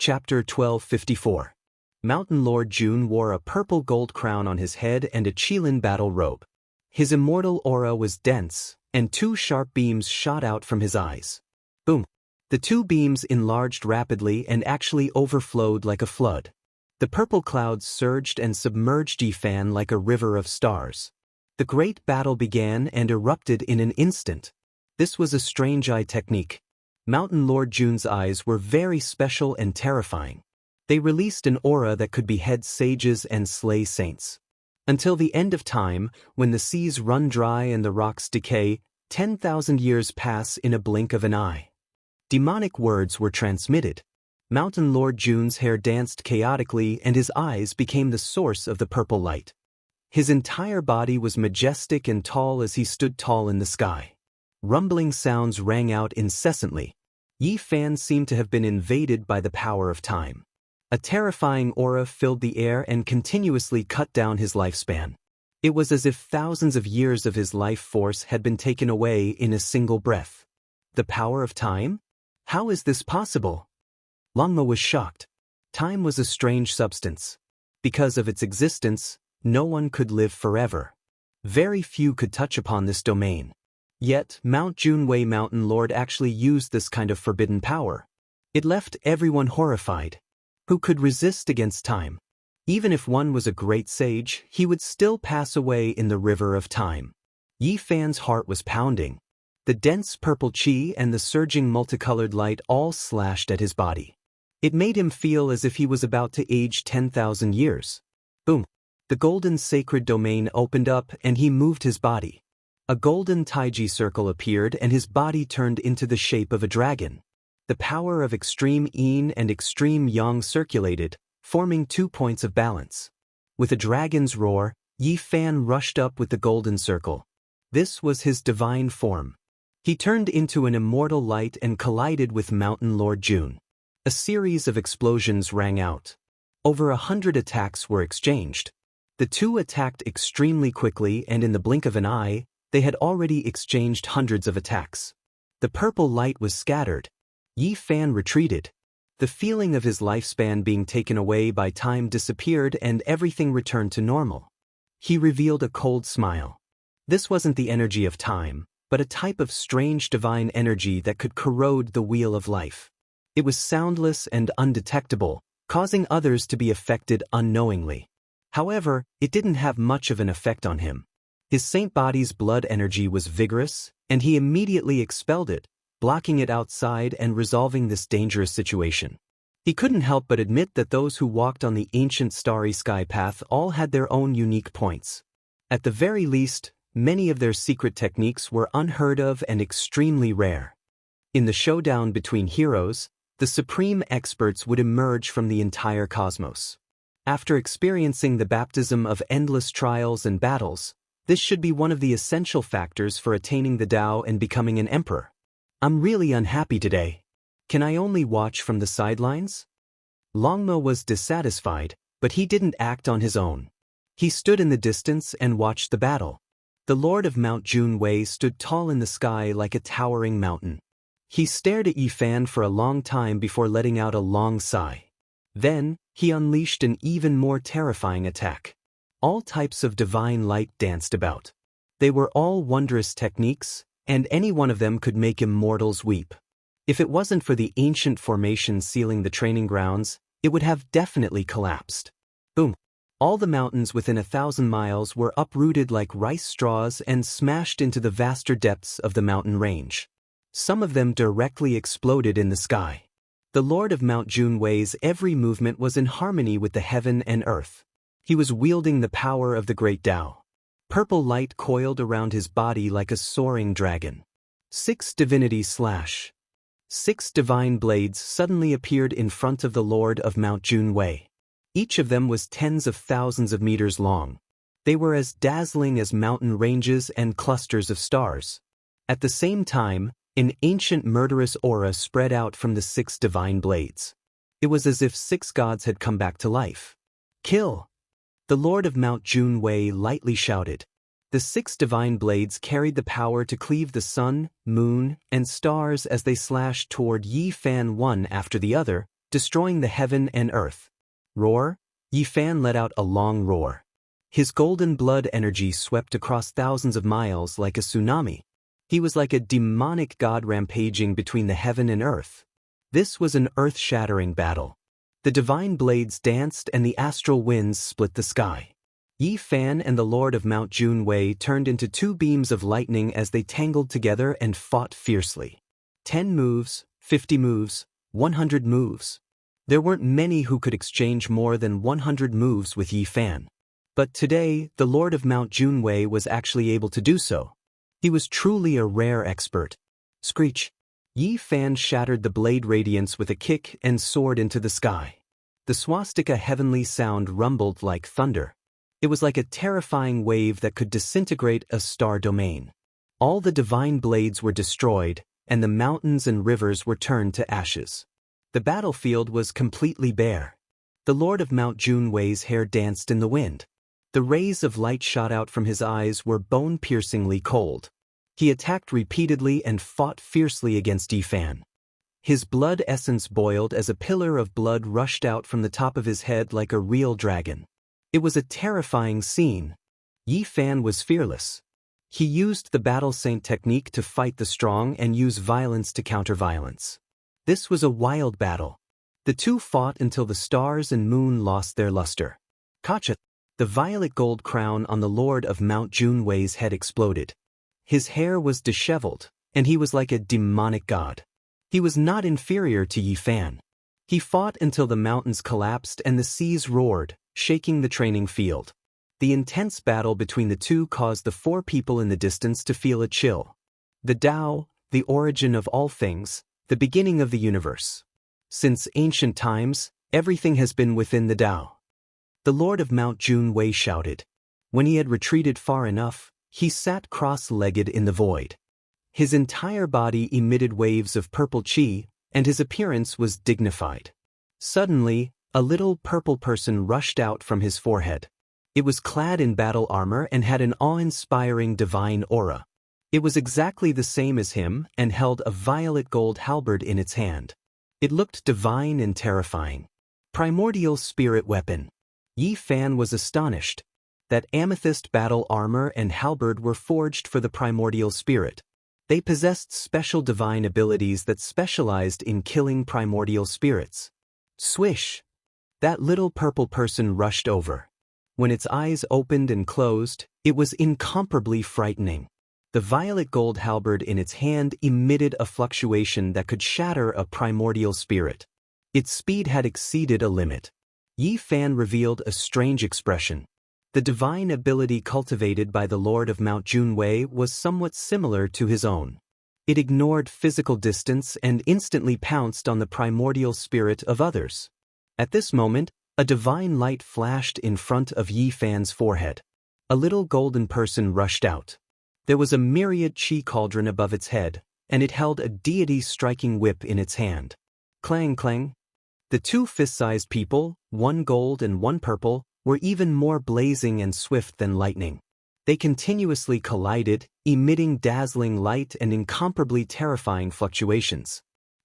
Chapter 1254. Mountain Lord Jun wore a purple gold crown on his head and a Qilin battle robe. His immortal aura was dense, and two sharp beams shot out from his eyes. Boom! The two beams enlarged rapidly and actually overflowed like a flood. The purple clouds surged and submerged Yifan like a river of stars. The great battle began and erupted in an instant. This was a strange eye technique. Mountain Lord Jun's eyes were very special and terrifying. They released an aura that could behead sages and slay saints. Until the end of time, when the seas run dry and the rocks decay, 10,000 years pass in a blink of an eye. Demonic words were transmitted. Mountain Lord Jun's hair danced chaotically and his eyes became the source of the purple light. His entire body was majestic and tall as he stood tall in the sky. Rumbling sounds rang out incessantly. Yifan seemed to have been invaded by the power of time. A terrifying aura filled the air and continuously cut down his lifespan. It was as if thousands of years of his life force had been taken away in a single breath. The power of time? How is this possible? Longmo was shocked. Time was a strange substance. Because of its existence, no one could live forever. Very few could touch upon this domain. Yet, Mount Junwei Mountain Lord actually used this kind of forbidden power. It left everyone horrified. Who could resist against time? Even if one was a great sage, he would still pass away in the river of time. Yifan's heart was pounding. The dense purple qi and the surging multicolored light all slashed at his body. It made him feel as if he was about to age 10,000 years. Boom! The golden sacred domain opened up and he moved his body. A golden taiji circle appeared and his body turned into the shape of a dragon. The power of extreme yin and extreme yang circulated, forming 2 points of balance. With a dragon's roar, Yifan rushed up with the golden circle. This was his divine form. He turned into an immortal light and collided with Mountain Lord Jun. A series of explosions rang out. Over 100 attacks were exchanged. The two attacked extremely quickly and in the blink of an eye, they had already exchanged hundreds of attacks. The purple light was scattered. Yifan retreated. The feeling of his lifespan being taken away by time disappeared and everything returned to normal. He revealed a cold smile. This wasn't the energy of time, but a type of strange divine energy that could corrode the wheel of life. It was soundless and undetectable, causing others to be affected unknowingly. However, it didn't have much of an effect on him. His saint body's blood energy was vigorous, and he immediately expelled it, blocking it outside and resolving this dangerous situation. He couldn't help but admit that those who walked on the ancient starry sky path all had their own unique points. At the very least, many of their secret techniques were unheard of and extremely rare. In the showdown between heroes, the supreme experts would emerge from the entire cosmos. After experiencing the baptism of endless trials and battles, this should be one of the essential factors for attaining the Tao and becoming an emperor. I'm really unhappy today. Can I only watch from the sidelines? Longmo was dissatisfied, but he didn't act on his own. He stood in the distance and watched the battle. The Lord of Mount Junwei stood tall in the sky like a towering mountain. He stared at Yifan for a long time before letting out a long sigh. Then, he unleashed an even more terrifying attack. All types of divine light danced about. They were all wondrous techniques, and any one of them could make immortals weep. If it wasn't for the ancient formation sealing the training grounds, it would have definitely collapsed. Boom! All the mountains within 1,000 miles were uprooted like rice straws and smashed into the vaster depths of the mountain range. Some of them directly exploded in the sky. The Lord of Mount Junwei's every movement was in harmony with the heaven and earth. He was wielding the power of the great Tao. Purple light coiled around his body like a soaring dragon. 6 divinities slash. 6 divine blades suddenly appeared in front of the Lord of Mount Junwei. Each of them was tens of thousands of meters long. They were as dazzling as mountain ranges and clusters of stars. At the same time, an ancient murderous aura spread out from the 6 divine blades. It was as if 6 gods had come back to life. Kill! The Lord of Mount Junwei lightly shouted. The 6 divine blades carried the power to cleave the sun, moon, and stars as they slashed toward Yifan one after the other, destroying the heaven and earth. Roar! Yi Fan let out a long roar. His golden blood energy swept across thousands of miles like a tsunami. He was like a demonic god rampaging between the heaven and earth. This was an earth-shattering battle. The divine blades danced and the astral winds split the sky. Yi Fan and the Lord of Mount Junwei turned into two beams of lightning as they tangled together and fought fiercely. 10 moves, 50 moves, 100 moves. There weren't many who could exchange more than 100 moves with Yi Fan. But today, the Lord of Mount Junwei was actually able to do so. He was truly a rare expert. Screech! Yi Fan shattered the blade radiance with a kick and soared into the sky. The swastika heavenly sound rumbled like thunder. It was like a terrifying wave that could disintegrate a star domain. All the divine blades were destroyed, and the mountains and rivers were turned to ashes. The battlefield was completely bare. The Lord of Mount Junwei's hair danced in the wind. The rays of light shot out from his eyes were bone-piercingly cold. He attacked repeatedly and fought fiercely against Yi Fan. His blood essence boiled as a pillar of blood rushed out from the top of his head like a real dragon. It was a terrifying scene. Yi Fan was fearless. He used the battle saint technique to fight the strong and use violence to counter violence. This was a wild battle. The two fought until the stars and moon lost their luster. Kacha! The violet gold crown on the Lord of Mount Junwei's head exploded. His hair was disheveled, and he was like a demonic god. He was not inferior to Yi Fan. He fought until the mountains collapsed and the seas roared, shaking the training field. The intense battle between the two caused the 4 people in the distance to feel a chill. The Tao, the origin of all things, the beginning of the universe. Since ancient times, everything has been within the Tao. The Lord of Mount Junwei shouted. When he had retreated far enough, he sat cross-legged in the void. His entire body emitted waves of purple chi, and his appearance was dignified. Suddenly, a little purple person rushed out from his forehead. It was clad in battle armor and had an awe-inspiring divine aura. It was exactly the same as him and held a violet gold halberd in its hand. It looked divine and terrifying. Primordial spirit weapon. Yi Fan was astonished. That amethyst battle armor and halberd were forged for the primordial spirit. They possessed special divine abilities that specialized in killing primordial spirits. Swish! That little purple person rushed over. When its eyes opened and closed, it was incomparably frightening. The violet gold halberd in its hand emitted a fluctuation that could shatter a primordial spirit. Its speed had exceeded a limit. Yi Fan revealed a strange expression. The divine ability cultivated by the Lord of Mount Junwei was somewhat similar to his own. It ignored physical distance and instantly pounced on the primordial spirit of others. At this moment, a divine light flashed in front of Yi Fan's forehead. A little golden person rushed out. There was a myriad chi cauldron above its head, and it held a deity-striking whip in its hand. Clang clang. The 2 fist-sized people, 1 gold and 1 purple, were even more blazing and swift than lightning. They continuously collided, emitting dazzling light and incomparably terrifying fluctuations.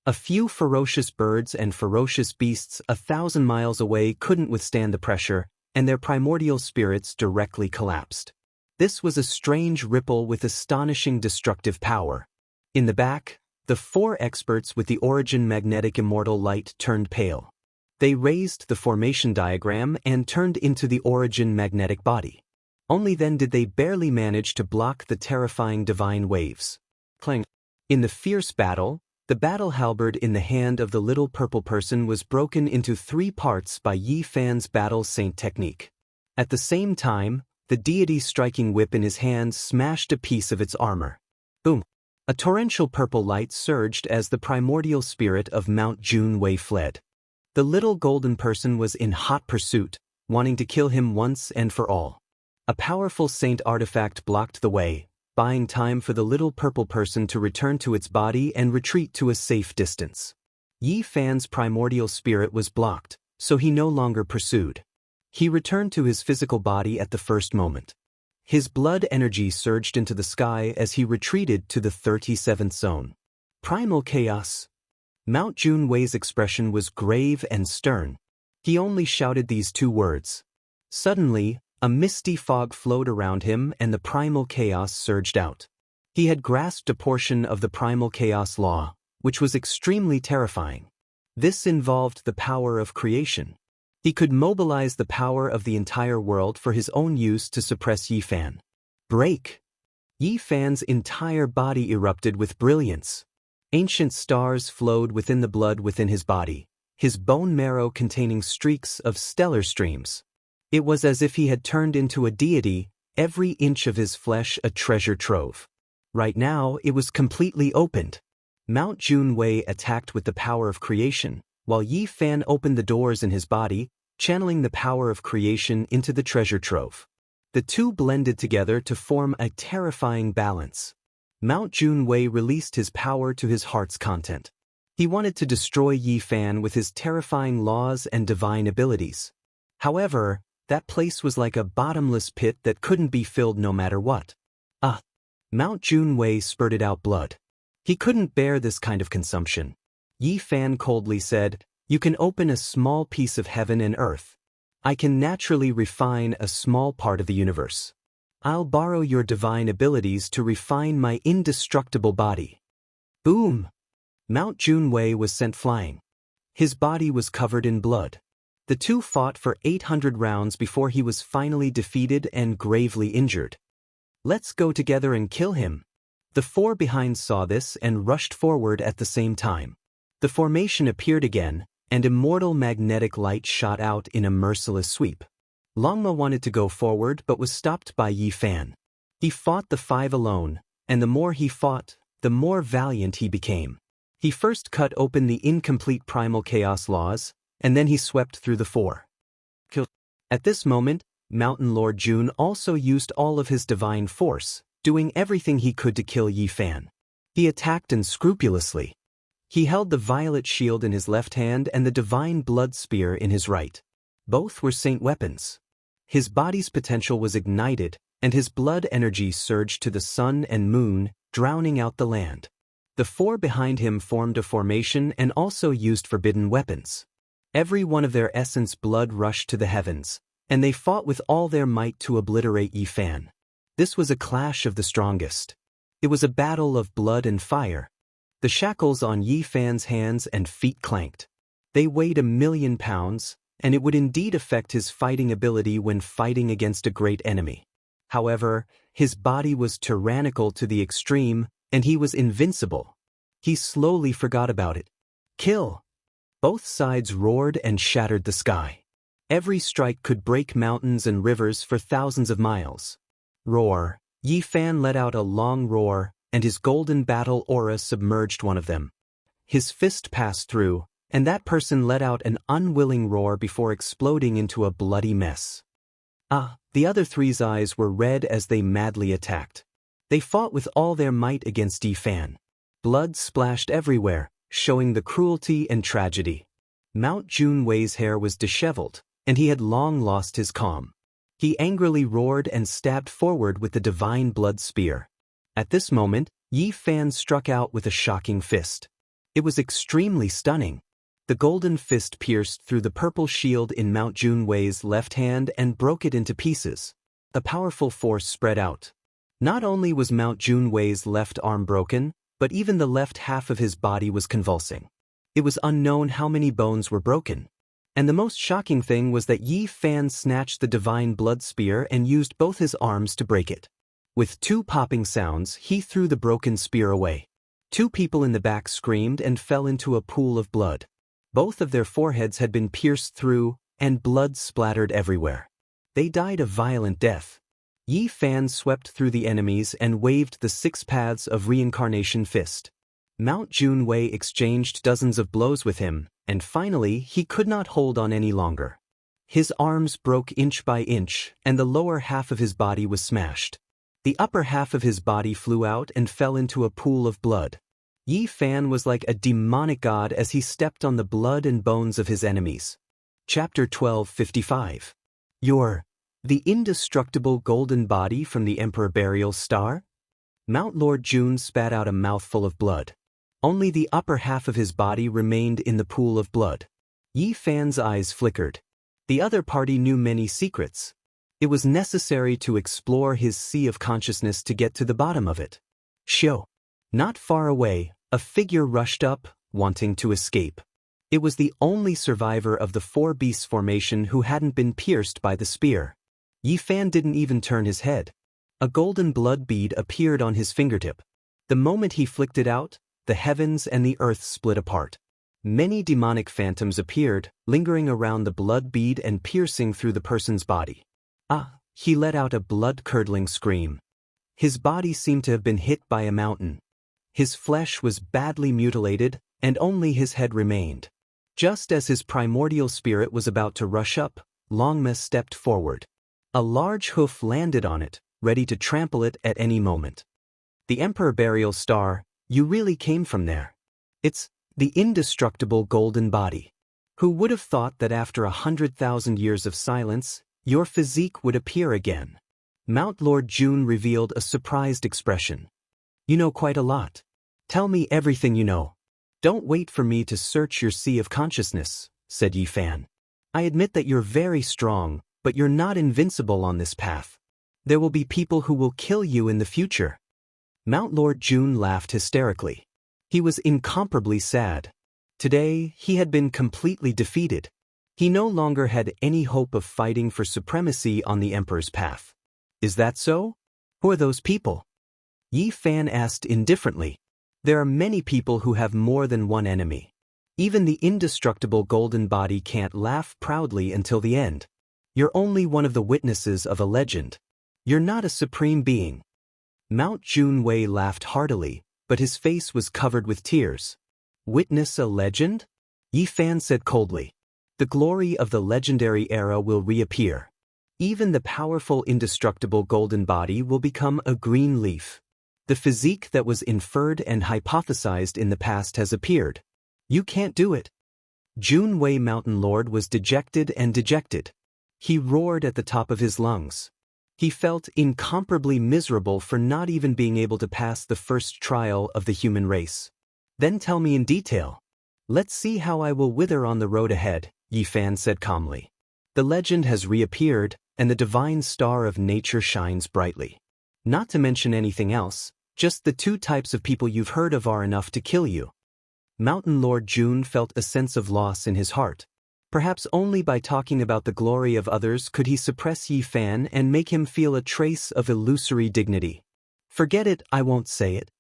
A few ferocious birds and ferocious beasts 1,000 miles away couldn't withstand the pressure, and their primordial spirits directly collapsed. This was a strange ripple with astonishing destructive power. In the back, the 4 experts with the origin magnetic immortal light turned pale. They raised the formation diagram and turned into the origin magnetic body. Only then did they barely manage to block the terrifying divine waves. Clang! In the fierce battle, the battle halberd in the hand of the little purple person was broken into 3 parts by Yi Fan's battle saint technique. At the same time, the deity striking whip in his hand smashed a piece of its armor. Boom! A torrential purple light surged as the primordial spirit of Mount Junwei fled. The little golden person was in hot pursuit, wanting to kill him once and for all. A powerful saint artifact blocked the way, buying time for the little purple person to return to its body and retreat to a safe distance. Yi Fan's primordial spirit was blocked, so he no longer pursued. He returned to his physical body at the first moment. His blood energy surged into the sky as he retreated to the 37th zone. Primal chaos. Mount Junwei's expression was grave and stern. He only shouted these 2 words. Suddenly, a misty fog flowed around him and the primal chaos surged out. He had grasped a portion of the primal chaos law, which was extremely terrifying. This involved the power of creation. He could mobilize the power of the entire world for his own use to suppress Yi Fan. Break! Yi Fan's entire body erupted with brilliance. Ancient stars flowed within the blood within his body, his bone marrow containing streaks of stellar streams. It was as if he had turned into a deity, every inch of his flesh a treasure trove. Right now, it was completely opened. Mount Junwei attacked with the power of creation, while Yi Fan opened the doors in his body, channeling the power of creation into the treasure trove. The 2 blended together to form a terrifying balance. Mount Junwei released his power to his heart's content. He wanted to destroy Yi Fan with his terrifying laws and divine abilities. However, that place was like a bottomless pit that couldn't be filled no matter what. Mount Junwei spurted out blood. He couldn't bear this kind of consumption. Yi Fan coldly said, "You can open a small piece of heaven and earth. I can naturally refine a small part of the universe. I'll borrow your divine abilities to refine my indestructible body." Boom! Mount Junwei was sent flying. His body was covered in blood. The 2 fought for 800 rounds before he was finally defeated and gravely injured. "Let's go together and kill him." The 4 behind saw this and rushed forward at the same time. The formation appeared again, and immortal magnetic light shot out in a merciless sweep. Longma wanted to go forward but was stopped by Yi Fan. He fought the 5 alone, and the more he fought, the more valiant he became. He first cut open the incomplete primal chaos laws, and then he swept through the 4. At this moment, Mountain Lord Jun also used all of his divine force, doing everything he could to kill Yi Fan. He attacked unscrupulously. He held the violet shield in his left hand and the divine blood spear in his right. Both were saint weapons. His body's potential was ignited, and his blood energy surged to the sun and moon, drowning out the land. The 4 behind him formed a formation and also used forbidden weapons. Every one of their essence blood rushed to the heavens, and they fought with all their might to obliterate Yi Fan. This was a clash of the strongest. It was a battle of blood and fire. The shackles on Yi Fan's hands and feet clanked. They weighed 1,000,000 pounds, and it would indeed affect his fighting ability when fighting against a great enemy. However, his body was tyrannical to the extreme, and he was invincible. He slowly forgot about it. Kill! Both sides roared and shattered the sky. Every strike could break mountains and rivers for thousands of miles. Roar! Yi Fan let out a long roar, and his golden battle aura submerged one of them. His fist passed through, and that person let out an unwilling roar before exploding into a bloody mess. The other 3's eyes were red as they madly attacked. They fought with all their might against Yi Fan. Blood splashed everywhere, showing the cruelty and tragedy. Mount Junwei's hair was disheveled, and he had long lost his calm. He angrily roared and stabbed forward with the divine blood spear. At this moment, Yi Fan struck out with a shocking fist. It was extremely stunning. The golden fist pierced through the purple shield in Mount Junwei's left hand and broke it into pieces. A powerful force spread out. Not only was Mount Junwei's left arm broken, but even the left half of his body was convulsing. It was unknown how many bones were broken. And the most shocking thing was that Yi Fan snatched the divine blood spear and used both his arms to break it. With 2 popping sounds, he threw the broken spear away. 2 people in the back screamed and fell into a pool of blood. Both of their foreheads had been pierced through, and blood splattered everywhere. They died a violent death. Yi Fan swept through the enemies and waved the 6 paths of reincarnation fist. Mount Junwei exchanged dozens of blows with him, and finally he could not hold on any longer. His arms broke inch by inch, and the lower half of his body was smashed. The upper half of his body flew out and fell into a pool of blood. Yi Fan was like a demonic god as he stepped on the blood and bones of his enemies. Chapter 12:55. The indestructible golden body from the Emperor Burial Star? Mount Lord Jun spat out a mouthful of blood. Only the upper half of his body remained in the pool of blood. Yi Fan's eyes flickered. The other party knew many secrets. It was necessary to explore his sea of consciousness to get to the bottom of it. Shio. Not far away, a figure rushed up, wanting to escape. It was the only survivor of the four beasts formation who hadn't been pierced by the spear. Yi Fan didn't even turn his head. A golden blood bead appeared on his fingertip. The moment he flicked it out, the heavens and the earth split apart. Many demonic phantoms appeared, lingering around the blood bead and piercing through the person's body. He let out a blood-curdling scream. His body seemed to have been hit by a mountain. His flesh was badly mutilated, and only his head remained. Just as his primordial spirit was about to rush up, Longma stepped forward. A large hoof landed on it, ready to trample it at any moment. The Emperor Burial Star, you really came from there. It's the indestructible golden body. Who would have thought that after 100,000 years of silence, your physique would appear again? Mount Lord Jun revealed a surprised expression. You know quite a lot. Tell me everything you know. Don't wait for me to search your sea of consciousness, said Yi Fan. I admit that you're very strong, but you're not invincible on this path. There will be people who will kill you in the future. Mount Lord Jun laughed hysterically. He was incomparably sad. Today, he had been completely defeated. He no longer had any hope of fighting for supremacy on the Emperor's path. Is that so? Who are those people? Yi Fan asked indifferently. There are many people who have more than one enemy. Even the indestructible golden body can't laugh proudly until the end. You're only one of the witnesses of a legend. You're not a supreme being. Mount Junwei laughed heartily, but his face was covered with tears. Witness a legend? Yi Fan said coldly. The glory of the legendary era will reappear. Even the powerful indestructible golden body will become a green leaf. The physique that was inferred and hypothesized in the past has appeared. You can't do it. Junwei Mountain Lord was dejected and dejected. He roared at the top of his lungs. He felt incomparably miserable for not even being able to pass the first trial of the human race. Then tell me in detail. Let's see how I will wither on the road ahead, Yi Fan said calmly. The legend has reappeared, and the divine star of nature shines brightly. Not to mention anything else, just the two types of people you've heard of are enough to kill you. Mountain Lord Jun felt a sense of loss in his heart. Perhaps only by talking about the glory of others could he suppress Yi Fan and make him feel a trace of illusory dignity. Forget it, I won't say it.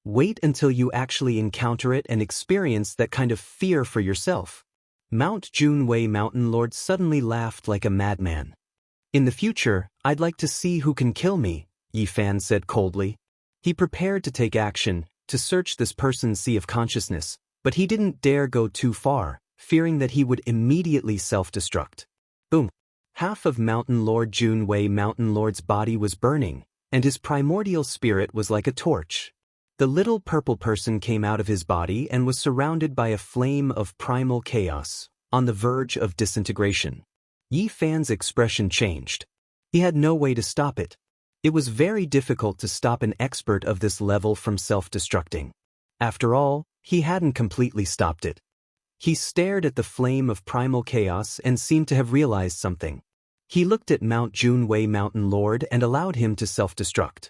Wait until you actually encounter it and experience that kind of fear for yourself. Mount Junwei Mountain Lord suddenly laughed like a madman. In the future, I'd like to see who can kill me, Yi Fan said coldly. He prepared to take action, to search this person's sea of consciousness, but he didn't dare go too far, fearing that he would immediately self-destruct. Boom! Half of Mountain Lord Junwei Mountain Lord's body was burning, and his primordial spirit was like a torch. The little purple person came out of his body and was surrounded by a flame of primal chaos, on the verge of disintegration. Yi Fan's expression changed. He had no way to stop it. It was very difficult to stop an expert of this level from self-destructing. After all, he hadn't completely stopped it. He stared at the flame of primal chaos and seemed to have realized something. He looked at Mount Junwei Mountain Lord and allowed him to self-destruct.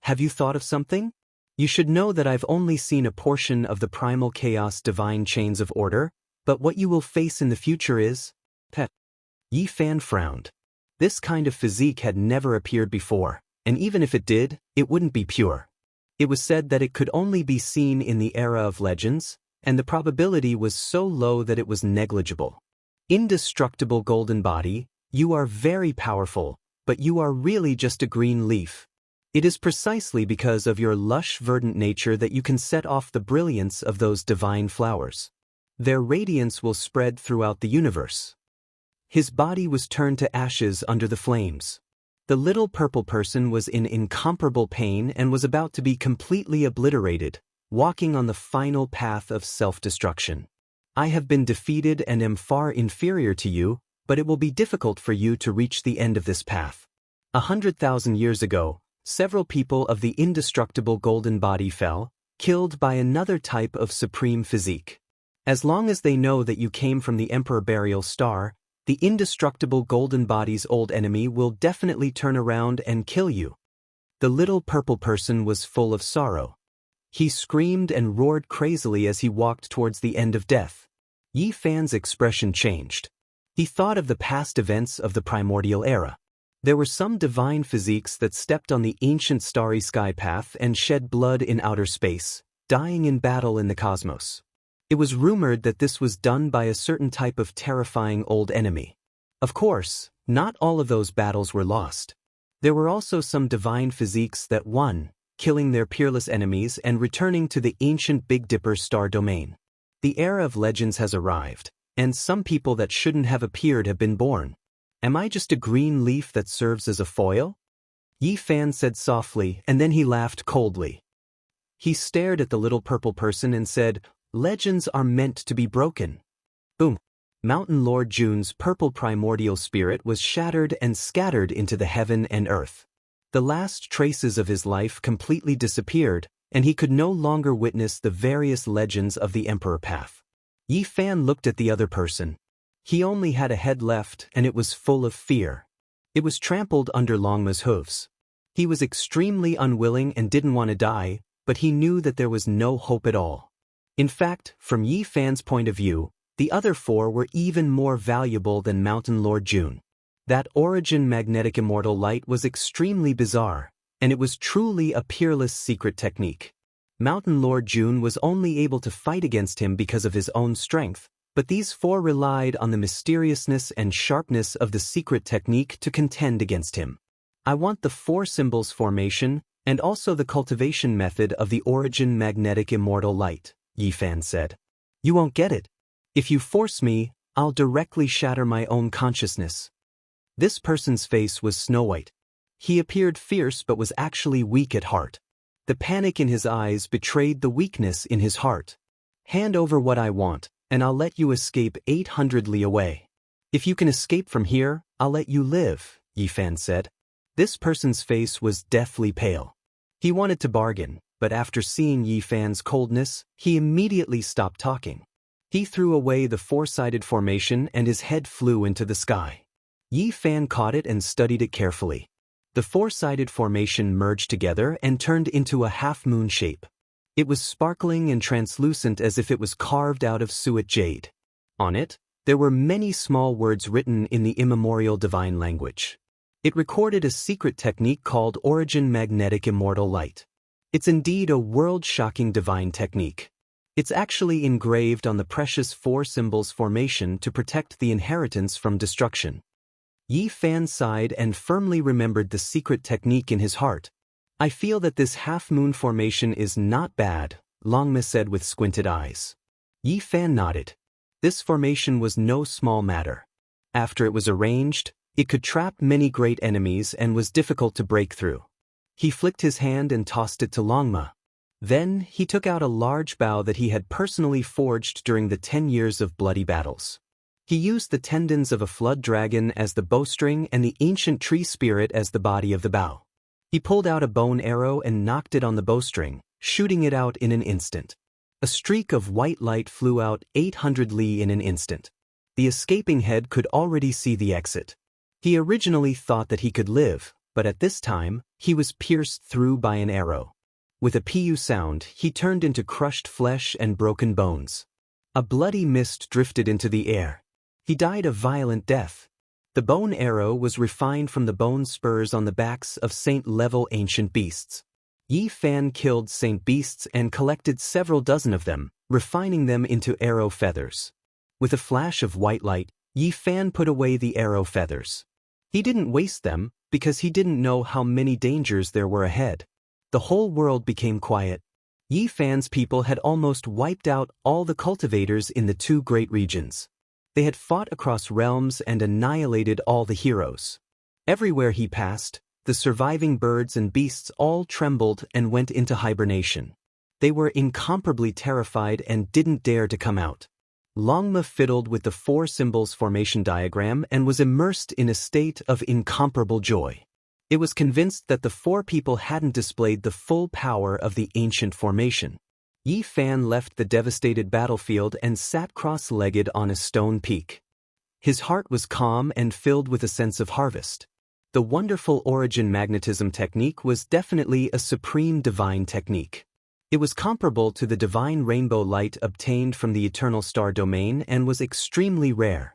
Have you thought of something? You should know that I've only seen a portion of the primal chaos divine chains of order, but what you will face in the future is... Pet. Yi Fan frowned. This kind of physique had never appeared before, and even if it did, it wouldn't be pure. It was said that it could only be seen in the era of legends, and the probability was so low that it was negligible. Indestructible golden body, you are very powerful, but you are really just a green leaf. It is precisely because of your lush verdant nature that you can set off the brilliance of those divine flowers. Their radiance will spread throughout the universe. His body was turned to ashes under the flames. The little purple person was in incomparable pain and was about to be completely obliterated, walking on the final path of self-destruction. I have been defeated and am far inferior to you, but it will be difficult for you to reach the end of this path. 100,000 years ago, several people of the indestructible golden body fell, killed by another type of supreme physique. As long as they know that you came from the Emperor Burial Star, the indestructible golden body's old enemy will definitely turn around and kill you. The little purple person was full of sorrow. He screamed and roared crazily as he walked towards the end of death. Yi Fan's expression changed. He thought of the past events of the primordial era. There were some divine physiques that stepped on the ancient starry sky path and shed blood in outer space, dying in battle in the cosmos. It was rumored that this was done by a certain type of terrifying old enemy. Of course, not all of those battles were lost. There were also some divine physiques that won, killing their peerless enemies and returning to the ancient Big Dipper star domain. The era of legends has arrived, and some people that shouldn't have appeared have been born. Am I just a green leaf that serves as a foil? Yi Fan said softly, and then he laughed coldly. He stared at the little purple person and said, "Legends are meant to be broken." Boom! Mountain Lord Jun's purple primordial spirit was shattered and scattered into the heaven and earth. The last traces of his life completely disappeared, and he could no longer witness the various legends of the Emperor Path. Yi Fan looked at the other person. He only had a head left, and it was full of fear. It was trampled under Longma's hooves. He was extremely unwilling and didn't want to die, but he knew that there was no hope at all. In fact, from Yi Fan's point of view, the other four were even more valuable than Mountain Lord Jun. That origin magnetic immortal light was extremely bizarre, and it was truly a peerless secret technique. Mountain Lord Jun was only able to fight against him because of his own strength, but these four relied on the mysteriousness and sharpness of the secret technique to contend against him. I want the four symbols formation, and also the cultivation method of the origin magnetic immortal light, Yi Fan said. You won't get it. If you force me, I'll directly shatter my own consciousness. This person's face was snow white. He appeared fierce but was actually weak at heart. The panic in his eyes betrayed the weakness in his heart. Hand over what I want, and I'll let you escape 800 li away. If you can escape from here, I'll let you live, Yi Fan said. This person's face was deathly pale. He wanted to bargain, but after seeing Yi Fan's coldness, he immediately stopped talking. He threw away the four-sided formation and his head flew into the sky. Yi Fan caught it and studied it carefully. The four-sided formation merged together and turned into a half-moon shape. It was sparkling and translucent as if it was carved out of suet jade. On it, there were many small words written in the immemorial divine language. It recorded a secret technique called Origin Magnetic Immortal Light. It's indeed a world-shocking divine technique. It's actually engraved on the precious four symbols formation to protect the inheritance from destruction. Yi Fan sighed and firmly remembered the secret technique in his heart. I feel that this half-moon formation is not bad, Longma said with squinted eyes. Yi Fan nodded. This formation was no small matter. After it was arranged, it could trap many great enemies and was difficult to break through. He flicked his hand and tossed it to Longma. Then, he took out a large bow that he had personally forged during the 10 years of bloody battles. He used the tendons of a flood dragon as the bowstring and the ancient tree spirit as the body of the bow. He pulled out a bone arrow and knocked it on the bowstring, shooting it out in an instant. A streak of white light flew out 800 li in an instant. The escaping head could already see the exit. He originally thought that he could live, but at this time, he was pierced through by an arrow. With a pu sound, he turned into crushed flesh and broken bones. A bloody mist drifted into the air. He died a violent death. The bone arrow was refined from the bone spurs on the backs of saint-level ancient beasts. Yi Fan killed saint beasts and collected several dozen of them, refining them into arrow feathers. With a flash of white light, Yi Fan put away the arrow feathers. He didn't waste them, because he didn't know how many dangers there were ahead. The whole world became quiet. Yi Fan's people had almost wiped out all the cultivators in the two great regions. They had fought across realms and annihilated all the heroes. Everywhere he passed, the surviving birds and beasts all trembled and went into hibernation. They were incomparably terrified and didn't dare to come out. Longma fiddled with the four symbols formation diagram and was immersed in a state of incomparable joy. It was convinced that the four people hadn't displayed the full power of the ancient formation. Yi Fan left the devastated battlefield and sat cross-legged on a stone peak. His heart was calm and filled with a sense of harvest. The wonderful origin magnetism technique was definitely a supreme divine technique. It was comparable to the divine rainbow light obtained from the eternal star domain and was extremely rare.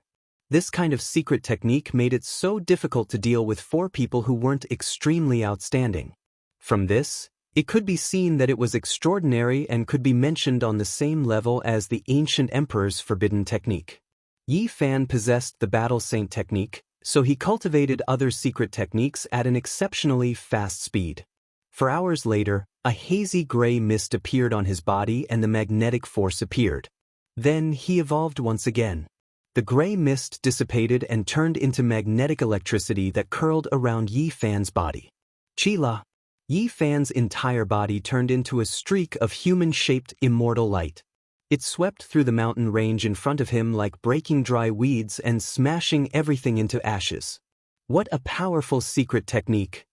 This kind of secret technique made it so difficult to deal with 4 people who weren't extremely outstanding. From this, it could be seen that it was extraordinary and could be mentioned on the same level as the ancient emperor's forbidden technique. Yi Fan possessed the battle saint technique, so he cultivated other secret techniques at an exceptionally fast speed. For hours later, a hazy gray mist appeared on his body and the magnetic force appeared. Then he evolved once again. The gray mist dissipated and turned into magnetic electricity that curled around Yi Fan's body. Chila. Yi Fan's entire body turned into a streak of human-shaped immortal light. It swept through the mountain range in front of him like breaking dry weeds and smashing everything into ashes. What a powerful secret technique!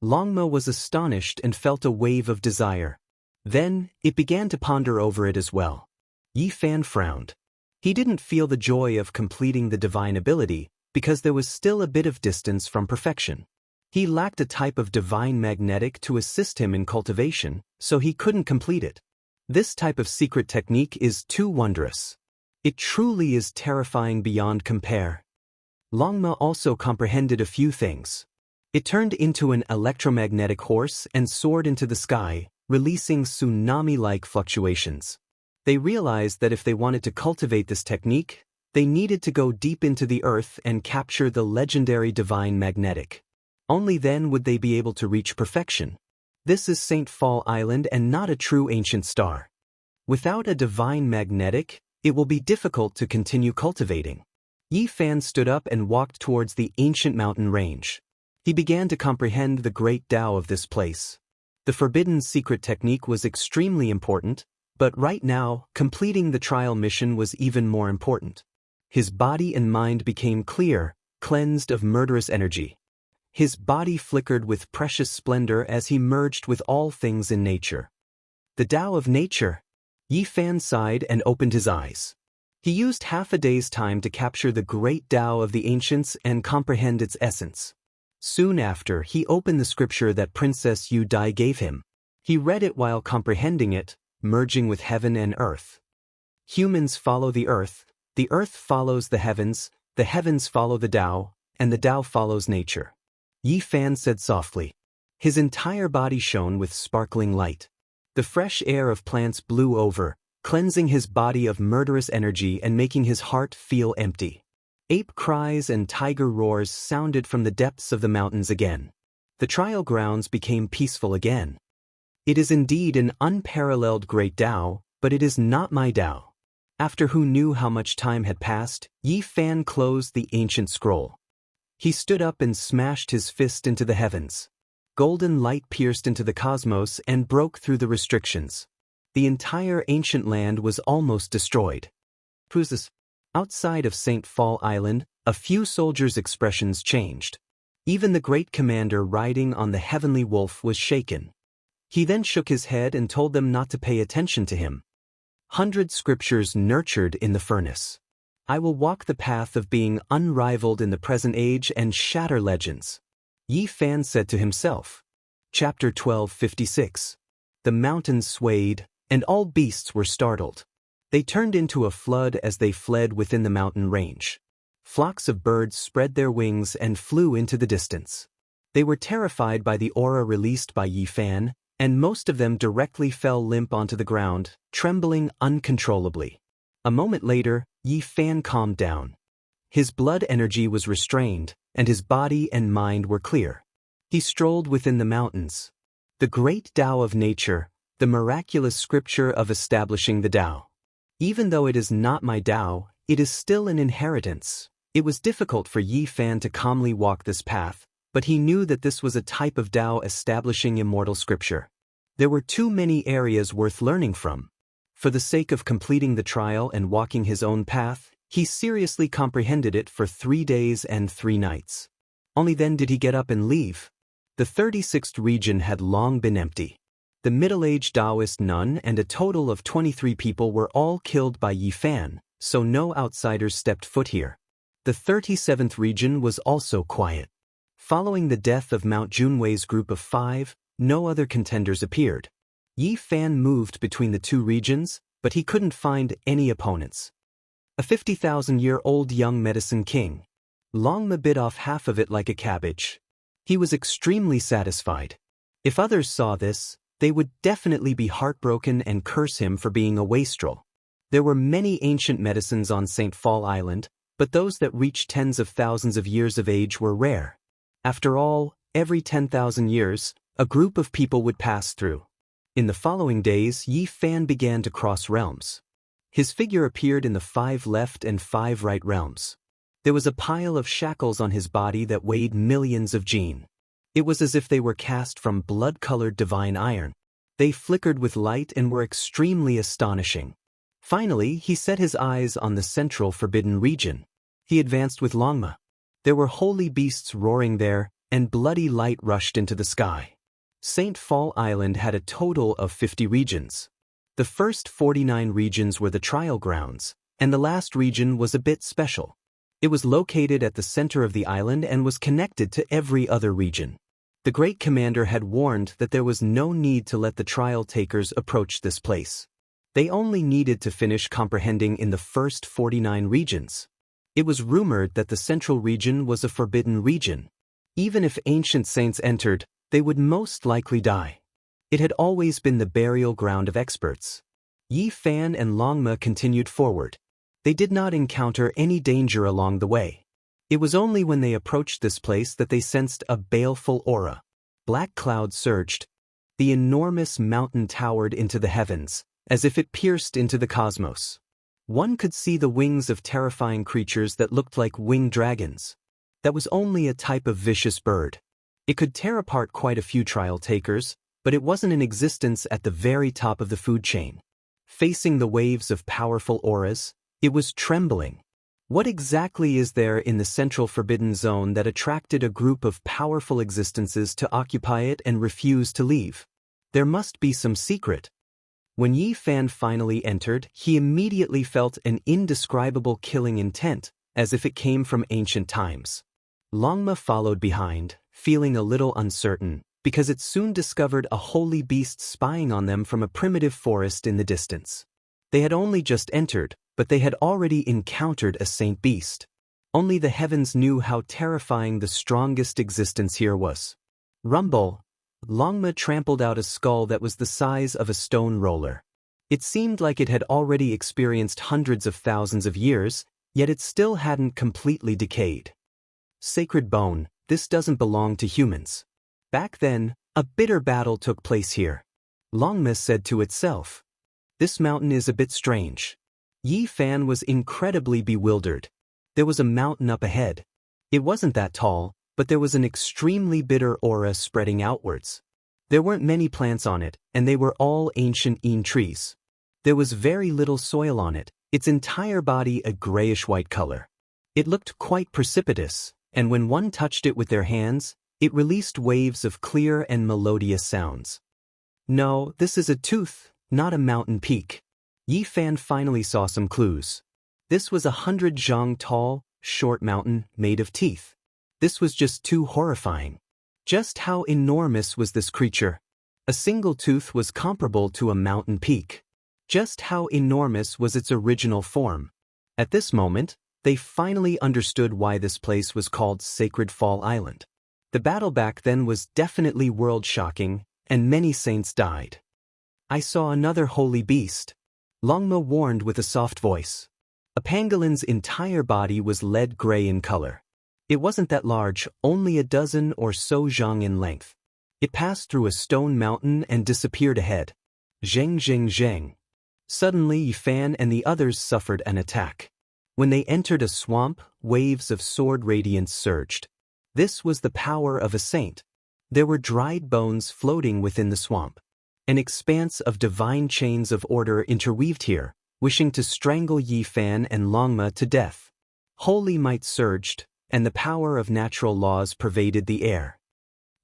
Longmo was astonished and felt a wave of desire. Then, it began to ponder over it as well. Yi Fan frowned. He didn't feel the joy of completing the divine ability, because there was still a bit of distance from perfection. He lacked a type of divine magnetic to assist him in cultivation, so he couldn't complete it. This type of secret technique is too wondrous. It truly is terrifying beyond compare. Longma also comprehended a few things. It turned into an electromagnetic horse and soared into the sky, releasing tsunami-like fluctuations. They realized that if they wanted to cultivate this technique, they needed to go deep into the earth and capture the legendary divine magnetic. Only then would they be able to reach perfection. This is St. Fall Island and not a true ancient star. Without a divine magnetic, it will be difficult to continue cultivating. Yi Fan stood up and walked towards the ancient mountain range. He began to comprehend the great Tao of this place. The forbidden secret technique was extremely important, but right now, completing the trial mission was even more important. His body and mind became clear, cleansed of murderous energy. His body flickered with precious splendor as he merged with all things in nature. The Tao of nature. Yi Fan sighed and opened his eyes. He used half a day's time to capture the great Tao of the ancients and comprehend its essence. Soon after, he opened the scripture that Princess Yu Dai gave him. He read it while comprehending it, merging with heaven and earth. Humans follow the earth follows the heavens follow the Tao, and the Tao follows nature. Yi Fan said softly. His entire body shone with sparkling light. The fresh air of plants blew over, cleansing his body of murderous energy and making his heart feel empty. Ape cries and tiger roars sounded from the depths of the mountains again. The trial grounds became peaceful again. It is indeed an unparalleled great Tao, but it is not my Tao. After who knew how much time had passed, Yi Fan closed the ancient scroll. He stood up and smashed his fist into the heavens. Golden light pierced into the cosmos and broke through the restrictions. The entire ancient land was almost destroyed. Who's this? Outside of St. Fall Island, a few soldiers' expressions changed. Even the great commander riding on the heavenly wolf was shaken. He then shook his head and told them not to pay attention to him. 100 scriptures nurtured in the furnace. I will walk the path of being unrivaled in the present age and shatter legends. Yi Fan said to himself. Chapter 12:56. The mountains swayed, and all beasts were startled. They turned into a flood as they fled within the mountain range. Flocks of birds spread their wings and flew into the distance. They were terrified by the aura released by Yi Fan, and most of them directly fell limp onto the ground, trembling uncontrollably. A moment later, Yi Fan calmed down. His blood energy was restrained, and his body and mind were clear. He strolled within the mountains. The great Tao of nature, the miraculous scripture of establishing the Tao. Even though it is not my Tao, it is still an inheritance. It was difficult for Yi Fan to calmly walk this path, but he knew that this was a type of Tao establishing immortal scripture. There were too many areas worth learning from. For the sake of completing the trial and walking his own path, he seriously comprehended it for 3 days and 3 nights. Only then did he get up and leave. The 36th region had long been empty. The middle-aged Taoist nun and a total of 23 people were all killed by Yi Fan, so no outsiders stepped foot here. The 37th region was also quiet. Following the death of Mount Junwei's group of 5, no other contenders appeared. Yi Fan moved between the two regions, but he couldn't find any opponents. A 50,000-year-old young medicine king. Longma bit off half of it like a cabbage. He was extremely satisfied. If others saw this, they would definitely be heartbroken and curse him for being a wastrel. There were many ancient medicines on St. Fall Island, but those that reached tens of thousands of years of age were rare. After all, every 10,000 years, a group of people would pass through. In the following days, Yi Fan began to cross realms. His figure appeared in the 5 left and 5 right realms. There was a pile of shackles on his body that weighed millions of jin. It was as if they were cast from blood-colored divine iron. They flickered with light and were extremely astonishing. Finally, he set his eyes on the central forbidden region. He advanced with Longma. There were holy beasts roaring there, and bloody light rushed into the sky. St. Fall Island had a total of 50 regions. The first 49 regions were the trial grounds, and the last region was a bit special. It was located at the center of the island and was connected to every other region. The great commander had warned that there was no need to let the trial takers approach this place. They only needed to finish comprehending in the first 49 regions. It was rumored that the central region was a forbidden region. Even if ancient saints entered, they would most likely die. It had always been the burial ground of experts. Yi Fan and Longma continued forward. They did not encounter any danger along the way. It was only when they approached this place that they sensed a baleful aura. Black clouds surged. The enormous mountain towered into the heavens, as if it pierced into the cosmos. One could see the wings of terrifying creatures that looked like winged dragons. That was only a type of vicious bird. It could tear apart quite a few trial takers, but it wasn't in existence at the very top of the food chain. Facing the waves of powerful auras, it was trembling. What exactly is there in the central forbidden zone that attracted a group of powerful existences to occupy it and refuse to leave? There must be some secret. When Yi Fan finally entered, he immediately felt an indescribable killing intent, as if it came from ancient times. Longma followed behind, feeling a little uncertain, because it soon discovered a holy beast spying on them from a primitive forest in the distance. They had only just entered, but they had already encountered a saint beast. Only the heavens knew how terrifying the strongest existence here was. Rumble! Longma trampled out a skull that was the size of a stone roller. It seemed like it had already experienced hundreds of thousands of years, yet it still hadn't completely decayed. Sacred bone, this doesn't belong to humans. Back then, a bitter battle took place here. Longma said to itself. This mountain is a bit strange. Yi Fan was incredibly bewildered. There was a mountain up ahead. It wasn't that tall, but there was an extremely bitter aura spreading outwards. There weren't many plants on it, and they were all ancient Yin trees. There was very little soil on it, its entire body a grayish-white color. It looked quite precipitous, and when one touched it with their hands, it released waves of clear and melodious sounds. No, this is a tooth, not a mountain peak. Yi Fan finally saw some clues. This was 100 zhang tall, short mountain made of teeth. This was just too horrifying. Just how enormous was this creature? A single tooth was comparable to a mountain peak. Just how enormous was its original form? At this moment, they finally understood why this place was called Sacred Fall Island. The battle back then was definitely world-shocking, and many saints died. I saw another holy beast. Longma warned with a soft voice. A pangolin's entire body was lead-gray in color. It wasn't that large, only a dozen or so zhang in length. It passed through a stone mountain and disappeared ahead. Zheng zheng zheng. Suddenly Yi Fan and the others suffered an attack. When they entered a swamp, waves of sword radiance surged. This was the power of a saint. There were dried bones floating within the swamp. An expanse of divine chains of order interweaved here, wishing to strangle Yi Fan and Longma to death. Holy might surged, and the power of natural laws pervaded the air.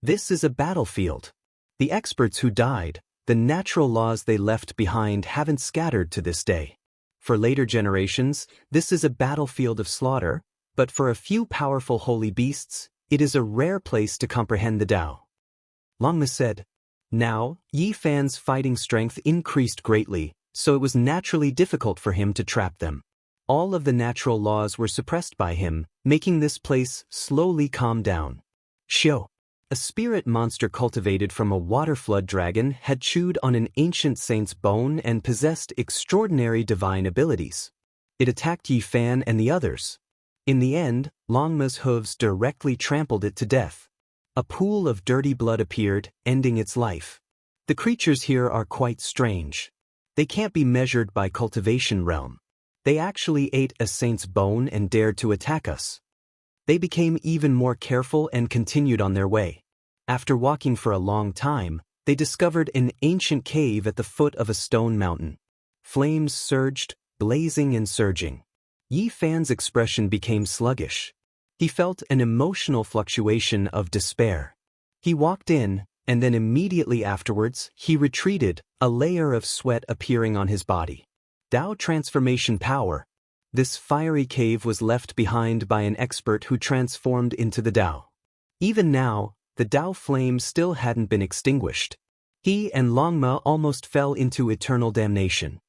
This is a battlefield. The experts who died, the natural laws they left behind haven't scattered to this day. For later generations, this is a battlefield of slaughter, but for a few powerful holy beasts, it is a rare place to comprehend the Tao. Longma said. Now, Yi Fan's fighting strength increased greatly, so it was naturally difficult for him to trap them. All of the natural laws were suppressed by him, making this place slowly calm down. Xiao, a spirit monster cultivated from a water flood dragon, had chewed on an ancient saint's bone and possessed extraordinary divine abilities. It attacked Yi Fan and the others. In the end, Longma's hooves directly trampled it to death. A pool of dirty blood appeared, ending its life. The creatures here are quite strange. They can't be measured by cultivation realm. They actually ate a saint's bone and dared to attack us. They became even more careful and continued on their way. After walking for a long time, they discovered an ancient cave at the foot of a stone mountain. Flames surged, blazing and surging. Yi Fan's expression became sluggish. He felt an emotional fluctuation of despair. He walked in, and then immediately afterwards, he retreated, a layer of sweat appearing on his body. Tao transformation power. This fiery cave was left behind by an expert who transformed into the Tao. Even now, the Tao flame still hadn't been extinguished. He and Longma almost fell into eternal damnation.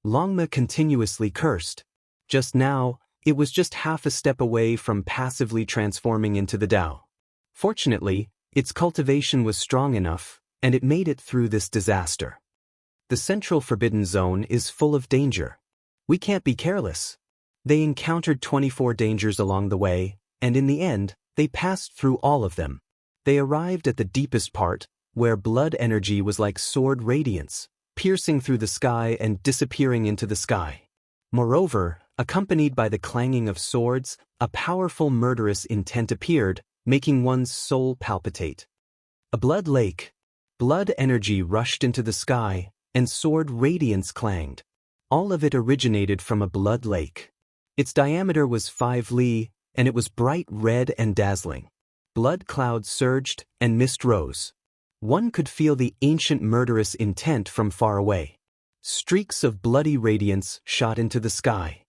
Longma continuously cursed. Just now, it was just half a step away from passively transforming into the Tao. Fortunately, its cultivation was strong enough, and it made it through this disaster. The central forbidden zone is full of danger. We can't be careless. They encountered 24 dangers along the way, and in the end, they passed through all of them. They arrived at the deepest part, where blood energy was like sword radiance, piercing through the sky and disappearing into the sky. Moreover, accompanied by the clanging of swords, a powerful murderous intent appeared, making one's soul palpitate. A blood lake. Blood energy rushed into the sky, and sword radiance clanged. All of it originated from a blood lake. Its diameter was 5 li, and it was bright red and dazzling. Blood clouds surged, and mist rose. One could feel the ancient murderous intent from far away. Streaks of bloody radiance shot into the sky.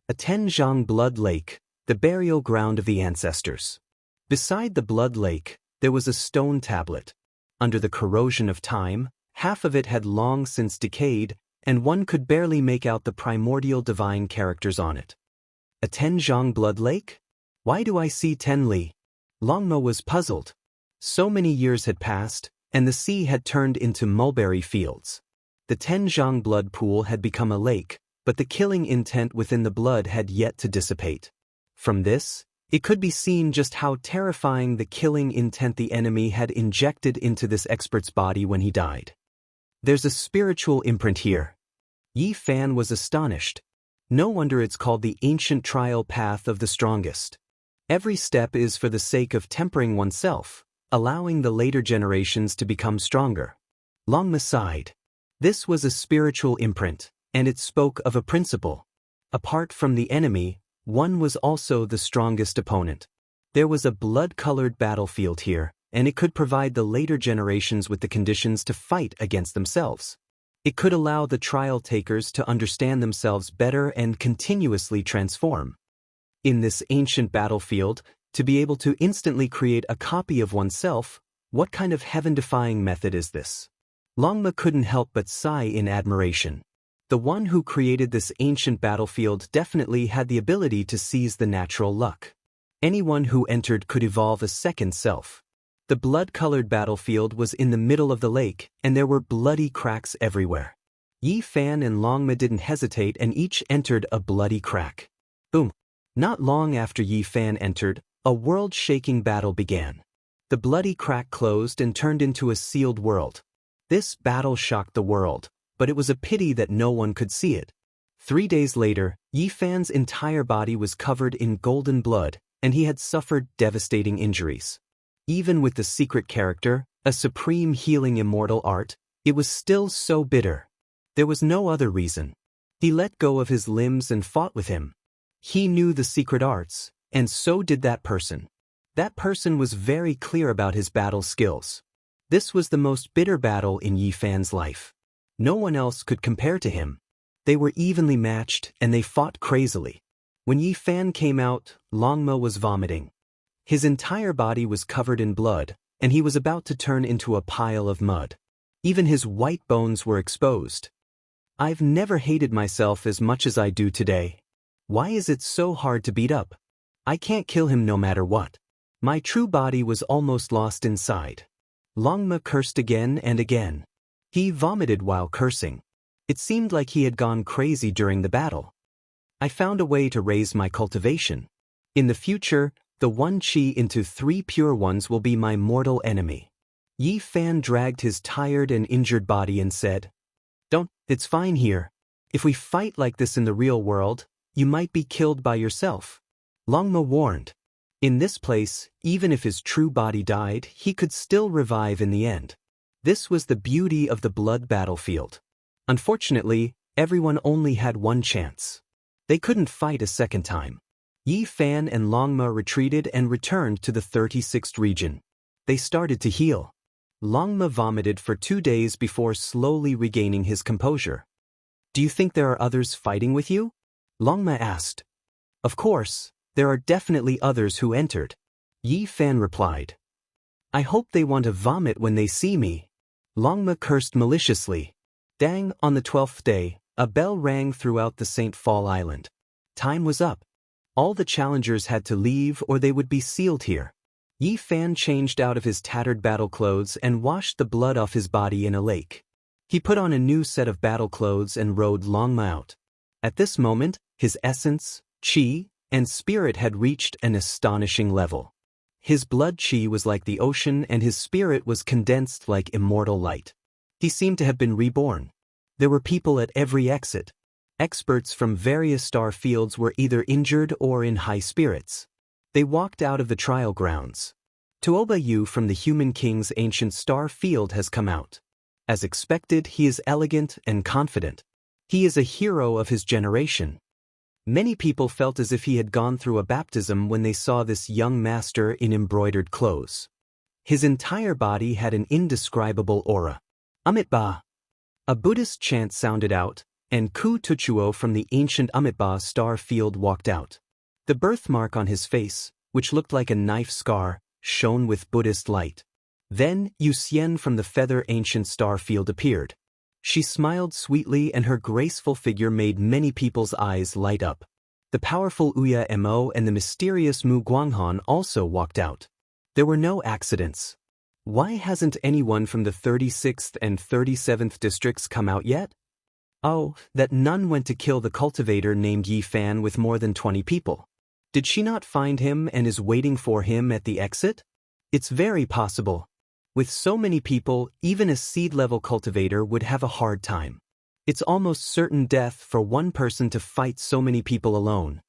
A Tenjiang blood lake, the burial ground of the ancestors. Beside the blood lake, there was a stone tablet. Under the corrosion of time, half of it had long since decayed, and one could barely make out the primordial divine characters on it. A Tenjiang blood lake? Why do I see Tenli? Longma was puzzled. So many years had passed, and the sea had turned into mulberry fields. The Tenjiang blood pool had become a lake, but the killing intent within the blood had yet to dissipate. From this, it could be seen just how terrifying the killing intent the enemy had injected into this expert's body when he died. There's a spiritual imprint here. Yi Fan was astonished. No wonder it's called the ancient trial path of the strongest. Every step is for the sake of tempering oneself, allowing the later generations to become stronger. Longma sighed. This was a spiritual imprint, and it spoke of a principle. Apart from the enemy, one was also the strongest opponent. There was a blood-colored battlefield here, and it could provide the later generations with the conditions to fight against themselves. It could allow the trial takers to understand themselves better and continuously transform. In this ancient battlefield, to be able to instantly create a copy of oneself, what kind of heaven-defying method is this? Longma couldn't help but sigh in admiration. The one who created this ancient battlefield definitely had the ability to seize the natural luck. Anyone who entered could evolve a second self. The blood-colored battlefield was in the middle of the lake, and there were bloody cracks everywhere. Yi Fan and Longma didn't hesitate and each entered a bloody crack. Boom! Not long after Yi Fan entered, a world-shaking battle began. The bloody crack closed and turned into a sealed world. This battle shocked the world, but it was a pity that no one could see it. 3 days later, Yi Fan's entire body was covered in golden blood, and he had suffered devastating injuries. Even with the secret character, a supreme healing immortal art, it was still so bitter. There was no other reason. He let go of his limbs and fought with him. He knew the secret arts, and so did that person. That person was very clear about his battle skills. This was the most bitter battle in Yi Fan's life. No one else could compare to him. They were evenly matched and they fought crazily. When Yi Fan came out, Longma was vomiting. His entire body was covered in blood, and he was about to turn into a pile of mud. Even his white bones were exposed. I've never hated myself as much as I do today. Why is it so hard to beat up? I can't kill him no matter what. My true body was almost lost inside. Longma cursed again and again. He vomited while cursing. It seemed like he had gone crazy during the battle. I found a way to raise my cultivation. In the future, the 1 chi into 3 pure ones will be my mortal enemy. Yi Fan dragged his tired and injured body and said, "Don't, it's fine here. If we fight like this in the real world, you might be killed by yourself." Longma warned. In this place, even if his true body died, he could still revive in the end. This was the beauty of the blood battlefield. Unfortunately, everyone only had one chance. They couldn't fight a second time. Yi Fan and Longma retreated and returned to the 36th region. They started to heal. Longma vomited for 2 days before slowly regaining his composure. "Do you think there are others fighting with you?" Longma asked. "Of course, there are definitely others who entered," Yi Fan replied. "I hope they want to vomit when they see me." Longma cursed maliciously. Dang, on the 12th day, a bell rang throughout the St. Fall Island. Time was up. All the challengers had to leave or they would be sealed here. Yi Fan changed out of his tattered battle clothes and washed the blood off his body in a lake. He put on a new set of battle clothes and rode Longma out. At this moment, his essence, chi, and spirit had reached an astonishing level. His blood chi was like the ocean and his spirit was condensed like immortal light. He seemed to have been reborn. There were people at every exit. Experts from various star fields were either injured or in high spirits. They walked out of the trial grounds. Tuoba Yu from the Human King's ancient star field has come out. As expected, he is elegant and confident. He is a hero of his generation. Many people felt as if he had gone through a baptism when they saw this young master in embroidered clothes. His entire body had an indescribable aura. Amitba. A Buddhist chant sounded out, and Ku Tuchuo from the ancient Amitba star field walked out. The birthmark on his face, which looked like a knife scar, shone with Buddhist light. Then Yuxian from the feather ancient star field appeared. She smiled sweetly and her graceful figure made many people's eyes light up. The powerful Uya Mo and the mysterious Mu Guanghan also walked out. There were no accidents. Why hasn't anyone from the 36th and 37th districts come out yet? Oh, that nun went to kill the cultivator named Yi Fan with more than 20 people. Did she not find him and is waiting for him at the exit? It's very possible. With so many people, even a seed-level cultivator would have a hard time. It's almost certain death for one person to fight so many people alone.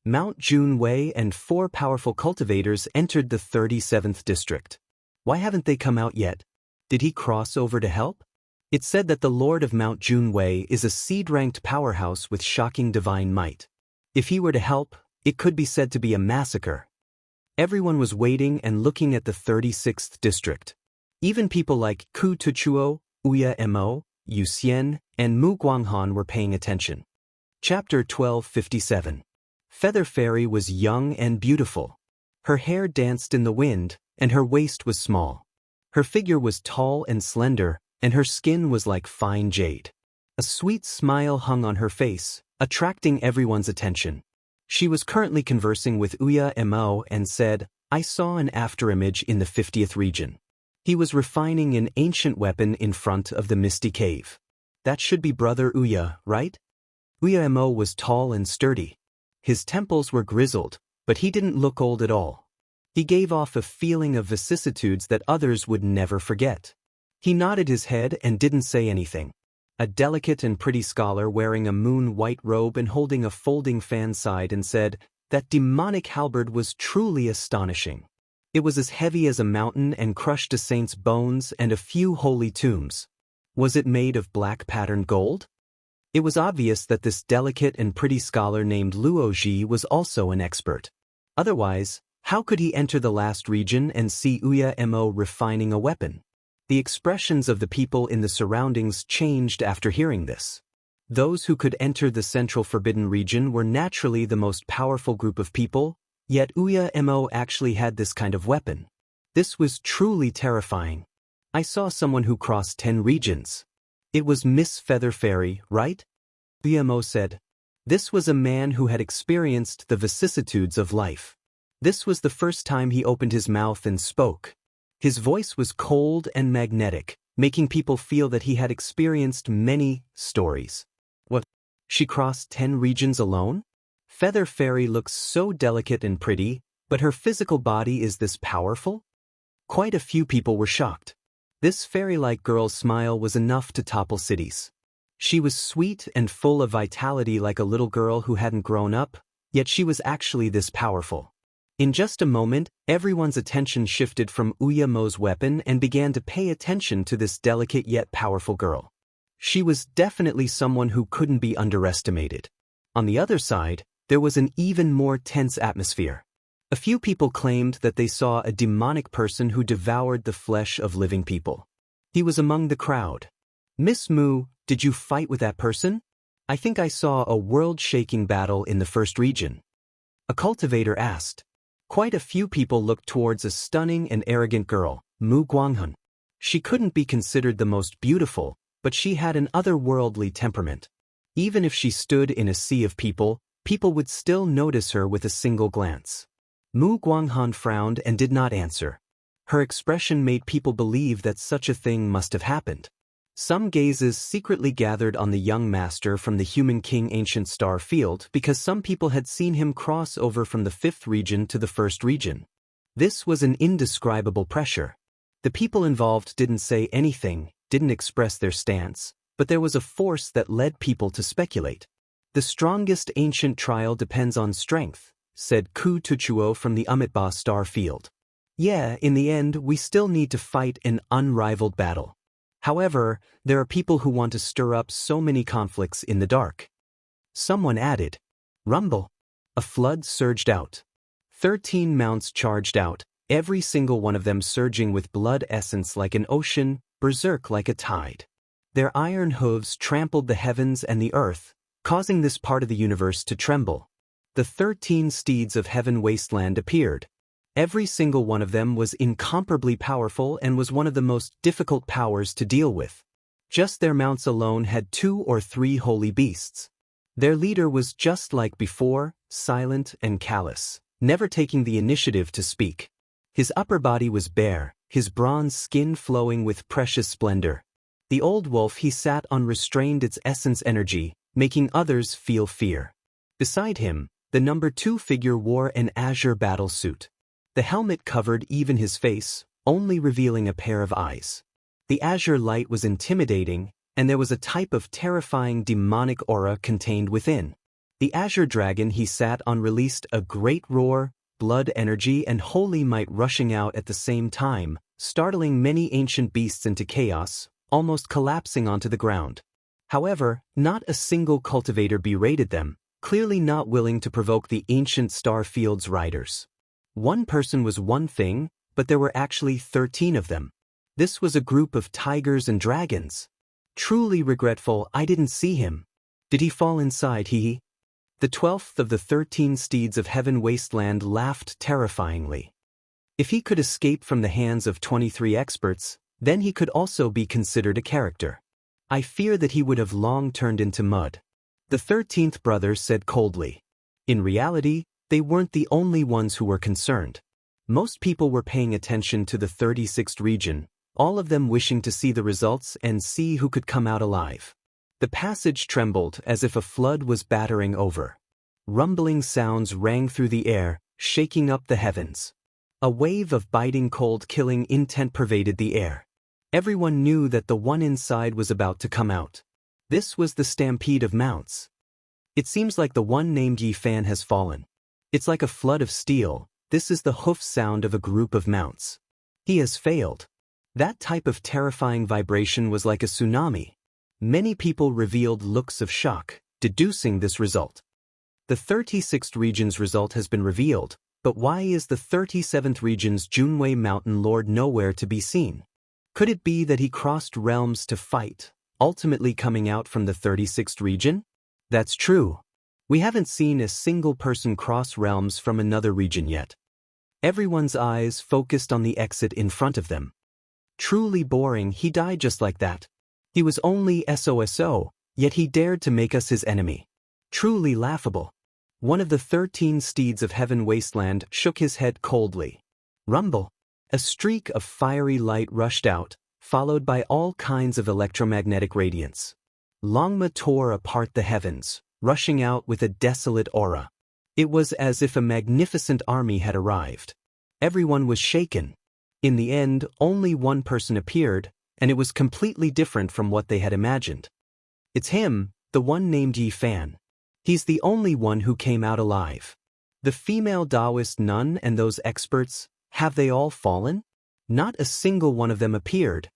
Mount Junwei and 4 powerful cultivators entered the 37th district. Why haven't they come out yet? Did he cross over to help? It's said that the Lord of Mount Junwei is a seed-ranked powerhouse with shocking divine might. If he were to help, it could be said to be a massacre. Everyone was waiting and looking at the 36th district. Even people like Ku Tuchuo, Uya Mo, Yu Xian, and Mu Guanghan were paying attention. Chapter 1257. Feather Fairy was young and beautiful. Her hair danced in the wind, and her waist was small. Her figure was tall and slender, and her skin was like fine jade. A sweet smile hung on her face, attracting everyone's attention. She was currently conversing with Uya Mo and said, "I saw an afterimage in the 50th region. He was refining an ancient weapon in front of the misty cave. That should be Brother Uya, right?" Uya Mo was tall and sturdy. His temples were grizzled, but he didn't look old at all. He gave off a feeling of vicissitudes that others would never forget. He nodded his head and didn't say anything. A delicate and pretty scholar wearing a moon-white robe and holding a folding fan sighed and said, "That demonic halberd was truly astonishing. It was as heavy as a mountain and crushed a saint's bones and a few holy tombs. Was it made of black patterned gold?" It was obvious that this delicate and pretty scholar named Luoji was also an expert. Otherwise, how could he enter the last region and see Uya Mo refining a weapon? The expressions of the people in the surroundings changed after hearing this. Those who could enter the central forbidden region were naturally the most powerful group of people, yet Wuxia Mo actually had this kind of weapon. This was truly terrifying. I saw someone who crossed 10 regions. It was Miss Feather Fairy, right? Wuxia Mo said. This was a man who had experienced the vicissitudes of life. This was the first time he opened his mouth and spoke. His voice was cold and magnetic, making people feel that he had experienced many stories. What? She crossed 10 regions alone? Feather Fairy looks so delicate and pretty, but her physical body is this powerful? Quite a few people were shocked. This fairy-like girl's smile was enough to topple cities. She was sweet and full of vitality like a little girl who hadn't grown up, yet she was actually this powerful. In just a moment, everyone's attention shifted from Wuxia Mo's weapon and began to pay attention to this delicate yet powerful girl. She was definitely someone who couldn't be underestimated. On the other side, there was an even more tense atmosphere. A few people claimed that they saw a demonic person who devoured the flesh of living people. He was among the crowd. Miss Mu, did you fight with that person? I think I saw a world-shaking battle in the first region. A cultivator asked. Quite a few people looked towards a stunning and arrogant girl, Mu Guanghun. She couldn't be considered the most beautiful, but she had an otherworldly temperament. Even if she stood in a sea of people, people would still notice her with a single glance. Mu Guanghan frowned and did not answer. Her expression made people believe that such a thing must have happened. Some gazes secretly gathered on the young master from the Human King Ancient Star Field because some people had seen him cross over from the 5th region to the 1st region. This was an indescribable pressure. The people involved didn't say anything, didn't express their stance, but there was a force that led people to speculate. The strongest ancient trial depends on strength, said Ku Tuchuo from the Amitba Star Field. Yeah, in the end, we still need to fight an unrivaled battle. However, there are people who want to stir up so many conflicts in the dark. Someone added, Rumble. A flood surged out. 13 mounts charged out, every single one of them surging with blood essence like an ocean, berserk like a tide. Their iron hooves trampled the heavens and the earth, causing this part of the universe to tremble. The 13 steeds of heaven wasteland appeared. Every single one of them was incomparably powerful and was one of the most difficult powers to deal with. Just their mounts alone had 2 or 3 holy beasts. Their leader was just like before, silent and callous, never taking the initiative to speak. His upper body was bare, his bronze skin flowing with precious splendor. The old wolf he sat on restrained its essence energy, making others feel fear. Beside him, the number 2 figure wore an azure battle suit. The helmet covered even his face, only revealing a pair of eyes. The azure light was intimidating, and there was a type of terrifying demonic aura contained within. The azure dragon he sat on released a great roar, blood energy and holy might rushing out at the same time, startling many ancient beasts into chaos, almost collapsing onto the ground. However, not a single cultivator berated them, clearly not willing to provoke the ancient star field's riders. One person was one thing, but there were actually 13 of them. This was a group of tigers and dragons. Truly regretful I didn't see him. Did he fall inside, hee? The 12th of the 13 steeds of heaven wasteland laughed terrifyingly. If he could escape from the hands of 23 experts, then he could also be considered a character. I fear that he would have long turned into mud. The 13th brother said coldly. In reality, they weren't the only ones who were concerned. Most people were paying attention to the 36th region, all of them wishing to see the results and see who could come out alive. The passage trembled as if a flood was battering over. Rumbling sounds rang through the air, shaking up the heavens. A wave of biting cold killing intent pervaded the air. Everyone knew that the one inside was about to come out. This was the stampede of mounts. It seems like the one named Yi Fan has fallen. It's like a flood of steel. This is the hoof sound of a group of mounts. He has failed. That type of terrifying vibration was like a tsunami. Many people revealed looks of shock, deducing this result. The 36th region's result has been revealed, but why is the 37th region's Junwei Mountain Lord nowhere to be seen? Could it be that he crossed realms to fight, ultimately coming out from the 36th region? That's true. We haven't seen a single person cross realms from another region yet. Everyone's eyes focused on the exit in front of them. Truly boring, he died just like that. He was only SOSO, yet he dared to make us his enemy. Truly laughable. One of the 13 steeds of heaven wasteland shook his head coldly. Rumble. A streak of fiery light rushed out, followed by all kinds of electromagnetic radiance. Longma tore apart the heavens, rushing out with a desolate aura. It was as if a magnificent army had arrived. Everyone was shaken. In the end, only one person appeared, and it was completely different from what they had imagined. It's him, the one named Yi Fan. He's the only one who came out alive. The female Taoist nun and those experts, have they all fallen? Not a single one of them appeared.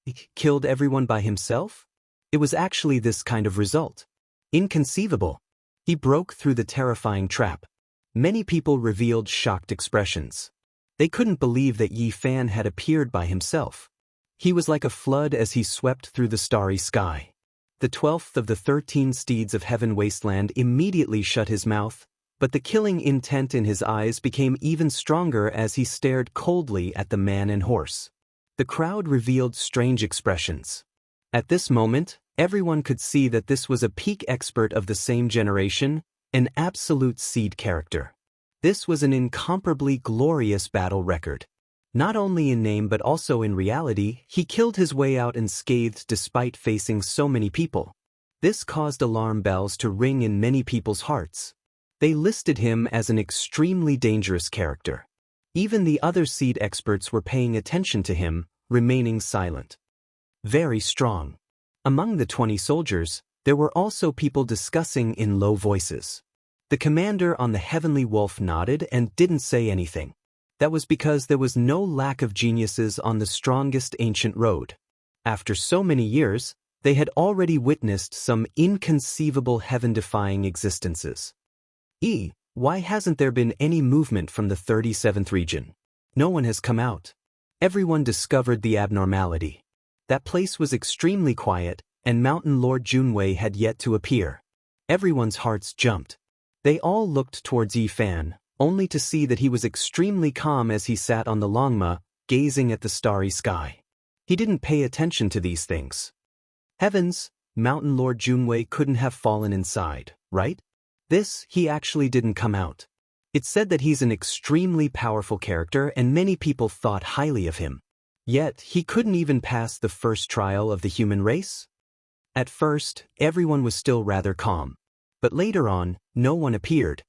He killed everyone by himself? It was actually this kind of result. Inconceivable. He broke through the terrifying trap. Many people revealed shocked expressions. They couldn't believe that Yi Fan had appeared by himself. He was like a flood as he swept through the starry sky. The 12th of the 13 steeds of heaven wasteland immediately shut his mouth, but the killing intent in his eyes became even stronger as he stared coldly at the man and horse. The crowd revealed strange expressions. At this moment, everyone could see that this was a peak expert of the same generation, an absolute seed character. This was an incomparably glorious battle record. Not only in name but also in reality, he killed his way out unscathed despite facing so many people. This caused alarm bells to ring in many people's hearts. They listed him as an extremely dangerous character. Even the other seed experts were paying attention to him, remaining silent. Very strong. Among the 20 soldiers, there were also people discussing in low voices. The commander on the heavenly wolf nodded and didn't say anything. That was because there was no lack of geniuses on the strongest ancient road. After so many years, they had already witnessed some inconceivable heaven-defying existences. Why hasn't there been any movement from the 37th region? No one has come out. Everyone discovered the abnormality. That place was extremely quiet, and Mountain Lord Junwei had yet to appear. Everyone's hearts jumped. They all looked towards Yi Fan, only to see that he was extremely calm as he sat on the Longma, gazing at the starry sky. He didn't pay attention to these things. Heavens, Mountain Lord Junwei couldn't have fallen inside, right? He actually didn't come out. It's said that he's an extremely powerful character and many people thought highly of him. Yet, he couldn't even pass the first trial of the human race? At first, everyone was still rather calm. But later on, no one appeared.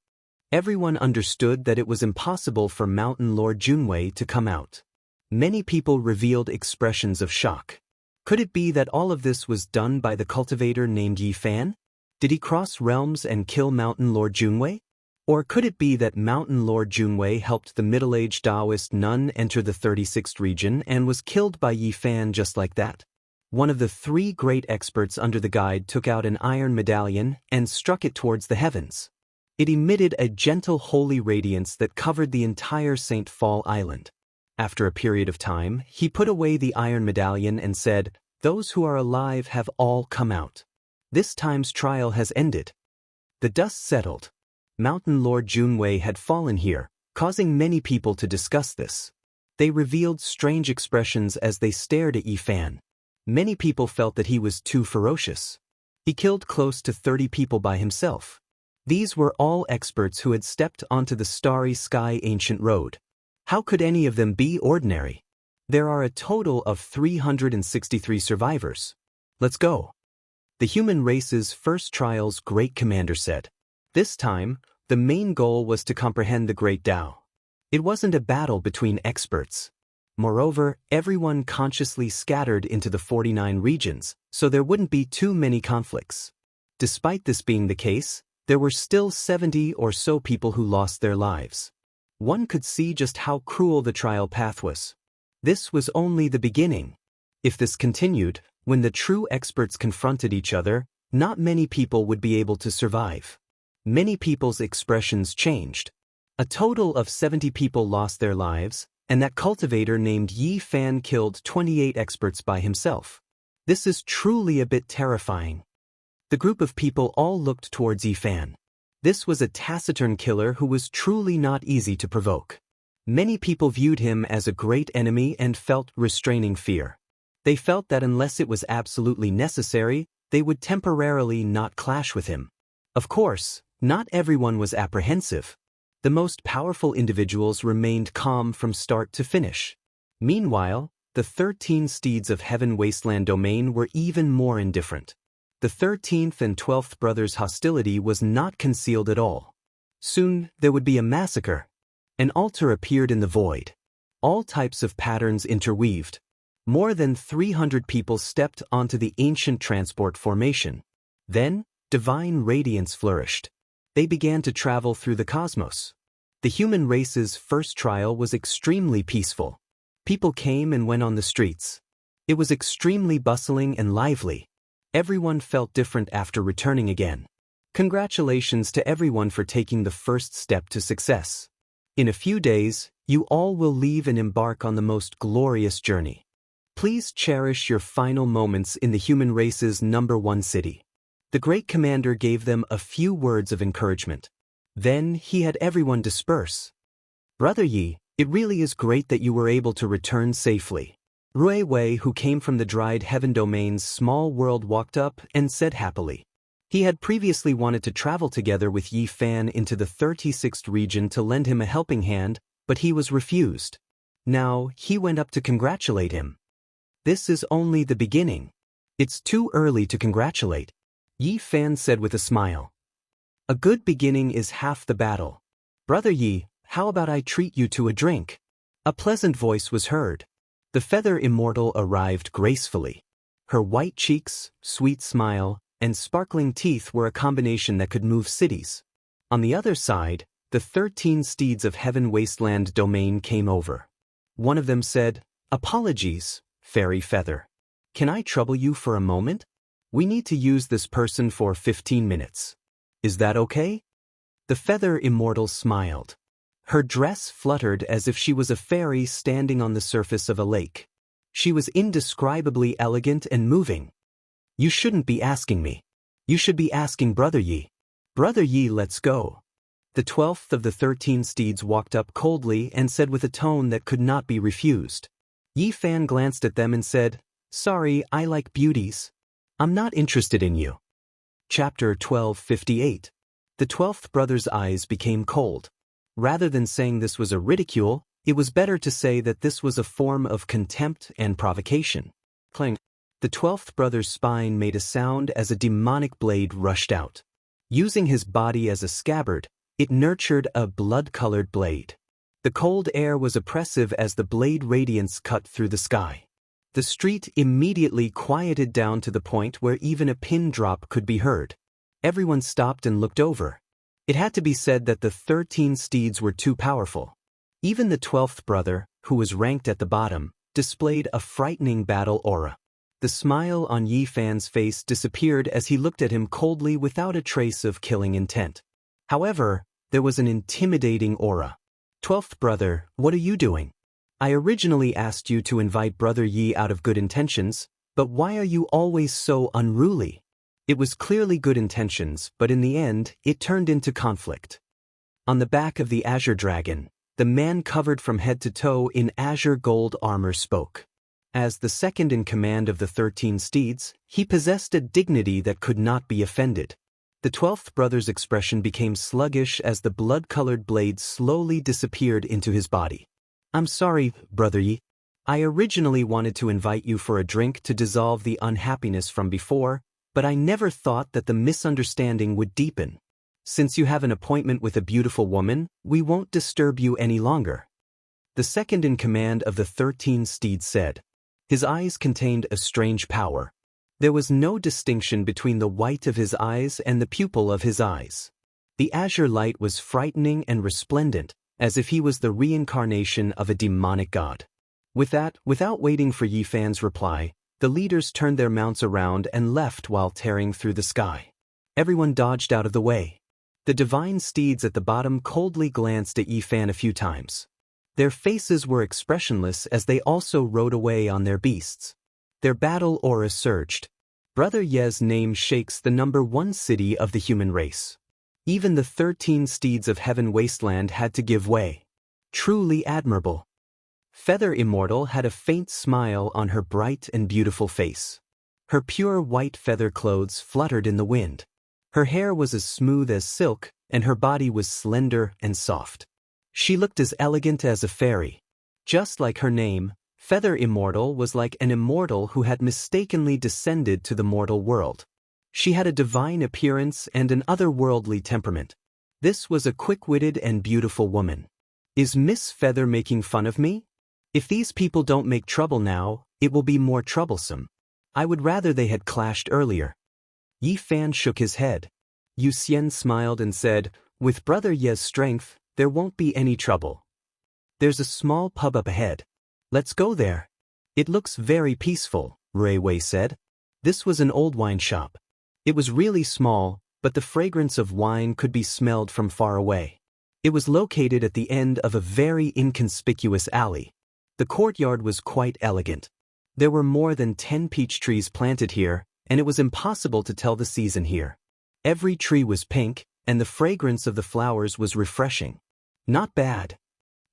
Everyone understood that it was impossible for Mountain Lord Junwei to come out. Many people revealed expressions of shock. Could it be that all of this was done by the cultivator named Yi Fan? Did he cross realms and kill Mountain Lord Junwei? Or could it be that Mountain Lord Junwei helped the middle-aged Taoist nun enter the 36th region and was killed by Yi Fan just like that? One of the 3 great experts under the guide took out an iron medallion and struck it towards the heavens. It emitted a gentle holy radiance that covered the entire St. Fall Island. After a period of time, he put away the iron medallion and said, "Those who are alive have all come out. This time's trial has ended." The dust settled. Mountain Lord Junwei had fallen here, causing many people to discuss this. They revealed strange expressions as they stared at Yi Fan. Many people felt that he was too ferocious. He killed close to 30 people by himself. These were all experts who had stepped onto the starry sky ancient road. How could any of them be ordinary? There are a total of 363 survivors. Let's go. The human race's first trial's great commander said. This time, the main goal was to comprehend the Great Tao. It wasn't a battle between experts. Moreover, everyone consciously scattered into the 49 regions, so there wouldn't be too many conflicts. Despite this being the case, there were still 70 or so people who lost their lives. One could see just how cruel the trial path was. This was only the beginning. If this continued, when the true experts confronted each other, not many people would be able to survive. Many people's expressions changed. A total of 70 people lost their lives, and that cultivator named Yi Fan killed 28 experts by himself. This is truly a bit terrifying. The group of people all looked towards Yi Fan. This was a taciturn killer who was truly not easy to provoke. Many people viewed him as a great enemy and felt restraining fear. They felt that unless it was absolutely necessary, they would temporarily not clash with him. Of course, not everyone was apprehensive. The most powerful individuals remained calm from start to finish. Meanwhile, the 13 steeds of Heaven Wasteland domain were even more indifferent. The 13th and 12th brothers' hostility was not concealed at all. Soon, there would be a massacre. An altar appeared in the void. All types of patterns interweaved. More than 300 people stepped onto the ancient transport formation. Then, divine radiance flourished. They began to travel through the cosmos. The human race's first trial was extremely peaceful. People came and went on the streets. It was extremely bustling and lively. Everyone felt different after returning again. Congratulations to everyone for taking the first step to success. In a few days, you all will leave and embark on the most glorious journey. Please cherish your final moments in the human race's #1 city. The great commander gave them a few words of encouragement. Then he had everyone disperse. Brother Yi, it really is great that you were able to return safely. Rui Wei, who came from the Dried Heaven Domain's small world, walked up and said happily. He had previously wanted to travel together with Yi Fan into the 36th region to lend him a helping hand, but he was refused. Now, he went up to congratulate him. This is only the beginning. It's too early to congratulate, Yi Fan said with a smile. A good beginning is half the battle. Brother Yi, how about I treat you to a drink? A pleasant voice was heard. The Feather Immortal arrived gracefully. Her white cheeks, sweet smile, and sparkling teeth were a combination that could move cities. On the other side, the 13 steeds of Heaven Wasteland domain came over. One of them said, "Apologies, Fairy Feather. Can I trouble you for a moment? We need to use this person for 15 minutes. Is that okay?" The Feather Immortal smiled. Her dress fluttered as if she was a fairy standing on the surface of a lake. She was indescribably elegant and moving. You shouldn't be asking me. You should be asking Brother Yi. Brother Yi, let's go. The 12th of the 13 steeds walked up coldly and said with a tone that could not be refused. Yi Fan glanced at them and said, "Sorry, I like beauties. I'm not interested in you." Chapter 1258. The 12th brother's eyes became cold. Rather than saying this was a ridicule, it was better to say that this was a form of contempt and provocation. Clang. The 12th brother's spine made a sound as a demonic blade rushed out. Using his body as a scabbard, it nurtured a blood-colored blade. The cold air was oppressive as the blade radiance cut through the sky. The street immediately quieted down to the point where even a pin drop could be heard. Everyone stopped and looked over. It had to be said that the 13 steeds were too powerful. Even the 12th brother, who was ranked at the bottom, displayed a frightening battle aura. The smile on Yi Fan's face disappeared as he looked at him coldly without a trace of killing intent. However, there was an intimidating aura. 12th brother, what are you doing? I originally asked you to invite Brother Yi out of good intentions, but why are you always so unruly? It was clearly good intentions, but in the end, it turned into conflict. On the back of the Azure Dragon, the man covered from head to toe in azure gold armor spoke. As the second in command of the 13 steeds, he possessed a dignity that could not be offended. The 12th brother's expression became sluggish as the blood-colored blade slowly disappeared into his body. I'm sorry, Brother Yi. I originally wanted to invite you for a drink to dissolve the unhappiness from before, but I never thought that the misunderstanding would deepen. Since you have an appointment with a beautiful woman, we won't disturb you any longer. The second in command of the 13 steeds said. His eyes contained a strange power. There was no distinction between the white of his eyes and the pupil of his eyes. The azure light was frightening and resplendent, as if he was the reincarnation of a demonic god. With that, without waiting for Yi Fan's reply, the leaders turned their mounts around and left while tearing through the sky. Everyone dodged out of the way. The divine steeds at the bottom coldly glanced at Yi Fan a few times. Their faces were expressionless as they also rode away on their beasts. Their battle aura surged. Brother Ye's name shakes the #1 city of the human race. Even the 13 steeds of heaven wasteland had to give way. Truly admirable. Feather Immortal had a faint smile on her bright and beautiful face. Her pure white feather clothes fluttered in the wind. Her hair was as smooth as silk, and her body was slender and soft. She looked as elegant as a fairy. Just like her name, Feather Immortal was like an immortal who had mistakenly descended to the mortal world. She had a divine appearance and an otherworldly temperament. This was a quick-witted and beautiful woman. Is Miss Feather making fun of me? If these people don't make trouble now, it will be more troublesome. I would rather they had clashed earlier. Yi Fan shook his head. Yu Xian smiled and said, with Brother Ye's strength, there won't be any trouble. There's a small pub up ahead. Let's go there. It looks very peaceful, Rui Wei said. This was an old wine shop. It was really small, but the fragrance of wine could be smelled from far away. It was located at the end of a very inconspicuous alley. The courtyard was quite elegant. There were more than 10 peach trees planted here, and it was impossible to tell the season here. Every tree was pink, and the fragrance of the flowers was refreshing. Not bad.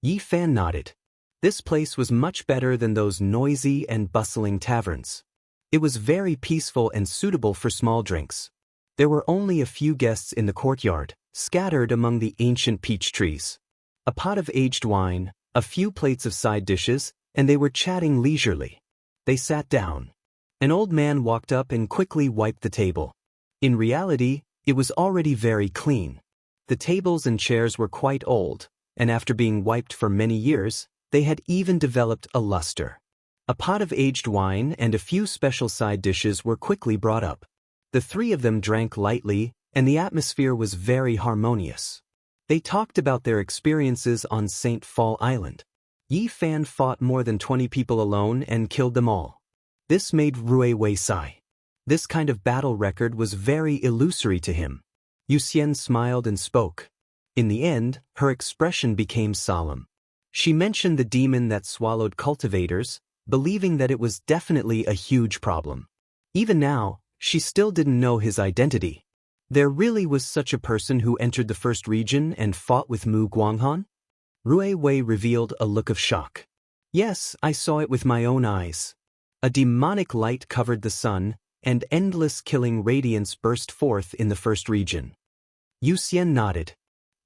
Yi Fan nodded. This place was much better than those noisy and bustling taverns. It was very peaceful and suitable for small drinks. There were only a few guests in the courtyard, scattered among the ancient peach trees. A pot of aged wine, a few plates of side dishes, and they were chatting leisurely. They sat down. An old man walked up and quickly wiped the table. In reality, it was already very clean. The tables and chairs were quite old, and after being wiped for many years, they had even developed a luster. A pot of aged wine and a few special side dishes were quickly brought up. The three of them drank lightly, and the atmosphere was very harmonious. They talked about their experiences on St. Fall Island. Yi Fan fought more than 20 people alone and killed them all. This made Rui Wei sigh. This kind of battle record was very illusory to him. Yu Xian smiled and spoke. In the end, her expression became solemn. She mentioned the demon that swallowed cultivators, believing that it was definitely a huge problem. Even now, she still didn't know his identity. There really was such a person who entered the first region and fought with Mu Guanghan? Rui Wei revealed a look of shock. Yes, I saw it with my own eyes. A demonic light covered the sun, and endless killing radiance burst forth in the first region. Yu Xian nodded.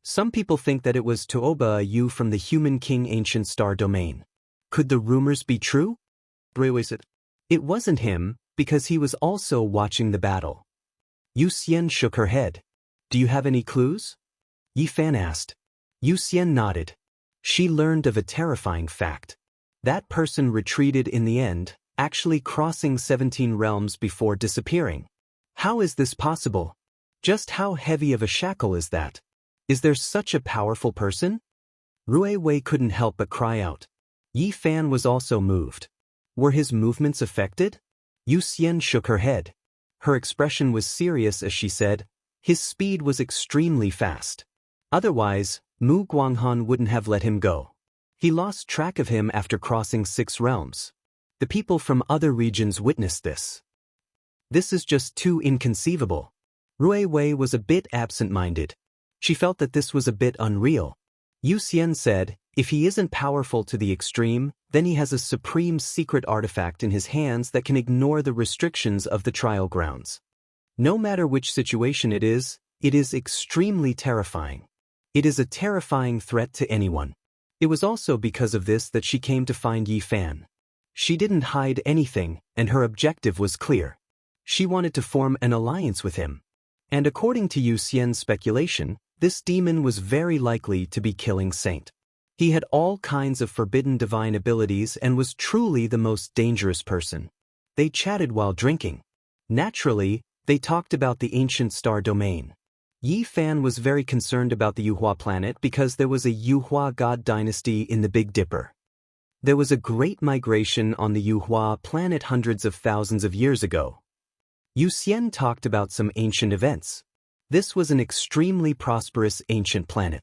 Some people think that it was Tuoba Yu from the Human King Ancient Star Domain. Could the rumors be true? Rui Wei said. It wasn't him, because he was also watching the battle. Yu Xian shook her head. Do you have any clues? Yi Fan asked. Yu Xian nodded. She learned of a terrifying fact. That person retreated in the end, actually crossing 17 realms before disappearing. How is this possible? Just how heavy of a shackle is that? Is there such a powerful person? Rui Wei couldn't help but cry out. Yi Fan was also moved. Were his movements affected? Yu Xian shook her head. Her expression was serious as she said, his speed was extremely fast. Otherwise, Mu Guanghan wouldn't have let him go. He lost track of him after crossing 6 realms. The people from other regions witnessed this. This is just too inconceivable. Rui Wei was a bit absent-minded. She felt that this was a bit unreal. Yu Xian said, if he isn't powerful to the extreme, then he has a supreme secret artifact in his hands that can ignore the restrictions of the trial grounds. No matter which situation it is extremely terrifying. It is a terrifying threat to anyone. It was also because of this that she came to find Yi Fan. She didn't hide anything, and her objective was clear. She wanted to form an alliance with him. And according to Yu Xian's speculation, this demon was very likely to be Killing Saint. He had all kinds of forbidden divine abilities and was truly the most dangerous person. They chatted while drinking. Naturally, they talked about the ancient star domain. Yi Fan was very concerned about the Yuhua planet because there was a Yuhua god dynasty in the Big Dipper. There was a great migration on the Yuhua planet hundreds of thousands of years ago. Yu Xian talked about some ancient events. This was an extremely prosperous ancient planet.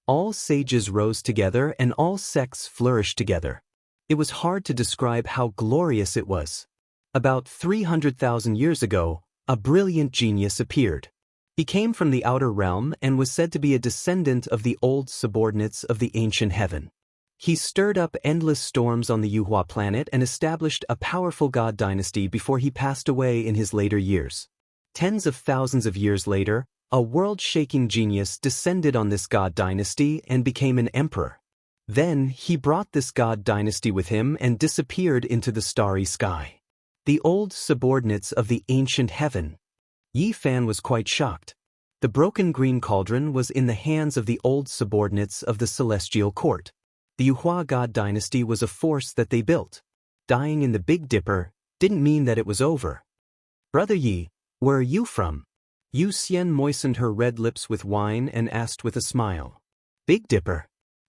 All sages rose together and all sects flourished together. It was hard to describe how glorious it was. About 300,000 years ago, a brilliant genius appeared. He came from the outer realm and was said to be a descendant of the old subordinates of the ancient heaven. He stirred up endless storms on the Yuhua planet and established a powerful god dynasty before he passed away in his later years. Tens of thousands of years later, a world-shaking genius descended on this god dynasty and became an emperor. Then he brought this god dynasty with him and disappeared into the starry sky. The old subordinates of the ancient heaven. Yi Fan was quite shocked. The broken green cauldron was in the hands of the old subordinates of the celestial court. The Yuhua god dynasty was a force that they built. Dying in the Big Dipper didn't mean that it was over. Brother Yi, where are you from? Yu Xian moistened her red lips with wine and asked with a smile. Big Dipper.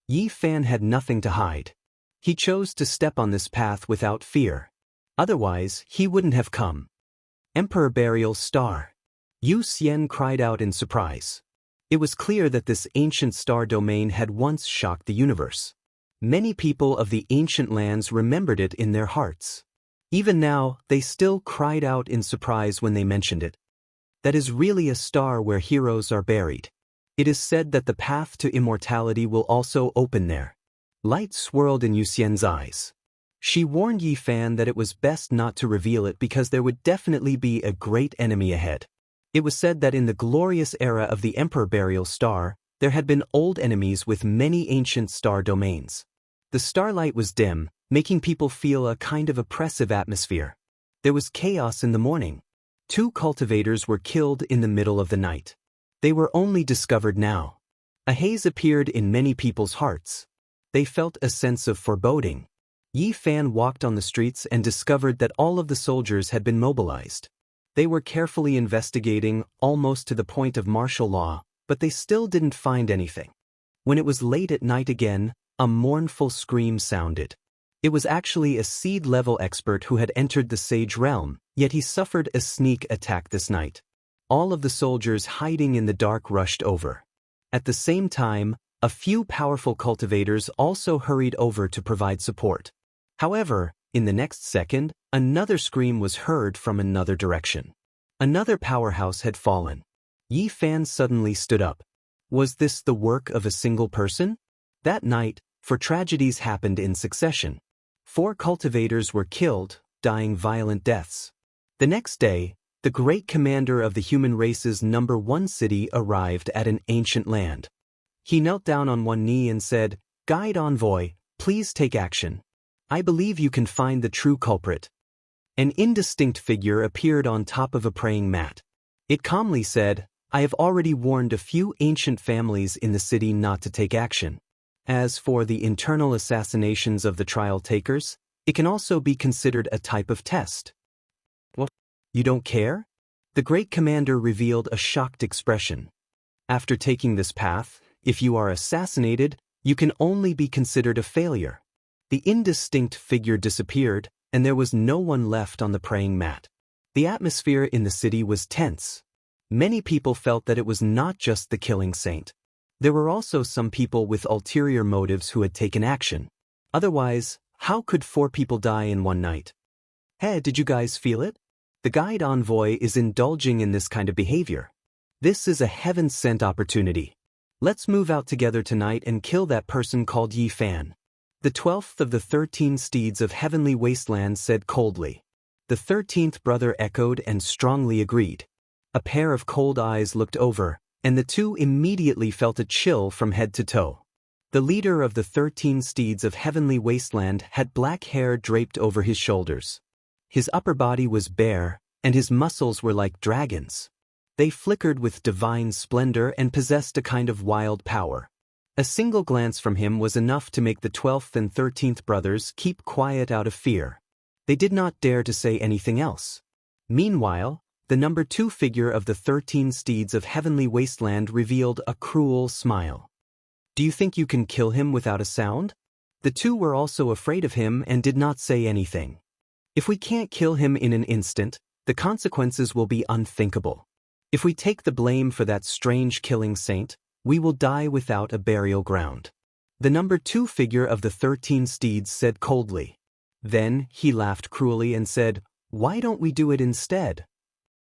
Yi Fan had nothing to hide. He chose to step on this path without fear. Otherwise, he wouldn't have come. Emperor Burial Star. Yu Xian cried out in surprise. It was clear that this ancient star domain had once shocked the universe. Many people of the ancient lands remembered it in their hearts. Even now, they still cried out in surprise when they mentioned it. That is really a star where heroes are buried. It is said that the path to immortality will also open there. Light swirled in Yu Xian's eyes. She warned Yi Fan that it was best not to reveal it because there would definitely be a great enemy ahead. It was said that in the glorious era of the Emperor Burial Star, there had been old enemies with many ancient star domains. The starlight was dim, making people feel a kind of oppressive atmosphere. There was chaos in the morning. 2 cultivators were killed in the middle of the night. They were only discovered now. A haze appeared in many people's hearts. They felt a sense of foreboding. Yi Fan walked on the streets and discovered that all of the soldiers had been mobilized. They were carefully investigating, almost to the point of martial law, but they still didn't find anything. When it was late at night again, a mournful scream sounded. It was actually a seed-level expert who had entered the Sage realm, yet he suffered a sneak attack this night. All of the soldiers hiding in the dark rushed over. At the same time, a few powerful cultivators also hurried over to provide support. However, in the next second, another scream was heard from another direction. Another powerhouse had fallen. Yi Fan suddenly stood up. Was this the work of a single person? That night, 4 tragedies happened in succession. 4 cultivators were killed, dying violent deaths. The next day, the great commander of the human race's #1 city arrived at an ancient land. He knelt down on one knee and said, "Guide envoy, please take action. I believe you can find the true culprit." An indistinct figure appeared on top of a praying mat. It calmly said, "I have already warned a few ancient families in the city not to take action. As for the internal assassinations of the trial takers, it can also be considered a type of test." "What? You don't care?" The great commander revealed a shocked expression. "After taking this path, if you are assassinated, you can only be considered a failure." The indistinct figure disappeared, and there was no one left on the praying mat. The atmosphere in the city was tense. Many people felt that it was not just the killing saint. There were also some people with ulterior motives who had taken action. Otherwise, how could 4 people die in one night? Hey, did you guys feel it? The guide envoy is indulging in this kind of behavior. This is a heaven-sent opportunity. Let's move out together tonight and kill that person called Yi Fan. The 12th of the 13 steeds of heavenly wasteland said coldly. The 13th brother echoed and strongly agreed. A pair of cold eyes looked over, and the 2 immediately felt a chill from head to toe. The leader of the 13 steeds of heavenly wasteland had black hair draped over his shoulders. His upper body was bare, and his muscles were like dragons. They flickered with divine splendor and possessed a kind of wild power. A single glance from him was enough to make the 12th and 13th brothers keep quiet out of fear. They did not dare to say anything else. Meanwhile, the #2 figure of the 13 steeds of heavenly wasteland revealed a cruel smile. "Do you think you can kill him without a sound?" The 2 were also afraid of him and did not say anything. "If we can't kill him in an instant, the consequences will be unthinkable. If we take the blame for that strange killing saint, We will die without a burial ground. The number 2 figure of the 13 steeds said coldly. Then he laughed cruelly and said, "Why don't we do it instead?"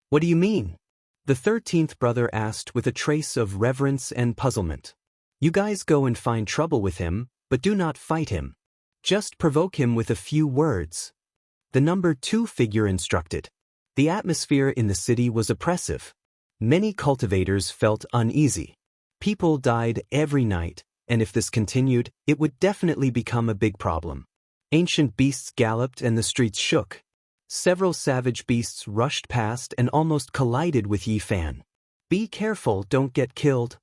"What do you mean?" the 13th brother asked with a trace of reverence and puzzlement. "You guys go and find trouble with him, but do not fight him. Just provoke him with a few words," the number 2 figure instructed. The atmosphere in the city was oppressive. Many cultivators felt uneasy. People died every night, and if this continued, it would definitely become a big problem. Ancient beasts galloped and the streets shook. Several savage beasts rushed past and almost collided with Yi Fan. "Be careful, don't get killed.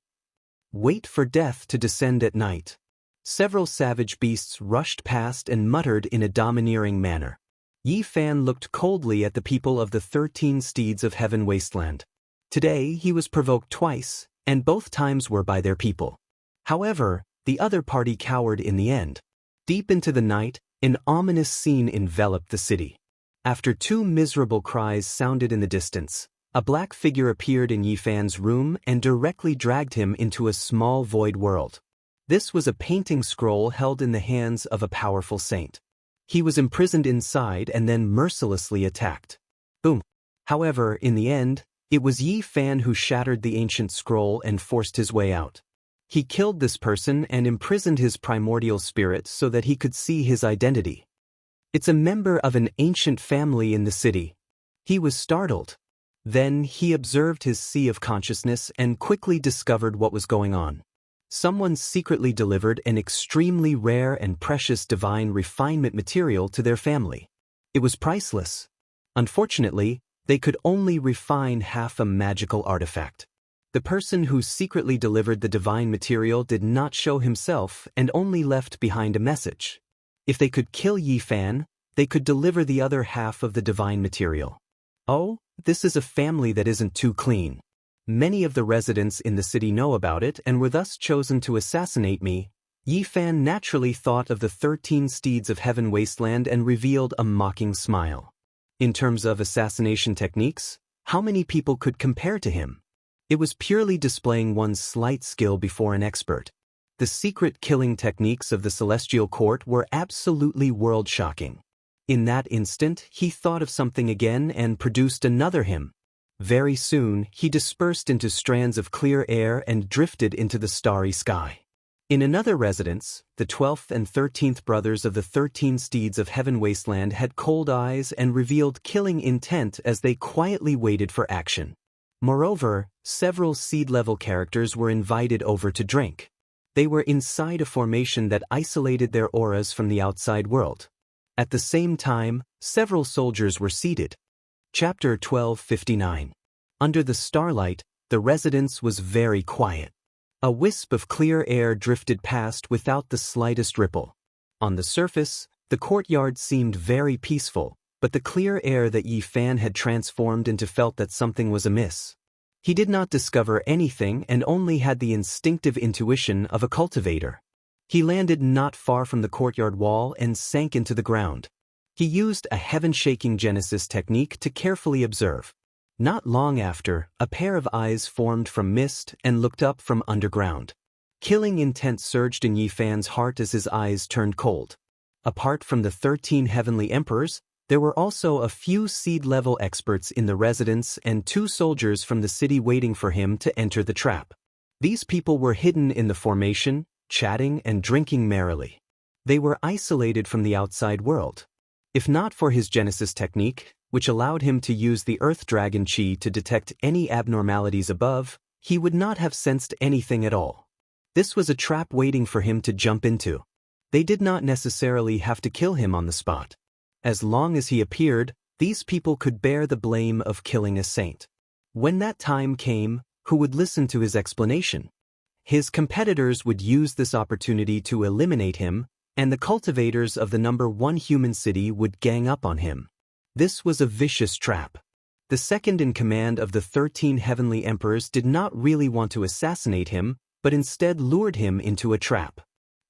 Wait for death to descend at night." Several savage beasts rushed past and muttered in a domineering manner. Yi Fan looked coldly at the people of the 13 steeds of Heaven Wasteland. Today he was provoked twice, and both times were by their people. However, the other party cowered in the end. Deep into the night, an ominous scene enveloped the city. After 2 miserable cries sounded in the distance, a black figure appeared in Yi Fan's room and directly dragged him into a small void world. This was a painting scroll held in the hands of a powerful saint. He was imprisoned inside and then mercilessly attacked. Boom. However, in the end, it was Yi Fan who shattered the ancient scroll and forced his way out. He killed this person and imprisoned his primordial spirit so that he could see his identity. "It's a member of an ancient family in the city." He was startled. Then he observed his sea of consciousness and quickly discovered what was going on. Someone secretly delivered an extremely rare and precious divine refinement material to their family. It was priceless. Unfortunately, they could only refine half a magical artifact. The person who secretly delivered the divine material did not show himself and only left behind a message. If they could kill Yi Fan, they could deliver the other half of the divine material. "Oh, this is a family that isn't too clean. Many of the residents in the city know about it and were thus chosen to assassinate me." Yi Fan naturally thought of the 13 steeds of Heaven Wasteland and revealed a mocking smile. In terms of assassination techniques, how many people could compare to him? It was purely displaying one's slight skill before an expert. The secret killing techniques of the Celestial Court were absolutely world-shocking. In that instant, he thought of something again and produced another hymn. Very soon, he dispersed into strands of clear air and drifted into the starry sky. In another residence, the 12th and 13th brothers of the 13 steeds of Heaven Wasteland had cold eyes and revealed killing intent as they quietly waited for action. Moreover, several seed-level characters were invited over to drink. They were inside a formation that isolated their auras from the outside world. At the same time, several soldiers were seated. Chapter 1259. Under the starlight, the residence was very quiet. A wisp of clear air drifted past without the slightest ripple. On the surface, the courtyard seemed very peaceful, but the clear air that Yi Fan had transformed into felt that something was amiss. He did not discover anything and only had the instinctive intuition of a cultivator. He landed not far from the courtyard wall and sank into the ground. He used a heaven-shaking Genesis technique to carefully observe. Not long after, a pair of eyes formed from mist and looked up from underground. Killing intent surged in Yi Fan's heart as his eyes turned cold. Apart from the 13 heavenly emperors, there were also a few seed-level experts in the residence and 2 soldiers from the city waiting for him to enter the trap. These people were hidden in the formation, chatting and drinking merrily. They were isolated from the outside world. If not for his Genesis technique, which allowed him to use the Earth Dragon Chi to detect any abnormalities above, he would not have sensed anything at all. This was a trap waiting for him to jump into. They did not necessarily have to kill him on the spot. As long as he appeared, these people could bear the blame of killing a saint. When that time came, who would listen to his explanation? His competitors would use this opportunity to eliminate him, and the cultivators of the number 1 human city would gang up on him. This was a vicious trap. The second in command of the 13 heavenly emperors did not really want to assassinate him, but instead lured him into a trap.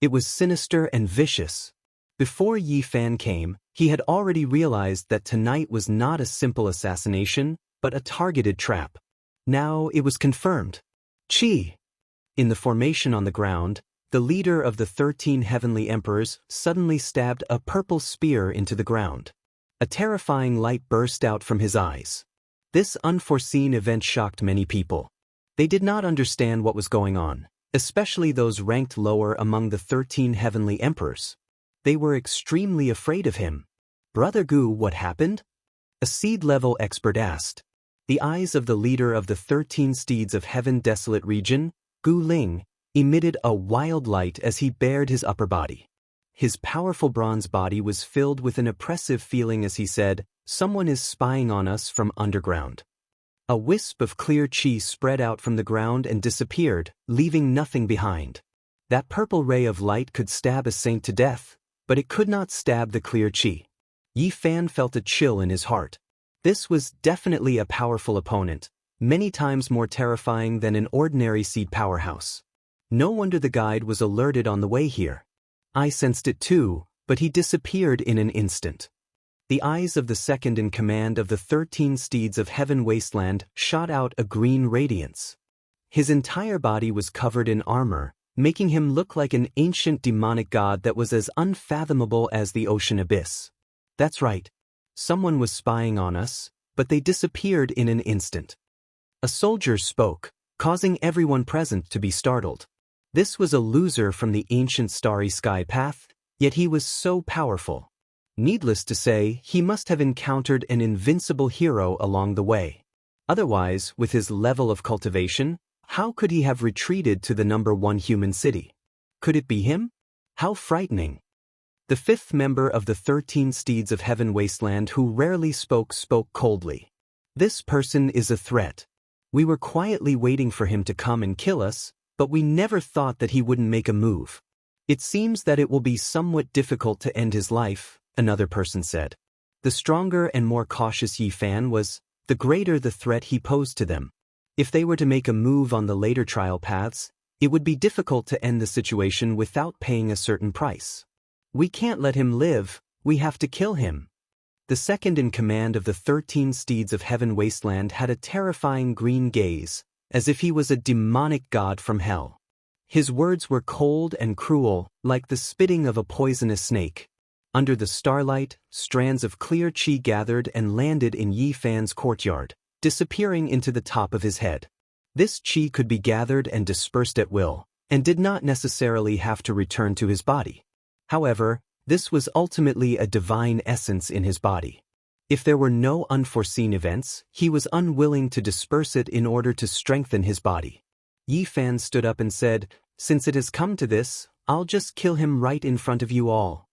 It was sinister and vicious. Before Yi Fan came, he had already realized that tonight was not a simple assassination, but a targeted trap. Now it was confirmed. Chi! In the formation on the ground, the leader of the 13 heavenly emperors suddenly stabbed a purple spear into the ground. A terrifying light burst out from his eyes. This unforeseen event shocked many people. They did not understand what was going on, especially those ranked lower among the 13 heavenly emperors. They were extremely afraid of him. "Brother Gu, what happened?" a seed-level expert asked. The eyes of the leader of the 13 steeds of heaven desolate region, Gu Ling, emitted a wild light as he bared his upper body. His powerful bronze body was filled with an oppressive feeling as he said, "Someone is spying on us from underground." A wisp of clear chi spread out from the ground and disappeared, leaving nothing behind. That purple ray of light could stab a saint to death, but it could not stab the clear chi. Yi Fan felt a chill in his heart. This was definitely a powerful opponent, many times more terrifying than an ordinary seed powerhouse. No wonder the guide was alerted on the way here. I sensed it too, but he disappeared in an instant. The eyes of the second in command of the 13 steeds of heaven wasteland shot out a green radiance. His entire body was covered in armor, making him look like an ancient demonic god that was as unfathomable as the ocean abyss. That's right. Someone was spying on us, but they disappeared in an instant. A soldier spoke, causing everyone present to be startled. This was a loser from the ancient starry sky path, yet he was so powerful. Needless to say, he must have encountered an invincible hero along the way. Otherwise, with his level of cultivation, how could he have retreated to the #1 human city? Could it be him? How frightening. The fifth member of the 13 steeds of heaven wasteland who rarely spoke coldly. "This person is a threat. We were quietly waiting for him to come and kill us, but we never thought that he wouldn't make a move. It seems that it will be somewhat difficult to end his life," another person said. The stronger and more cautious Yi Fan was, the greater the threat he posed to them. If they were to make a move on the later trial paths, it would be difficult to end the situation without paying a certain price. "We can't let him live, we have to kill him." The second in command of the 13 steeds of heaven wasteland had a terrifying green gaze, as if he was a demonic god from hell. His words were cold and cruel, like the spitting of a poisonous snake. Under the starlight, strands of clear chi gathered and landed in Yi Fan's courtyard, disappearing into the top of his head. This chi could be gathered and dispersed at will, and did not necessarily have to return to his body. However, this was ultimately a divine essence in his body. If there were no unforeseen events, he was unwilling to disperse it in order to strengthen his body. Yi Fan stood up and said, "Since it has come to this, I'll just kill him right in front of you all."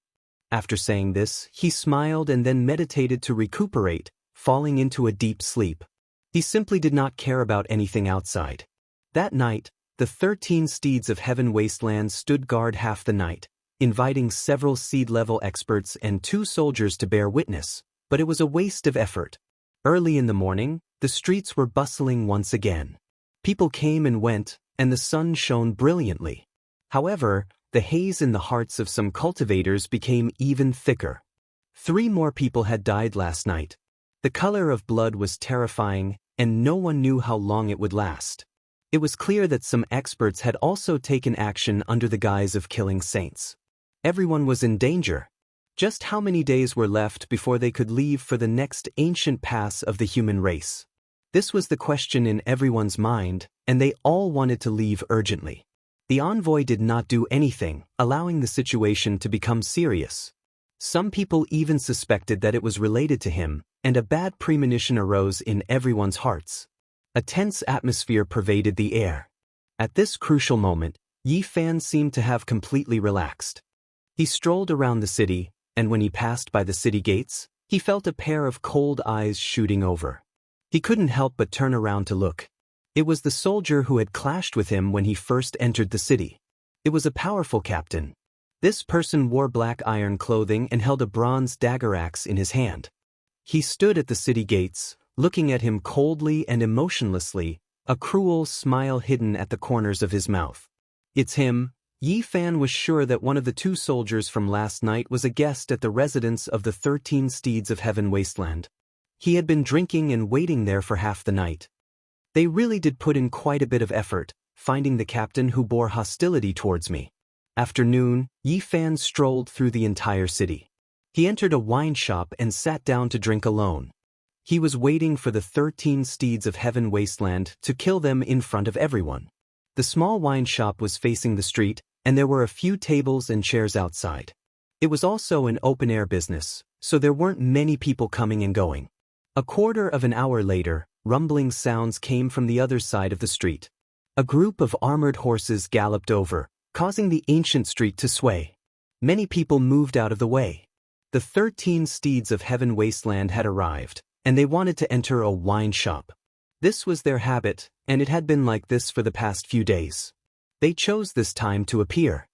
After saying this, he smiled and then meditated to recuperate, falling into a deep sleep. He simply did not care about anything outside. That night, the 13 steeds of heaven wasteland stood guard half the night, inviting several seed-level experts and 2 soldiers to bear witness, but it was a waste of effort. Early in the morning, the streets were bustling once again. People came and went, and the sun shone brilliantly. However, the haze in the hearts of some cultivators became even thicker. 3 more people had died last night. The color of blood was terrifying, and no one knew how long it would last. It was clear that some experts had also taken action under the guise of killing saints. Everyone was in danger. Just how many days were left before they could leave for the next ancient pass of the human race? This was the question in everyone's mind, and they all wanted to leave urgently. The envoy did not do anything, allowing the situation to become serious. Some people even suspected that it was related to him, and a bad premonition arose in everyone's hearts. A tense atmosphere pervaded the air. At this crucial moment, Yi Fan seemed to have completely relaxed. He strolled around the city, and when he passed by the city gates, he felt a pair of cold eyes shooting over. He couldn't help but turn around to look. It was the soldier who had clashed with him when he first entered the city. It was a powerful captain. This person wore black iron clothing and held a bronze dagger axe in his hand. He stood at the city gates, looking at him coldly and emotionlessly, a cruel smile hidden at the corners of his mouth. "It's him." Yi Fan was sure that one of the 2 soldiers from last night was a guest at the residence of the 13 steeds of heaven wasteland. He had been drinking and waiting there for half the night. They really did put in quite a bit of effort, finding the captain who bore hostility towards me. After noon, Yi Fan strolled through the entire city. He entered a wine shop and sat down to drink alone. He was waiting for the 13 steeds of heaven wasteland to kill them in front of everyone. The small wine shop was facing the street, and there were a few tables and chairs outside. It was also an open-air business, so there weren't many people coming and going. A quarter of an hour later, rumbling sounds came from the other side of the street. A group of armored horses galloped over, causing the ancient street to sway. Many people moved out of the way. The 13 steeds of heaven wasteland had arrived, and they wanted to enter a wine shop. This was their habit, and it had been like this for the past few days. They chose this time to appear.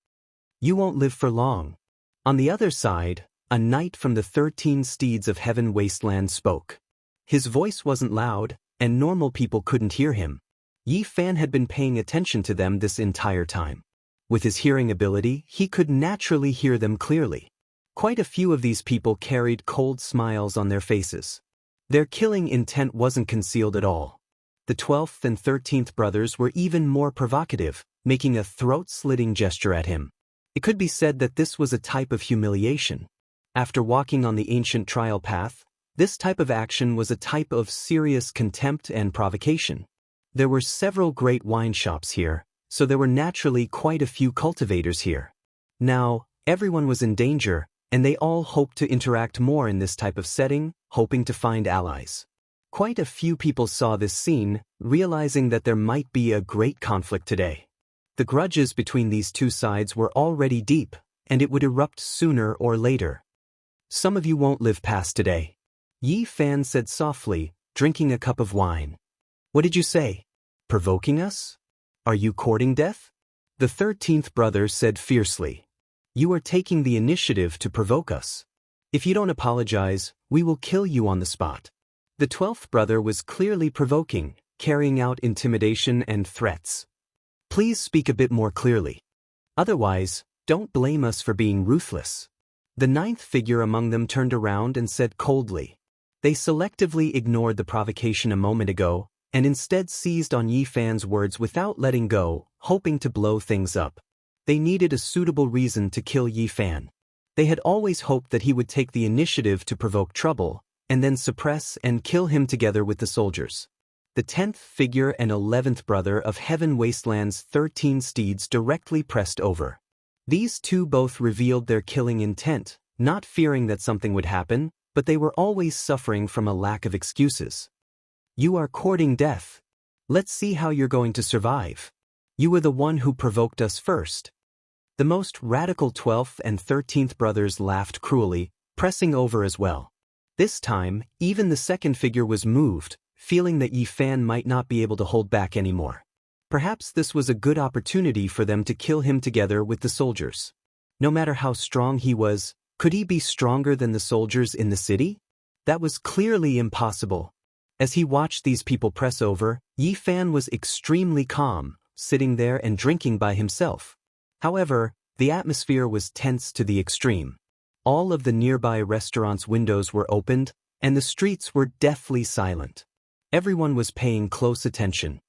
You won't live for long. On the other side, a knight from the 13 steeds of heaven wasteland spoke. His voice wasn't loud, and normal people couldn't hear him. Yi Fan had been paying attention to them this entire time. With his hearing ability, he could naturally hear them clearly. Quite a few of these people carried cold smiles on their faces. Their killing intent wasn't concealed at all. The 12th and 13th brothers were even more provocative, making a throat-slitting gesture at him. It could be said that this was a type of humiliation. After walking on the ancient trial path, this type of action was a type of serious contempt and provocation. There were several great wine shops here, so there were naturally quite a few cultivators here. Now, everyone was in danger, and they all hoped to interact more in this type of setting, hoping to find allies. Quite a few people saw this scene, realizing that there might be a great conflict today. The grudges between these two sides were already deep, and it would erupt sooner or later. Some of you won't live past today. Yi Fan said softly, drinking a cup of wine. What did you say? Provoking us? Are you courting death? The 13th brother said fiercely. You are taking the initiative to provoke us. If you don't apologize, we will kill you on the spot. The 12th brother was clearly provoking, carrying out intimidation and threats. Please speak a bit more clearly. Otherwise, don't blame us for being ruthless. The 9th figure among them turned around and said coldly. They selectively ignored the provocation a moment ago, and instead seized on Yi Fan's words without letting go, hoping to blow things up. They needed a suitable reason to kill Yi Fan. They had always hoped that he would take the initiative to provoke trouble, and then suppress and kill him together with the soldiers. The 10th figure and 11th brother of Heaven Wasteland's 13 steeds directly pressed over. These two both revealed their killing intent, not fearing that something would happen, but they were always suffering from a lack of excuses. You are courting death. Let's see how you're going to survive. You were the one who provoked us first. The most radical 12th and 13th brothers laughed cruelly, pressing over as well. This time, even the second figure was moved, feeling that Yi Fan might not be able to hold back anymore. Perhaps this was a good opportunity for them to kill him together with the soldiers. No matter how strong he was, could he be stronger than the soldiers in the city? That was clearly impossible. As he watched these people press over, Yi Fan was extremely calm, sitting there and drinking by himself. However, the atmosphere was tense to the extreme. All of the nearby restaurants' windows were opened, and the streets were deathly silent. Everyone was paying close attention.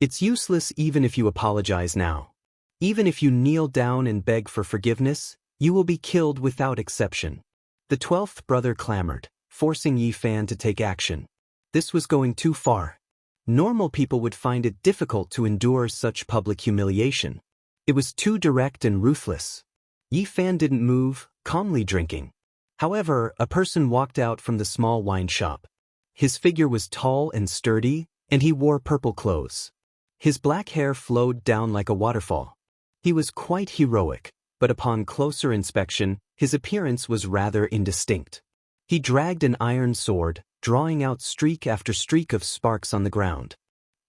It's useless even if you apologize now. Even if you kneel down and beg for forgiveness, you will be killed without exception. The 12th brother clamored, forcing Yi Fan to take action. This was going too far. Normal people would find it difficult to endure such public humiliation. It was too direct and ruthless. Yi Fan didn't move, calmly drinking. However, a person walked out from the small wine shop. His figure was tall and sturdy, and he wore purple clothes. His black hair flowed down like a waterfall. He was quite heroic, but upon closer inspection, his appearance was rather indistinct. He dragged an iron sword, drawing out streak after streak of sparks on the ground.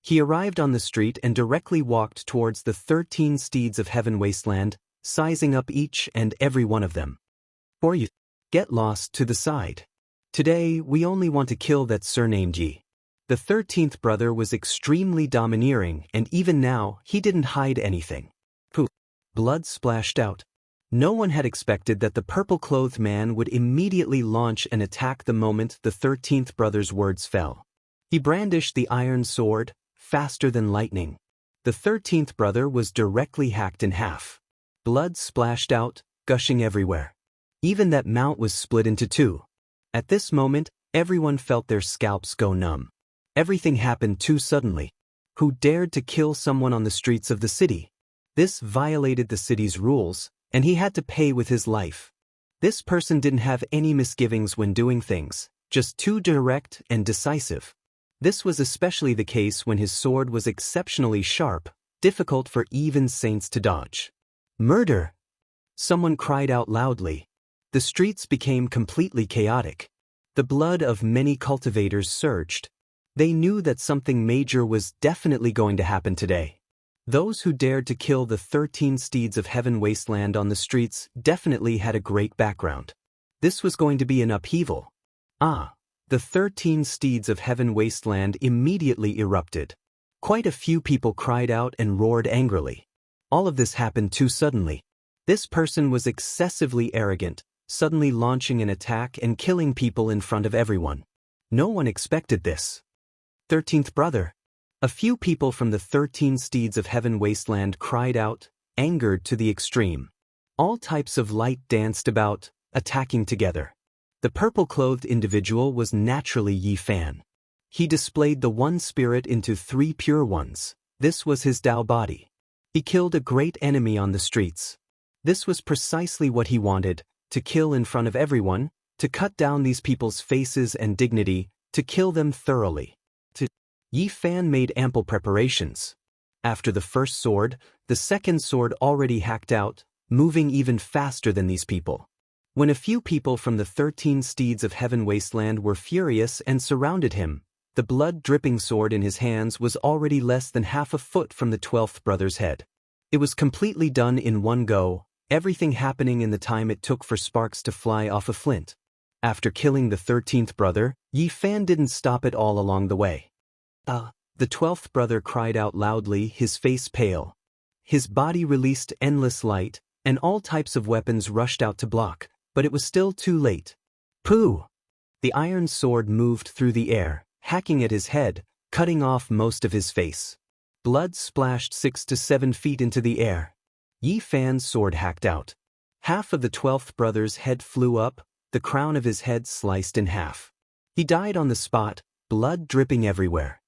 He arrived on the street and directly walked towards the 13 steeds of Heaven Wasteland, sizing up each and every one of them. Or you get lost to the side. Today, we only want to kill that surnamed Yi. The 13th brother was extremely domineering, and even now, he didn't hide anything. Pooh! Blood splashed out. No one had expected that the purple-clothed man would immediately launch an attack the moment the 13th brother's words fell. He brandished the iron sword, faster than lightning. The The 13th brother was directly hacked in half. Blood splashed out, gushing everywhere. Even that mount was split into two. At this moment, everyone felt their scalps go numb. Everything happened too suddenly. Who dared to kill someone on the streets of the city? This violated the city's rules, and he had to pay with his life. This person didn't have any misgivings when doing things, just too direct and decisive. This was especially the case when his sword was exceptionally sharp, difficult for even saints to dodge. Murder! Someone cried out loudly. The streets became completely chaotic. The blood of many cultivators surged. They knew that something major was definitely going to happen today. Those who dared to kill the 13 steeds of heaven wasteland on the streets definitely had a great background. This was going to be an upheaval. The 13 steeds of heaven wasteland immediately erupted. Quite a few people cried out and roared angrily. All of this happened too suddenly. This person was excessively arrogant, suddenly launching an attack and killing people in front of everyone. No one expected this. 13th brother. A few people from the 13 steeds of heaven wasteland cried out, angered to the extreme. All types of light danced about, attacking together. The purple-clothed individual was naturally Yi Fan. He displayed the one spirit into three pure ones. This was his Tao body. He killed a great enemy on the streets. This was precisely what he wanted, to kill in front of everyone, to cut down these people's faces and dignity, to kill them thoroughly. Yi Fan made ample preparations. After the first sword, the second sword already hacked out, moving even faster than these people. When a few people from the 13 steeds of heaven wasteland were furious and surrounded him, the blood-dripping sword in his hands was already less than half a foot from the 12th brother's head. It was completely done in one go, everything happening in the time it took for sparks to fly off a flint. After killing the 13th brother, Yi Fan didn't stop at all along the way. The 12th brother cried out loudly, his face pale. His body released endless light, and all types of weapons rushed out to block, but it was still too late. Pooh! The iron sword moved through the air, hacking at his head, cutting off most of his face. Blood splashed 6 to 7 feet into the air. Yi Fan's sword hacked out. Half of the 12th brother's head flew up, the crown of his head sliced in half. He died on the spot, blood dripping everywhere.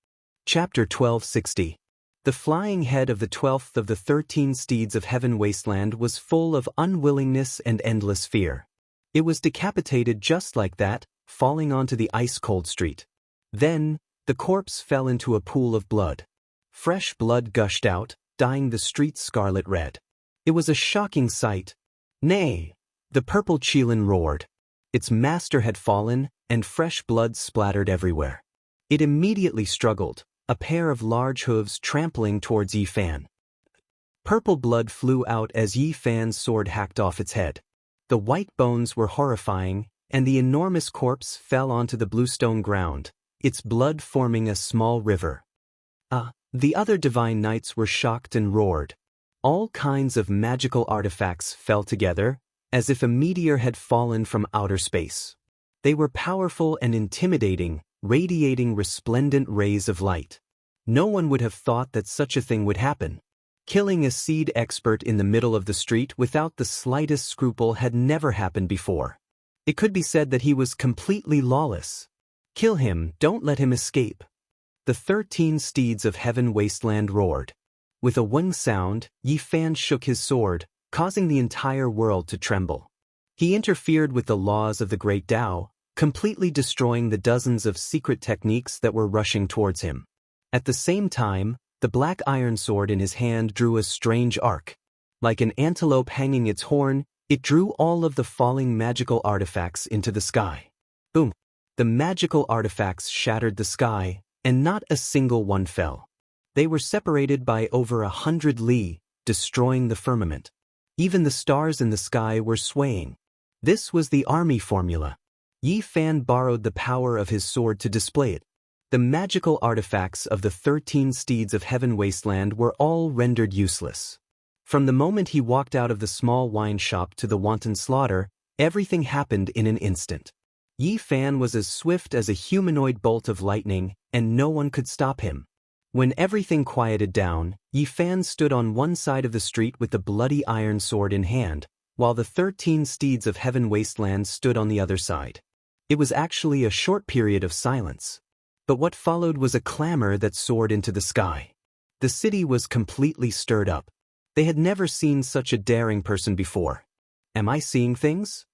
Chapter 1260. The flying head of the 12th of the 13 steeds of heaven wasteland was full of unwillingness and endless fear. It was decapitated just like that, falling onto the ice-cold street. Then, the corpse fell into a pool of blood. Fresh blood gushed out, dyeing the street scarlet red. It was a shocking sight. Nay! The purple Qilin roared. Its master had fallen, and fresh blood splattered everywhere. It immediately struggled, a pair of large hooves trampling towards Yi Fan. Purple blood flew out as Yi Fan's sword hacked off its head. The white bones were horrifying, and the enormous corpse fell onto the bluestone ground, its blood forming a small river. The other divine knights were shocked and roared. All kinds of magical artifacts fell together, as if a meteor had fallen from outer space. They were powerful and intimidating, radiating resplendent rays of light. No one would have thought that such a thing would happen. Killing a seed expert in the middle of the street without the slightest scruple had never happened before. It could be said that he was completely lawless. Kill him, don't let him escape. The 13 steeds of heaven wasteland roared. With a wing sound, Yi Fan shook his sword, causing the entire world to tremble. He interfered with the laws of the great Tao, completely destroying the dozens of secret techniques that were rushing towards him. At the same time, the black iron sword in his hand drew a strange arc. Like an antelope hanging its horn, it drew all of the falling magical artifacts into the sky. Boom! The magical artifacts shattered the sky, and not a single one fell. They were separated by over 100 li, destroying the firmament. Even the stars in the sky were swaying. This was the army formula. Yi Fan borrowed the power of his sword to display it. The magical artifacts of the 13 steeds of heaven wasteland were all rendered useless. From the moment he walked out of the small wine shop to the wanton slaughter, everything happened in an instant. Yi Fan was as swift as a humanoid bolt of lightning, and no one could stop him. When everything quieted down, Yi Fan stood on one side of the street with the bloody iron sword in hand, while the 13 steeds of Heaven Wasteland stood on the other side. It was actually a short period of silence. But what followed was a clamor that soared into the sky. The city was completely stirred up. They had never seen such a daring person before. Am I seeing things?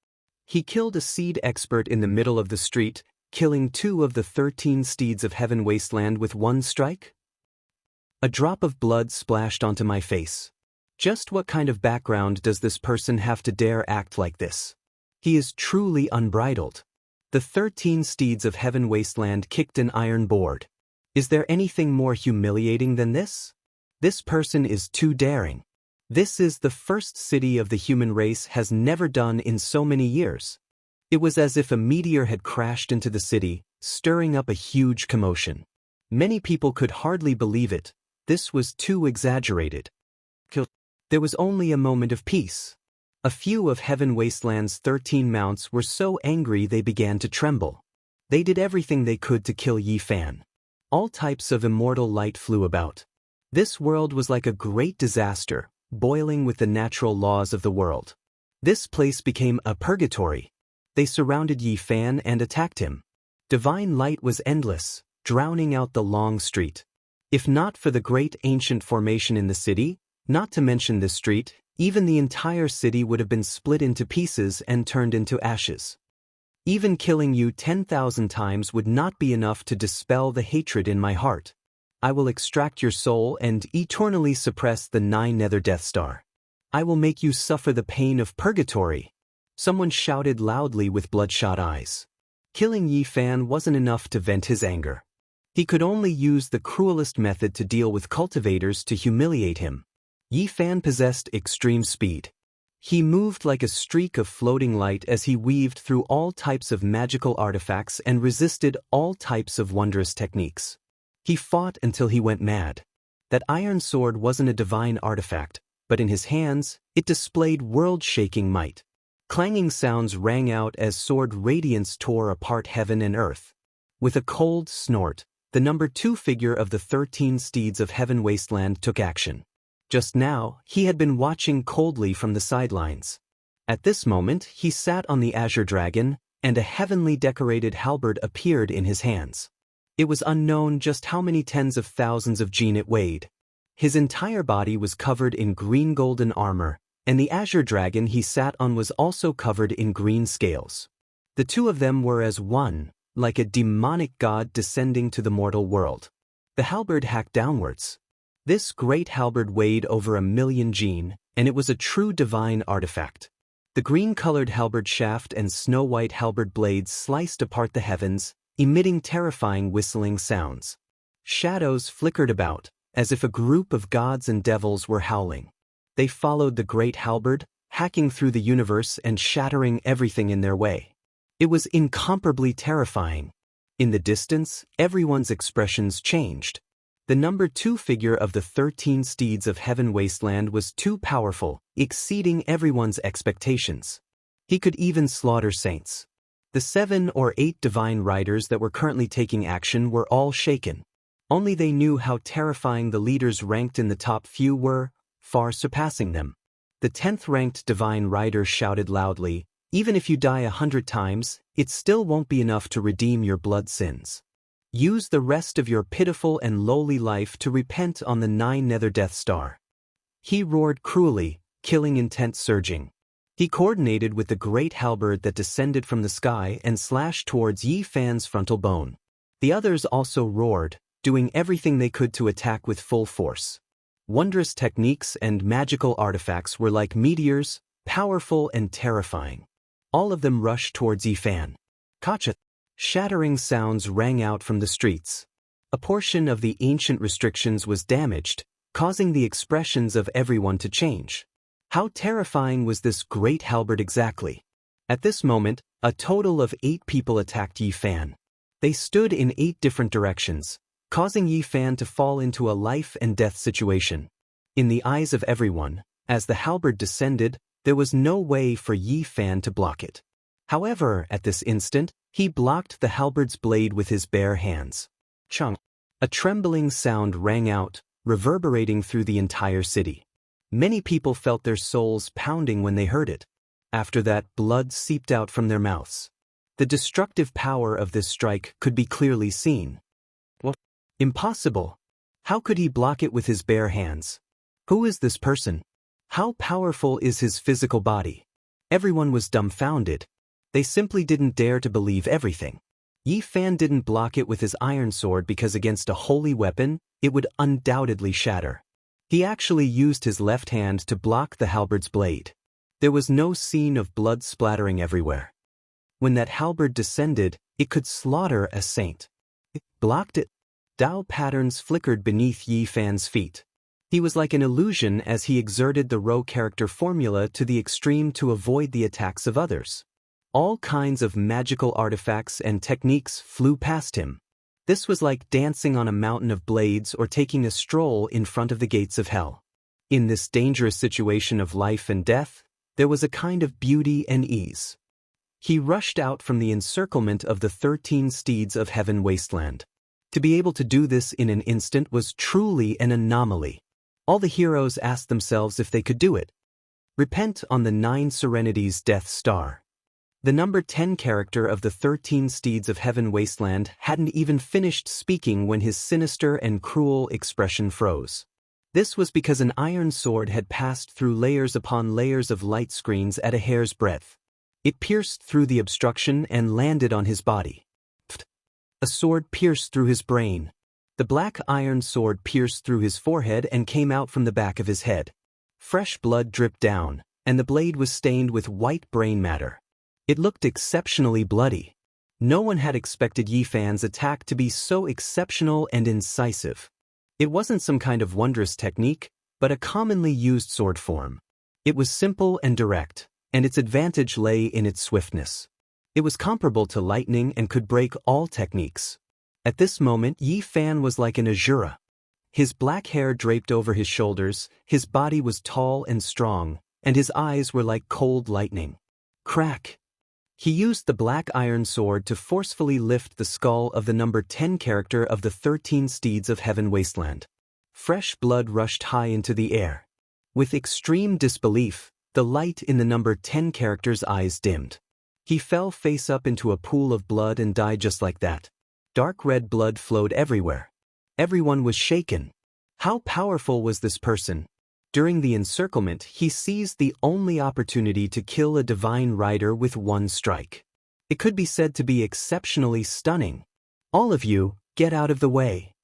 He killed a seed expert in the middle of the street, killing 2 of the 13 steeds of Heaven Wasteland with one strike? A drop of blood splashed onto my face. Just what kind of background does this person have to dare act like this? He is truly unbridled. The 13 steeds of Heaven Wasteland kicked an iron board. Is there anything more humiliating than this? This person is too daring. This is the first city of the human race has never done in so many years. It was as if a meteor had crashed into the city, stirring up a huge commotion. Many people could hardly believe it. This was too exaggerated. There was only a moment of peace. A few of Heaven Wasteland's 13 mounts were so angry they began to tremble. They did everything they could to kill Yi Fan. All types of immortal light flew about. This world was like a great disaster, boiling with the natural laws of the world. This place became a purgatory. They surrounded Yi Fan and attacked him. Divine light was endless, drowning out the long street. If not for the great ancient formation in the city, not to mention this street, even the entire city would have been split into pieces and turned into ashes. Even killing you 10,000 times would not be enough to dispel the hatred in my heart. I will extract your soul and eternally suppress the 9 Nether Death Star. I will make you suffer the pain of purgatory. Someone shouted loudly with bloodshot eyes. Killing Yi Fan wasn't enough to vent his anger. He could only use the cruelest method to deal with cultivators to humiliate him. Yi Fan possessed extreme speed. He moved like a streak of floating light as he weaved through all types of magical artifacts and resisted all types of wondrous techniques. He fought until he went mad. That iron sword wasn't a divine artifact, but in his hands, it displayed world-shaking might. Clanging sounds rang out as sword radiance tore apart heaven and earth. With a cold snort, the number 2 figure of the 13 steeds of Heaven Wasteland took action. Just now, he had been watching coldly from the sidelines. At this moment, he sat on the Azure Dragon, and a heavenly decorated halberd appeared in his hands. It was unknown just how many tens of thousands of gene it weighed. His entire body was covered in green golden armor, and the Azure Dragon he sat on was also covered in green scales. The 2 of them were as one, like a demonic god descending to the mortal world. The halberd hacked downwards. This great halberd weighed over 1,000,000 gene, and it was a true divine artifact. The green-colored halberd shaft and snow-white halberd blades sliced apart the heavens, emitting terrifying whistling sounds. Shadows flickered about, as if a group of gods and devils were howling. They followed the great halberd, hacking through the universe and shattering everything in their way. It was incomparably terrifying. In the distance, everyone's expressions changed. The number 2 figure of the 13 steeds of Heaven Wasteland was too powerful, exceeding everyone's expectations. He could even slaughter saints. The 7 or 8 divine riders that were currently taking action were all shaken. Only they knew how terrifying the leaders ranked in the top few were, far surpassing them. The 10th ranked divine rider shouted loudly, "Even if you die 100 times, it still won't be enough to redeem your blood sins. Use the rest of your pitiful and lowly life to repent on the 9 Nether Death Star." He roared cruelly, killing intent surging. He coordinated with the great halberd that descended from the sky and slashed towards Yi Fan's frontal bone. The others also roared, doing everything they could to attack with full force. Wondrous techniques and magical artifacts were like meteors, powerful and terrifying. All of them rushed towards Yi Fan. Kacha! Shattering sounds rang out from the streets. A portion of the ancient restrictions was damaged, causing the expressions of everyone to change. How terrifying was this great halberd exactly? At this moment, a total of 8 people attacked Yi Fan. They stood in 8 different directions, causing Yi Fan to fall into a life and death situation. In the eyes of everyone, as the halberd descended, there was no way for Yi Fan to block it. However, at this instant, he blocked the halberd's blade with his bare hands. Chung! A trembling sound rang out, reverberating through the entire city. Many people felt their souls pounding when they heard it. After that, blood seeped out from their mouths. The destructive power of this strike could be clearly seen. What? Impossible! How could he block it with his bare hands? Who is this person? How powerful is his physical body? Everyone was dumbfounded. They simply didn't dare to believe everything. Yi Fan didn't block it with his iron sword because against a holy weapon, it would undoubtedly shatter. He actually used his left hand to block the halberd's blade. There was no scene of blood splattering everywhere. When that halberd descended, it could slaughter a saint. It blocked it. Dao patterns flickered beneath Yi Fan's feet. He was like an illusion as he exerted the row character formula to the extreme to avoid the attacks of others. All kinds of magical artifacts and techniques flew past him. This was like dancing on a mountain of blades or taking a stroll in front of the gates of hell. In this dangerous situation of life and death, there was a kind of beauty and ease. He rushed out from the encirclement of the 13 steeds of heaven wasteland. To be able to do this in an instant was truly an anomaly. All the heroes asked themselves if they could do it. Repent on the 9 Serenities Death Star. The number 10 character of the 13 steeds of heaven wasteland hadn't even finished speaking when his sinister and cruel expression froze. This was because an iron sword had passed through layers upon layers of light screens at a hair's breadth. It pierced through the obstruction and landed on his body. A sword pierced through his brain. The black iron sword pierced through his forehead and came out from the back of his head. Fresh blood dripped down, and the blade was stained with white brain matter. It looked exceptionally bloody. No one had expected Yi Fan's attack to be so exceptional and incisive. It wasn't some kind of wondrous technique, but a commonly used sword form. It was simple and direct, and its advantage lay in its swiftness. It was comparable to lightning and could break all techniques. At this moment, Yi Fan was like an Azura. His black hair draped over his shoulders, his body was tall and strong, and his eyes were like cold lightning. Crack! He used the black iron sword to forcefully lift the skull of the number 10 character of the 13 steeds of heaven wasteland. Fresh blood rushed high into the air. With extreme disbelief, the light in the number 10 character's eyes dimmed. He fell face up into a pool of blood and died just like that. Dark red blood flowed everywhere. Everyone was shaken. How powerful was this person? During the encirclement, he seized the only opportunity to kill a divine rider with one strike. It could be said to be exceptionally stunning. All of you, get out of the way.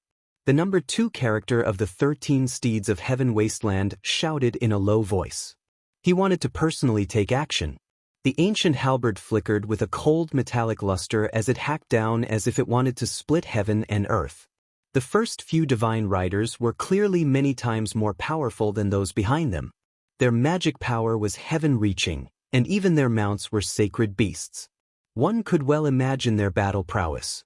The number 2 character of the 13 steeds of heaven wasteland shouted in a low voice. He wanted to personally take action. The ancient halberd flickered with a cold metallic luster as it hacked down as if it wanted to split heaven and earth. The first few divine riders were clearly many times more powerful than those behind them. Their magic power was heaven-reaching, and even their mounts were sacred beasts. One could well imagine their battle prowess.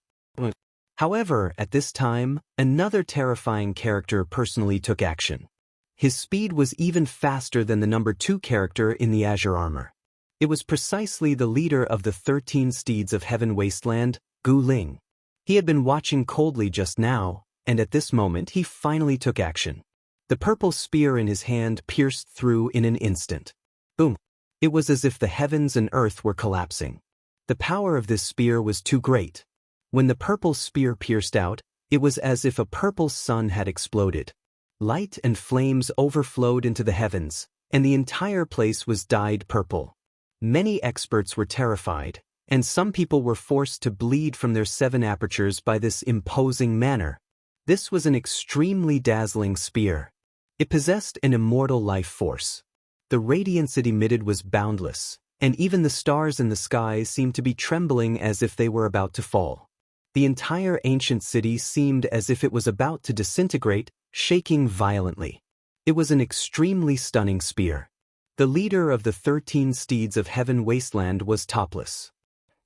However, at this time, another terrifying character personally took action. His speed was even faster than the number 2 character in the azure armor. It was precisely the leader of the 13 steeds of heaven wasteland, Gu Ling. He had been watching coldly just now, and at this moment he finally took action. The purple spear in his hand pierced through in an instant. Boom! It was as if the heavens and earth were collapsing. The power of this spear was too great. When the purple spear pierced out, it was as if a purple sun had exploded. Light and flames overflowed into the heavens, and the entire place was dyed purple. Many experts were terrified, and some people were forced to bleed from their 7 apertures by this imposing manner. This was an extremely dazzling spear. It possessed an immortal life force. The radiance it emitted was boundless, and even the stars in the sky seemed to be trembling as if they were about to fall. The entire ancient city seemed as if it was about to disintegrate, shaking violently. It was an extremely stunning spear. The leader of the 13 steeds of heaven wasteland was topless.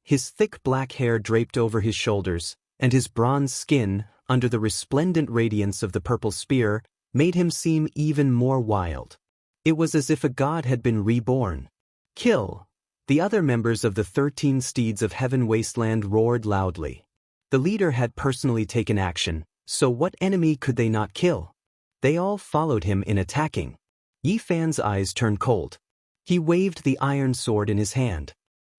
His thick black hair draped over his shoulders, and his bronze skin, under the resplendent radiance of the purple spear, made him seem even more wild. It was as if a god had been reborn. Kill! The other members of the 13 steeds of heaven wasteland roared loudly. The leader had personally taken action, So what enemy could they not kill? They all followed him in attacking. Yi Fan's eyes turned cold. He waved the iron sword in his hand.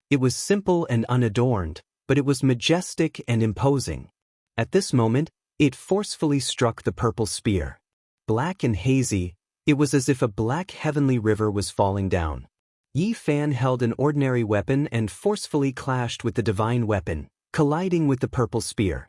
It was simple and unadorned, but it was majestic and imposing. At this moment, it forcefully struck the purple spear. Black and hazy, it was as if a black heavenly river was falling down. Yi Fan held an ordinary weapon and forcefully clashed with the divine weapon, colliding with the purple spear.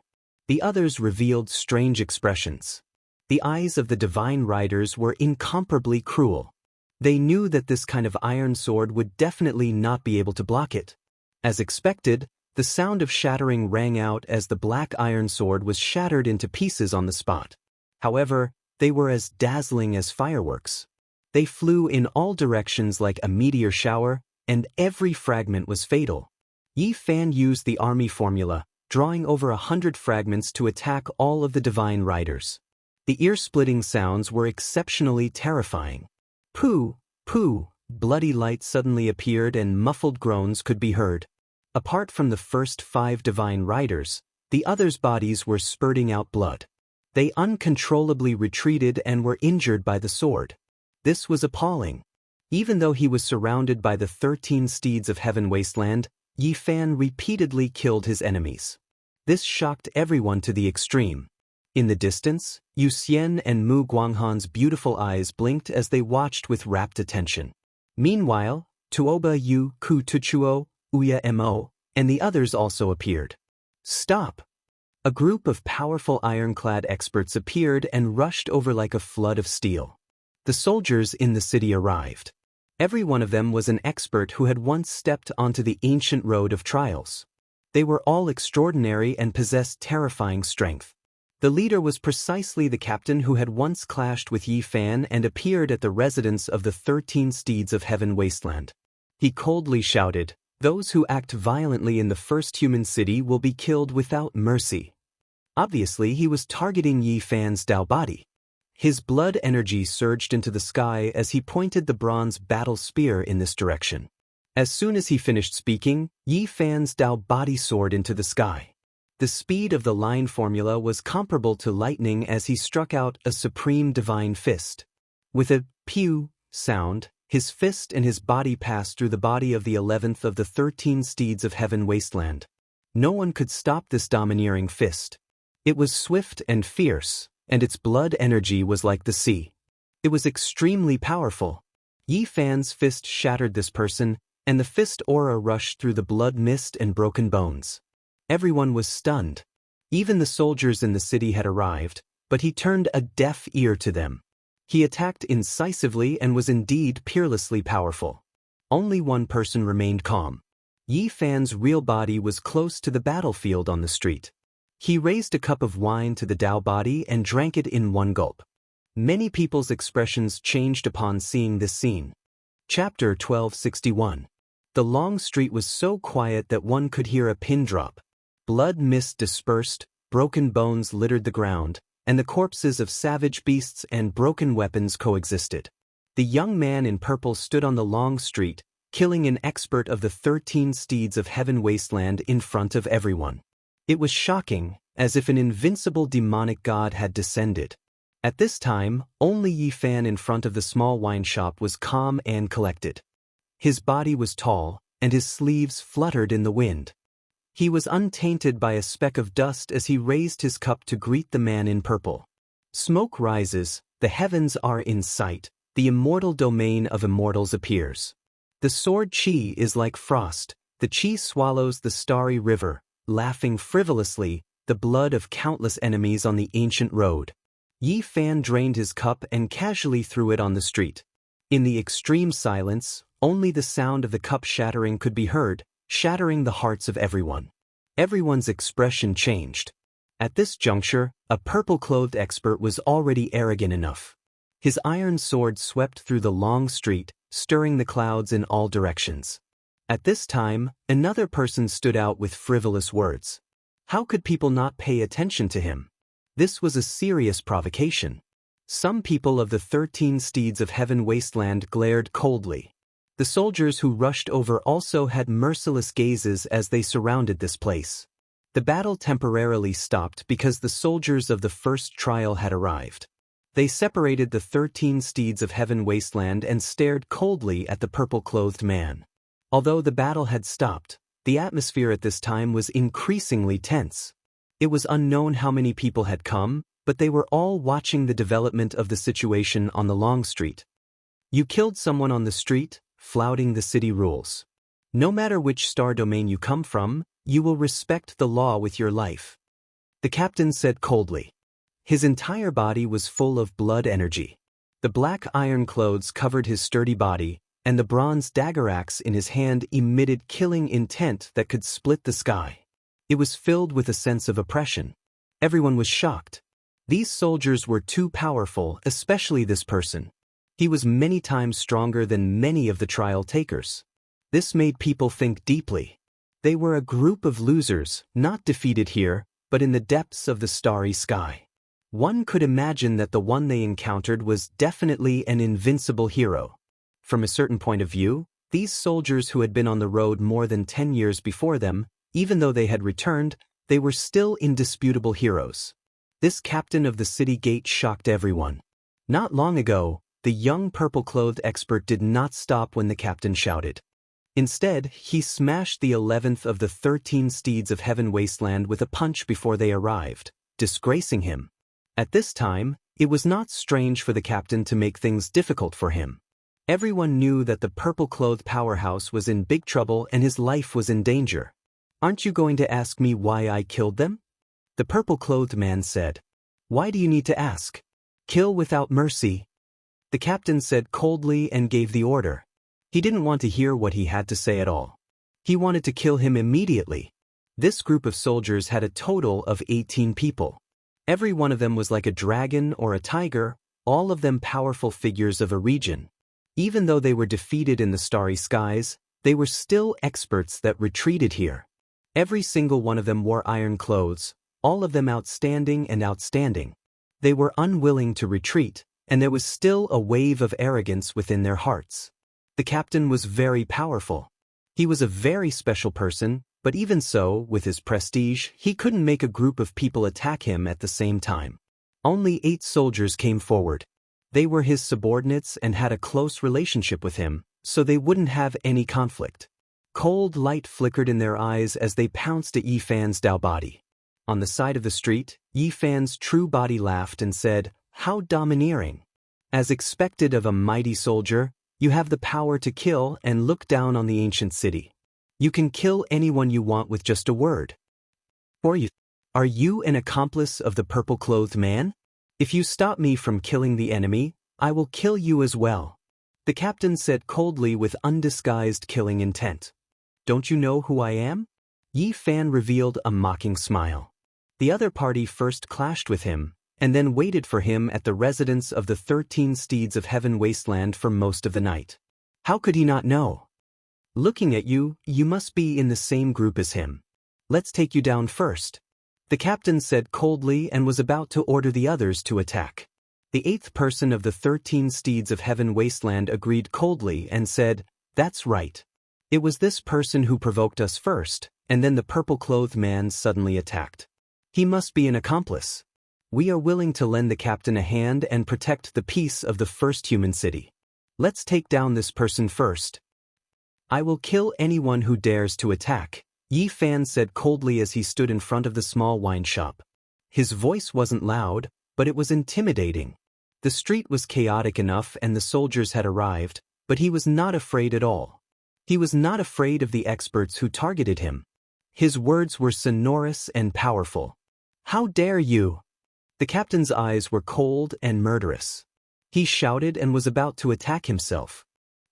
The others revealed strange expressions. The eyes of the divine riders were incomparably cruel. They knew that this kind of iron sword would definitely not be able to block it. As expected, the sound of shattering rang out as the black iron sword was shattered into pieces on the spot. However, they were as dazzling as fireworks. They flew in all directions like a meteor shower, and every fragment was fatal. Yi Fan used the army formula, drawing over 100 fragments to attack all of the divine riders. The ear-splitting sounds were exceptionally terrifying. Pooh, pooh, bloody light suddenly appeared and muffled groans could be heard. Apart from the first 5 divine riders, the others' bodies were spurting out blood. They uncontrollably retreated and were injured by the sword. This was appalling. Even though he was surrounded by the 13 steeds of heaven wasteland, Yi Fan repeatedly killed his enemies. This shocked everyone to the extreme. In the distance, Yu Xian and Mu Guanghan's beautiful eyes blinked as they watched with rapt attention. Meanwhile, Tuoba Yu Ku Tuchuo, Uya Mo, and the others also appeared. Stop! A group of powerful ironclad experts appeared and rushed over like a flood of steel. The soldiers in the city arrived. Every one of them was an expert who had once stepped onto the ancient road of trials. They were all extraordinary and possessed terrifying strength. The leader was precisely the captain who had once clashed with Yi Fan and appeared at the residence of the 13 steeds of heaven wasteland. He coldly shouted, "Those who act violently in the first human city will be killed without mercy." Obviously, he was targeting Yi Fan's Dao body. His blood energy surged into the sky as he pointed the bronze battle spear in this direction. As soon as he finished speaking, Yi Fan's Dao body soared into the sky. The speed of the line formula was comparable to lightning as he struck out a supreme divine fist. With a pew sound, his fist and his body passed through the body of the 11th of the 13 steeds of heaven wasteland. No one could stop this domineering fist. It was swift and fierce, and its blood energy was like the sea. It was extremely powerful. Yi Fan's fist shattered this person, and the fist aura rushed through the blood mist and broken bones. Everyone was stunned. Even the soldiers in the city had arrived, but he turned a deaf ear to them. He attacked incisively and was indeed peerlessly powerful. Only one person remained calm. Yi Fan's real body was close to the battlefield on the street. He raised a cup of wine to the Dao body and drank it in one gulp. Many people's expressions changed upon seeing this scene. Chapter 1261. The long street was so quiet that one could hear a pin drop. Blood mist dispersed, broken bones littered the ground, and the corpses of savage beasts and broken weapons coexisted. The young man in purple stood on the long street, killing an expert of the 13 steeds of heaven wasteland in front of everyone. It was shocking, as if an invincible demonic god had descended. At this time, only Yi Fan in front of the small wine shop was calm and collected. His body was tall, and his sleeves fluttered in the wind. He was untainted by a speck of dust as he raised his cup to greet the man in purple. Smoke rises, the heavens are in sight, the immortal domain of immortals appears. The sword Qi is like frost, the Qi swallows the starry river, laughing frivolously, the blood of countless enemies on the ancient road. Yi Fan drained his cup and casually threw it on the street. In the extreme silence, only the sound of the cup shattering could be heard, shattering the hearts of everyone. Everyone's expression changed. At this juncture, a purple-clothed expert was already arrogant enough. His iron sword swept through the long street, stirring the clouds in all directions. At this time, another person stood out with frivolous words. How could people not pay attention to him? This was a serious provocation. Some people of the 13 steeds of heaven wasteland glared coldly. The soldiers who rushed over also had merciless gazes as they surrounded this place. The battle temporarily stopped because the soldiers of the first trial had arrived. They separated the 13 steeds of heaven wasteland and stared coldly at the purple-clothed man. Although the battle had stopped, the atmosphere at this time was increasingly tense. It was unknown how many people had come, but they were all watching the development of the situation on the long street. You killed someone on the street, flouting the city rules. No matter which star domain you come from, you will respect the law with your life. The captain said coldly. His entire body was full of blood energy. The black iron clothes covered his sturdy body, and the bronze dagger axe in his hand emitted killing intent that could split the sky. It was filled with a sense of oppression. Everyone was shocked. These soldiers were too powerful, especially this person. He was many times stronger than many of the trial takers. This made people think deeply. They were a group of losers, not defeated here, but in the depths of the starry sky. One could imagine that the one they encountered was definitely an invincible hero. From a certain point of view, these soldiers who had been on the road more than 10 years before them, even though they had returned, they were still indisputable heroes. This captain of the city gate shocked everyone. Not long ago, the young purple-clothed expert did not stop when the captain shouted. Instead, he smashed the 11th of the 13 steeds of heaven wasteland with a punch before they arrived, disgracing him. At this time, it was not strange for the captain to make things difficult for him. Everyone knew that the purple-clothed powerhouse was in big trouble and his life was in danger. "Aren't you going to ask me why I killed them?" The purple-clothed man said. "Why do you need to ask? Kill without mercy." The captain said coldly and gave the order. He didn't want to hear what he had to say at all. He wanted to kill him immediately. This group of soldiers had a total of 18 people. Every one of them was like a dragon or a tiger, all of them powerful figures of a region. Even though they were defeated in the starry skies, they were still experts that retreated here. Every single one of them wore iron clothes, all of them outstanding and outstanding. They were unwilling to retreat, and there was still a wave of arrogance within their hearts. The captain was very powerful. He was a very special person, but even so, with his prestige, he couldn't make a group of people attack him at the same time. Only 8 soldiers came forward. They were his subordinates and had a close relationship with him, so they wouldn't have any conflict. Cold light flickered in their eyes as they pounced at Yi Fan's Dao body. On the side of the street, Yi Fan's true body laughed and said, "How domineering. As expected of a mighty soldier, you have the power to kill and look down on the ancient city. You can kill anyone you want with just a word. Are you an accomplice of the purple-clothed man? If you stop me from killing the enemy, I will kill you as well." The captain said coldly with undisguised killing intent. "Don't you know who I am?" Yi Fan revealed a mocking smile. The other party first clashed with him, and then waited for him at the residence of the 13 steeds of heaven wasteland for most of the night. How could he not know? "Looking at you, you must be in the same group as him. Let's take you down first." The captain said coldly and was about to order the others to attack. The 8th person of the 13 steeds of heaven wasteland agreed coldly and said, "That's right. It was this person who provoked us first," and then the purple-clothed man suddenly attacked. "He must be an accomplice. We are willing to lend the captain a hand and protect the peace of the first human city. Let's take down this person first." "I will kill anyone who dares to attack," Yi Fan said coldly as he stood in front of the small wine shop. His voice wasn't loud, but it was intimidating. The street was chaotic enough and the soldiers had arrived, but he was not afraid at all. He was not afraid of the experts who targeted him. His words were sonorous and powerful. "How dare you!" The captain's eyes were cold and murderous. He shouted and was about to attack himself.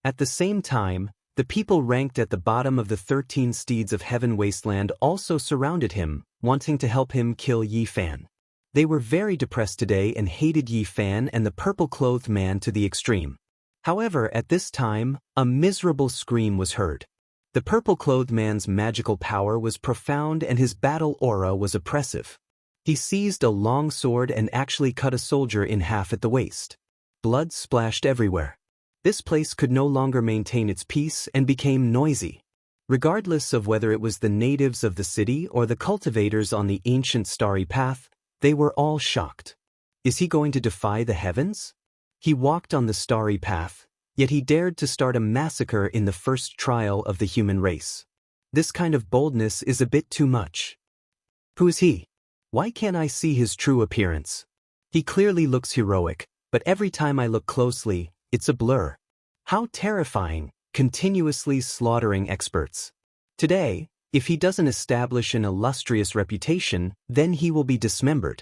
At the same time, the people ranked at the bottom of the 13 steeds of heaven wasteland also surrounded him, wanting to help him kill Yi Fan. They were very depressed today and hated Yi Fan and the purple-clothed man to the extreme. However, at this time, a miserable scream was heard. The purple-clothed man's magical power was profound and his battle aura was oppressive. He seized a long sword and actually cut a soldier in half at the waist. Blood splashed everywhere. This place could no longer maintain its peace and became noisy. Regardless of whether it was the natives of the city or the cultivators on the ancient starry path, they were all shocked. Is he going to defy the heavens? He walked on the starry path, yet he dared to start a massacre in the first trial of the human race. This kind of boldness is a bit too much. Who is he? Why can't I see his true appearance? He clearly looks heroic, but every time I look closely, it's a blur. How terrifying, continuously slaughtering experts. Today, if he doesn't establish an illustrious reputation, then he will be dismembered.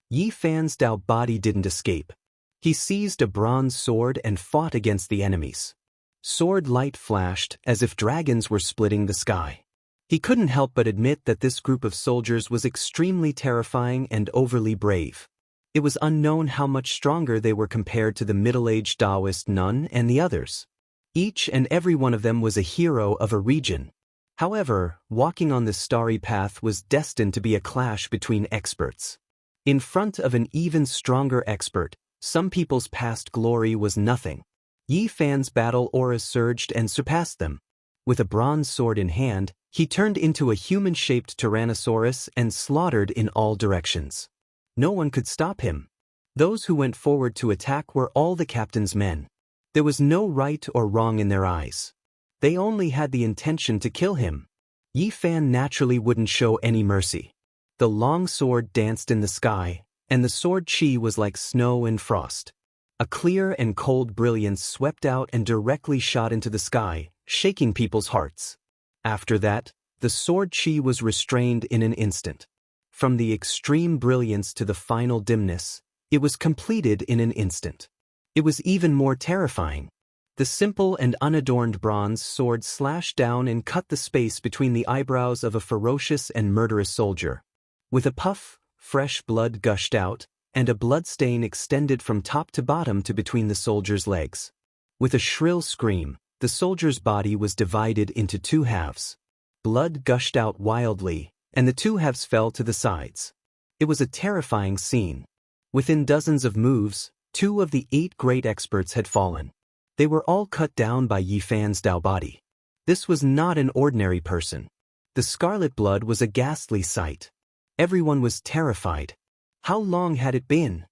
Yi Fan's Dao body didn't escape. He seized a bronze sword and fought against the enemies. Sword light flashed as if dragons were splitting the sky. He couldn't help but admit that this group of soldiers was extremely terrifying and overly brave. It was unknown how much stronger they were compared to the middle-aged Taoist nun and the others. Each and every one of them was a hero of a region. However, walking on this starry path was destined to be a clash between experts. In front of an even stronger expert, some people's past glory was nothing. Yi Fan's battle aura surged and surpassed them. With a bronze sword in hand, he turned into a human-shaped Tyrannosaurus and slaughtered in all directions. No one could stop him. Those who went forward to attack were all the captain's men. There was no right or wrong in their eyes. They only had the intention to kill him. Yi Fan naturally wouldn't show any mercy. The long sword danced in the sky, and the sword chi was like snow and frost. A clear and cold brilliance swept out and directly shot into the sky, shaking people's hearts. After that, the sword chi was restrained in an instant. From the extreme brilliance to the final dimness, it was completed in an instant. It was even more terrifying. The simple and unadorned bronze sword slashed down and cut the space between the eyebrows of a ferocious and murderous soldier. With a puff, fresh blood gushed out, and a bloodstain extended from top to bottom to between the soldier's legs. With a shrill scream, the soldier's body was divided into two halves. Blood gushed out wildly, and the two halves fell to the sides. It was a terrifying scene. Within dozens of moves, 2 of the 8 great experts had fallen. They were all cut down by Yi Fan's Dao body. This was not an ordinary person. The scarlet blood was a ghastly sight. Everyone was terrified. How long had it been?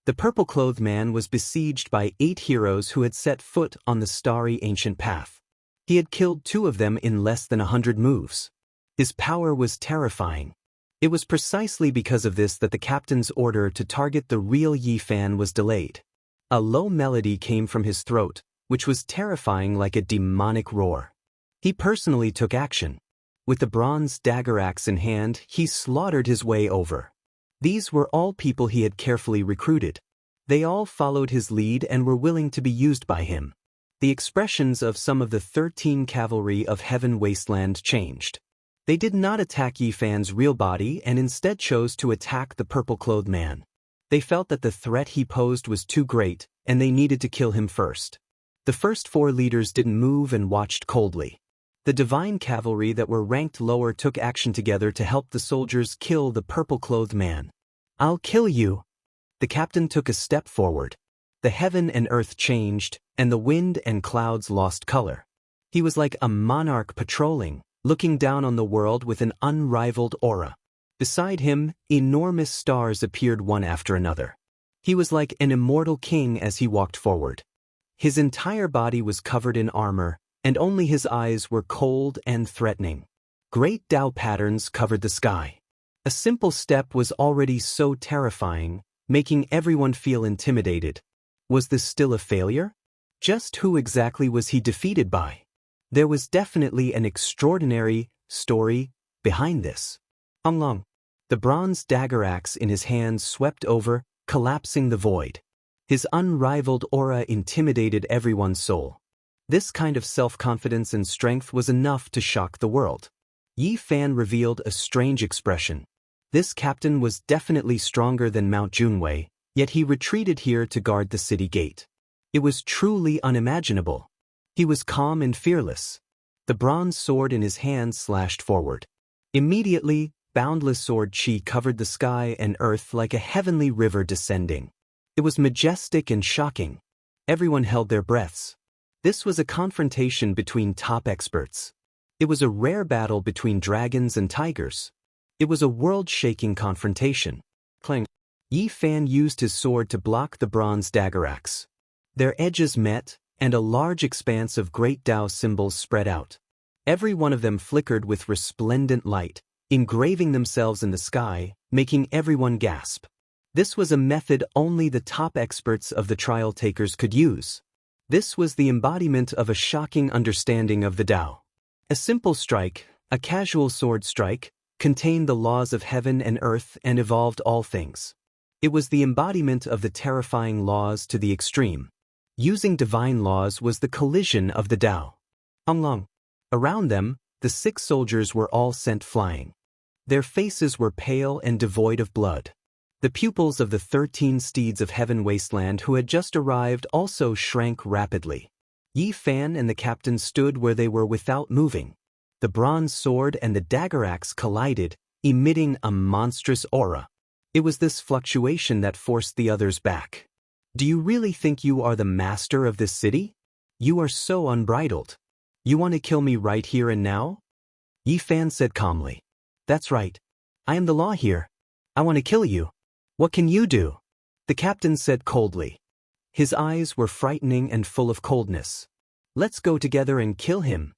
The purple-clothed man was besieged by 8 heroes who had set foot on the starry ancient path. He had killed 2 of them in less than 100 moves. His power was terrifying. It was precisely because of this that the captain's order to target the real Yi Fan was delayed. A low melody came from his throat, which was terrifying like a demonic roar. He personally took action. With the bronze dagger axe in hand, he slaughtered his way over. These were all people he had carefully recruited. They all followed his lead and were willing to be used by him. The expressions of some of the 13 cavalry of Heaven Wasteland changed. They did not attack Yi Fan's real body and instead chose to attack the purple-clothed man. They felt that the threat he posed was too great, and they needed to kill him first. The first 4 leaders didn't move and watched coldly. The divine cavalry that were ranked lower took action together to help the soldiers kill the purple-clothed man. "I'll kill you." The captain took a step forward. The heaven and earth changed, and the wind and clouds lost color. He was like a monarch patrolling, looking down on the world with an unrivaled aura. Beside him, enormous stars appeared one after another. He was like an immortal king as he walked forward. His entire body was covered in armor, and only his eyes were cold and threatening. Great Dao patterns covered the sky. A simple step was already so terrifying, making everyone feel intimidated. Was this still a failure? Just who exactly was he defeated by? There was definitely an extraordinary story behind this. Long. The bronze dagger axe in his hand swept over, collapsing the void. His unrivaled aura intimidated everyone's soul. This kind of self-confidence and strength was enough to shock the world. Yi Fan revealed a strange expression. This captain was definitely stronger than Mount Junwei, yet he retreated here to guard the city gate. It was truly unimaginable. He was calm and fearless. The bronze sword in his hand slashed forward. Immediately, boundless sword chi covered the sky and earth like a heavenly river descending. It was majestic and shocking. Everyone held their breaths. This was a confrontation between top experts. It was a rare battle between dragons and tigers. It was a world-shaking confrontation. Clang. Yi Fan used his sword to block the bronze dagger axe. Their edges met, and a large expanse of great Tao symbols spread out. Every one of them flickered with resplendent light, engraving themselves in the sky, making everyone gasp. This was a method only the top experts of the trial takers could use. This was the embodiment of a shocking understanding of the Tao. A simple strike, a casual sword strike, contained the laws of heaven and earth and evolved all things. It was the embodiment of the terrifying laws to the extreme. Using divine laws was the collision of the Tao. Long. Around them, the 6 soldiers were all sent flying. Their faces were pale and devoid of blood. The pupils of the 13 steeds of heaven wasteland who had just arrived also shrank rapidly. Yi Fan and the captain stood where they were without moving. The bronze sword and the dagger axe collided, emitting a monstrous aura. It was this fluctuation that forced the others back. Do you really think you are the master of this city? You are so unbridled. You want to kill me right here and now? Yi Fan said calmly. That's right. I am the law here. I want to kill you. What can you do? The captain said coldly. His eyes were frightening and full of coldness. Let's go together and kill him.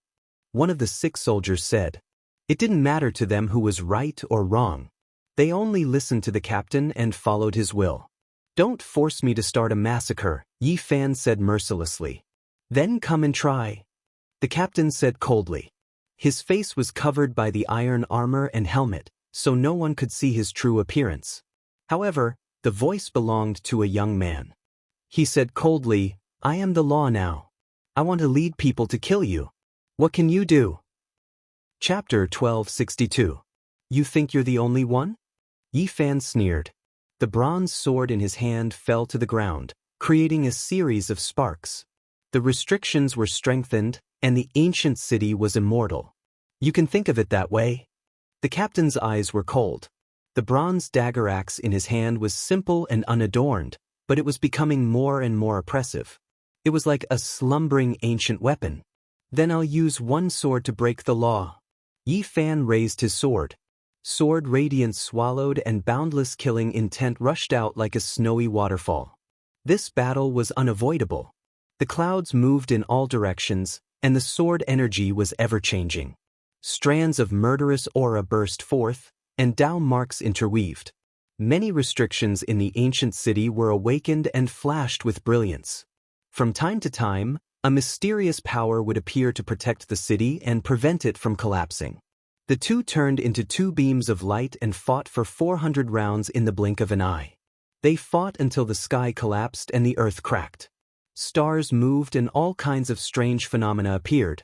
One of the 6 soldiers said. It didn't matter to them who was right or wrong. They only listened to the captain and followed his will. Don't force me to start a massacre, Yi Fan said mercilessly. Then come and try. The captain said coldly. His face was covered by the iron armor and helmet, so no one could see his true appearance. However, the voice belonged to a young man. He said coldly, I am the law now. I want to lead people to kill you. What can you do? Chapter 1262. You think you're the only one? Yi Fan sneered. The bronze sword in his hand fell to the ground, creating a series of sparks. The restrictions were strengthened, and the ancient city was immortal. You can think of it that way. The captain's eyes were cold. The bronze dagger axe in his hand was simple and unadorned, but it was becoming more and more oppressive. It was like a slumbering ancient weapon. Then I'll use one sword to break the law. Yi Fan raised his sword. Sword radiance swallowed and boundless killing intent rushed out like a snowy waterfall. This battle was unavoidable. The clouds moved in all directions, and the sword energy was ever-changing. Strands of murderous aura burst forth, and Tao marks interweaved. Many restrictions in the ancient city were awakened and flashed with brilliance. From time to time, a mysterious power would appear to protect the city and prevent it from collapsing. The two turned into 2 beams of light and fought for 400 rounds in the blink of an eye. They fought until the sky collapsed and the earth cracked. Stars moved and all kinds of strange phenomena appeared.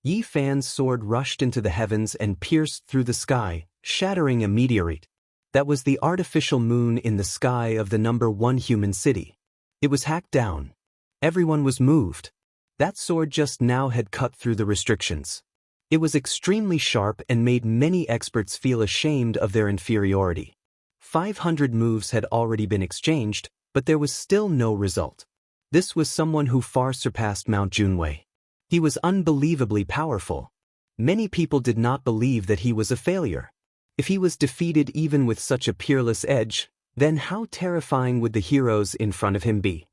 Yi Fan's sword rushed into the heavens and pierced through the sky, shattering a meteorite. That was the artificial moon in the sky of the number 1 human city. It was hacked down. Everyone was moved. That sword just now had cut through the restrictions. It was extremely sharp and made many experts feel ashamed of their inferiority. 500 moves had already been exchanged, but there was still no result. This was someone who far surpassed Mount Junwei. He was unbelievably powerful. Many people did not believe that he was a failure. If he was defeated even with such a peerless edge, then how terrifying would the heroes in front of him be?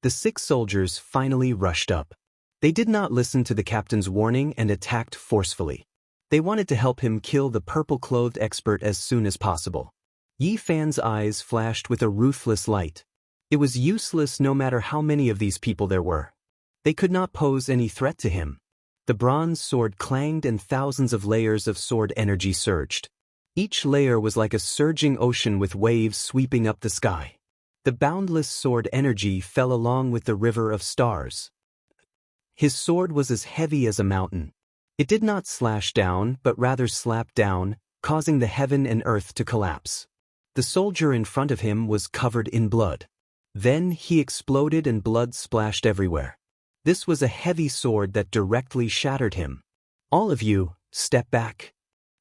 The 6 soldiers finally rushed up. They did not listen to the captain's warning and attacked forcefully. They wanted to help him kill the purple-clothed expert as soon as possible. Yi Fan's eyes flashed with a ruthless light. It was useless no matter how many of these people there were. They could not pose any threat to him. The bronze sword clanged and thousands of layers of sword energy surged. Each layer was like a surging ocean with waves sweeping up the sky. The boundless sword energy fell along with the river of stars. His sword was as heavy as a mountain. It did not slash down, but rather slapped down, causing the heaven and earth to collapse. The soldier in front of him was covered in blood. Then he exploded and blood splashed everywhere. This was a heavy sword that directly shattered him. All of you, step back.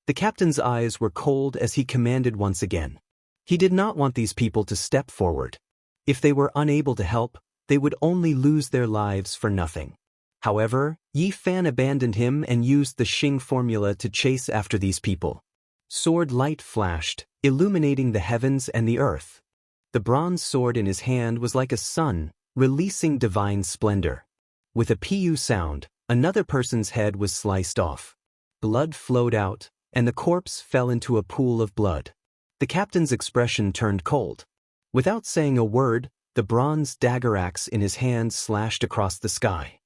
The captain's eyes were cold as he commanded once again. He did not want these people to step forward. If they were unable to help, they would only lose their lives for nothing. However, Yi Fan abandoned him and used the Xing formula to chase after these people. Sword light flashed, illuminating the heavens and the earth. The bronze sword in his hand was like a sun, releasing divine splendor. With a pu sound, another person's head was sliced off. Blood flowed out, and the corpse fell into a pool of blood. The captain's expression turned cold. Without saying a word, the bronze dagger axe in his hand slashed across the sky.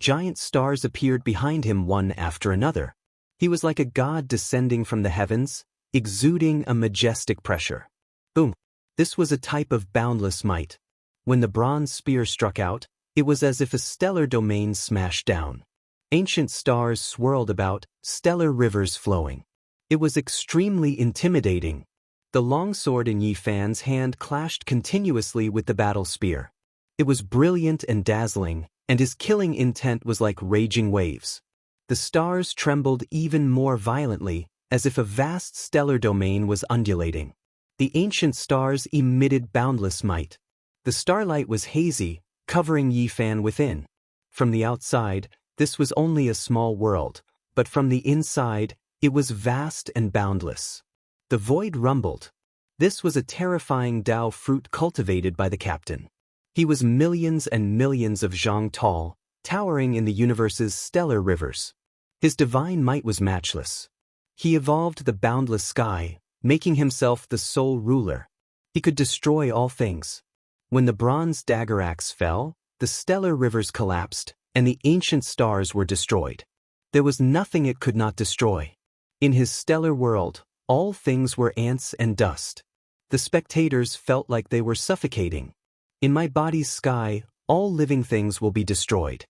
Giant stars appeared behind him one after another. He was like a god descending from the heavens, exuding a majestic pressure. Boom! This was a type of boundless might. When the bronze spear struck out, it was as if a stellar domain smashed down. Ancient stars swirled about, stellar rivers flowing. It was extremely intimidating. The long sword in Yi Fan's hand clashed continuously with the battle spear. It was brilliant and dazzling, and his killing intent was like raging waves. The stars trembled even more violently, as if a vast stellar domain was undulating. The ancient stars emitted boundless might. The starlight was hazy, covering Yi Fan within. From the outside, this was only a small world, but from the inside, it was vast and boundless. The void rumbled. This was a terrifying Dao fruit cultivated by the captain. He was millions and millions of zhang tall, towering in the universe's stellar rivers. His divine might was matchless. He evolved the boundless sky, making himself the sole ruler. He could destroy all things. When the bronze dagger axe fell, the stellar rivers collapsed, and the ancient stars were destroyed. There was nothing it could not destroy. In his stellar world, all things were ants and dust. The spectators felt like they were suffocating. In my body's sky, all living things will be destroyed.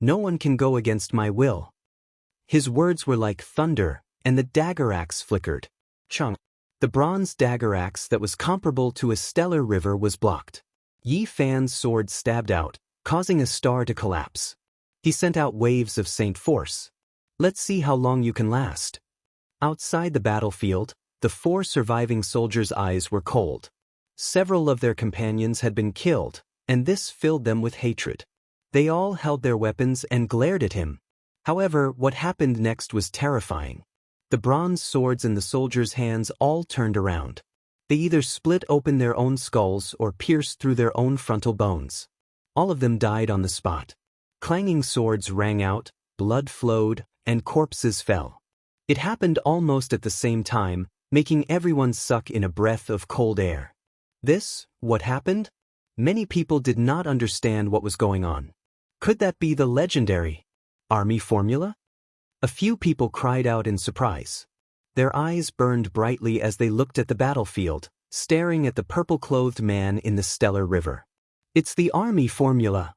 No one can go against my will. His words were like thunder, and the dagger axe flickered. Chung. The bronze dagger axe that was comparable to a stellar river was blocked. Yi Fan's sword stabbed out, causing a star to collapse. He sent out waves of saint force. Let's see how long you can last. Outside the battlefield, the 4 surviving soldiers' eyes were cold. Several of their companions had been killed, and this filled them with hatred. They all held their weapons and glared at him. However, what happened next was terrifying. The bronze swords in the soldiers' hands all turned around. They either split open their own skulls or pierced through their own frontal bones. All of them died on the spot. Clanging swords rang out, blood flowed, and corpses fell. It happened almost at the same time, making everyone suck in a breath of cold air. What happened? Many people did not understand what was going on. Could that be the legendary army formula? A few people cried out in surprise. Their eyes burned brightly as they looked at the battlefield, staring at the purple-clothed man in the stellar river. It's the army formula.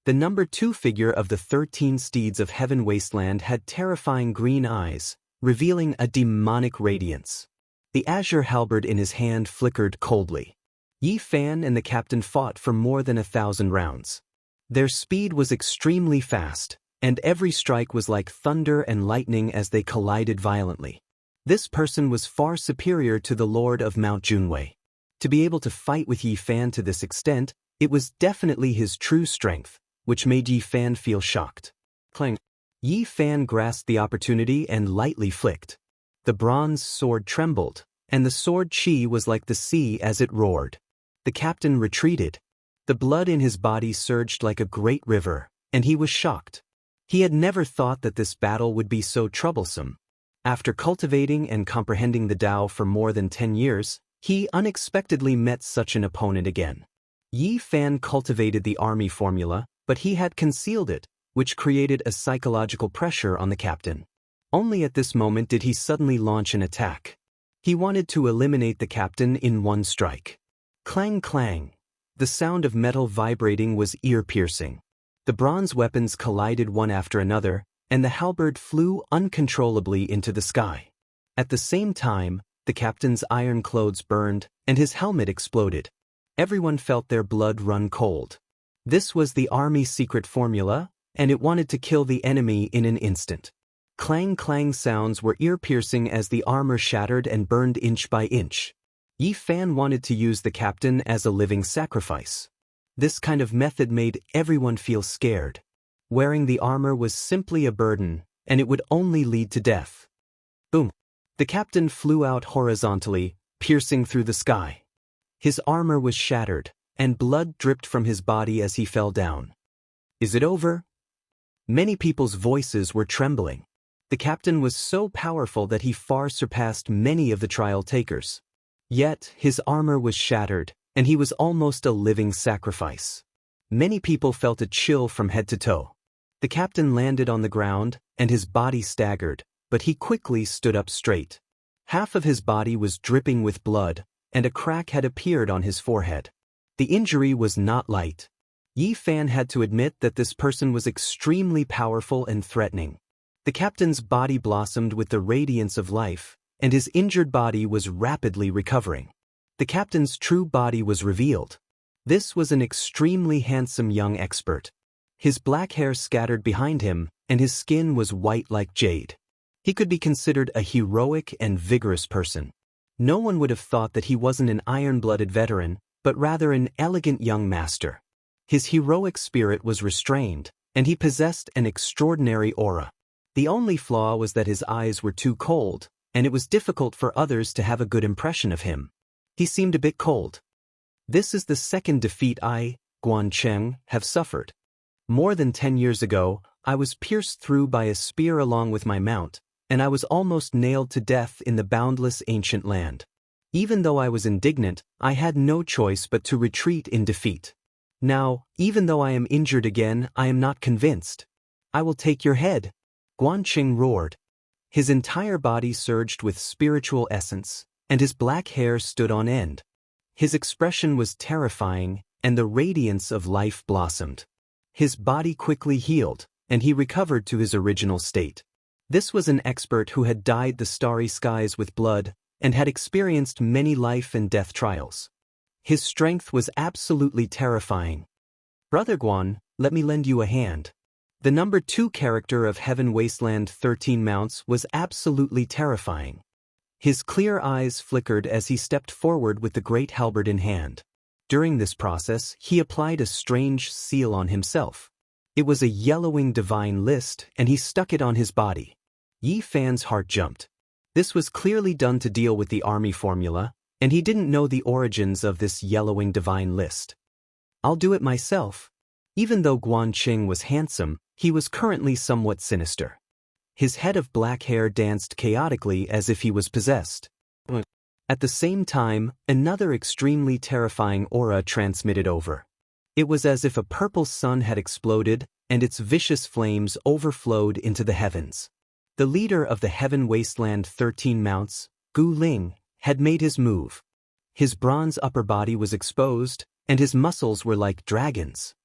The number 2 figure of the 13 steeds of heaven wasteland had terrifying green eyes, revealing a demonic radiance. The azure halberd in his hand flickered coldly. Yi Fan and the captain fought for more than 1,000 rounds. Their speed was extremely fast, and every strike was like thunder and lightning as they collided violently. This person was far superior to the Lord of Mount Junwei. To be able to fight with Yi Fan to this extent, it was definitely his true strength, which made Yi Fan feel shocked. Clang! Yi Fan grasped the opportunity and lightly flicked. The bronze sword trembled, and the sword chi was like the sea as it roared. The captain retreated. The blood in his body surged like a great river, and he was shocked. He had never thought that this battle would be so troublesome. After cultivating and comprehending the Tao for more than 10 years, he unexpectedly met such an opponent again. Yi Fan cultivated the army formula, but he had concealed it, which created a psychological pressure on the captain. Only at this moment did he suddenly launch an attack. He wanted to eliminate the captain in one strike. Clang clang. The sound of metal vibrating was ear-piercing. The bronze weapons collided one after another, and the halberd flew uncontrollably into the sky. At the same time, the captain's iron clothes burned, and his helmet exploded. Everyone felt their blood run cold. This was the army's secret formula, and it wanted to kill the enemy in an instant. Clang-clang sounds were ear-piercing as the armor shattered and burned inch by inch. Yi Fan wanted to use the captain as a living sacrifice. This kind of method made everyone feel scared. Wearing the armor was simply a burden, and it would only lead to death. Boom! The captain flew out horizontally, piercing through the sky. His armor was shattered, and blood dripped from his body as he fell down. Is it over? Many people's voices were trembling. The captain was so powerful that he far surpassed many of the trial takers. Yet, his armor was shattered, and he was almost a living sacrifice. Many people felt a chill from head to toe. The captain landed on the ground, and his body staggered, but he quickly stood up straight. Half of his body was dripping with blood, and a crack had appeared on his forehead. The injury was not light. Yi Fan had to admit that this person was extremely powerful and threatening. The captain's body blossomed with the radiance of life, and his injured body was rapidly recovering. The captain's true body was revealed. This was an extremely handsome young expert. His black hair scattered behind him, and his skin was white like jade. He could be considered a heroic and vigorous person. No one would have thought that he wasn't an iron-blooded veteran, but rather an elegant young master. His heroic spirit was restrained, and he possessed an extraordinary aura. The only flaw was that his eyes were too cold, and it was difficult for others to have a good impression of him. He seemed a bit cold. This is the second defeat I, Guancheng, have suffered. More than 10 years ago, I was pierced through by a spear along with my mount, and I was almost nailed to death in the boundless ancient land. Even though I was indignant, I had no choice but to retreat in defeat. Now, even though I am injured again, I am not convinced. I will take your head. Guanqing roared. His entire body surged with spiritual essence, and his black hair stood on end. His expression was terrifying, and the radiance of life blossomed. His body quickly healed, and he recovered to his original state. This was an expert who had dyed the starry skies with blood, and had experienced many life and death trials. His strength was absolutely terrifying. Brother Guan, let me lend you a hand. The number 2 character of Heaven Wasteland 13 Mounts was absolutely terrifying. His clear eyes flickered as he stepped forward with the great halberd in hand. During this process, he applied a strange seal on himself. It was a yellowing divine list, and he stuck it on his body. Yi Fan's heart jumped. This was clearly done to deal with the army formula, and he didn't know the origins of this yellowing divine list. I'll do it myself. Even though Guanqing was handsome, he was currently somewhat sinister. His head of black hair danced chaotically as if he was possessed. At the same time, another extremely terrifying aura transmitted over. It was as if a purple sun had exploded, and its vicious flames overflowed into the heavens. The leader of the Heaven Wasteland 13 Mounts, Gu Ling, had made his move. His bronze upper body was exposed, and his muscles were like dragons.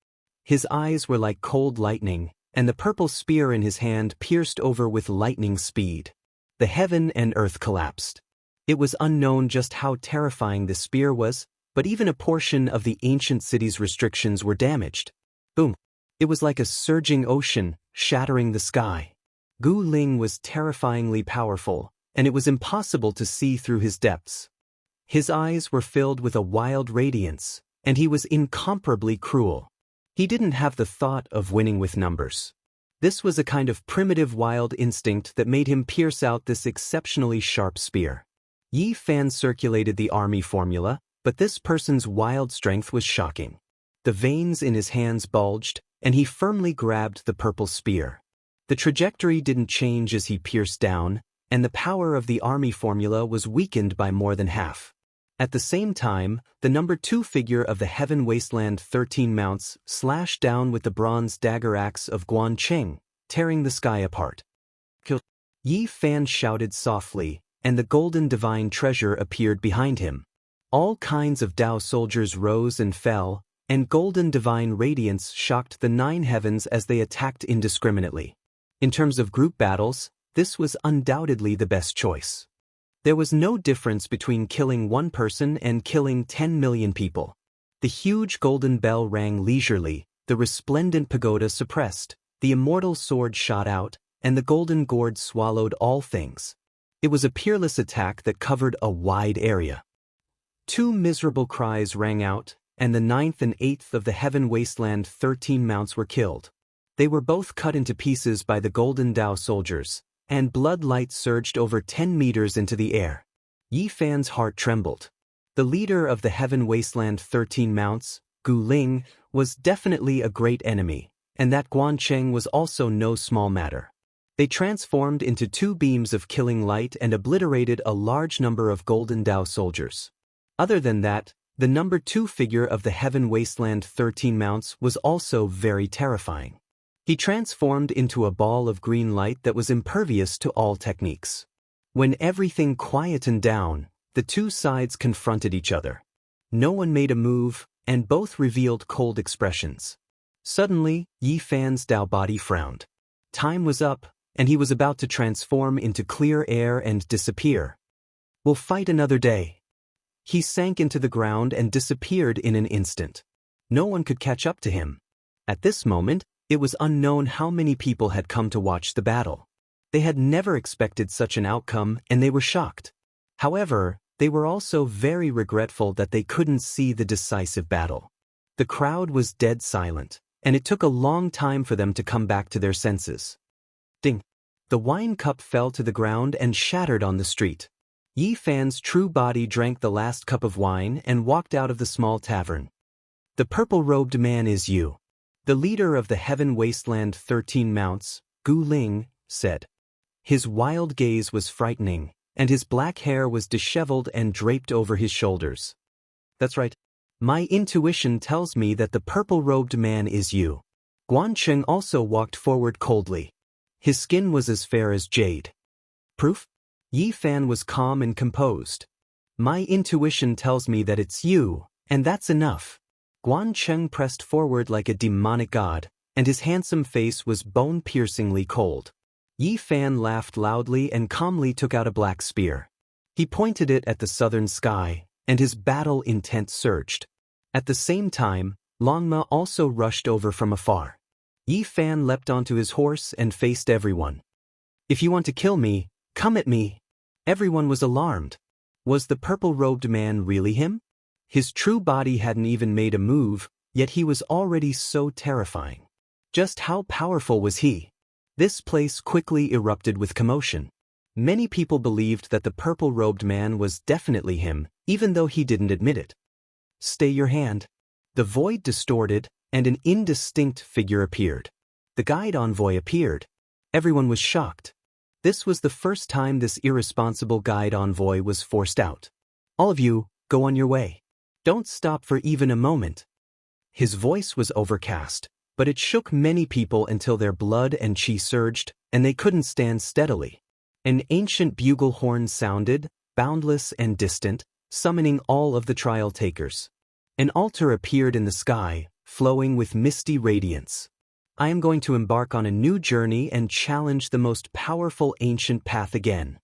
His eyes were like cold lightning, and the purple spear in his hand pierced over with lightning speed. The heaven and earth collapsed. It was unknown just how terrifying the spear was, but even a portion of the ancient city's restrictions were damaged. Boom! It was like a surging ocean, shattering the sky. Gu Ling was terrifyingly powerful, and it was impossible to see through his depths. His eyes were filled with a wild radiance, and he was incomparably cruel. He didn't have the thought of winning with numbers. This was a kind of primitive wild instinct that made him pierce out this exceptionally sharp spear. Yi Fan circulated the army formula, but this person's wild strength was shocking. The veins in his hands bulged, and he firmly grabbed the purple spear. The trajectory didn't change as he pierced down, and the power of the army formula was weakened by more than half. At the same time, the number 2 figure of the Heaven Wasteland 13 Mounts slashed down with the bronze dagger axe of Guanqing, tearing the sky apart. Kill! Yi Fan shouted softly, and the golden divine treasure appeared behind him. All kinds of Dao soldiers rose and fell, and golden divine radiance shocked the 9 heavens as they attacked indiscriminately. In terms of group battles, this was undoubtedly the best choice. There was no difference between killing one person and killing 10 million people. The huge golden bell rang leisurely, the resplendent pagoda suppressed, the immortal sword shot out, and the golden gourd swallowed all things. It was a peerless attack that covered a wide area. 2 miserable cries rang out, and the 9th and 8th of the Heaven Wasteland 13 Mounts were killed. They were both cut into pieces by the Golden Dao soldiers, and blood light surged over 10 meters into the air. Yi Fan's heart trembled. The leader of the Heaven Wasteland 13 Mounts, Gu Ling, was definitely a great enemy, and that Guancheng was also no small matter. They transformed into 2 beams of killing light and obliterated a large number of Golden Dao soldiers. Other than that, the number 2 figure of the Heaven Wasteland 13 Mounts was also very terrifying. He transformed into a ball of green light that was impervious to all techniques. When everything quietened down, the 2 sides confronted each other. No one made a move, and both revealed cold expressions. Suddenly, Yi Fan's Dao body frowned. Time was up, and he was about to transform into clear air and disappear. "We'll fight another day." He sank into the ground and disappeared in an instant. No one could catch up to him. At this moment, it was unknown how many people had come to watch the battle. They had never expected such an outcome, and they were shocked. However, they were also very regretful that they couldn't see the decisive battle. The crowd was dead silent, and it took a long time for them to come back to their senses. Ding! The wine cup fell to the ground and shattered on the street. Yi Fan's true body drank the last cup of wine and walked out of the small tavern. "The purple-robed man is you." The leader of the Heaven Wasteland 13 Mounts, Gu Ling, said. His wild gaze was frightening, and his black hair was disheveled and draped over his shoulders. "That's right. My intuition tells me that the purple-robed man is you." Guancheng also walked forward coldly. His skin was as fair as jade. "Proof?" Yi Fan was calm and composed. "My intuition tells me that it's you, and that's enough." Guancheng pressed forward like a demonic god, and his handsome face was bone-piercingly cold. Yi Fan laughed loudly and calmly took out a black spear. He pointed it at the southern sky, and his battle intent surged. At the same time, Longma also rushed over from afar. Yi Fan leapt onto his horse and faced everyone. "If you want to kill me, come at me." Everyone was alarmed. Was the purple-robed man really him? His true body hadn't even made a move, yet he was already so terrifying. Just how powerful was he? This place quickly erupted with commotion. Many people believed that the purple-robed man was definitely him, even though he didn't admit it. "Stay your hand." The void distorted, and an indistinct figure appeared. The guide envoy appeared. Everyone was shocked. This was the first time this irresponsible guide envoy was forced out. "All of you, go on your way. Don't stop for even a moment." His voice was overcast, but it shook many people until their blood and chi surged, and they couldn't stand steadily. An ancient bugle horn sounded, boundless and distant, summoning all of the trial takers. An altar appeared in the sky, flowing with misty radiance. "I am going to embark on a new journey and challenge the most powerful ancient path again."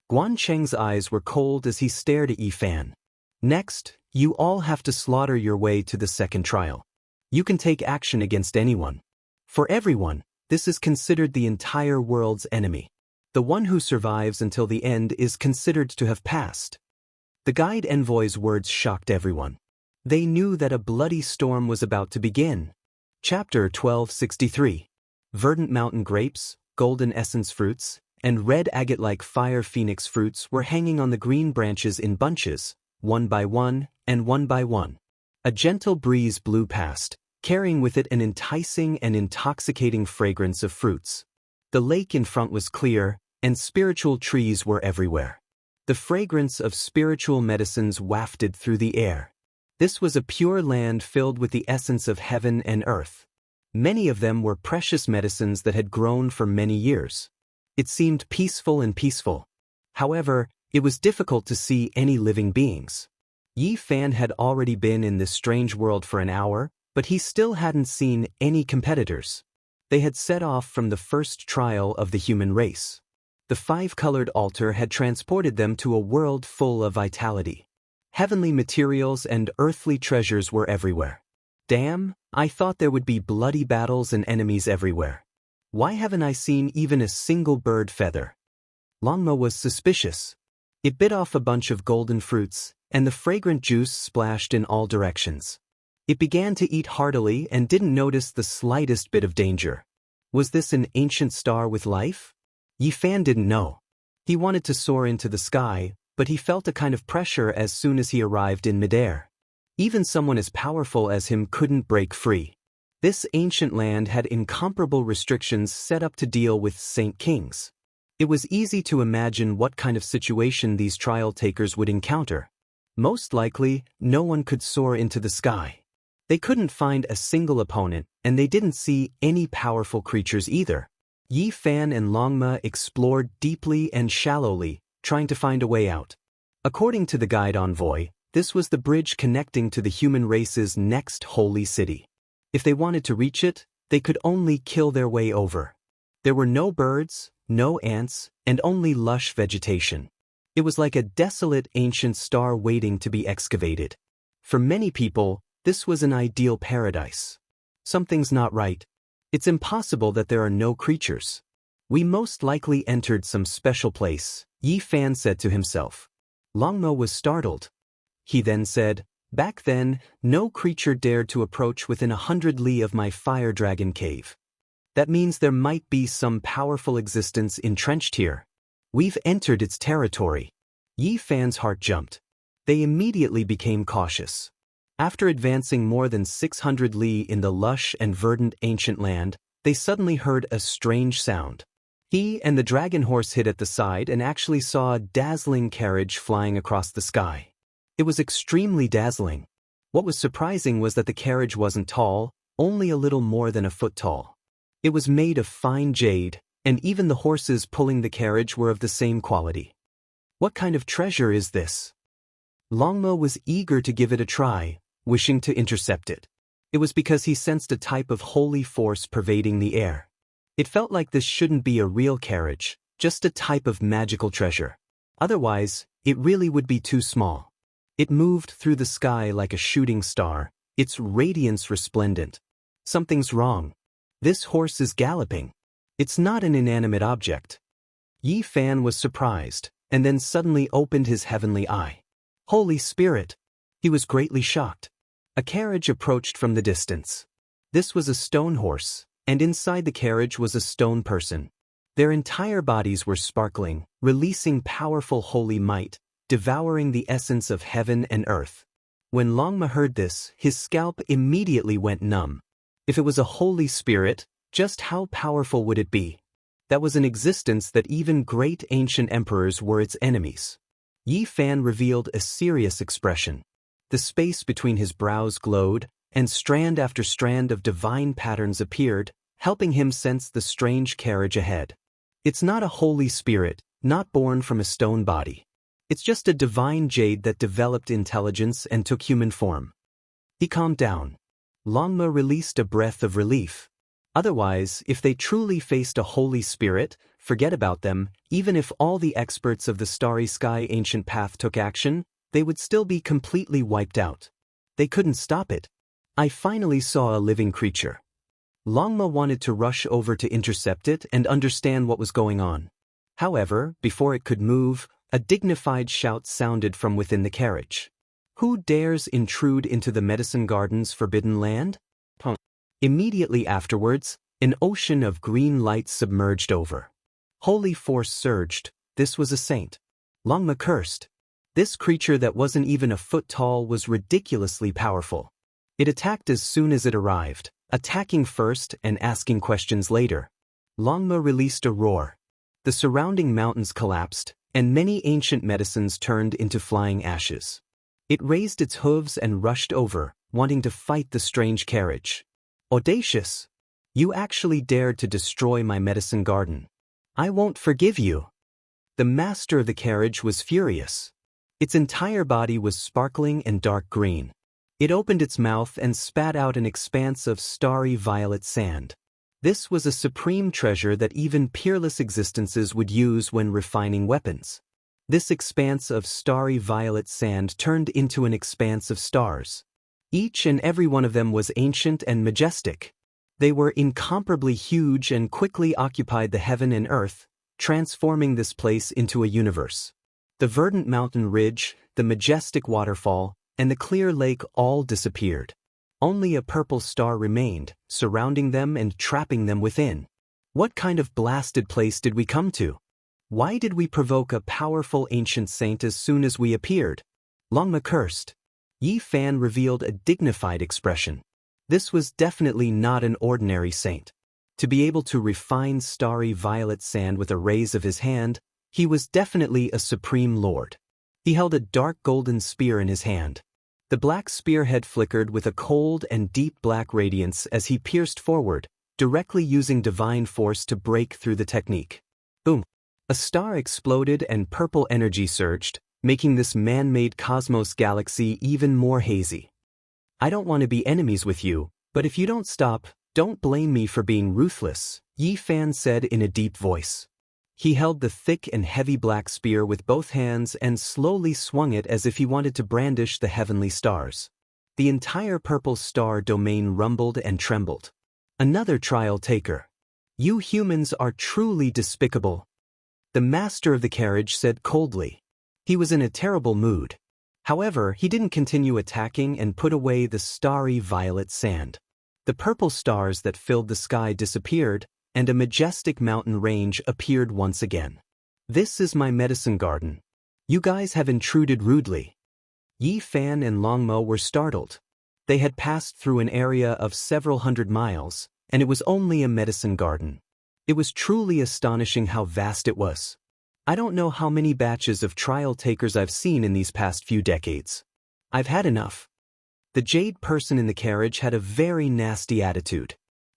Guancheng's eyes were cold as he stared at Yi Fan. "Next, you all have to slaughter your way to the second trial. You can take action against anyone. For everyone, this is considered the entire world's enemy. The one who survives until the end is considered to have passed." The guide envoy's words shocked everyone. They knew that a bloody storm was about to begin. Chapter 1263. Verdant mountain grapes, golden essence fruits, and red agate-like fire phoenix fruits were hanging on the green branches in bunches, one by one, and one by one. A gentle breeze blew past, carrying with it an enticing and intoxicating fragrance of fruits. The lake in front was clear, and spiritual trees were everywhere. The fragrance of spiritual medicines wafted through the air. This was a pure land filled with the essence of heaven and earth. Many of them were precious medicines that had grown for many years. It seemed peaceful and peaceful. However, it was difficult to see any living beings. Yi Fan had already been in this strange world for an hour, but he still hadn't seen any competitors. They had set off from the first trial of the human race. The five-colored altar had transported them to a world full of vitality. Heavenly materials and earthly treasures were everywhere. Damn, I thought there would be bloody battles and enemies everywhere. Why haven't I seen even a single bird feather? Longma was suspicious. It bit off a bunch of golden fruits, and the fragrant juice splashed in all directions. It began to eat heartily and didn't notice the slightest bit of danger. Was this an ancient star with life? Yi Fan didn't know. He wanted to soar into the sky, but he felt a kind of pressure as soon as he arrived in midair. Even someone as powerful as him couldn't break free. This ancient land had incomparable restrictions set up to deal with Saint Kings. It was easy to imagine what kind of situation these trial takers would encounter. Most likely, no one could soar into the sky. They couldn't find a single opponent, and they didn't see any powerful creatures either. Yi Fan and Longma explored deeply and shallowly, trying to find a way out. According to the guide envoy, this was the bridge connecting to the human race's next holy city. If they wanted to reach it, they could only kill their way over. There were no birds, no ants, and only lush vegetation. It was like a desolate ancient star waiting to be excavated. For many people, this was an ideal paradise. Something's not right. It's impossible that there are no creatures. We most likely entered some special place, Yi Fan said to himself. Longmo was startled. He then said, "Back then, no creature dared to approach within 100 li of my fire dragon cave. That means there might be some powerful existence entrenched here. We've entered its territory." Yi Fan's heart jumped. They immediately became cautious. After advancing more than 600 li in the lush and verdant ancient land, they suddenly heard a strange sound. He and the dragon horse hid at the side and actually saw a dazzling carriage flying across the sky. It was extremely dazzling. What was surprising was that the carriage wasn't tall, only a little more than a foot tall. It was made of fine jade, and even the horses pulling the carriage were of the same quality. What kind of treasure is this? Longmo was eager to give it a try, wishing to intercept it. It was because he sensed a type of holy force pervading the air. It felt like this shouldn't be a real carriage, just a type of magical treasure. Otherwise, it really would be too small. It moved through the sky like a shooting star, its radiance resplendent. Something's wrong. This horse is galloping. It's not an inanimate object. Yi Fan was surprised, and then suddenly opened his heavenly eye. Holy Spirit! He was greatly shocked. A carriage approached from the distance. This was a stone horse, and inside the carriage was a stone person. Their entire bodies were sparkling, releasing powerful holy might, devouring the essence of heaven and earth. When Longma heard this, his scalp immediately went numb. If it was a holy spirit, just how powerful would it be? That was an existence that even great ancient emperors were its enemies. Yi Fan revealed a serious expression. The space between his brows glowed, and strand after strand of divine patterns appeared, helping him sense the strange carriage ahead. It's not a holy spirit, not born from a stone body. It's just a divine jade that developed intelligence and took human form. He calmed down. Longma released a breath of relief. Otherwise, if they truly faced a holy spirit, forget about them. Even if all the experts of the Starry Sky Ancient Path took action, they would still be completely wiped out. They couldn't stop it. I finally saw a living creature. Longma wanted to rush over to intercept it and understand what was going on. However, before it could move, a dignified shout sounded from within the carriage. Who dares intrude into the Medicine Garden's forbidden land? Immediately afterwards, an ocean of green light submerged over. Holy force surged. This was a saint. Longma cursed. This creature that wasn't even a foot tall was ridiculously powerful. It attacked as soon as it arrived, attacking first and asking questions later. Longma released a roar. The surrounding mountains collapsed, and many ancient medicines turned into flying ashes. It raised its hooves and rushed over, wanting to fight the strange carriage. Audacious! You actually dared to destroy my medicine garden. I won't forgive you. The master of the carriage was furious. Its entire body was sparkling and dark green. It opened its mouth and spat out an expanse of starry violet sand. This was a supreme treasure that even peerless existences would use when refining weapons. This expanse of starry violet sand turned into an expanse of stars. Each and every one of them was ancient and majestic. They were incomparably huge and quickly occupied the heaven and earth, transforming this place into a universe. The verdant mountain ridge, the majestic waterfall, and the clear lake all disappeared. Only a purple star remained, surrounding them and trapping them within. What kind of blasted place did we come to? Why did we provoke a powerful ancient saint as soon as we appeared? Longma cursed. Yi Fan revealed a dignified expression. This was definitely not an ordinary saint. To be able to refine starry violet sand with a raise of his hand, he was definitely a supreme lord. He held a dark golden spear in his hand. The black spearhead flickered with a cold and deep black radiance as he pierced forward, directly using divine force to break through the technique. Boom! A star exploded and purple energy surged, making this man-made cosmos galaxy even more hazy. I don't want to be enemies with you, but if you don't stop, don't blame me for being ruthless, Yi Fan said in a deep voice. He held the thick and heavy black spear with both hands and slowly swung it as if he wanted to brandish the heavenly stars. The entire purple star domain rumbled and trembled. Another trial taker. You humans are truly despicable. The master of the carriage said coldly. He was in a terrible mood. However, he didn't continue attacking and put away the starry violet sand. The purple stars that filled the sky disappeared, and a majestic mountain range appeared once again. This is my medicine garden. You guys have intruded rudely. Yi Fan and Longmo were startled. They had passed through an area of several hundred miles, and it was only a medicine garden. It was truly astonishing how vast it was. I don't know how many batches of trial takers I've seen in these past few decades. I've had enough. The jade person in the carriage had a very nasty attitude.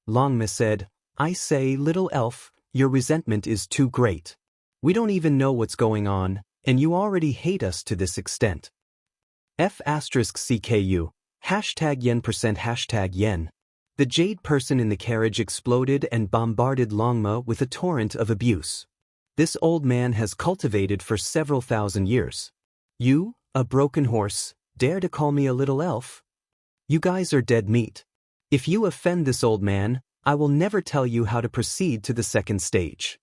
Longma said, I say, little elf, your resentment is too great. We don't even know what's going on, and you already hate us to this extent. F*CKU, #yen%, #yen. The jade person in the carriage exploded and bombarded Longma with a torrent of abuse. This old man has cultivated for several thousand years. You, a broken horse, dare to call me a little elf? You guys are dead meat. If you offend this old man, I will never tell you how to proceed to the second stage.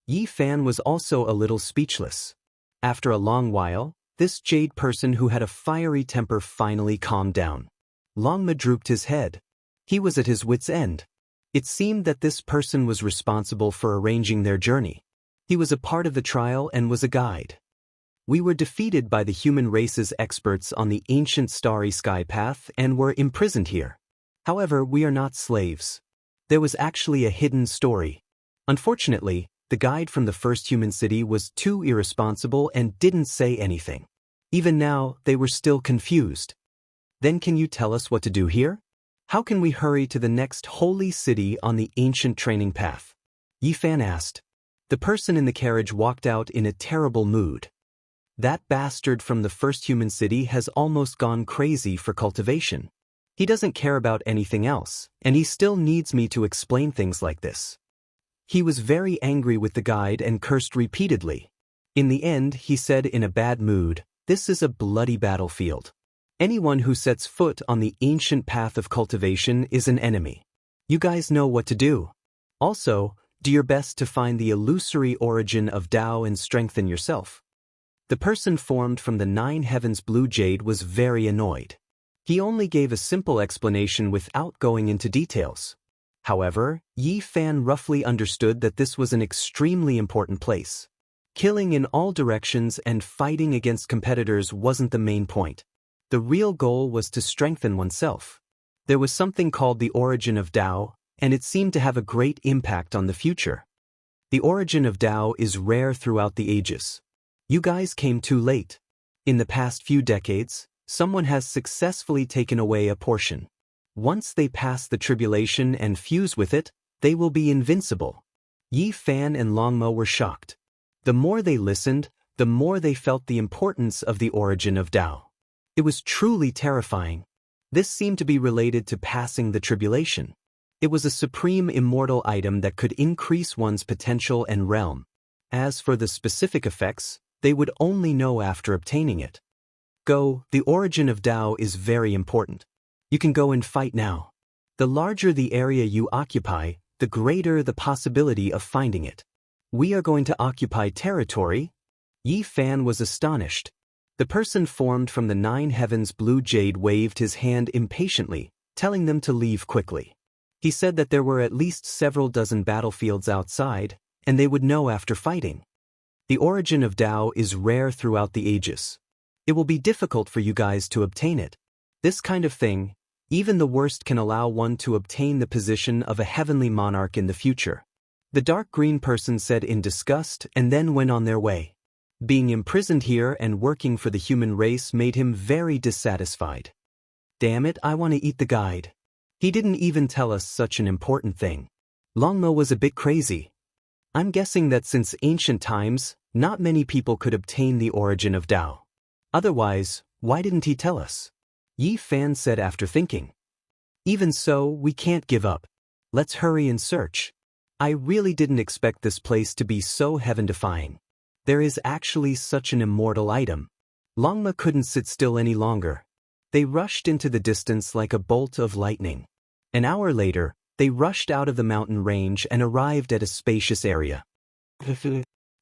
Yi Fan was also a little speechless. After a long while, this jade person who had a fiery temper finally calmed down. Longma drooped his head. He was at his wit's end. It seemed that this person was responsible for arranging their journey. He was a part of the trial and was a guide. We were defeated by the human race's experts on the ancient starry sky path and were imprisoned here. However, we are not slaves. There was actually a hidden story. Unfortunately, the guide from the first human city was too irresponsible and didn't say anything. Even now, they were still confused. Then can you tell us what to do here? How can we hurry to the next holy city on the ancient training path? Yi Fan asked. The person in the carriage walked out in a terrible mood. That bastard from the first human city has almost gone crazy for cultivation. He doesn't care about anything else, and he still needs me to explain things like this. He was very angry with the guide and cursed repeatedly. In the end, he said in a bad mood, this is a bloody battlefield. Anyone who sets foot on the ancient path of cultivation is an enemy. You guys know what to do. Also, do your best to find the illusory origin of Tao and strengthen yourself. The person formed from the 9 heavens blue jade was very annoyed. He only gave a simple explanation without going into details. However, Yi Fan roughly understood that this was an extremely important place. Killing in all directions and fighting against competitors wasn't the main point. The real goal was to strengthen oneself. There was something called the origin of Tao, and it seemed to have a great impact on the future. The origin of Tao is rare throughout the ages. You guys came too late. In the past few decades, someone has successfully taken away a portion. Once they pass the tribulation and fuse with it, they will be invincible. Yi Fan and Longmo were shocked. The more they listened, the more they felt the importance of the origin of Tao. It was truly terrifying. This seemed to be related to passing the tribulation. It was a supreme immortal item that could increase one's potential and realm. As for the specific effects, they would only know after obtaining it. Go, the origin of Tao is very important. You can go and fight now. The larger the area you occupy, the greater the possibility of finding it. We are going to occupy territory? Yi Fan was astonished. The person formed from the 9 heavens blue jade waved his hand impatiently, telling them to leave quickly. He said that there were at least several dozen battlefields outside, and they would know after fighting. The origin of Tao is rare throughout the ages. It will be difficult for you guys to obtain it. This kind of thing, even the worst can allow one to obtain the position of a heavenly monarch in the future. The dark green person said in disgust and then went on their way. Being imprisoned here and working for the human race made him very dissatisfied. Damn it, I want to eat the guide. He didn't even tell us such an important thing. Longmo was a bit crazy. I'm guessing that since ancient times, not many people could obtain the origin of Tao. Otherwise, why didn't he tell us? Yi Fan said after thinking. Even so, we can't give up. Let's hurry and search. I really didn't expect this place to be so heaven-defying. There is actually such an immortal item. Longma couldn't sit still any longer. They rushed into the distance like a bolt of lightning. An hour later, they rushed out of the mountain range and arrived at a spacious area.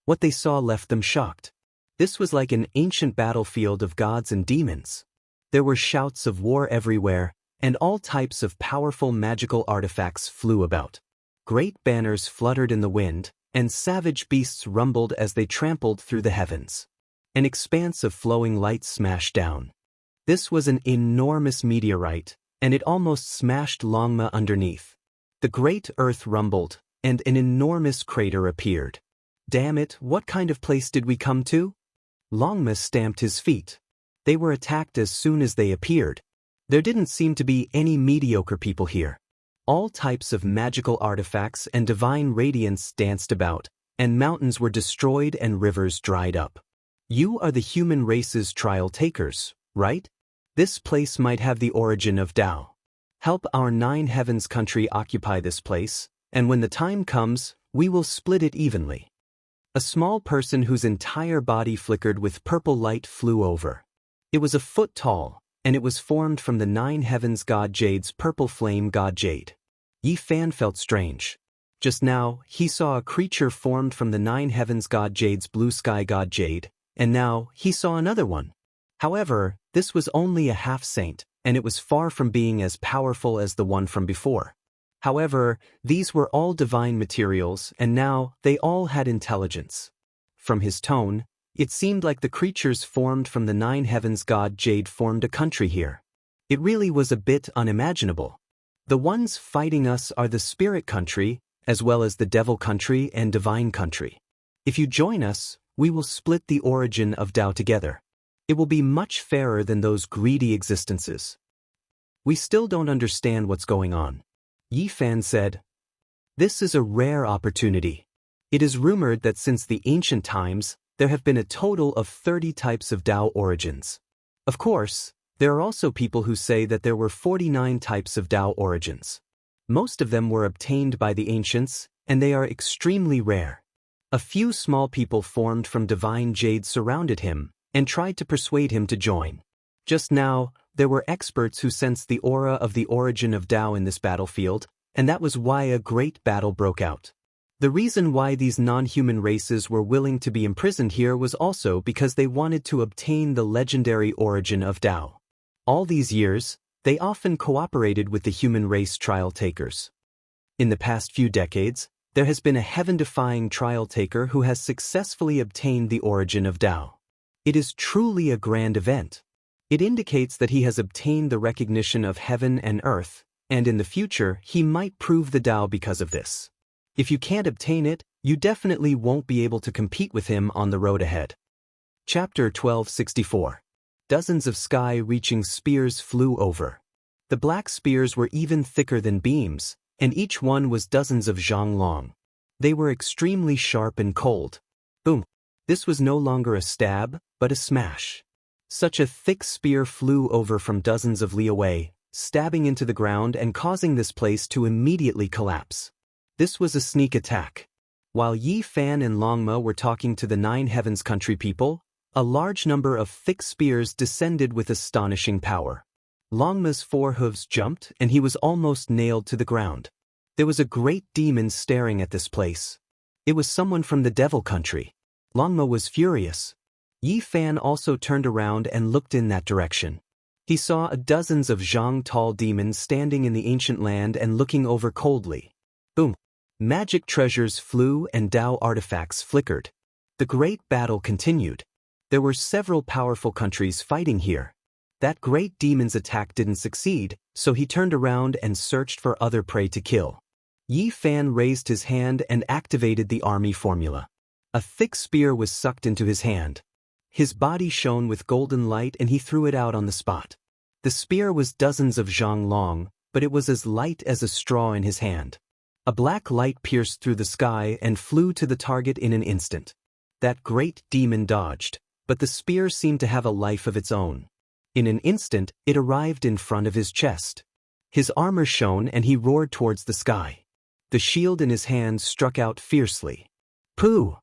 What they saw left them shocked. This was like an ancient battlefield of gods and demons. There were shouts of war everywhere, and all types of powerful magical artifacts flew about. Great banners fluttered in the wind, and savage beasts rumbled as they trampled through the heavens. An expanse of flowing light smashed down. This was an enormous meteorite, and it almost smashed Longma underneath. The great earth rumbled, and an enormous crater appeared. Damn it, what kind of place did we come to? Longma stamped his feet. They were attacked as soon as they appeared. There didn't seem to be any mediocre people here. All types of magical artifacts and divine radiance danced about, and mountains were destroyed and rivers dried up. You are the human race's trial takers, right? This place might have the origin of Tao. Help our 9 heavens country occupy this place, and when the time comes, we will split it evenly. A small person whose entire body flickered with purple light flew over. It was a foot tall, and it was formed from the 9 heavens god Jade's purple flame god Jade. Yi Fan felt strange. Just now, he saw a creature formed from the 9 heavens god Jade's blue sky god Jade, and now he saw another one. However, this was only a half-saint, and it was far from being as powerful as the one from before. However, these were all divine materials, and now they all had intelligence. From his tone, it seemed like the creatures formed from the 9 heavens god Jade formed a country here. It really was a bit unimaginable. The ones fighting us are the spirit country, as well as the devil country and divine country. If you join us, we will split the origin of Tao together. It will be much fairer than those greedy existences. We still don't understand what's going on. Yi Fan said. This is a rare opportunity. It is rumored that since the ancient times, there have been a total of 30 types of Tao origins. Of course, there are also people who say that there were 49 types of Tao origins. Most of them were obtained by the ancients, and they are extremely rare. A few small people formed from divine jade surrounded him and tried to persuade him to join. Just now, there were experts who sensed the aura of the origin of Tao in this battlefield, and that was why a great battle broke out. The reason why these non-human races were willing to be imprisoned here was also because they wanted to obtain the legendary origin of Tao. All these years, they often cooperated with the human race trial takers. In the past few decades, there has been a heaven-defying trial taker who has successfully obtained the origin of Tao. It is truly a grand event. It indicates that he has obtained the recognition of heaven and earth, and in the future he might prove the Tao because of this. If you can't obtain it, you definitely won't be able to compete with him on the road ahead. Chapter 1264. Dozens of sky-reaching spears flew over. The black spears were even thicker than beams, and each one was dozens of zhang long. They were extremely sharp and cold. Boom! This was no longer a stab, but a smash. Such a thick spear flew over from dozens of li away, stabbing into the ground and causing this place to immediately collapse. This was a sneak attack. While Yi Fan and Longma were talking to the 9 heavens country people, a large number of thick spears descended with astonishing power. Longma's 4 hooves jumped and he was almost nailed to the ground. There was a great demon staring at this place. It was someone from the devil country. Longma was furious. Yi Fan also turned around and looked in that direction. He saw dozens of Zhang tall demons standing in the ancient land and looking over coldly. Boom! Magic treasures flew and Dao artifacts flickered. The great battle continued. There were several powerful countries fighting here. That great demon's attack didn't succeed, so he turned around and searched for other prey to kill. Yi Fan raised his hand and activated the army formula. A thick spear was sucked into his hand. His body shone with golden light and he threw it out on the spot. The spear was dozens of zhang long, but it was as light as a straw in his hand. A black light pierced through the sky and flew to the target in an instant. That great demon dodged, but the spear seemed to have a life of its own. In an instant, it arrived in front of his chest. His armor shone and he roared towards the sky. The shield in his hand struck out fiercely. Pooh!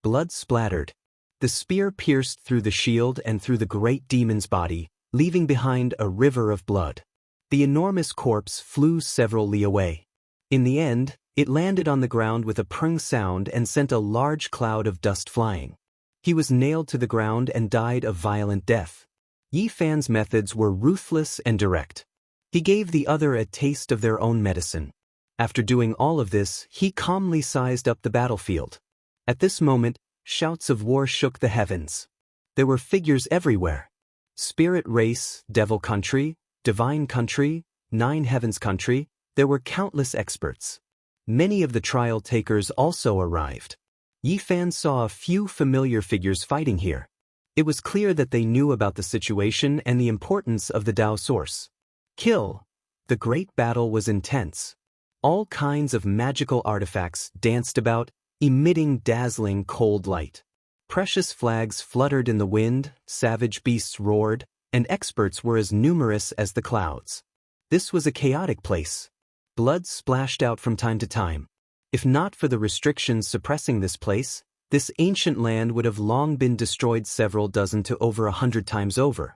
Blood splattered. The spear pierced through the shield and through the great demon's body, leaving behind a river of blood. The enormous corpse flew several li away. In the end, it landed on the ground with a prung sound and sent a large cloud of dust flying. He was nailed to the ground and died a violent death. Yi Fan's methods were ruthless and direct. He gave the other a taste of their own medicine. After doing all of this, he calmly sized up the battlefield. At this moment, shouts of war shook the heavens. There were figures everywhere. Spirit race, devil country, divine country, nine heavens country, there were countless experts. Many of the trial takers also arrived. Yi Fan saw a few familiar figures fighting here. It was clear that they knew about the situation and the importance of the Dao source. Kill! The great battle was intense. All kinds of magical artifacts danced about, emitting dazzling cold light. Precious flags fluttered in the wind, savage beasts roared, and experts were as numerous as the clouds. This was a chaotic place. Blood splashed out from time to time. If not for the restrictions suppressing this place, this ancient land would have long been destroyed several dozen to over 100 times over.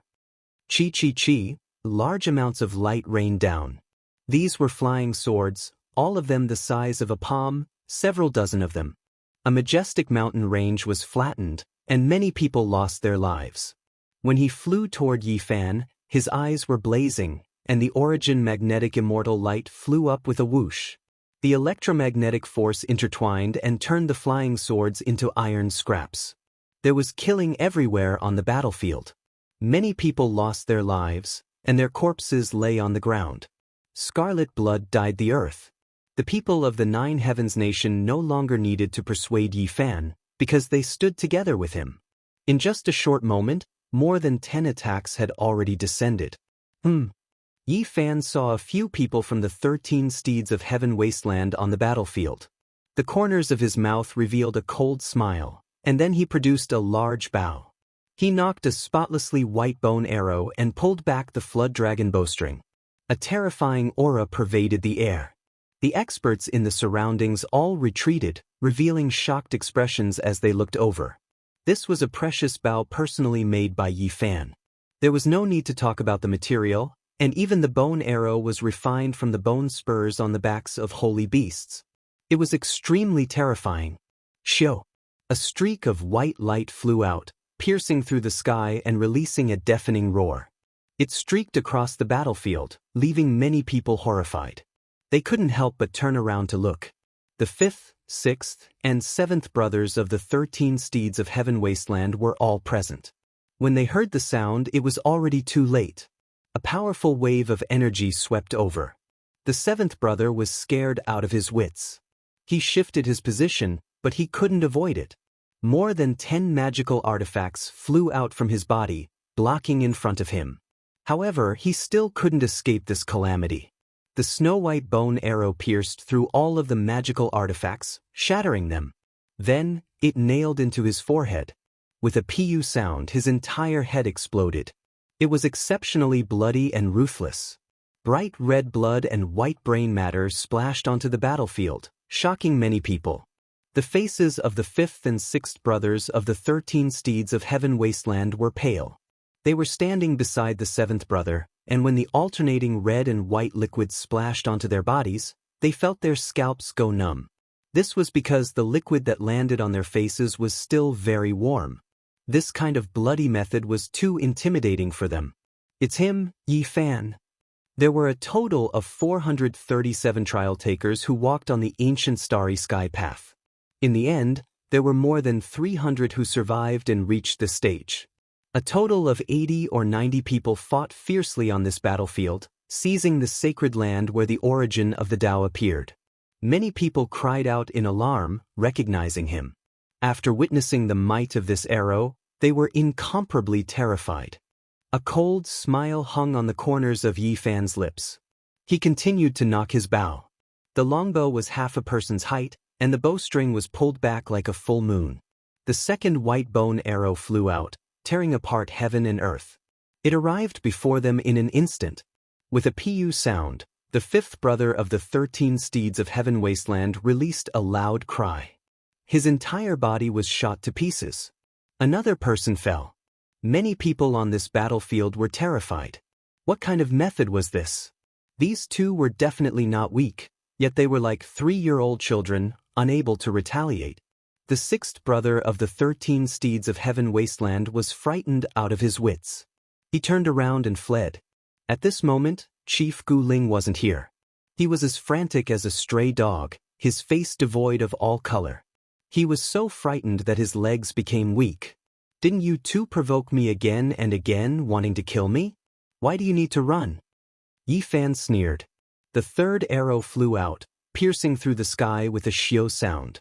Chi, large amounts of light rained down. These were flying swords, all of them the size of a palm, several dozen of them. A majestic mountain range was flattened, and many people lost their lives. When he flew toward Yi Fan, his eyes were blazing, and the origin magnetic immortal light flew up with a whoosh. The electromagnetic force intertwined and turned the flying swords into iron scraps. There was killing everywhere on the battlefield. Many people lost their lives, and their corpses lay on the ground. Scarlet blood dyed the earth. The people of the Nine Heavens nation no longer needed to persuade Yi Fan, because they stood together with him. In just a short moment, more than 10 attacks had already descended. Yi Fan saw a few people from the 13 steeds of heaven wasteland on the battlefield. The corners of his mouth revealed a cold smile, and then he produced a large bow. He knocked a spotlessly white bone arrow and pulled back the flood dragon bowstring. A terrifying aura pervaded the air. The experts in the surroundings all retreated, revealing shocked expressions as they looked over. This was a precious bow personally made by Yi Fan. There was no need to talk about the material, and even the bone arrow was refined from the bone spurs on the backs of holy beasts. It was extremely terrifying. Shio! A streak of white light flew out, piercing through the sky and releasing a deafening roar. It streaked across the battlefield, leaving many people horrified. They couldn't help but turn around to look. The 5th, 6th, and 7th brothers of the 13 steeds of heaven wasteland were all present. When they heard the sound, it was already too late. A powerful wave of energy swept over. The 7th brother was scared out of his wits. He shifted his position, but he couldn't avoid it. More than 10 magical artifacts flew out from his body, blocking in front of him. However, he still couldn't escape this calamity. The snow-white bone arrow pierced through all of the magical artifacts, shattering them. Then, it nailed into his forehead. With a pu sound, his entire head exploded. It was exceptionally bloody and ruthless. Bright red blood and white brain matter splashed onto the battlefield, shocking many people. The faces of the 5th and 6th brothers of the 13 steeds of heaven wasteland were pale. They were standing beside the 7th brother, and when the alternating red and white liquid splashed onto their bodies, they felt their scalps go numb. This was because the liquid that landed on their faces was still very warm. This kind of bloody method was too intimidating for them. It's him, Yi Fan. There were a total of 437 trial takers who walked on the ancient starry sky path. In the end, there were more than 300 who survived and reached this stage. A total of 80 or 90 people fought fiercely on this battlefield, seizing the sacred land where the origin of the Tao appeared. Many people cried out in alarm, recognizing him. After witnessing the might of this arrow, they were incomparably terrified. A cold smile hung on the corners of Yi Fan's lips. He continued to knock his bow. The longbow was half a person's height, and the bowstring was pulled back like a full moon. The second white bone arrow flew out, tearing apart heaven and earth. It arrived before them in an instant. With a pu sound, the fifth brother of the 13 steeds of heaven wasteland released a loud cry. His entire body was shot to pieces. Another person fell. Many people on this battlefield were terrified. What kind of method was this? These two were definitely not weak, yet they were like 3-year-old children, unable to retaliate. The sixth brother of the 13 steeds of heaven wasteland was frightened out of his wits. He turned around and fled. At this moment, Chief Gu Ling wasn't here. He was as frantic as a stray dog, his face devoid of all color. He was so frightened that his legs became weak. Didn't you two provoke me again and again, wanting to kill me? Why do you need to run? Yi Fan sneered. The third arrow flew out, piercing through the sky with a xiao sound.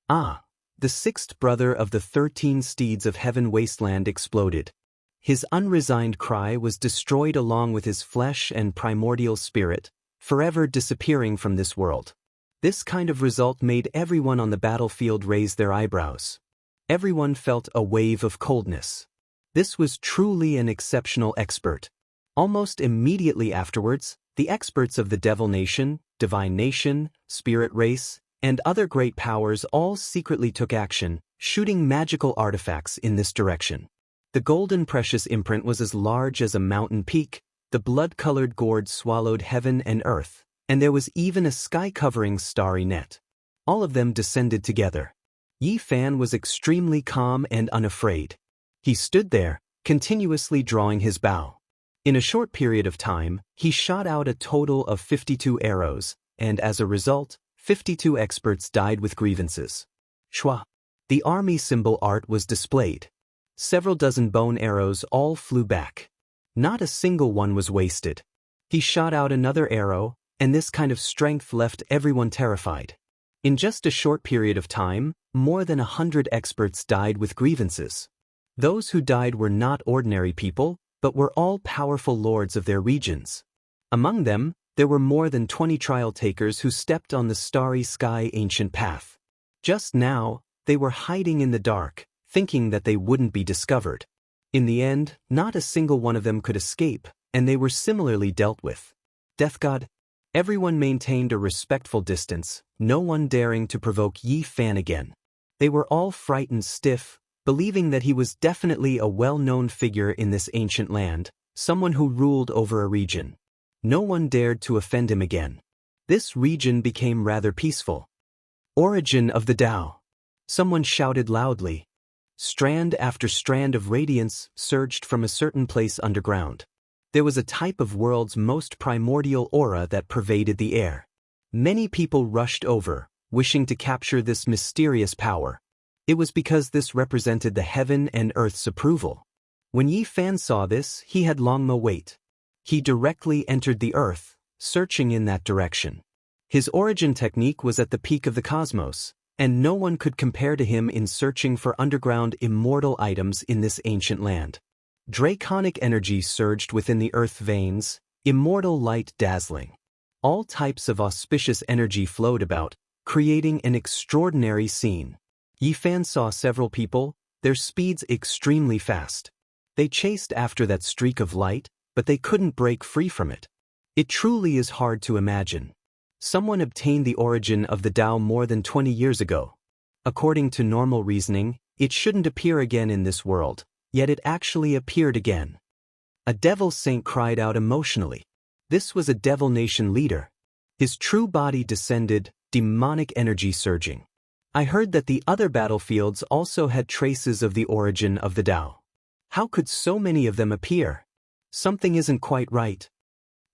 Ah! The sixth brother of the 13 steeds of heaven wasteland exploded. His unresigned cry was destroyed along with his flesh and primordial spirit, forever disappearing from this world. This kind of result made everyone on the battlefield raise their eyebrows. Everyone felt a wave of coldness. This was truly an exceptional expert. Almost immediately afterwards, the experts of the Devil Nation, Divine Nation, Spirit Race, and other great powers all secretly took action, shooting magical artifacts in this direction. The golden precious imprint was as large as a mountain peak, the blood-colored gourd swallowed heaven and earth, and there was even a sky-covering starry net. All of them descended together. Yi Fan was extremely calm and unafraid. He stood there, continuously drawing his bow. In a short period of time, he shot out a total of 52 arrows, and as a result, 52 experts died with grievances. Shua. The army symbol art was displayed. Several dozen bone arrows all flew back. Not a single one was wasted. He shot out another arrow, and this kind of strength left everyone terrified. In just a short period of time, more than 100 experts died with grievances. Those who died were not ordinary people, but were all powerful lords of their regions. Among them, there were more than 20 trial takers who stepped on the starry sky ancient path. Just now, they were hiding in the dark, thinking that they wouldn't be discovered. In the end, not a single one of them could escape, and they were similarly dealt with. Death God. Everyone maintained a respectful distance, no one daring to provoke Yi Fan again. They were all frightened stiff, believing that he was definitely a well-known figure in this ancient land, someone who ruled over a region. No one dared to offend him again. This region became rather peaceful. Origin of the Tao. Someone shouted loudly. Strand after strand of radiance surged from a certain place underground. There was a type of world's most primordial aura that pervaded the air. Many people rushed over, wishing to capture this mysterious power. It was because this represented the heaven and earth's approval. When Yi Fan saw this, he had long no wait. He directly entered the earth, searching in that direction. His origin technique was at the peak of the cosmos, and no one could compare to him in searching for underground immortal items in this ancient land. Draconic energy surged within the earth veins, immortal light dazzling. All types of auspicious energy flowed about, creating an extraordinary scene. Yi Fan saw several people, their speeds extremely fast. They chased after that streak of light, but they couldn't break free from it. It truly is hard to imagine. Someone obtained the origin of the Tao more than 20 years ago. According to normal reasoning, it shouldn't appear again in this world, yet it actually appeared again. A devil saint cried out emotionally. This was a Devil Nation leader. His true body descended, demonic energy surging. I heard that the other battlefields also had traces of the origin of the Tao. How could so many of them appear? Something isn't quite right.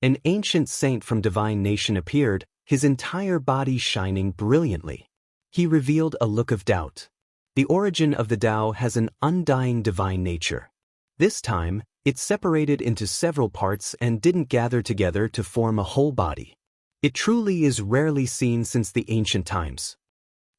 An ancient saint from divine nation appeared, his entire body shining brilliantly. He revealed a look of doubt. The origin of the Tao has an undying divine nature. This time, it separated into several parts and didn't gather together to form a whole body. It truly is rarely seen since the ancient times.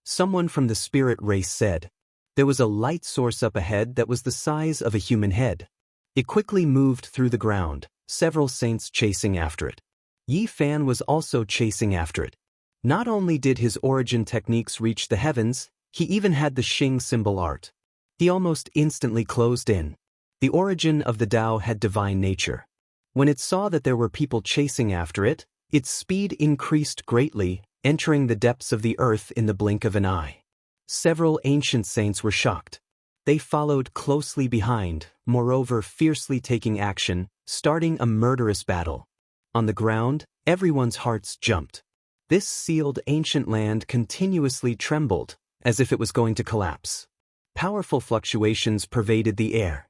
Someone from the spirit race said, "There was a light source up ahead that was the size of a human head. It quickly moved through the ground, several saints chasing after it. Yi Fan was also chasing after it. Not only did his origin techniques reach the heavens, he even had the Xing symbol art. He almost instantly closed in. The origin of the Tao had divine nature. When it saw that there were people chasing after it, its speed increased greatly, entering the depths of the earth in the blink of an eye. Several ancient saints were shocked. They followed closely behind, moreover fiercely taking action, starting a murderous battle. On the ground, everyone's hearts jumped. This sealed ancient land continuously trembled, as if it was going to collapse. Powerful fluctuations pervaded the air.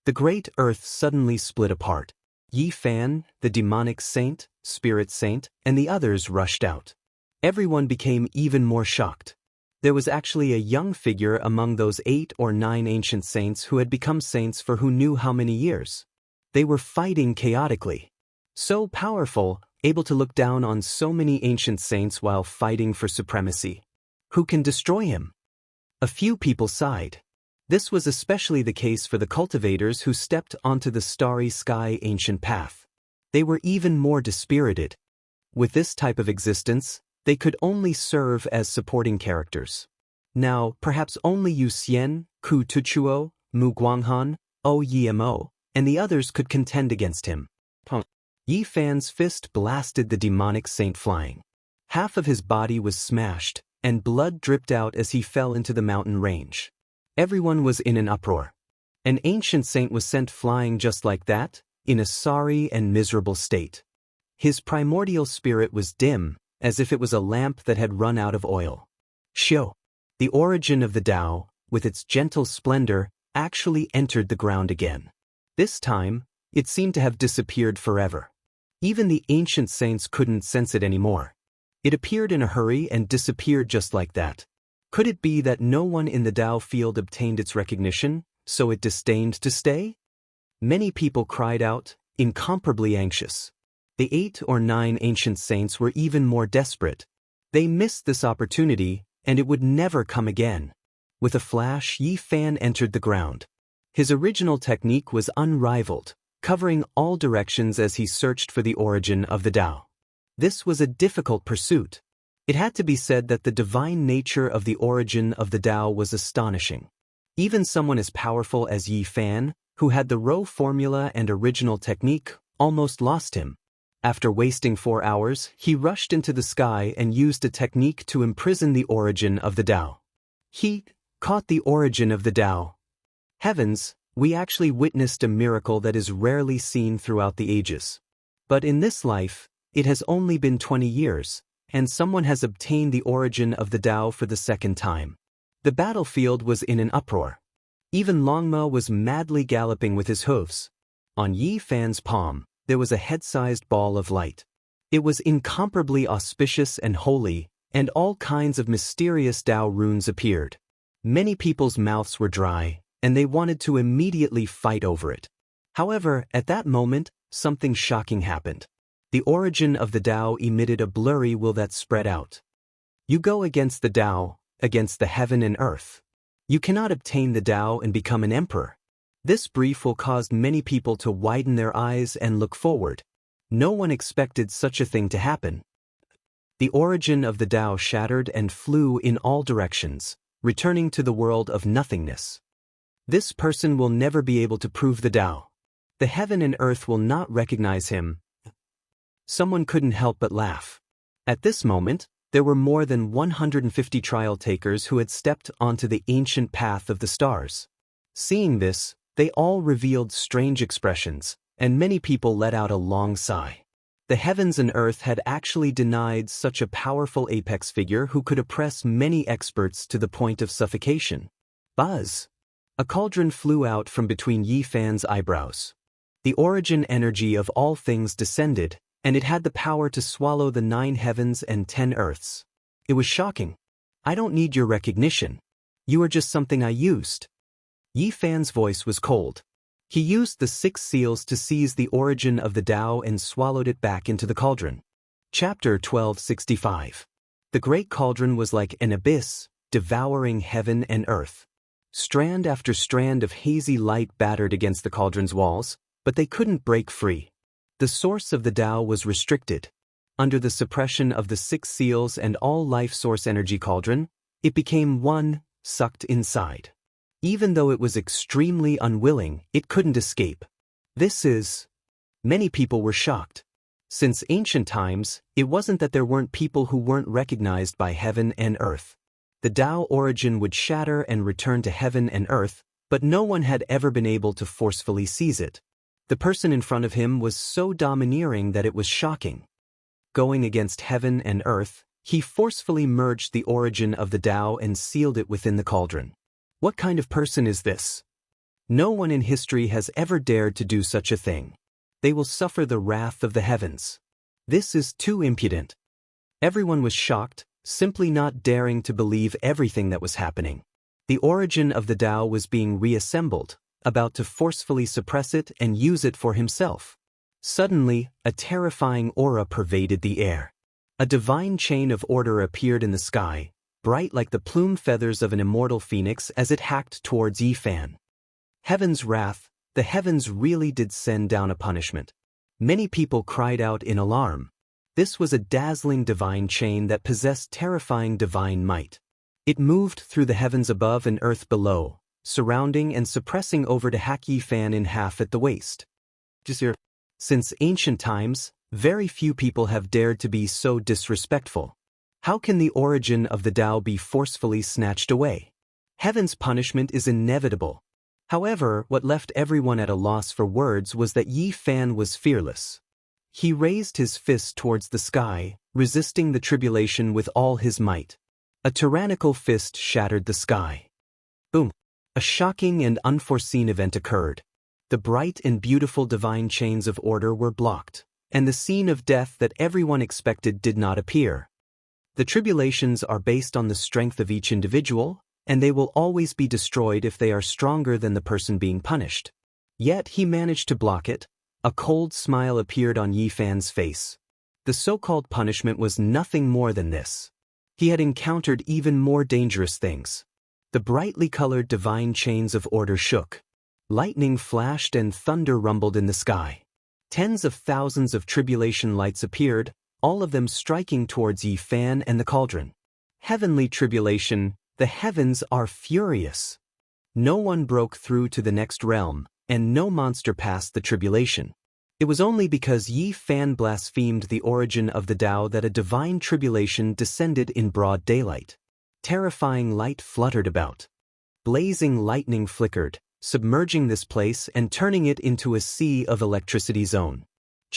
The great earth suddenly split apart. Yi Fan, the demonic saint, spirit saint, and the others rushed out. Everyone became even more shocked. There was actually a young figure among those 8 or 9 ancient saints who had become saints for who knew how many years. They were fighting chaotically. So powerful, able to look down on so many ancient saints while fighting for supremacy. Who can destroy him? A few people sighed. This was especially the case for the cultivators who stepped onto the starry sky ancient path. They were even more dispirited. With this type of existence, they could only serve as supporting characters. Now, perhaps only Yu Xian, Ku Tuchuo, Mu Guanghan, O Yimo, and the others could contend against him. Yi Fan's fist blasted the demonic saint flying. Half of his body was smashed, and blood dripped out as he fell into the mountain range. Everyone was in an uproar. An ancient saint was sent flying just like that, in a sorry and miserable state. His primordial spirit was dim, as if it was a lamp that had run out of oil. Xiu, the origin of the Tao, with its gentle splendor, actually entered the ground again. This time, it seemed to have disappeared forever. Even the ancient saints couldn't sense it anymore. It appeared in a hurry and disappeared just like that. Could it be that no one in the Tao field obtained its recognition, so it disdained to stay? Many people cried out, incomparably anxious. The 8 or 9 ancient saints were even more desperate. They missed this opportunity, and it would never come again. With a flash, Yi Fan entered the ground. His original technique was unrivaled, covering all directions as he searched for the origin of the Tao. This was a difficult pursuit. It had to be said that the divine nature of the origin of the Tao was astonishing. Even someone as powerful as Yi Fan, who had the raw formula and original technique, almost lost him. After wasting 4 hours, he rushed into the sky and used a technique to imprison the origin of the Tao. He caught the origin of the Tao. Heavens, we actually witnessed a miracle that is rarely seen throughout the ages. But in this life, it has only been 20 years. And someone has obtained the origin of the Tao for the second time. The battlefield was in an uproar. Even Longma was madly galloping with his hoofs. On Yi Fan's palm, there was a head-sized ball of light. It was incomparably auspicious and holy, and all kinds of mysterious Tao runes appeared. Many people's mouths were dry, and they wanted to immediately fight over it. However, at that moment, something shocking happened. The origin of the Tao emitted a blurry will that spread out. You go against the Tao, against the heaven and earth. You cannot obtain the Tao and become an emperor. This brief will cause many people to widen their eyes and look forward. No one expected such a thing to happen. The origin of the Tao shattered and flew in all directions, returning to the world of nothingness. This person will never be able to prove the Tao. The heaven and earth will not recognize him. Someone couldn't help but laugh. At this moment, there were more than 150 trial takers who had stepped onto the ancient path of the stars. Seeing this, they all revealed strange expressions, and many people let out a long sigh. The heavens and earth had actually denied such a powerful apex figure who could oppress many experts to the point of suffocation. Buzz! A cauldron flew out from between Yi Fan's eyebrows. The origin energy of all things descended, and it had the power to swallow the 9 heavens and 10 earths. It was shocking. I don't need your recognition. You are just something I used. Yi Fan's voice was cold. He used the 6 seals to seize the origin of the Tao and swallowed it back into the cauldron. Chapter 1265. The great cauldron was like an abyss, devouring heaven and earth. Strand after strand of hazy light battered against the cauldron's walls, but they couldn't break free. The source of the Tao was restricted. Under the suppression of the 6 seals and all life source energy cauldron, it became one, sucked inside. Even though it was extremely unwilling, it couldn't escape. Many people were shocked. Since ancient times, it wasn't that there weren't people who weren't recognized by heaven and earth. The Tao origin would shatter and return to heaven and earth, but no one had ever been able to forcefully seize it. The person in front of him was so domineering that it was shocking. Going against heaven and earth, he forcefully merged the origin of the Tao and sealed it within the cauldron. What kind of person is this? No one in history has ever dared to do such a thing. They will suffer the wrath of the heavens. This is too impudent. Everyone was shocked, simply not daring to believe everything that was happening. The origin of the Tao was being reassembled, about to forcefully suppress it and use it for himself. Suddenly, a terrifying aura pervaded the air. A divine chain of order appeared in the sky, bright like the plume feathers of an immortal phoenix as it hacked towards Yi Fan. Heaven's wrath, the heavens really did send down a punishment. Many people cried out in alarm. This was a dazzling divine chain that possessed terrifying divine might. It moved through the heavens above and earth below, surrounding and suppressing over to hack Yi Fan in half at the waist. Since ancient times, very few people have dared to be so disrespectful. How can the origin of the Tao be forcefully snatched away? Heaven's punishment is inevitable. However, what left everyone at a loss for words was that Yi Fan was fearless. He raised his fist towards the sky, resisting the tribulation with all his might. A tyrannical fist shattered the sky. Boom! A shocking and unforeseen event occurred. The bright and beautiful divine chains of order were blocked, and the scene of death that everyone expected did not appear. The tribulations are based on the strength of each individual, and they will always be destroyed if they are stronger than the person being punished. Yet he managed to block it. A cold smile appeared on Yi Fan's face. The so-called punishment was nothing more than this. He had encountered even more dangerous things. The brightly colored divine chains of order shook. Lightning flashed and thunder rumbled in the sky. Tens of thousands of tribulation lights appeared, all of them striking towards Yi Fan and the cauldron. Heavenly tribulation, the heavens are furious. No one broke through to the next realm, and no monster passed the tribulation. It was only because Yi Fan blasphemed the origin of the Tao that a divine tribulation descended in broad daylight. Terrifying light fluttered about. Blazing lightning flickered, submerging this place and turning it into a sea of electricity zone.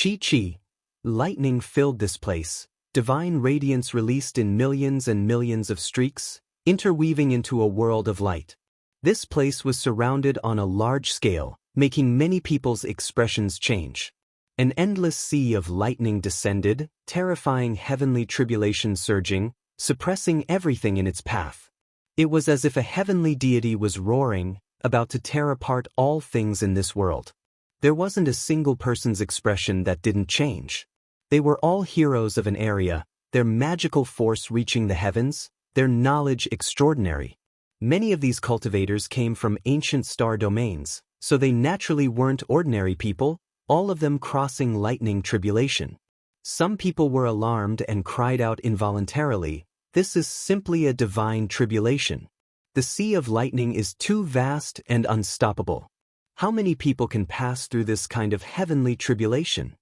Chi-chi. Lightning filled this place, divine radiance released in millions and millions of streaks, interweaving into a world of light. This place was surrounded on a large scale, making many people's expressions change. An endless sea of lightning descended, terrifying heavenly tribulation surging, suppressing everything in its path. It was as if a heavenly deity was roaring, about to tear apart all things in this world. There wasn't a single person's expression that didn't change. They were all heroes of an area, their magical force reaching the heavens, their knowledge extraordinary. Many of these cultivators came from ancient star domains, so they naturally weren't ordinary people, all of them crossing lightning tribulation. Some people were alarmed and cried out involuntarily, "This is simply a divine tribulation. The sea of lightning is too vast and unstoppable. How many people can pass through this kind of heavenly tribulation?"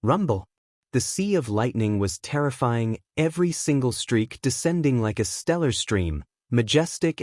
Rumble. The sea of lightning was terrifying, every single streak descending like a stellar stream, majestic,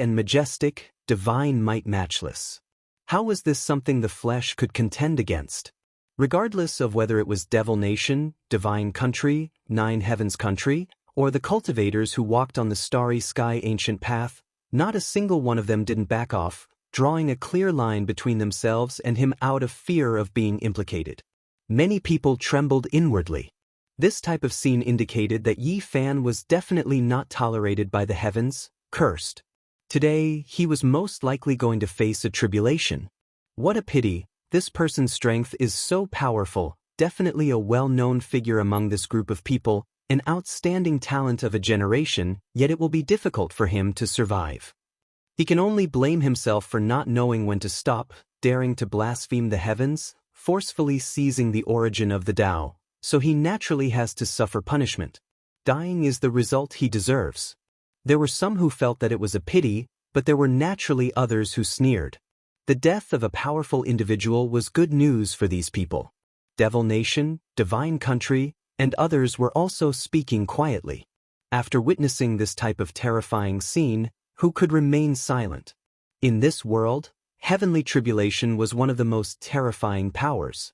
divine might matchless. How was this something the flesh could contend against? Regardless of whether it was Devil Nation, Divine Country, Nine Heavens Country, or the cultivators who walked on the starry sky ancient path, not a single one of them didn't back off, drawing a clear line between themselves and him out of fear of being implicated. Many people trembled inwardly. This type of scene indicated that Yi Fan was definitely not tolerated by the heavens, cursed. Today, he was most likely going to face a tribulation. What a pity, this person's strength is so powerful, definitely a well-known figure among this group of people, an outstanding talent of a generation, yet it will be difficult for him to survive. He can only blame himself for not knowing when to stop, daring to blaspheme the heavens, forcefully seizing the origin of the Tao, so he naturally has to suffer punishment. Dying is the result he deserves. There were some who felt that it was a pity, but there were naturally others who sneered. The death of a powerful individual was good news for these people. Devil Nation, Divine Country, and others were also speaking quietly. After witnessing this type of terrifying scene, who could remain silent? In this world, heavenly tribulation was one of the most terrifying powers.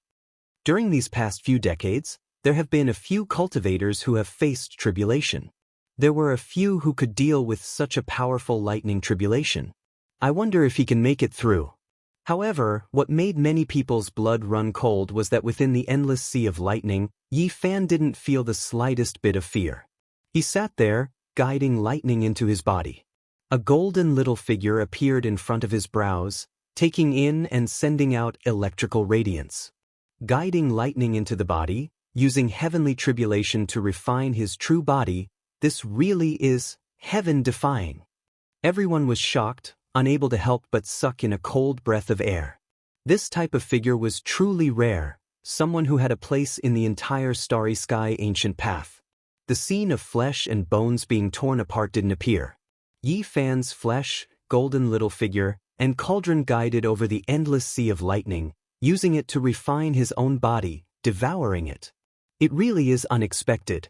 During these past few decades, there have been a few cultivators who have faced tribulation. There were a few who could deal with such a powerful lightning tribulation. I wonder if he can make it through. However, what made many people's blood run cold was that within the endless sea of lightning, Yi Fan didn't feel the slightest bit of fear. He sat there, guiding lightning into his body. A golden little figure appeared in front of his brows, taking in and sending out electrical radiance. Guiding lightning into the body, using heavenly tribulation to refine his true body, this really is heaven-defying. Everyone was shocked, unable to help but suck in a cold breath of air. This type of figure was truly rare, someone who had a place in the entire starry sky ancient path. The scene of flesh and bones being torn apart didn't appear. Yi Fan's flesh, golden little figure, and cauldron guided over the endless sea of lightning, using it to refine his own body, devouring it. It really is unexpected.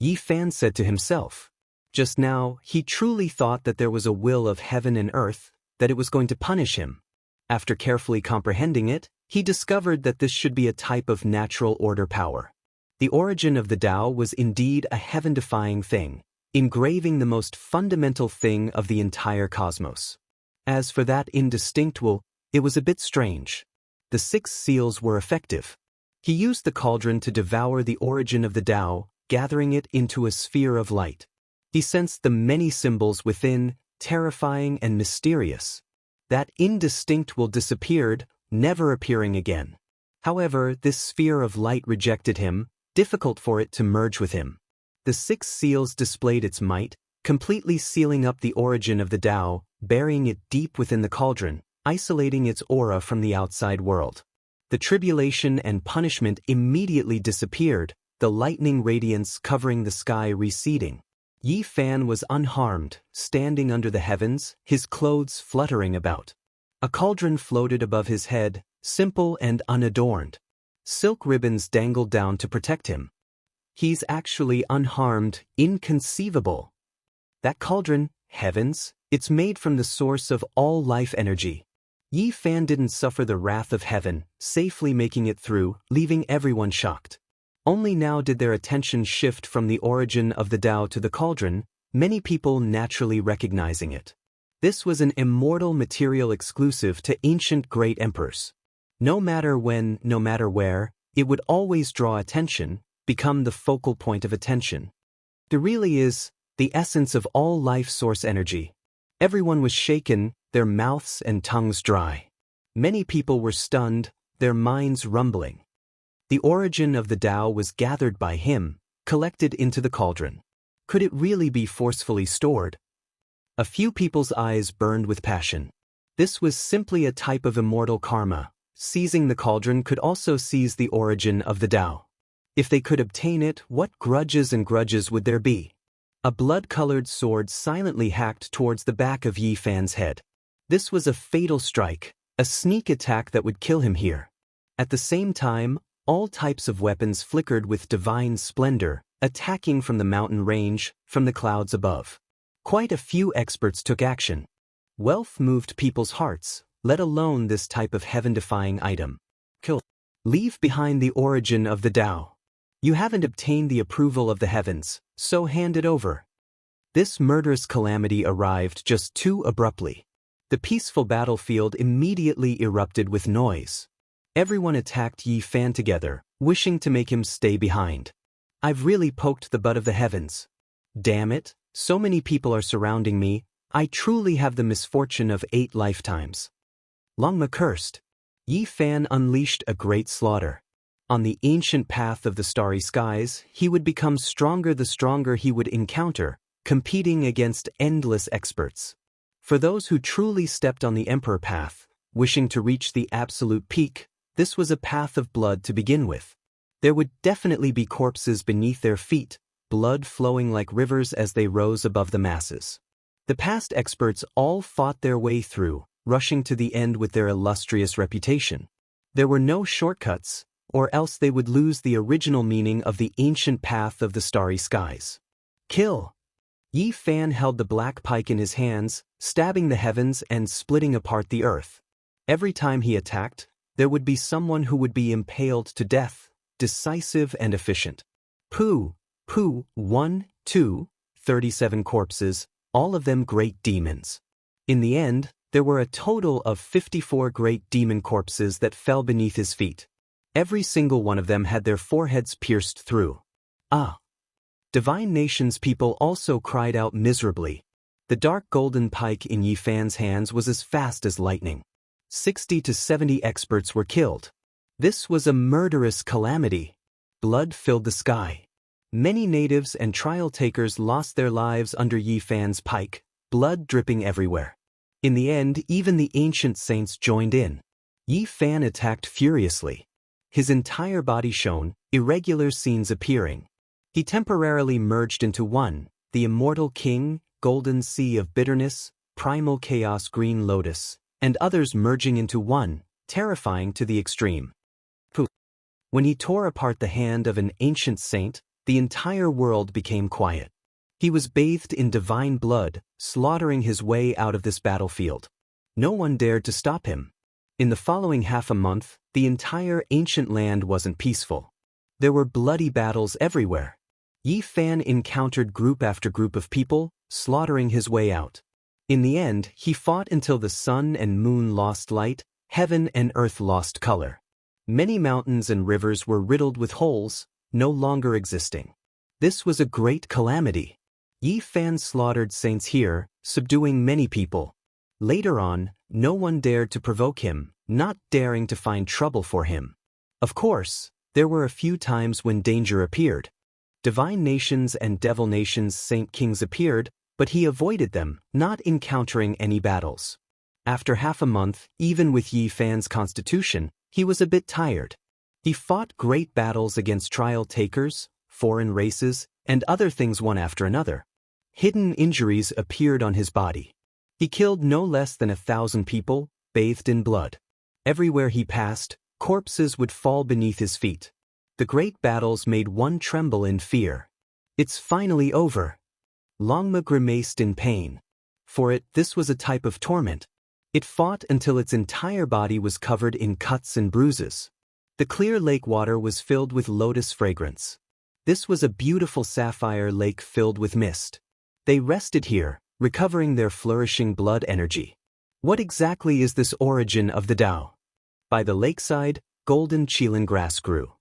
Yi Fan said to himself. Just now, he truly thought that there was a will of heaven and earth, that it was going to punish him. After carefully comprehending it, he discovered that this should be a type of natural order power. The origin of the Tao was indeed a heaven-defying thing, engraving the most fundamental thing of the entire cosmos. As for that indistinct will, it was a bit strange. The 6 seals were effective. He used the cauldron to devour the origin of the Tao, gathering it into a sphere of light. He sensed the many symbols within, terrifying and mysterious. That indistinct will disappeared, never appearing again. However, this sphere of light rejected him, difficult for it to merge with him. The 6 seals displayed its might, completely sealing up the origin of the Tao, burying it deep within the cauldron, isolating its aura from the outside world. The tribulation and punishment immediately disappeared, the lightning radiance covering the sky receding. Yi Fan was unharmed, standing under the heavens, his clothes fluttering about. A cauldron floated above his head, simple and unadorned. Silk ribbons dangled down to protect him. He's actually unharmed, inconceivable. That cauldron, heavens, it's made from the source of all life energy. Yi Fan didn't suffer the wrath of heaven, safely making it through, leaving everyone shocked. Only now did their attention shift from the origin of the Tao to the cauldron, many people naturally recognizing it. This was an immortal material exclusive to ancient great emperors. No matter when, no matter where, it would always draw attention, become the focal point of attention. It really is the essence of all life source energy. Everyone was shaken, their mouths and tongues dry. Many people were stunned, their minds rumbling. The origin of the Tao was gathered by him, collected into the cauldron. Could it really be forcefully stored? A few people's eyes burned with passion. This was simply a type of immortal karma. Seizing the cauldron could also seize the origin of the Tao. If they could obtain it, what grudges and grudges would there be? A blood-colored sword silently hacked towards the back of Yi Fan's head. This was a fatal strike, a sneak attack that would kill him here. At the same time, all types of weapons flickered with divine splendor, attacking from the mountain range, from the clouds above. Quite a few experts took action. Wealth moved people's hearts, let alone this type of heaven-defying item. Kill. Leave behind the origin of the Tao. You haven't obtained the approval of the heavens, so hand it over. This murderous calamity arrived just too abruptly. The peaceful battlefield immediately erupted with noise. Everyone attacked Yi Fan together, wishing to make him stay behind. I've really poked the butt of the heavens. Damn it, so many people are surrounding me, I truly have the misfortune of 8 lifetimes. Longma cursed. Yi Fan unleashed a great slaughter. On the ancient path of the starry skies, he would become stronger the stronger he would encounter, competing against endless experts. For those who truly stepped on the emperor path, wishing to reach the absolute peak, this was a path of blood to begin with. There would definitely be corpses beneath their feet, blood flowing like rivers as they rose above the masses. The past experts all fought their way through, rushing to the end with their illustrious reputation. There were no shortcuts, or else they would lose the original meaning of the ancient path of the starry skies. Kill! Yi Fan held the black pike in his hands, stabbing the heavens and splitting apart the earth. Every time he attacked, there would be someone who would be impaled to death, decisive and efficient. Pooh, 1, 2, 37 corpses, all of them great demons. In the end, there were a total of 54 great demon corpses that fell beneath his feet. Every single one of them had their foreheads pierced through. Ah! Divine Nation's people also cried out miserably. The dark golden pike in Yi Fan's hands was as fast as lightning. 60 to 70 experts were killed. This was a murderous calamity. Blood filled the sky. Many natives and trial takers lost their lives under Yi Fan's pike, blood dripping everywhere. In the end, even the ancient saints joined in. Yi Fan attacked furiously. His entire body shone, irregular scenes appearing. He temporarily merged into one, the immortal king, golden sea of bitterness, primal chaos green lotus, and others merging into one, terrifying to the extreme. Poof! When he tore apart the hand of an ancient saint, the entire world became quiet. He was bathed in divine blood, slaughtering his way out of this battlefield. No one dared to stop him. In the following half a month, the entire ancient land wasn't peaceful. There were bloody battles everywhere. Yi Fan encountered group after group of people, slaughtering his way out. In the end, he fought until the sun and moon lost light, heaven and earth lost color. Many mountains and rivers were riddled with holes, no longer existing. This was a great calamity. Yi Fan slaughtered saints here, subduing many people. Later on, no one dared to provoke him, not daring to find trouble for him. Of course, there were a few times when danger appeared. Divine Nations and Devil Nations saint kings appeared, but he avoided them, not encountering any battles. After half a month, even with Yi Fan's constitution, he was a bit tired. He fought great battles against trial takers, foreign races, and other things one after another. Hidden injuries appeared on his body. He killed no less than 1,000 people, bathed in blood. Everywhere he passed, corpses would fall beneath his feet. The great battles made one tremble in fear. It's finally over. Longma grimaced in pain. For it, this was a type of torment. It fought until its entire body was covered in cuts and bruises. The clear lake water was filled with lotus fragrance. This was a beautiful sapphire lake filled with mist. They rested here, recovering their flourishing blood energy. What exactly is this origin of the Tao? By the lakeside, golden qilin grass grew.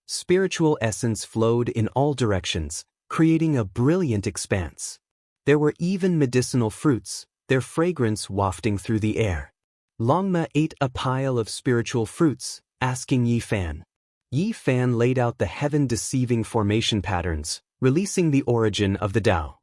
Spiritual essence flowed in all directions, creating a brilliant expanse. There were even medicinal fruits, their fragrance wafting through the air. Longma ate a pile of spiritual fruits, asking Yi Fan. Yi Fan laid out the heaven-deceiving formation patterns, releasing the origin of the Tao.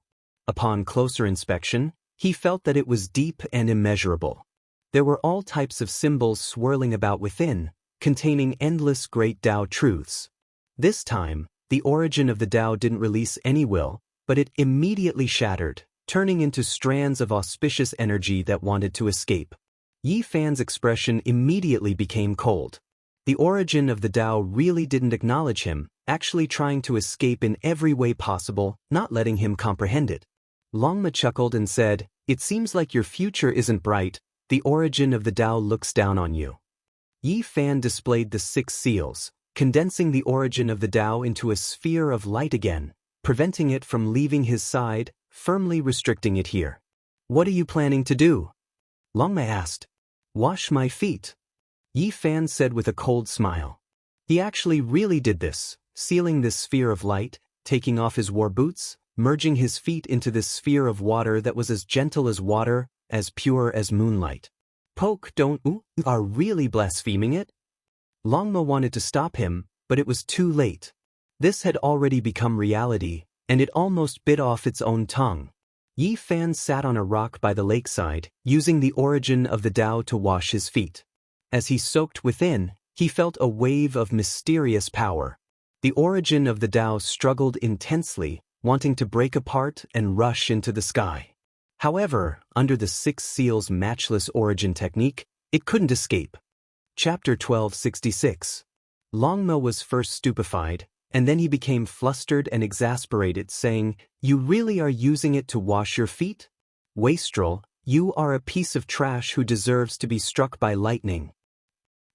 Upon closer inspection, he felt that it was deep and immeasurable. There were all types of symbols swirling about within, containing endless great Tao truths. This time, the origin of the Tao didn't release any will, but it immediately shattered, turning into strands of auspicious energy that wanted to escape. Yi Fan's expression immediately became cold. The origin of the Tao really didn't acknowledge him, actually trying to escape in every way possible, not letting him comprehend it. Longma chuckled and said, "It seems like your future isn't bright, the origin of the Tao looks down on you." Yi Fan displayed the 6 seals, condensing the origin of the Tao into a sphere of light again, preventing it from leaving his side, firmly restricting it here. "What are you planning to do?" Longma asked. Wash my feet. Yi Fan said with a cold smile. He actually really did this, sealing this sphere of light, taking off his war boots, merging his feet into this sphere of water that was as gentle as water, as pure as moonlight. Poke, don't you are really blaspheming it? Longma wanted to stop him, but it was too late. This had already become reality, and it almost bit off its own tongue. Yi Fan sat on a rock by the lakeside, using the origin of the Tao to wash his feet. As he soaked within, he felt a wave of mysterious power. The origin of the Tao struggled intensely, wanting to break apart and rush into the sky. However, under the Six Seals' matchless origin technique, it couldn't escape. Chapter 1266. Longma was first stupefied, and then he became flustered and exasperated, saying, You really are using it to wash your feet? Wastrel, you are a piece of trash who deserves to be struck by lightning.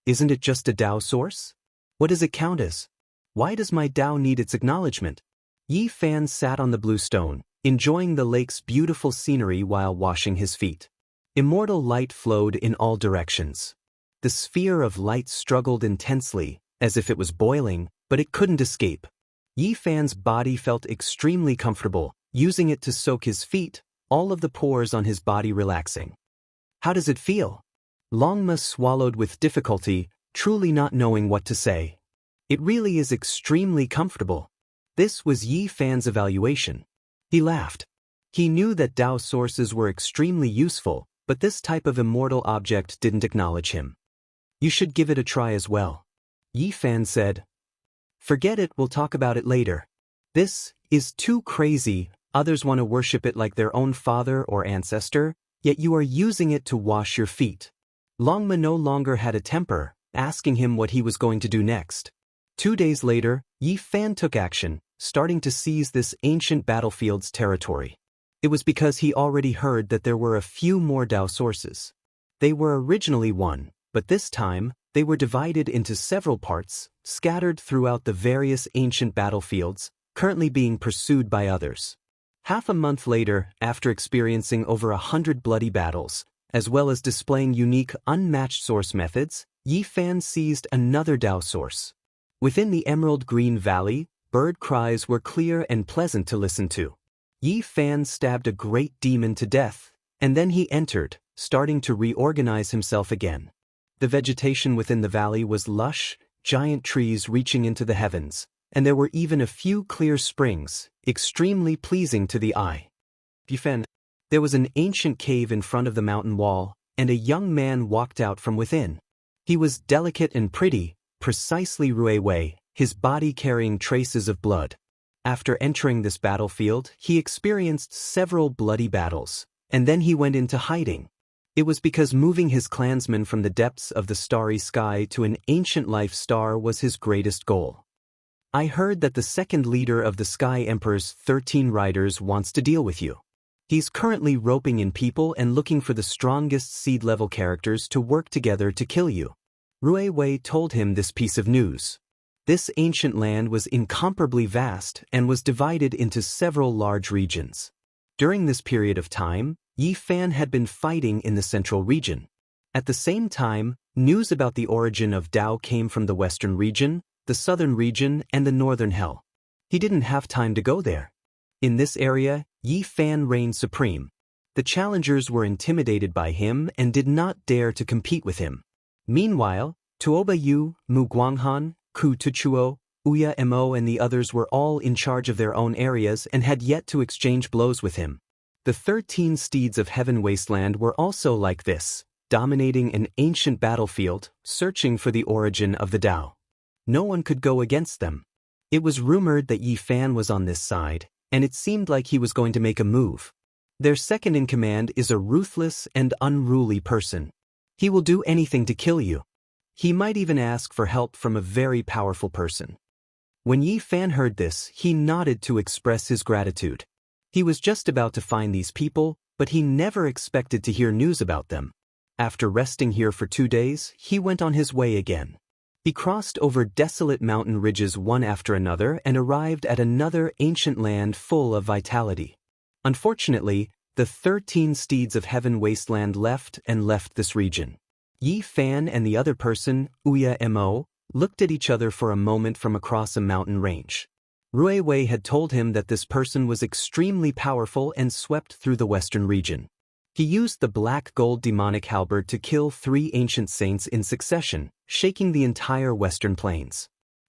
Isn't it just a Tao source? What does it count as? Why does my Tao need its acknowledgement? Yi Fan sat on the blue stone, enjoying the lake's beautiful scenery while washing his feet. Immortal light flowed in all directions. The sphere of light struggled intensely, as if it was boiling, but it couldn't escape. Yi Fan's body felt extremely comfortable, using it to soak his feet, all of the pores on his body relaxing. How does it feel? Longma swallowed with difficulty, truly not knowing what to say. It really is extremely comfortable. This was Yi Fan's evaluation. He laughed. He knew that Tao sources were extremely useful, but this type of immortal object didn't acknowledge him. You should give it a try as well. Yi Fan said. Forget it, we'll talk about it later. This is too crazy. Others want to worship it like their own father or ancestor, yet you are using it to wash your feet. Longma no longer had a temper, asking him what he was going to do next. 2 days later, Yi Fan took action, starting to seize this ancient battlefield's territory. It was because he already heard that there were a few more Tao sources. They were originally one, but this time, they were divided into several parts, scattered throughout the various ancient battlefields, currently being pursued by others. Half a month later, after experiencing over 100 bloody battles, as well as displaying unique, unmatched source methods, Yi Fan seized another Tao source. Within the Emerald Green Valley, bird cries were clear and pleasant to listen to. Yi Fan stabbed a great demon to death, and then he entered, starting to reorganize himself again. The vegetation within the valley was lush, giant trees reaching into the heavens, and there were even a few clear springs, extremely pleasing to the eye. Yi Fan. There was an ancient cave in front of the mountain wall, and a young man walked out from within. He was delicate and pretty, precisely Rui Wei, his body carrying traces of blood. After entering this battlefield, he experienced several bloody battles, and then he went into hiding. It was because moving his clansmen from the depths of the starry sky to an ancient life star was his greatest goal. I heard that the second leader of the Sky Emperor's 13 riders wants to deal with you. He's currently roping in people and looking for the strongest seed-level characters to work together to kill you. Rui Wei told him this piece of news. This ancient land was incomparably vast and was divided into several large regions. During this period of time, Yi Fan had been fighting in the central region. At the same time, news about the origin of Tao came from the western region, the southern region, and the northern hell. He didn't have time to go there. In this area, Yi Fan reigned supreme. The challengers were intimidated by him and did not dare to compete with him. Meanwhile, Tuoba Yu, Mu Guanghan, Ku Tuchuo, Uya Mo and the others were all in charge of their own areas and had yet to exchange blows with him. The 13 steeds of Heaven Wasteland were also like this, dominating an ancient battlefield, searching for the origin of the Tao. No one could go against them. It was rumored that Yi Fan was on this side, and it seemed like he was going to make a move. Their second in command is a ruthless and unruly person. He will do anything to kill you. He might even ask for help from a very powerful person. When Yi Fan heard this, he nodded to express his gratitude. He was just about to find these people, but he never expected to hear news about them. After resting here for 2 days, he went on his way again. He crossed over desolate mountain ridges one after another and arrived at another ancient land full of vitality. Unfortunately, the 13 steeds of heaven wasteland left this region. Yi Fan and the other person, Wuxia Mo, looked at each other for a moment from across a mountain range. Rui Wei had told him that this person was extremely powerful and swept through the western region. He used the black gold demonic halberd to kill 3 ancient saints in succession, shaking the entire western plains.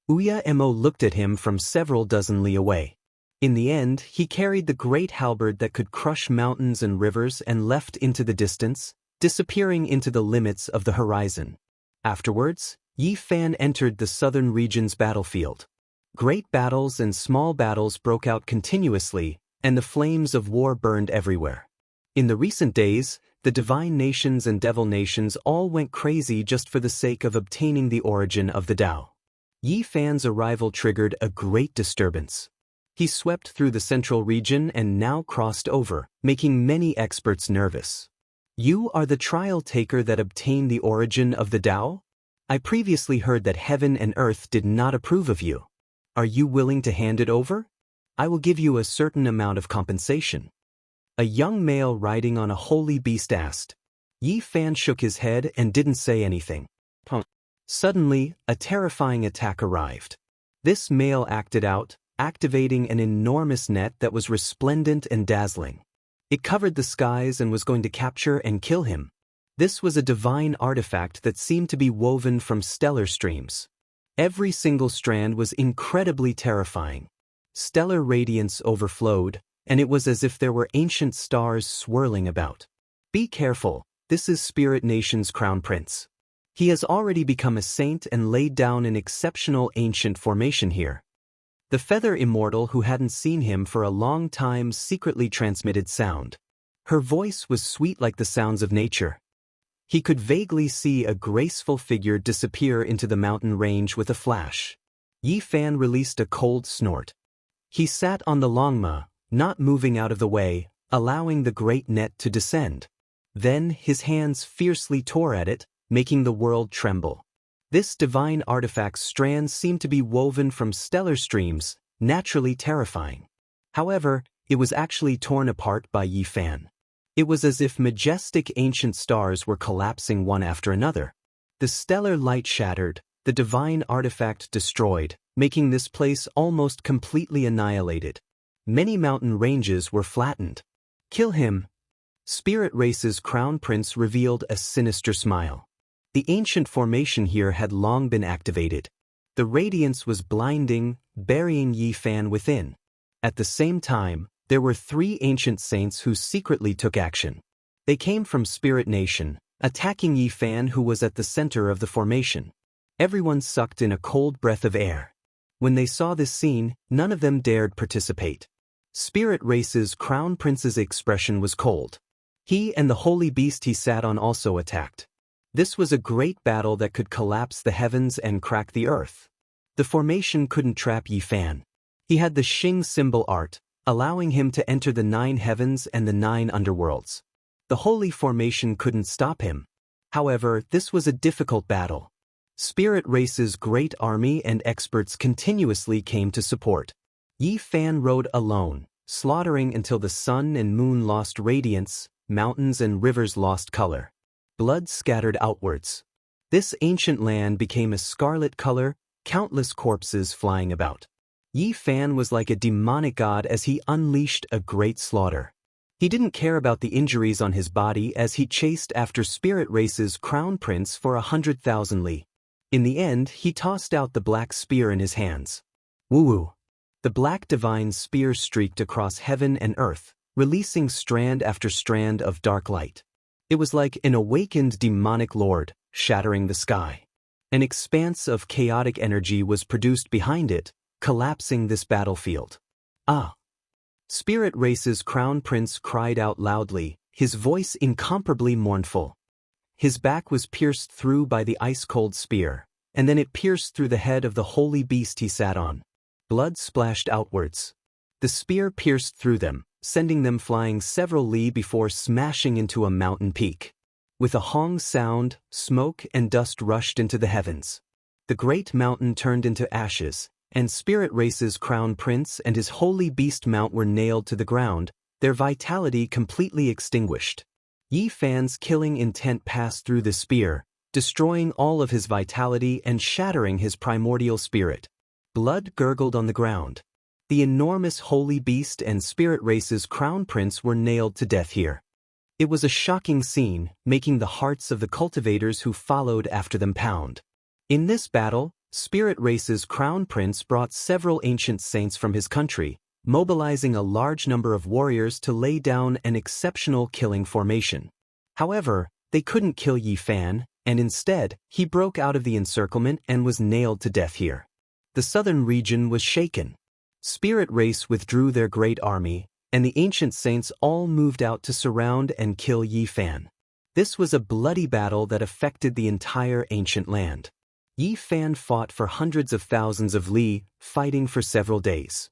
Wuxia Mo looked at him from several dozen li away. In the end, he carried the great halberd that could crush mountains and rivers and left into the distance, disappearing into the limits of the horizon. Afterwards, Yi Fan entered the southern region's battlefield. Great battles and small battles broke out continuously, and the flames of war burned everywhere. In the recent days, the divine nations and devil nations all went crazy just for the sake of obtaining the origin of the Tao. Yi Fan's arrival triggered a great disturbance. He swept through the central region and now crossed over, making many experts nervous. You are the trial taker that obtained the origin of the Tao? I previously heard that heaven and earth did not approve of you. Are you willing to hand it over? I will give you a certain amount of compensation. A young male riding on a holy beast asked. Yi Fan shook his head and didn't say anything. Suddenly, a terrifying attack arrived. This male acted out, activating an enormous net that was resplendent and dazzling. It covered the skies and was going to capture and kill him. This was a divine artifact that seemed to be woven from stellar streams. Every single strand was incredibly terrifying. Stellar radiance overflowed, and it was as if there were ancient stars swirling about. Be careful, this is Spirit Nation's Crown Prince. He has already become a saint and laid down an exceptional ancient formation here. The feather immortal who hadn't seen him for a long time secretly transmitted sound. Her voice was sweet like the sounds of nature. He could vaguely see a graceful figure disappear into the mountain range with a flash. Yi Fan released a cold snort. He sat on the longma, not moving out of the way, allowing the great net to descend. Then his hands fiercely tore at it, making the world tremble. This divine artifact's strands seemed to be woven from stellar streams, naturally terrifying. However, it was actually torn apart by Yi Fan. It was as if majestic ancient stars were collapsing one after another. The stellar light shattered, the divine artifact destroyed, making this place almost completely annihilated. Many mountain ranges were flattened. Kill him. Spirit Race's Crown Prince revealed a sinister smile. The ancient formation here had long been activated. The radiance was blinding, burying Yi Fan within. At the same time, there were 3 ancient saints who secretly took action. They came from Spirit Nation, attacking Yi Fan who was at the center of the formation. Everyone sucked in a cold breath of air. When they saw this scene, none of them dared participate. Spirit Race's Crown Prince's expression was cold. He and the holy beast he sat on also attacked. This was a great battle that could collapse the heavens and crack the earth. The formation couldn't trap Yi Fan. He had the Xing symbol art, allowing him to enter the 9 heavens and the 9 underworlds. The holy formation couldn't stop him. However, this was a difficult battle. Spirit Race's great army and experts continuously came to support. Yi Fan rode alone, slaughtering until the sun and moon lost radiance, mountains and rivers lost color. Blood scattered outwards. This ancient land became a scarlet color, countless corpses flying about. Yi Fan was like a demonic god as he unleashed a great slaughter. He didn't care about the injuries on his body as he chased after Spirit Race's Crown Prince for 100,000 li. In the end, he tossed out the black spear in his hands. Woo-woo. The black divine spear streaked across heaven and earth, releasing strand after strand of dark light. It was like an awakened demonic lord, shattering the sky. An expanse of chaotic energy was produced behind it, collapsing this battlefield. Ah! Spirit Race's Crown Prince cried out loudly, his voice incomparably mournful. His back was pierced through by the ice-cold spear, and then it pierced through the head of the holy beast he sat on. Blood splashed outwards. The spear pierced through them, sending them flying several li before smashing into a mountain peak. With a hong sound, smoke and dust rushed into the heavens. The great mountain turned into ashes, and Spirit Race's Crown Prince and his holy beast mount were nailed to the ground, their vitality completely extinguished. Yi Fan's killing intent passed through the spear, destroying all of his vitality and shattering his primordial spirit. Blood gurgled on the ground. The enormous holy beast and spirit race's crown prince were nailed to death here. It was a shocking scene, making the hearts of the cultivators who followed after them pound. In this battle, spirit race's crown prince brought several ancient saints from his country, mobilizing a large number of warriors to lay down an exceptional killing formation. However, they couldn't kill Yi Fan, and instead, he broke out of the encirclement and was nailed to death here. The southern region was shaken. Spirit race withdrew their great army, and the ancient saints all moved out to surround and kill Yi Fan. This was a bloody battle that affected the entire ancient land. Yi Fan fought for hundreds of thousands of li, fighting for several days.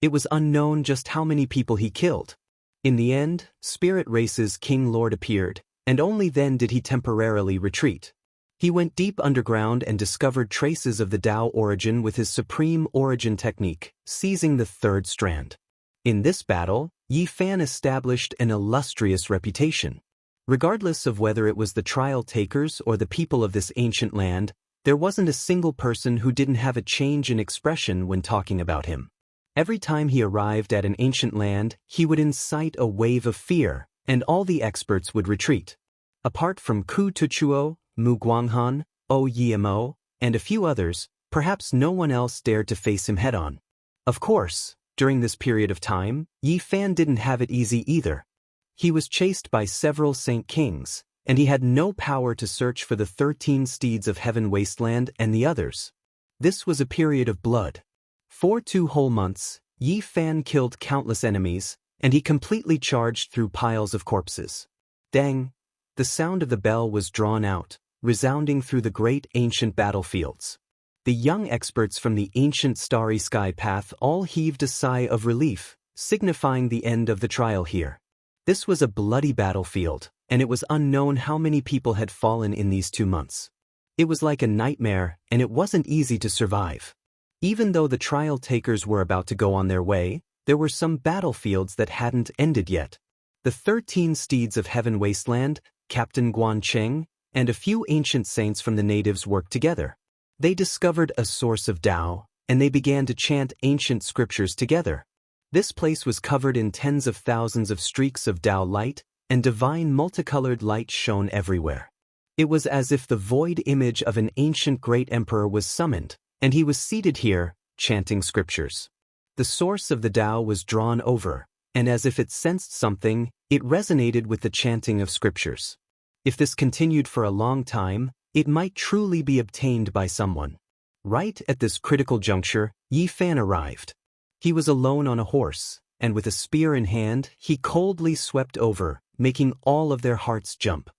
It was unknown just how many people he killed. In the end, Spirit Race's King Lord appeared, and only then did he temporarily retreat. He went deep underground and discovered traces of the Tao origin with his supreme origin technique, seizing the third strand. In this battle, Yi Fan established an illustrious reputation. Regardless of whether it was the trial takers or the people of this ancient land, there wasn't a single person who didn't have a change in expression when talking about him. Every time he arrived at an ancient land, he would incite a wave of fear, and all the experts would retreat. Apart from Ku Tuchuo, Mu Guanghan, O Yimo, and a few others, perhaps no one else dared to face him head-on. Of course, during this period of time, Yi Fan didn't have it easy either. He was chased by several Saint Kings, and he had no power to search for the 13 steeds of Heaven Wasteland and the others. This was a period of blood. For 2 whole months, Yi Fan killed countless enemies, and he completely charged through piles of corpses. Dang! The sound of the bell was drawn out, resounding through the great ancient battlefields. The young experts from the ancient starry sky path all heaved a sigh of relief, signifying the end of the trial here. This was a bloody battlefield, and it was unknown how many people had fallen in these 2 months. It was like a nightmare, and it wasn't easy to survive. Even though the trial takers were about to go on their way, there were some battlefields that hadn't ended yet. The 13 steeds of Heaven Wasteland, Captain Guan Cheng, and a few ancient saints from the natives worked together. They discovered a source of Tao, and they began to chant ancient scriptures together. This place was covered in tens of thousands of streaks of Tao light, and divine multicolored light shone everywhere. It was as if the void image of an ancient great emperor was summoned, and he was seated here, chanting scriptures. The source of the Tao was drawn over, and as if it sensed something, it resonated with the chanting of scriptures. If this continued for a long time, it might truly be obtained by someone. Right at this critical juncture, Yi Fan arrived. He was alone on a horse, and with a spear in hand, he coldly swept over, making all of their hearts jump.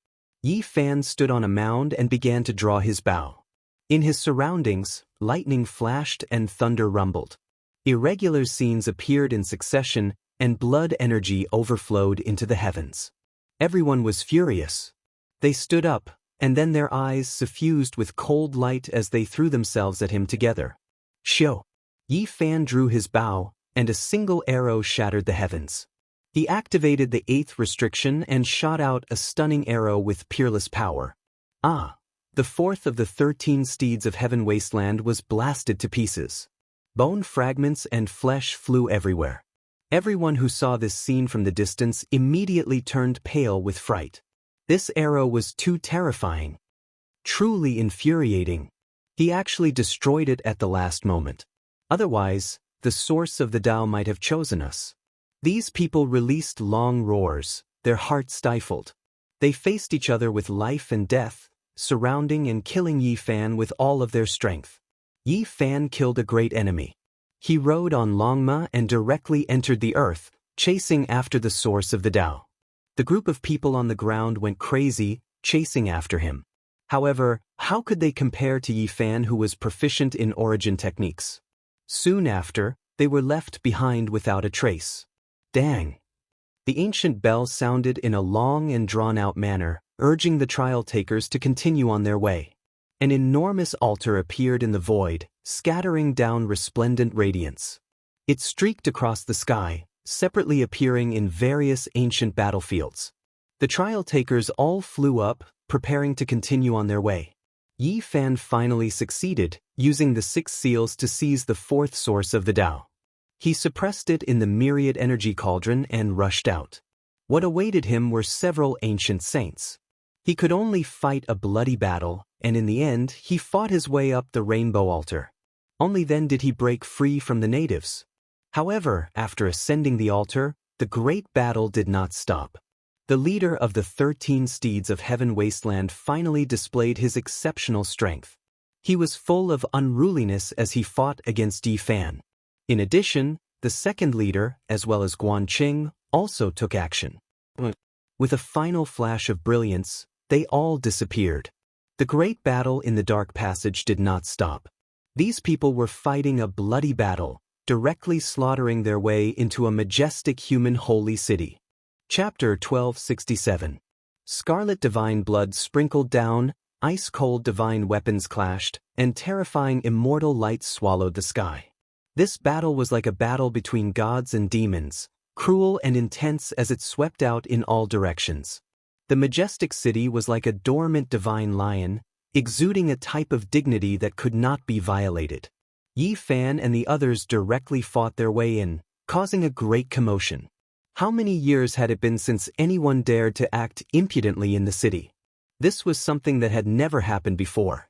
Yi Fan stood on a mound and began to draw his bow. In his surroundings, lightning flashed and thunder rumbled. Irregular scenes appeared in succession, and blood energy overflowed into the heavens. Everyone was furious. They stood up, and then their eyes suffused with cold light as they threw themselves at him together. Shio! Yi Fan drew his bow, and a single arrow shattered the heavens. He activated the 8th restriction and shot out a stunning arrow with peerless power. The 4th of the 13 steeds of Heaven Wasteland was blasted to pieces. Bone fragments and flesh flew everywhere. Everyone who saw this scene from the distance immediately turned pale with fright. This arrow was too terrifying. Truly infuriating. He actually destroyed it at the last moment. Otherwise, the source of the Tao might have chosen us. These people released long roars, their hearts stifled. They faced each other with life and death, surrounding and killing Yi Fan with all of their strength. Yi Fan killed a great enemy. He rode on Longma and directly entered the earth, chasing after the source of the Tao. The group of people on the ground went crazy, chasing after him. However, how could they compare to Yi Fan, who was proficient in origin techniques? Soon after, they were left behind without a trace. Dang! The ancient bell sounded in a long and drawn-out manner, urging the trial takers to continue on their way. An enormous altar appeared in the void, scattering down resplendent radiance. It streaked across the sky, separately appearing in various ancient battlefields. The trial takers all flew up, preparing to continue on their way. Yi Fan finally succeeded, using the 6 seals to seize the 4th source of the Tao. He suppressed it in the myriad energy cauldron and rushed out. What awaited him were several ancient saints. He could only fight a bloody battle, and in the end he fought his way up the rainbow altar. Only then did he break free from the natives. However, after ascending the altar, the great battle did not stop. The leader of the 13 steeds of Heaven Wasteland finally displayed his exceptional strength. He was full of unruliness as he fought against Yi Fan. In addition, the second leader, as well as Guanqing, also took action. With a final flash of brilliance, they all disappeared. The great battle in the dark passage did not stop. These people were fighting a bloody battle, directly slaughtering their way into a majestic human holy city. Chapter 1267. Scarlet divine blood sprinkled down, ice-cold divine weapons clashed, and terrifying immortal light swallowed the sky. This battle was like a battle between gods and demons, cruel and intense as it swept out in all directions. The majestic city was like a dormant divine lion, exuding a type of dignity that could not be violated. Yi Fan and the others directly fought their way in, causing a great commotion. How many years had it been since anyone dared to act impudently in the city? This was something that had never happened before.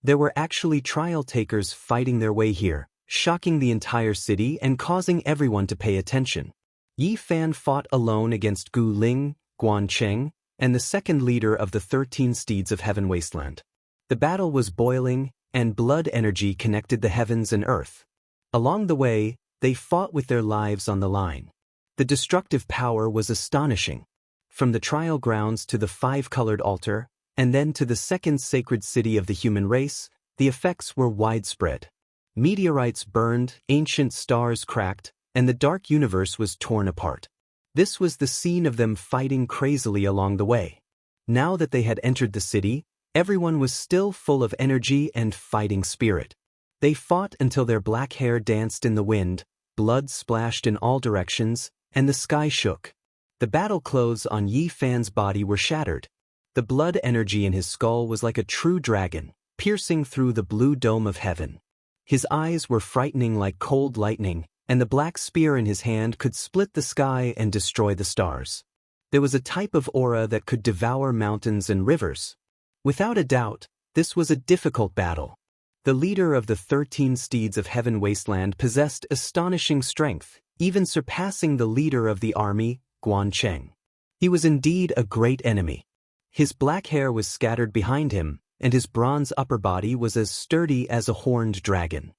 There were actually trial takers fighting their way here, shocking the entire city and causing everyone to pay attention. Yi Fan fought alone against Gu Ling, Guanqing, and the second leader of the 13 steeds of Heaven Wasteland. The battle was boiling, and blood energy connected the heavens and earth. Along the way, they fought with their lives on the line. The destructive power was astonishing. From the trial grounds to the 5-colored altar, and then to the second sacred city of the human race, the effects were widespread. Meteorites burned, ancient stars cracked, and the dark universe was torn apart. This was the scene of them fighting crazily along the way. Now that they had entered the city, everyone was still full of energy and fighting spirit. They fought until their black hair danced in the wind, blood splashed in all directions, and the sky shook. The battle clothes on Yi Fan's body were shattered. The blood energy in his skull was like a true dragon, piercing through the blue dome of heaven. His eyes were frightening like cold lightning, and the black spear in his hand could split the sky and destroy the stars. There was a type of aura that could devour mountains and rivers. Without a doubt, this was a difficult battle. The leader of the 13 steeds of Heaven Wasteland possessed astonishing strength, even surpassing the leader of the army, Guanqing. He was indeed a great enemy. His black hair was scattered behind him, and his bronze upper body was as sturdy as a horned dragon.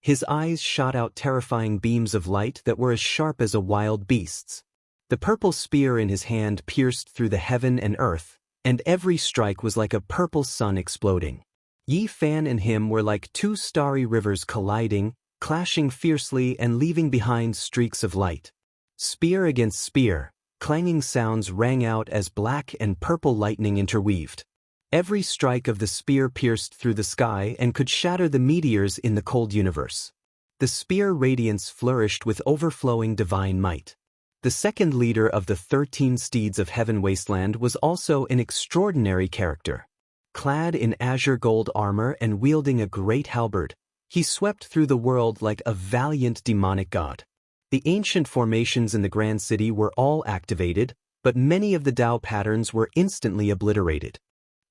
His eyes shot out terrifying beams of light that were as sharp as a wild beast's. The purple spear in his hand pierced through the heaven and earth, and every strike was like a purple sun exploding. Yi Fan and him were like 2 starry rivers colliding, clashing fiercely and leaving behind streaks of light. Spear against spear, clanging sounds rang out as black and purple lightning interweaved. Every strike of the spear pierced through the sky and could shatter the meteors in the cold universe. The spear radiance flourished with overflowing divine might. The second leader of the 13 steeds of Heaven Wasteland was also an extraordinary character. Clad in azure gold armor and wielding a great halberd, he swept through the world like a valiant demonic god. The ancient formations in the Grand City were all activated, but many of the Tao patterns were instantly obliterated.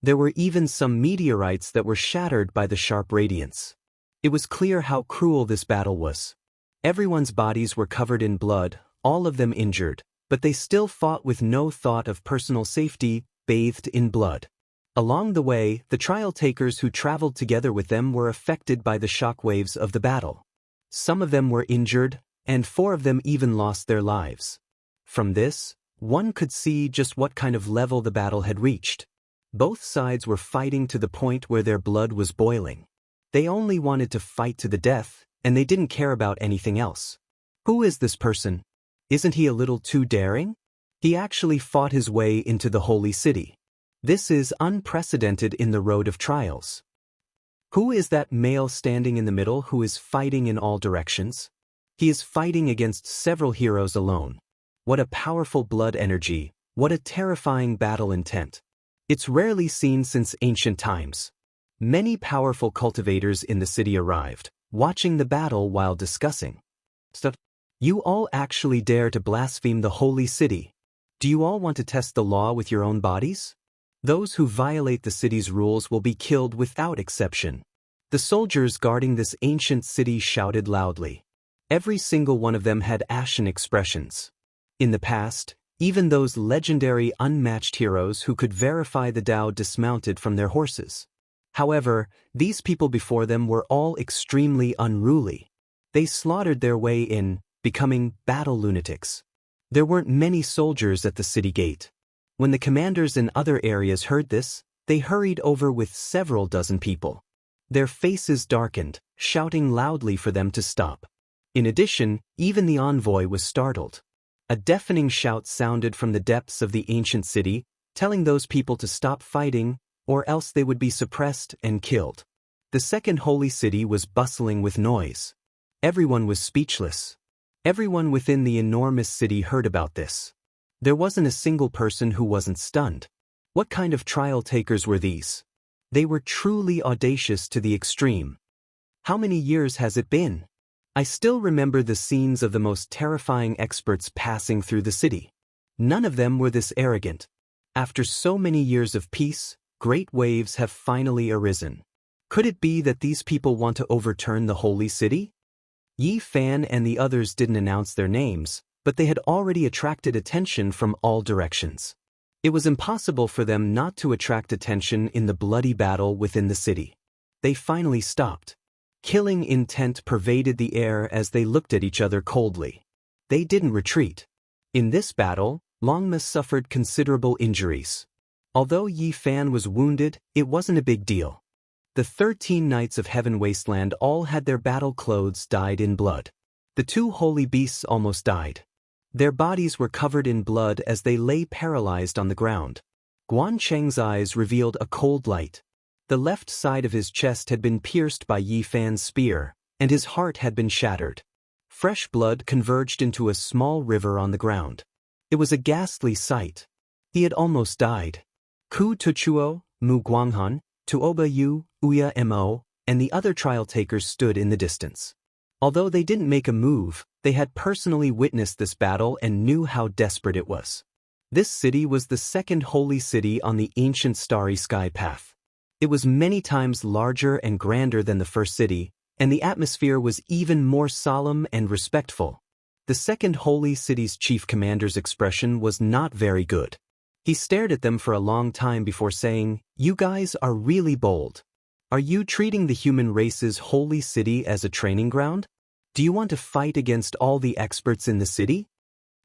There were even some meteorites that were shattered by the sharp radiance. It was clear how cruel this battle was. Everyone's bodies were covered in blood, all of them injured, but they still fought with no thought of personal safety, bathed in blood. Along the way, the trial takers who traveled together with them were affected by the shockwaves of the battle. Some of them were injured, and 4 of them even lost their lives. From this, one could see just what kind of level the battle had reached. Both sides were fighting to the point where their blood was boiling. They only wanted to fight to the death, and they didn't care about anything else. Who is this person? Isn't he a little too daring? He actually fought his way into the holy city. This is unprecedented in the road of trials. Who is that male standing in the middle who is fighting in all directions? He is fighting against several heroes alone. What a powerful blood energy, what a terrifying battle intent. It's rarely seen since ancient times. Many powerful cultivators in the city arrived, watching the battle while discussing stuff. You all actually dare to blaspheme the holy city. Do you all want to test the law with your own bodies? Those who violate the city's rules will be killed without exception. The soldiers guarding this ancient city shouted loudly. Every single one of them had ashen expressions. In the past, even those legendary unmatched heroes who could verify the Tao dismounted from their horses. However, these people before them were all extremely unruly. They slaughtered their way in, becoming battle lunatics. There weren't many soldiers at the city gate. When the commanders in other areas heard this, they hurried over with several dozen people. Their faces darkened, shouting loudly for them to stop. In addition, even the envoy was startled. A deafening shout sounded from the depths of the ancient city, telling those people to stop fighting, or else they would be suppressed and killed. The second holy city was bustling with noise. Everyone was speechless. Everyone within the enormous city heard about this. There wasn't a single person who wasn't stunned. What kind of trial takers were these? They were truly audacious to the extreme. How many years has it been? I still remember the scenes of the most terrifying experts passing through the city. None of them were this arrogant. After so many years of peace, great waves have finally arisen. Could it be that these people want to overturn the holy city? Yi Fan and the others didn't announce their names, but they had already attracted attention from all directions. It was impossible for them not to attract attention in the bloody battle within the city. They finally stopped. Killing intent pervaded the air as they looked at each other coldly. They didn't retreat. In this battle, Longma suffered considerable injuries. Although Yi Fan was wounded, it wasn't a big deal. The 13 Knights of Heaven Wasteland all had their battle clothes dyed in blood. The two holy beasts almost died. Their bodies were covered in blood as they lay paralyzed on the ground. Guan Cheng's eyes revealed a cold light. The left side of his chest had been pierced by Yi Fan's spear, and his heart had been shattered. Fresh blood converged into a small river on the ground. It was a ghastly sight. He had almost died. Ku Tuchuo, Mu Guanghan, Tuoba Yu, Uya Mo, and the other trial takers stood in the distance. Although they didn't make a move, they had personally witnessed this battle and knew how desperate it was. This city was the second holy city on the ancient starry sky path. It was many times larger and grander than the first city, and the atmosphere was even more solemn and respectful. The second holy city's chief commander's expression was not very good. He stared at them for a long time before saying, "You guys are really bold. Are you treating the human race's holy city as a training ground? Do you want to fight against all the experts in the city?"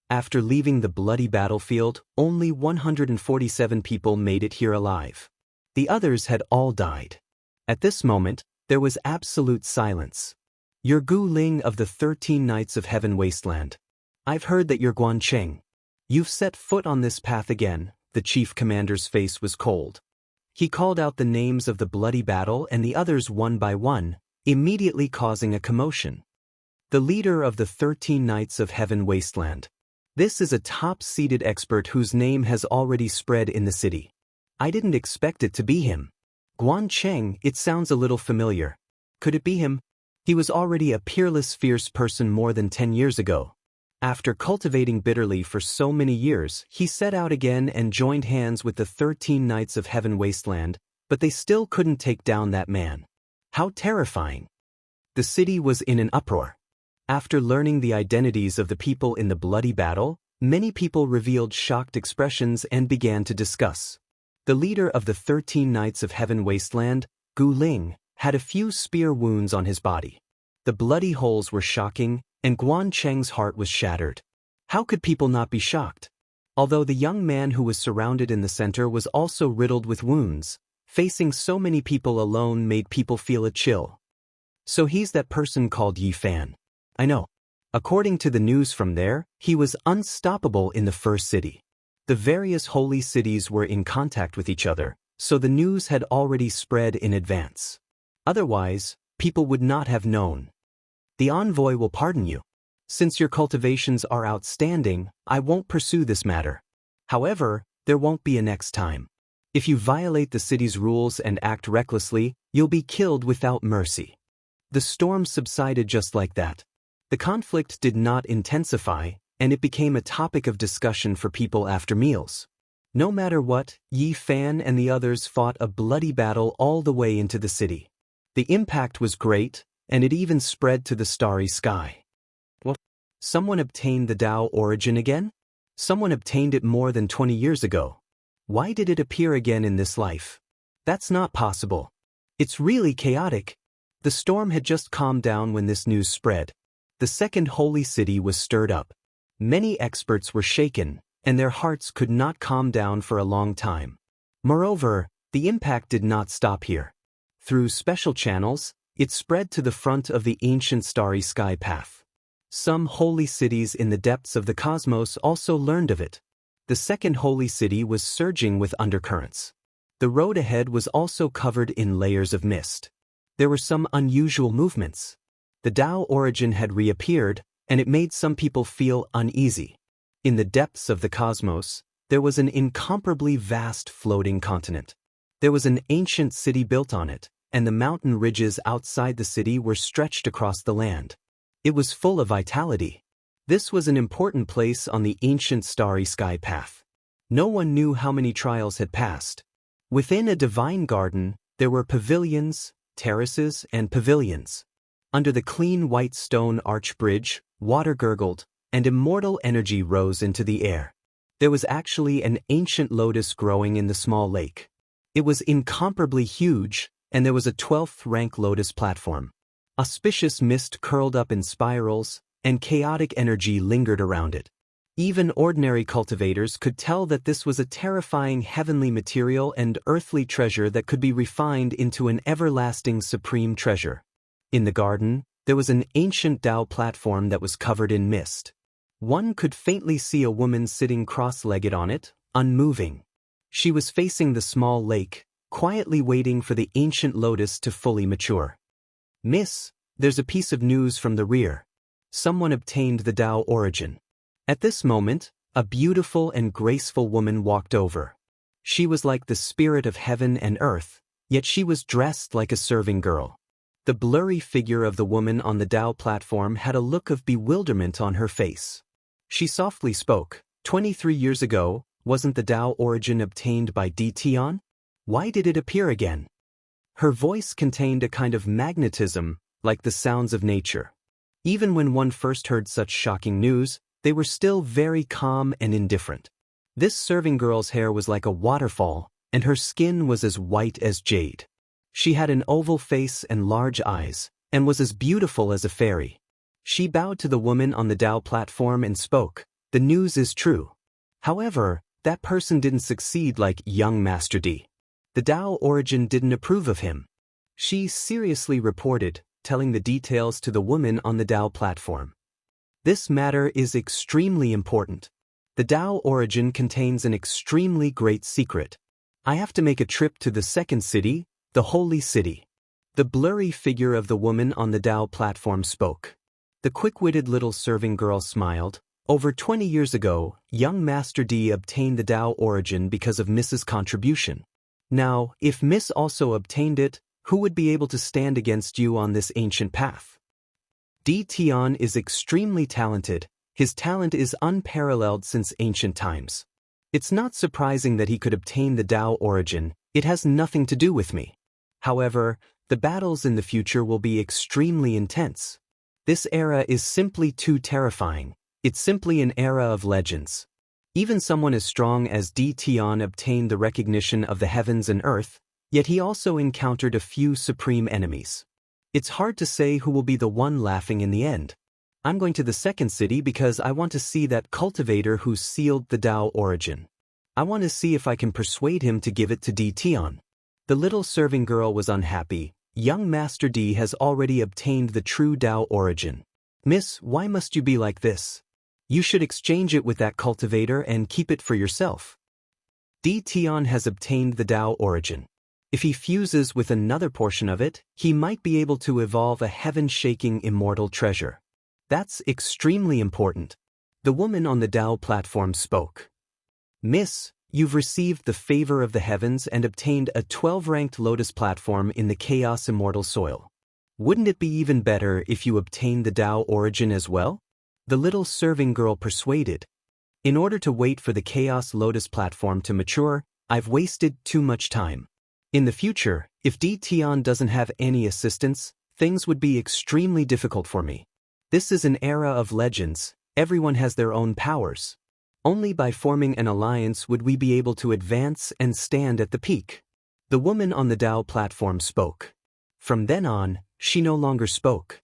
After leaving the bloody battlefield, only 147 people made it here alive. The others had all died. At this moment, there was absolute silence. "You're Gu Ling of the 13 Knights of Heaven Wasteland. I've heard that you're Guan Cheng. You've set foot on this path again." The chief commander's face was cold. He called out the names of the bloody battle and the others one by one, immediately causing a commotion. The leader of the 13 Knights of Heaven Wasteland. This is a top-seeded expert whose name has already spread in the city. I didn't expect it to be him. Guan Cheng, it sounds a little familiar. Could it be him? He was already a peerless, fierce person more than 10 years ago. After cultivating bitterly for so many years, he set out again and joined hands with the 13 Knights of Heaven Wasteland, but they still couldn't take down that man. How terrifying. The city was in an uproar. After learning the identities of the people in the bloody battle, many people revealed shocked expressions and began to discuss. The leader of the 13 Knights of Heaven Wasteland, Gu Ling, had a few spear wounds on his body. The bloody holes were shocking, and Guan Cheng's heart was shattered. How could people not be shocked? Although the young man who was surrounded in the center was also riddled with wounds, facing so many people alone made people feel a chill. So he's that person called Yi Fan. I know. According to the news from there, he was unstoppable in the first city. The various holy cities were in contact with each other, so the news had already spread in advance. Otherwise, people would not have known. The envoy will pardon you. Since your cultivations are outstanding, I won't pursue this matter. However, there won't be a next time. If you violate the city's rules and act recklessly, you'll be killed without mercy." The storm subsided just like that. The conflict did not intensify, and it became a topic of discussion for people after meals. No matter what, Yi Fan and the others fought a bloody battle all the way into the city. The impact was great, and it even spread to the starry sky. What? Someone obtained the Tao origin again? Someone obtained it more than 20 years ago. Why did it appear again in this life? That's not possible. It's really chaotic. The storm had just calmed down when this news spread. The second holy city was stirred up. Many experts were shaken, and their hearts could not calm down for a long time. Moreover, the impact did not stop here. Through special channels, it spread to the front of the ancient starry sky path. Some holy cities in the depths of the cosmos also learned of it. The second holy city was surging with undercurrents. The road ahead was also covered in layers of mist. There were some unusual movements. The Tao origin had reappeared, and it made some people feel uneasy. In the depths of the cosmos, there was an incomparably vast floating continent. There was an ancient city built on it, and the mountain ridges outside the city were stretched across the land. It was full of vitality. This was an important place on the ancient starry sky path. No one knew how many trials had passed. Within a divine garden, there were pavilions, terraces, and pavilions. Under the clean white stone arch bridge, water gurgled, and immortal energy rose into the air. There was actually an ancient lotus growing in the small lake. It was incomparably huge, and there was a 12th rank lotus platform. Auspicious mist curled up in spirals, and chaotic energy lingered around it. Even ordinary cultivators could tell that this was a terrifying heavenly material and earthly treasure that could be refined into an everlasting supreme treasure. In the garden, there was an ancient Tao platform that was covered in mist. One could faintly see a woman sitting cross-legged on it, unmoving. She was facing the small lake, quietly waiting for the ancient lotus to fully mature. "Miss, there's a piece of news from the rear. Someone obtained the Tao origin." At this moment, a beautiful and graceful woman walked over. She was like the spirit of heaven and earth, yet she was dressed like a serving girl. The blurry figure of the woman on the Tao platform had a look of bewilderment on her face. She softly spoke, 23 years ago, wasn't the Tao origin obtained by Tian? Why did it appear again?" Her voice contained a kind of magnetism, like the sounds of nature. Even when one first heard such shocking news, they were still very calm and indifferent. This serving girl's hair was like a waterfall, and her skin was as white as jade. She had an oval face and large eyes, and was as beautiful as a fairy. She bowed to the woman on the Tao platform and spoke, "The news is true." However, that person didn't succeed like young Master D. The Tao origin didn't approve of him. She seriously reported, telling the details to the woman on the Tao platform. "This matter is extremely important. The Tao origin contains an extremely great secret. I have to make a trip to the second city, the holy city." The blurry figure of the woman on the Tao platform spoke. The quick-witted little serving girl smiled. "Over 20 years ago, young Master D obtained the Tao origin because of Miss's contribution. Now, if Miss also obtained it, who would be able to stand against you on this ancient path? Tian is extremely talented. His talent is unparalleled since ancient times. It's not surprising that he could obtain the Tao origin. It has nothing to do with me. However, the battles in the future will be extremely intense. This era is simply too terrifying. It's simply an era of legends. Even someone as strong as Tian obtained the recognition of the heavens and earth, yet he also encountered a few supreme enemies. It's hard to say who will be the one laughing in the end. I'm going to the second city because I want to see that cultivator who sealed the Tao origin. I want to see if I can persuade him to give it to Tian." The little serving girl was unhappy. "Young Master D has already obtained the true Tao origin. Miss, why must you be like this? You should exchange it with that cultivator and keep it for yourself. Tian has obtained the Tao origin. If he fuses with another portion of it, he might be able to evolve a heaven-shaking immortal treasure. That's extremely important. The woman on the Dao platform spoke. Miss, you've received the favor of the heavens and obtained a 12-ranked lotus platform in the Chaos Immortal soil. Wouldn't it be even better if you obtained the Dao origin as well? The little serving girl persuaded. In order to wait for the Chaos Lotus platform to mature, I've wasted too much time. In the future, if Di Tian doesn't have any assistance, things would be extremely difficult for me. This is an era of legends, everyone has their own powers. Only by forming an alliance would we be able to advance and stand at the peak. The woman on the Dao platform spoke. From then on, she no longer spoke.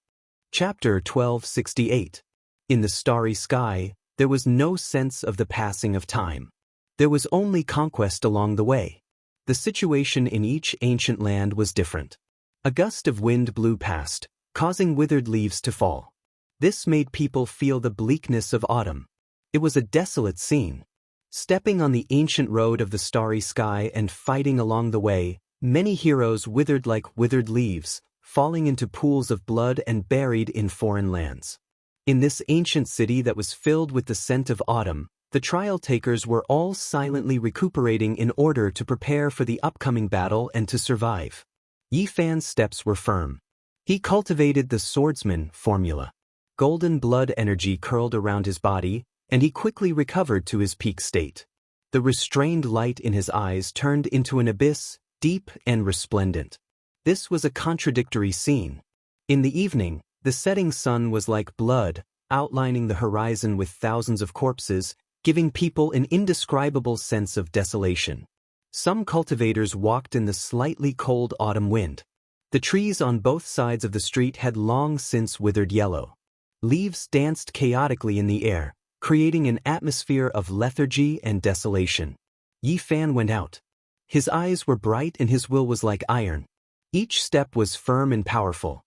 Chapter 1268. In the starry sky, there was no sense of the passing of time. There was only conquest along the way. The situation in each ancient land was different. A gust of wind blew past, causing withered leaves to fall. This made people feel the bleakness of autumn. It was a desolate scene. Stepping on the ancient road of the starry sky and fighting along the way, many heroes withered like withered leaves, falling into pools of blood and buried in foreign lands. In this ancient city that was filled with the scent of autumn, the trial takers were all silently recuperating in order to prepare for the upcoming battle and to survive. Yi Fan's steps were firm. He cultivated the swordsman formula. Golden blood energy curled around his body, and he quickly recovered to his peak state. The restrained light in his eyes turned into an abyss, deep and resplendent. This was a contradictory scene. In the evening, the setting sun was like blood, outlining the horizon with thousands of corpses, giving people an indescribable sense of desolation. Some cultivators walked in the slightly cold autumn wind. The trees on both sides of the street had long since withered yellow. Leaves danced chaotically in the air, creating an atmosphere of lethargy and desolation. Yi Fan went out. His eyes were bright and his will was like iron. Each step was firm and powerful.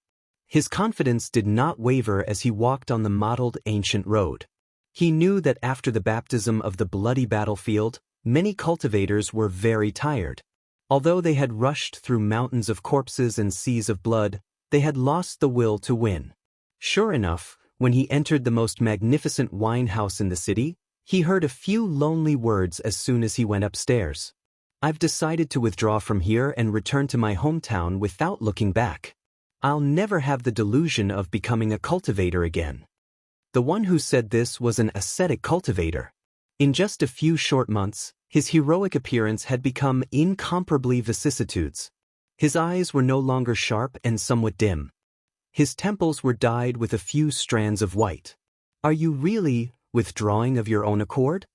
His confidence did not waver as he walked on the mottled ancient road. He knew that after the baptism of the bloody battlefield, many cultivators were very tired. Although they had rushed through mountains of corpses and seas of blood, they had lost the will to win. Sure enough, when he entered the most magnificent wine house in the city, he heard a few lonely words as soon as he went upstairs. I've decided to withdraw from here and return to my hometown without looking back. I'll never have the delusion of becoming a cultivator again. The one who said this was an ascetic cultivator. In just a few short months, his heroic appearance had become incomparably vicissitudes. His eyes were no longer sharp and somewhat dim. His temples were dyed with a few strands of white. Are you really withdrawing of your own accord?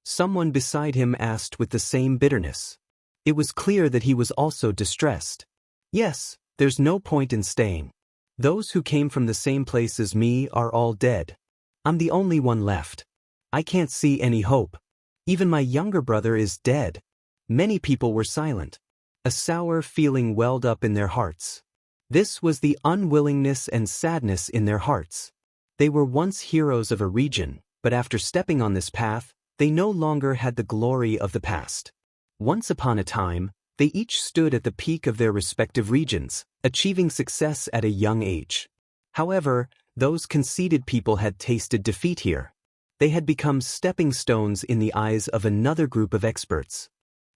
Someone beside him asked with the same bitterness. It was clear that he was also distressed. Yes, there's no point in staying. Those who came from the same place as me are all dead. I'm the only one left. I can't see any hope. Even my younger brother is dead. Many people were silent. A sour feeling welled up in their hearts. This was the unwillingness and sadness in their hearts. They were once heroes of a region, but after stepping on this path, they no longer had the glory of the past. Once upon a time, they each stood at the peak of their respective regions, achieving success at a young age. However, those conceited people had tasted defeat here. They had become stepping stones in the eyes of another group of experts.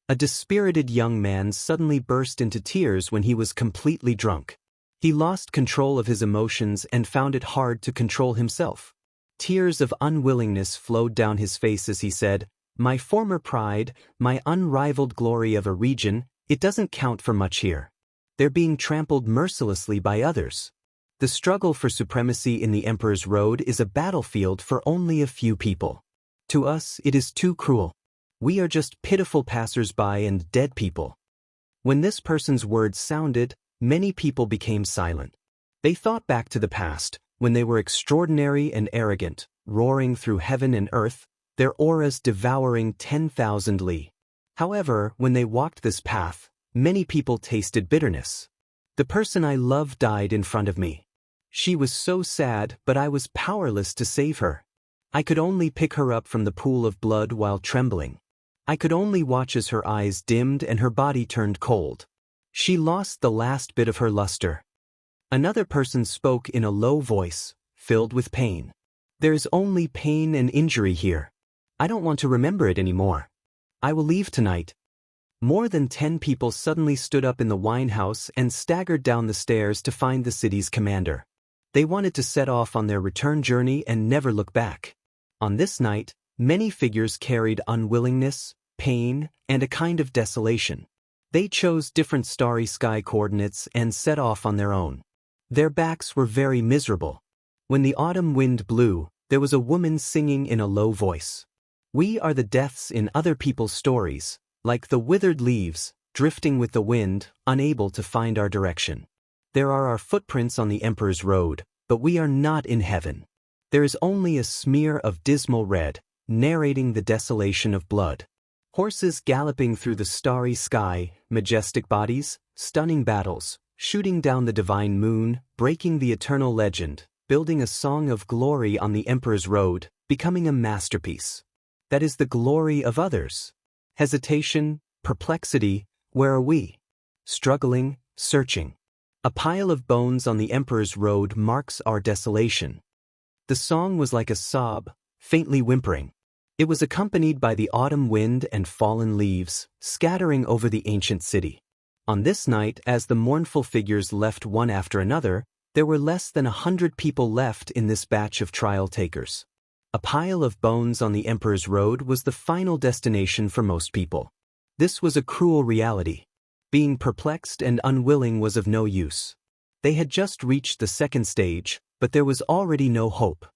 A dispirited young man suddenly burst into tears when he was completely drunk. He lost control of his emotions and found it hard to control himself. Tears of unwillingness flowed down his face as he said, "My former pride, my unrivaled glory of a region, it doesn't count for much here. They're being trampled mercilessly by others. The struggle for supremacy in the Emperor's Road is a battlefield for only a few people. To us, it is too cruel. We are just pitiful passers-by and dead people." When this person's words sounded, many people became silent. They thought back to the past, when they were extraordinary and arrogant, roaring through heaven and earth, their auras devouring 10,000 li. However, when they walked this path, many people tasted bitterness. The person I loved died in front of me. She was so sad, but I was powerless to save her. I could only pick her up from the pool of blood while trembling. I could only watch as her eyes dimmed and her body turned cold. She lost the last bit of her luster. Another person spoke in a low voice, filled with pain. There's only pain and injury here. I don't want to remember it anymore. I will leave tonight. More than 10 people suddenly stood up in the wine house and staggered down the stairs to find the city's commander. They wanted to set off on their return journey and never look back. On this night, many figures carried unwillingness, pain, and a kind of desolation. They chose different starry sky coordinates and set off on their own. Their backs were very miserable. When the autumn wind blew, there was a woman singing in a low voice. We are the deaths in other people's stories, like the withered leaves, drifting with the wind, unable to find our direction. There are our footprints on the Emperor's road, but we are not in heaven. There is only a smear of dismal red, narrating the desolation of blood. Horses galloping through the starry sky, majestic bodies, stunning battles, shooting down the divine moon, breaking the eternal legend, building a song of glory on the Emperor's road, becoming a masterpiece. That is the glory of others. Hesitation, perplexity, where are we? Struggling, searching. A pile of bones on the Emperor's road marks our desolation. The song was like a sob, faintly whimpering. It was accompanied by the autumn wind and fallen leaves, scattering over the ancient city. On this night, as the mournful figures left one after another, there were less than 100 people left in this batch of trial takers. A pile of bones on the Emperor's road was the final destination for most people. This was a cruel reality. Being perplexed and unwilling was of no use. They had just reached the second stage, but there was already no hope.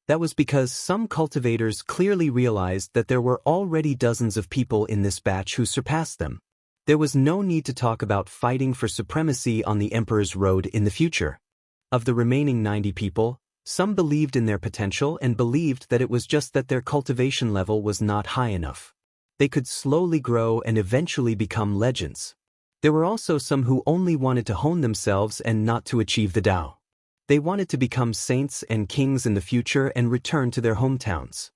That was because some cultivators clearly realized that there were already dozens of people in this batch who surpassed them. There was no need to talk about fighting for supremacy on the Emperor's road in the future. Of the remaining 90 people, some believed in their potential and believed that it was just that their cultivation level was not high enough. They could slowly grow and eventually become legends. There were also some who only wanted to hone themselves and not to achieve the Tao. They wanted to become saints and kings in the future and return to their hometowns.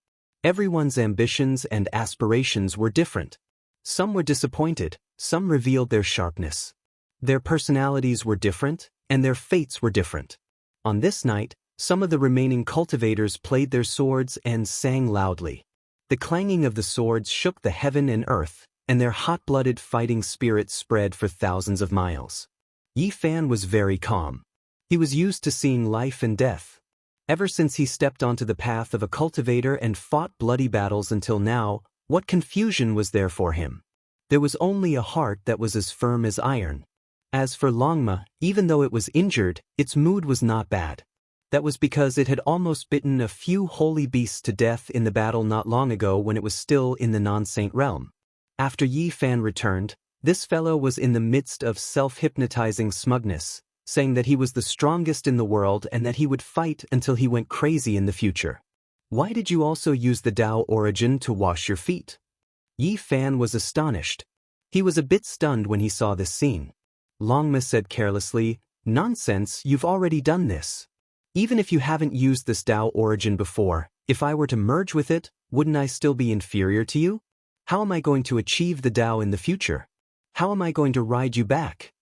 Everyone's ambitions and aspirations were different. Some were disappointed, some revealed their sharpness. Their personalities were different, and their fates were different. On this night, some of the remaining cultivators played their swords and sang loudly. The clanging of the swords shook the heaven and earth, and their hot-blooded fighting spirit spread for thousands of miles. Yi Fan was very calm. He was used to seeing life and death. Ever since he stepped onto the path of a cultivator and fought bloody battles until now, what confusion was there for him? There was only a heart that was as firm as iron. As for Longma, even though it was injured, its mood was not bad. That was because it had almost bitten a few holy beasts to death in the battle not long ago when it was still in the non-saint realm. After Yi Fan returned, this fellow was in the midst of self-hypnotizing smugness, saying that he was the strongest in the world and that he would fight until he went crazy in the future. Why did you also use the Tao origin to wash your feet? Yi Fan was astonished. He was a bit stunned when he saw this scene. Longma said carelessly, "Nonsense, you've already done this. Even if you haven't used this Tao origin before, if I were to merge with it, wouldn't I still be inferior to you? How am I going to achieve the Tao in the future? How am I going to ride you back?"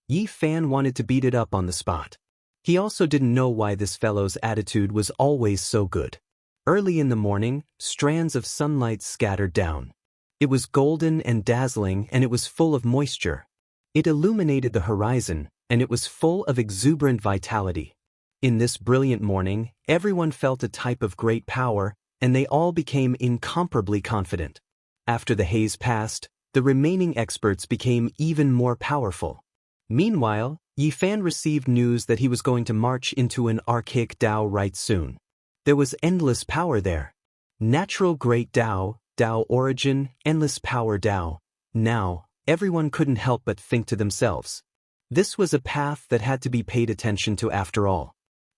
Yi Fan wanted to beat it up on the spot. He also didn't know why this fellow's attitude was always so good. Early in the morning, strands of sunlight scattered down. It was golden and dazzling, and it was full of moisture. It illuminated the horizon, and it was full of exuberant vitality. In this brilliant morning, everyone felt a type of great power, and they all became incomparably confident. After the haze passed, the remaining experts became even more powerful. Meanwhile, Yi Fan received news that he was going to march into an archaic Tao right soon. There was endless power there. Natural great Tao, Tao origin, endless power Tao. Now, everyone couldn't help but think to themselves. This was a path that had to be paid attention to after all.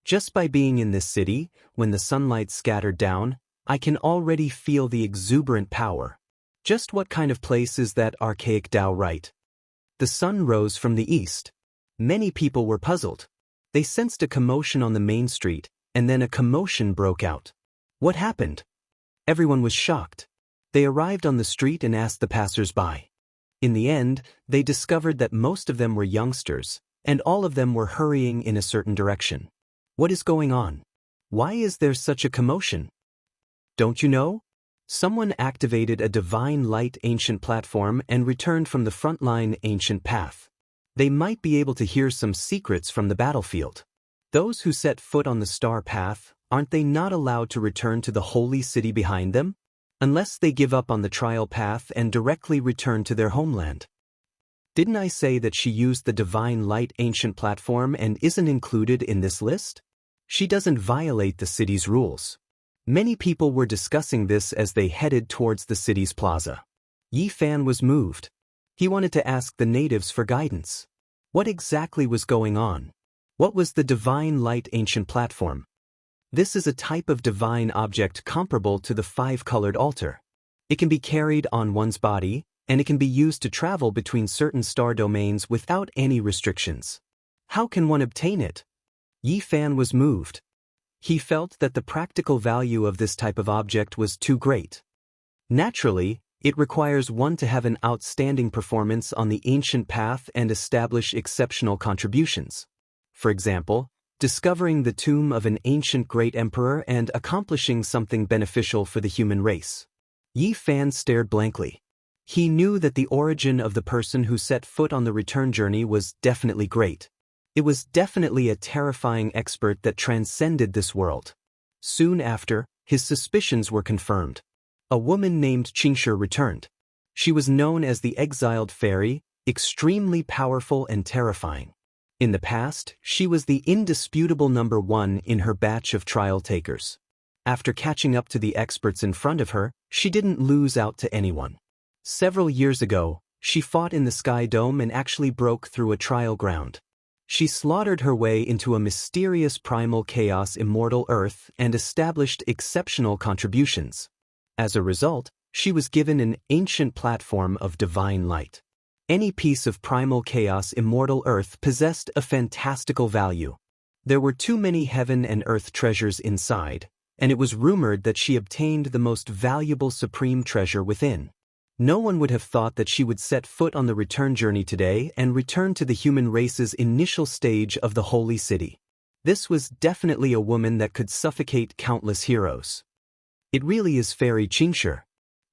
Just by being in this city, when the sunlight scattered down, I can already feel the exuberant power. Just what kind of place is that archaic Tao right? The sun rose from the east. Many people were puzzled. They sensed a commotion on the main street, and then a commotion broke out. What happened? Everyone was shocked. They arrived on the street and asked the passers-by. In the end, they discovered that most of them were youngsters, and all of them were hurrying in a certain direction. What is going on? Why is there such a commotion? Don't you know? Someone activated a divine light ancient platform and returned from the frontline ancient path. They might be able to hear some secrets from the battlefield. Those who set foot on the star path, aren't they not allowed to return to the holy city behind them? Unless they give up on the trial path and directly return to their homeland. Didn't I say that she used the divine light ancient platform and isn't included in this list? She doesn't violate the city's rules. Many people were discussing this as they headed towards the city's plaza. Yi Fan was moved. He wanted to ask the natives for guidance. What exactly was going on? What was the divine light ancient platform? This is a type of divine object comparable to the five-colored altar. It can be carried on one's body, and it can be used to travel between certain star domains without any restrictions. How can one obtain it? Yi Fan was moved. He felt that the practical value of this type of object was too great. Naturally, it requires one to have an outstanding performance on the ancient path and establish exceptional contributions. For example, discovering the tomb of an ancient great emperor and accomplishing something beneficial for the human race. Yi Fan stared blankly. He knew that the origin of the person who set foot on the return journey was definitely great. It was definitely a terrifying expert that transcended this world. Soon after, his suspicions were confirmed. A woman named Xianxia returned. She was known as the exiled fairy, extremely powerful and terrifying. In the past, she was the indisputable number one in her batch of trial takers. After catching up to the experts in front of her, she didn't lose out to anyone. Several years ago, she fought in the Sky Dome and actually broke through a trial ground. She slaughtered her way into a mysterious primal chaos immortal Earth and established exceptional contributions. As a result, she was given an ancient platform of divine light. Any piece of primal chaos immortal Earth possessed a fantastical value. There were too many heaven and earth treasures inside, and it was rumored that she obtained the most valuable supreme treasure within. No one would have thought that she would set foot on the return journey today and return to the human race's initial stage of the holy city. This was definitely a woman that could suffocate countless heroes. It really is Fairy Xianxia.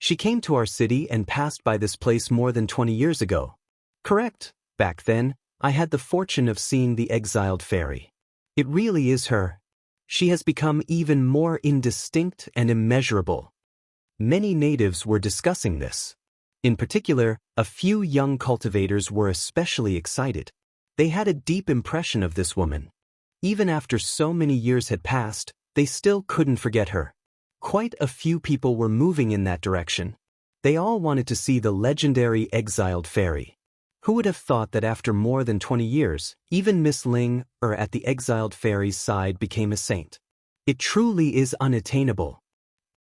She came to our city and passed by this place more than 20 years ago. Correct. Back then, I had the fortune of seeing the exiled fairy. It really is her. She has become even more indistinct and immeasurable. Many natives were discussing this. In particular, a few young cultivators were especially excited. They had a deep impression of this woman. Even after so many years had passed, they still couldn't forget her. Quite a few people were moving in that direction. They all wanted to see the legendary exiled fairy. Who would have thought that after more than 20 years, even Miss Ling, at the exiled fairy's side, became a saint? It truly is unattainable.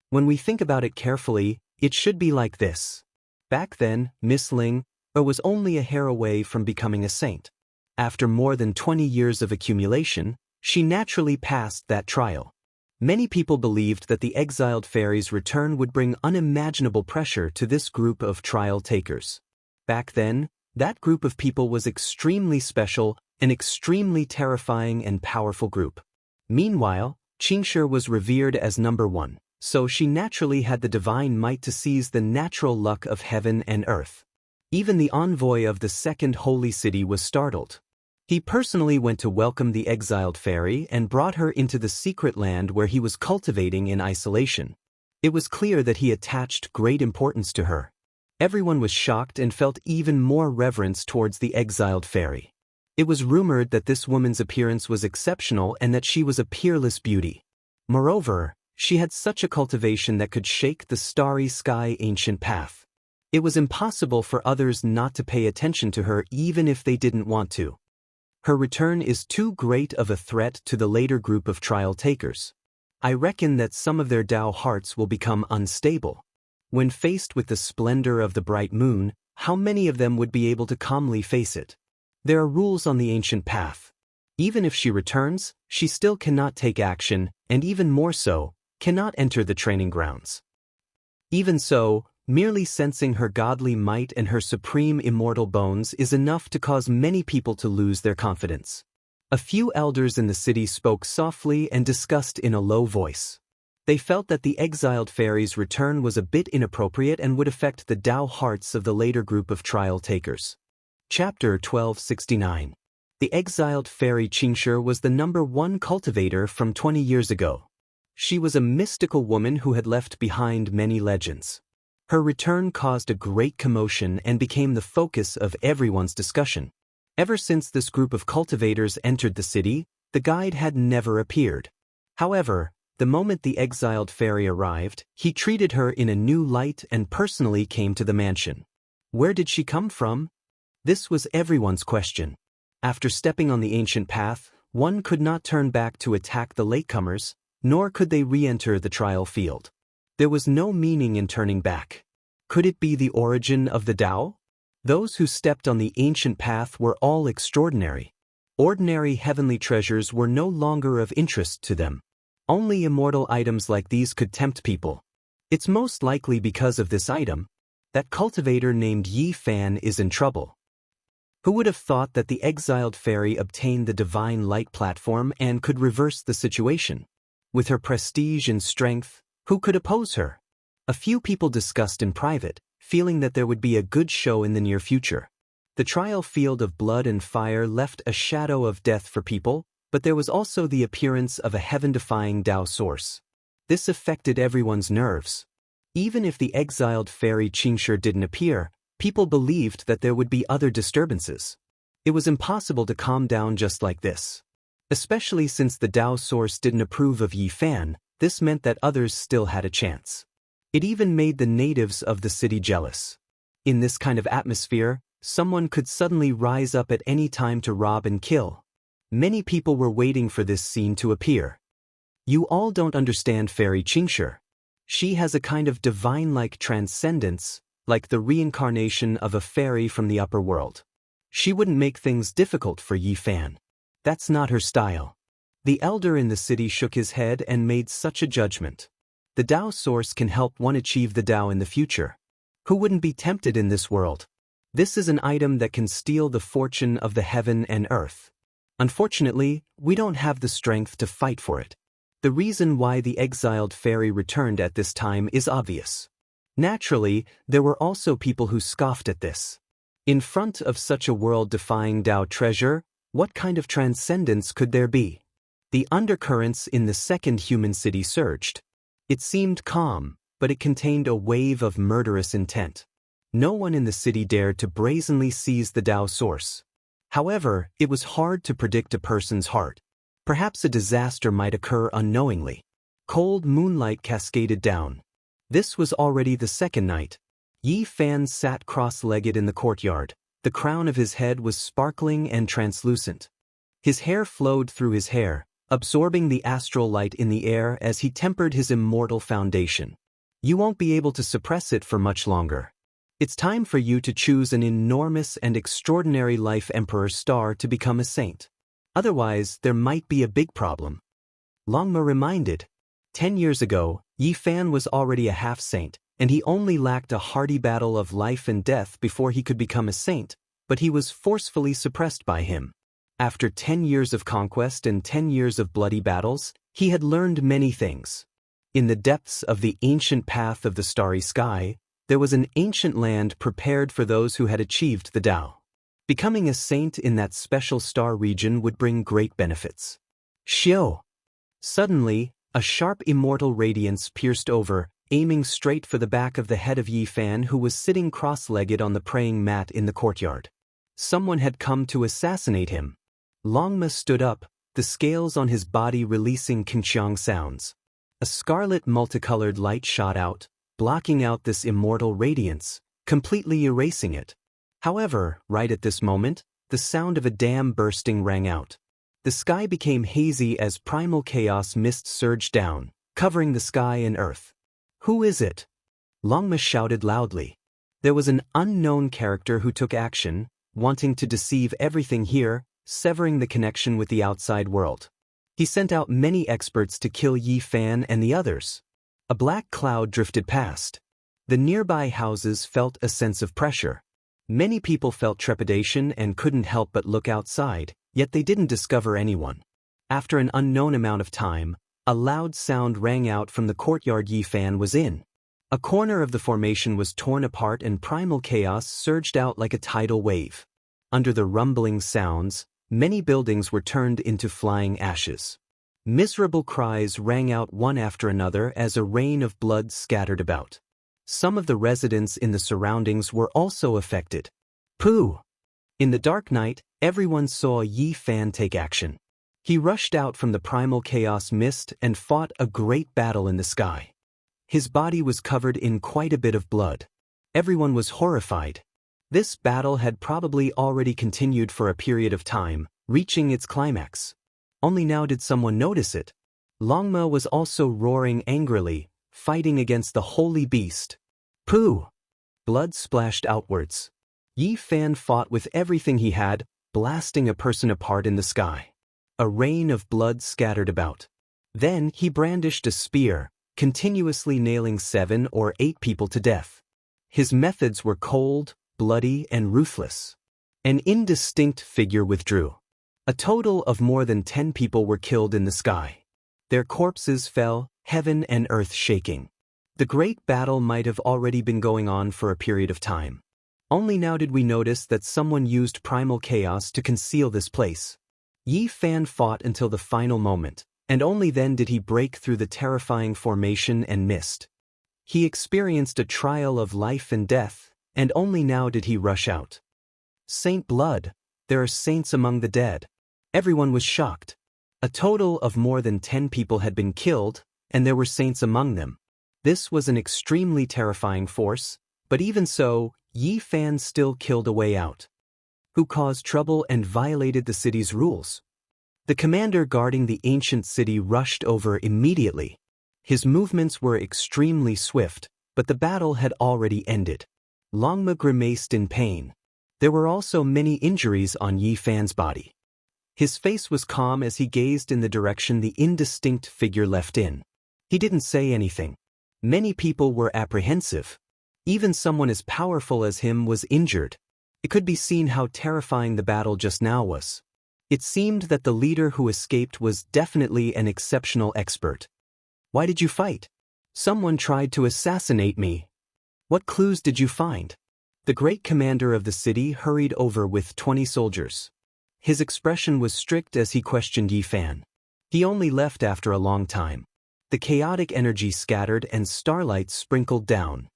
When we think about it carefully, it should be like this. Back then, Miss Ling was only a hair away from becoming a saint. After more than 20 years of accumulation, she naturally passed that trial. Many people believed that the exiled fairy's return would bring unimaginable pressure to this group of trial takers. Back then, that group of people was extremely special, an extremely terrifying and powerful group. Meanwhile, Xianxia was revered as number one, so she naturally had the divine might to seize the natural luck of heaven and earth. Even the envoy of the second holy city was startled. He personally went to welcome the exiled fairy and brought her into the secret land where he was cultivating in isolation. It was clear that he attached great importance to her. Everyone was shocked and felt even more reverence towards the exiled fairy. It was rumored that this woman's appearance was exceptional and that she was a peerless beauty. Moreover, she had such a cultivation that could shake the starry sky ancient path. It was impossible for others not to pay attention to her even if they didn't want to. Her return is too great of a threat to the later group of trial takers. I reckon that some of their Tao hearts will become unstable. When faced with the splendor of the bright moon, how many of them would be able to calmly face it? There are rules on the ancient path. Even if she returns, she still cannot take action, and even more so, cannot enter the training grounds. Even so, merely sensing her godly might and her supreme immortal bones is enough to cause many people to lose their confidence. A few elders in the city spoke softly and discussed in a low voice. They felt that the exiled fairy's return was a bit inappropriate and would affect the Dao hearts of the later group of trial takers. Chapter 1269. The exiled fairy Xianxia was the #1 cultivator from 20 years ago. She was a mystical woman who had left behind many legends. Her return caused a great commotion and became the focus of everyone's discussion. Ever since this group of cultivators entered the city, the guide had never appeared. However, the moment the exiled fairy arrived, he treated her in a new light and personally came to the mansion. Where did she come from? This was everyone's question. After stepping on the ancient path, one could not turn back to attack the latecomers, nor could they re-enter the trial field. There was no meaning in turning back. Could it be the origin of the Dao? Those who stepped on the ancient path were all extraordinary. Ordinary heavenly treasures were no longer of interest to them. Only immortal items like these could tempt people. It's most likely because of this item that cultivator named Yi Fan is in trouble. Who would have thought that the exiled fairy obtained the divine light platform and could reverse the situation? With her prestige and strength, who could oppose her? A few people discussed in private, feeling that there would be a good show in the near future. The trial field of blood and fire left a shadow of death for people, but there was also the appearance of a heaven-defying Dao source. This affected everyone's nerves. Even if the exiled fairy Xianxia didn't appear, people believed that there would be other disturbances. It was impossible to calm down just like this. Especially since the Dao source didn't approve of Yi Fan, this meant that others still had a chance. It even made the natives of the city jealous. In this kind of atmosphere, someone could suddenly rise up at any time to rob and kill. Many people were waiting for this scene to appear. You all don't understand Fairy Xianxia. She has a kind of divine-like transcendence, like the reincarnation of a fairy from the upper world. She wouldn't make things difficult for Yi Fan. That's not her style. The elder in the city shook his head and made such a judgment. The Dao source can help one achieve the Dao in the future. Who wouldn't be tempted in this world? This is an item that can steal the fortune of the heaven and earth. Unfortunately, we don't have the strength to fight for it. The reason why the exiled fairy returned at this time is obvious. Naturally, there were also people who scoffed at this. In front of such a world-defying Dao treasure, what kind of transcendence could there be? The undercurrents in the second human city surged. It seemed calm, but it contained a wave of murderous intent. No one in the city dared to brazenly seize the Dao source. However, it was hard to predict a person's heart. Perhaps a disaster might occur unknowingly. Cold moonlight cascaded down. This was already the second night. Yi Fan sat cross-legged in the courtyard. The crown of his head was sparkling and translucent. His hair flowed through his hair, absorbing the astral light in the air as he tempered his immortal foundation. You won't be able to suppress it for much longer. It's time for you to choose an enormous and extraordinary life emperor star to become a saint. Otherwise, there might be a big problem. Longma reminded. 10 years ago, Yi Fan was already a half-saint, and he only lacked a hardy battle of life and death before he could become a saint, but he was forcefully suppressed by him. After 10 years of conquest and 10 years of bloody battles, he had learned many things. In the depths of the ancient path of the starry sky, there was an ancient land prepared for those who had achieved the Dao. Becoming a saint in that special star region would bring great benefits. Xiao! Suddenly, a sharp immortal radiance pierced over, aiming straight for the back of the head of Yi Fan, who was sitting cross-legged on the praying mat in the courtyard. Someone had come to assassinate him. Longma stood up, the scales on his body releasing kinchang sounds. A scarlet multicolored light shot out, blocking out this immortal radiance, completely erasing it. However, right at this moment, the sound of a dam bursting rang out. The sky became hazy as primal chaos mist surged down, covering the sky and earth. Who is it? Longma shouted loudly. There was an unknown character who took action, wanting to deceive everything here, severing the connection with the outside world. He sent out many experts to kill Yi Fan and the others. A black cloud drifted past. The nearby houses felt a sense of pressure. Many people felt trepidation and couldn't help but look outside, Yet they didn't discover anyone. After an unknown amount of time, a loud sound rang out from the courtyard Yi Fan was in. A corner of the formation was torn apart and primal chaos surged out like a tidal wave. Under the rumbling sounds, many buildings were turned into flying ashes. Miserable cries rang out one after another as a rain of blood scattered about. Some of the residents in the surroundings were also affected. Pooh! In the dark night, everyone saw Yi Fan take action. He rushed out from the primal chaos mist and fought a great battle in the sky. His body was covered in quite a bit of blood. Everyone was horrified. This battle had probably already continued for a period of time, reaching its climax. Only now did someone notice it. Longma was also roaring angrily, fighting against the holy beast. Pooh! Blood splashed outwards. Yi Fan fought with everything he had, blasting a person apart in the sky. A rain of blood scattered about. Then he brandished a spear, continuously nailing 7 or 8 people to death. His methods were cold, bloody, and ruthless. An indistinct figure withdrew. A total of more than 10 people were killed in the sky. Their corpses fell, heaven and earth shaking. The great battle might have already been going on for a period of time. Only now did we notice that someone used primal chaos to conceal this place. Yi Fan fought until the final moment, and only then did he break through the terrifying formation and mist. He experienced a trial of life and death, and only now did he rush out. Saint Blood, there are saints among the dead. Everyone was shocked. A total of more than 10 people had been killed, and there were saints among them. This was an extremely terrifying force, but even so, Yi Fan still killed a way out. Who caused trouble and violated the city's rules? The commander guarding the ancient city rushed over immediately. His movements were extremely swift, but the battle had already ended. Longma grimaced in pain. There were also many injuries on Yi Fan's body. His face was calm as he gazed in the direction the indistinct figure left in. He didn't say anything. Many people were apprehensive. Even someone as powerful as him was injured. It could be seen how terrifying the battle just now was. It seemed that the leader who escaped was definitely an exceptional expert. Why did you fight? Someone tried to assassinate me. What clues did you find? The great commander of the city hurried over with 20 soldiers. His expression was strict as he questioned Yi Fan. He only left after a long time. The chaotic energy scattered and starlight sprinkled down.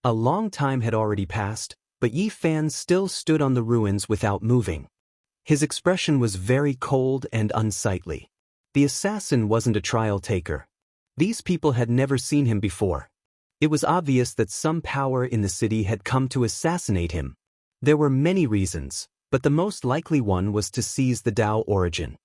A long time had already passed, but Yi Fan still stood on the ruins without moving. His expression was very cold and unsightly. The assassin wasn't a trial taker. These people had never seen him before. It was obvious that some power in the city had come to assassinate him. There were many reasons, but the most likely one was to seize the Tao origin.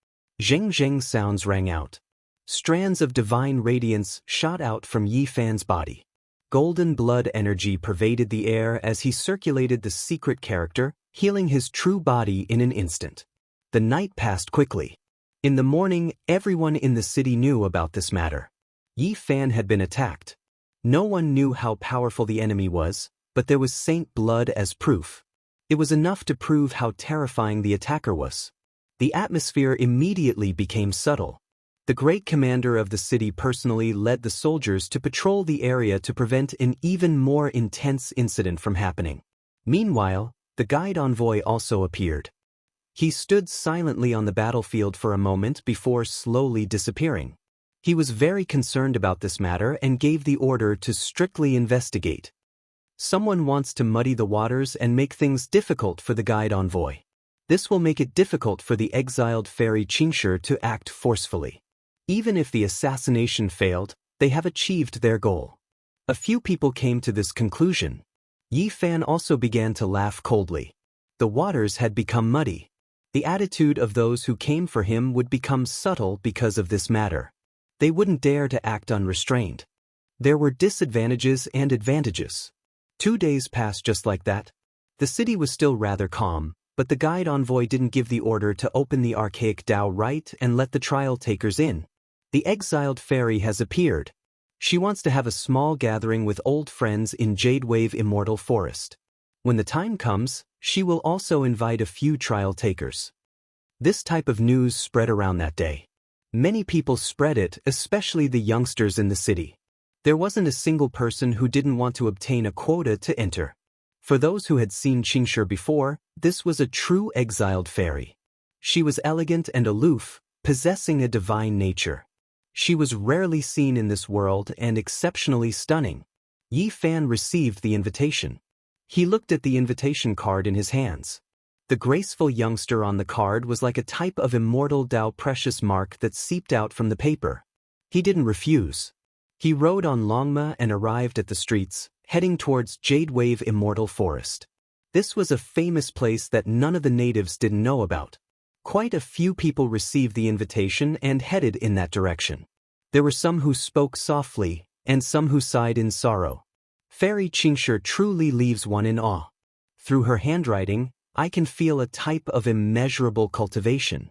Zheng zheng sounds rang out. Strands of divine radiance shot out from Yi Fan's body. Golden blood energy pervaded the air as he circulated the secret character, healing his true body in an instant. The night passed quickly. In the morning, everyone in the city knew about this matter. Yi Fan had been attacked. No one knew how powerful the enemy was, but there was Saint Blood as proof. It was enough to prove how terrifying the attacker was. The atmosphere immediately became subtle. The great commander of the city personally led the soldiers to patrol the area to prevent an even more intense incident from happening. Meanwhile, the guide envoy also appeared. He stood silently on the battlefield for a moment before slowly disappearing. He was very concerned about this matter and gave the order to strictly investigate. Someone wants to muddy the waters and make things difficult for the guide envoy. This will make it difficult for the exiled fairy Xianxia to act forcefully. Even if the assassination failed, they have achieved their goal. A few people came to this conclusion. Yi Fan also began to laugh coldly. The waters had become muddy. The attitude of those who came for him would become subtle because of this matter. They wouldn't dare to act unrestrained. There were disadvantages and advantages. 2 days passed just like that. The city was still rather calm, but the guide envoy didn't give the order to open the archaic Tao Rite and let the trial takers in. The exiled fairy has appeared. She wants to have a small gathering with old friends in Jadewave Immortal Forest. When the time comes, she will also invite a few trial takers. This type of news spread around that day. Many people spread it, especially the youngsters in the city. There wasn't a single person who didn't want to obtain a quota to enter. For those who had seen Xianxia before, this was a true exiled fairy. She was elegant and aloof, possessing a divine nature. She was rarely seen in this world and exceptionally stunning. Yi Fan received the invitation. He looked at the invitation card in his hands. The graceful youngster on the card was like a type of immortal Tao precious mark that seeped out from the paper. He didn't refuse. He rode on Longma and arrived at the streets, heading towards Jade Wave Immortal Forest. This was a famous place that none of the natives didn't know about. Quite a few people received the invitation and headed in that direction. There were some who spoke softly, and some who sighed in sorrow. Fairy Xianxia truly leaves one in awe. Through her handwriting, I can feel a type of immeasurable cultivation.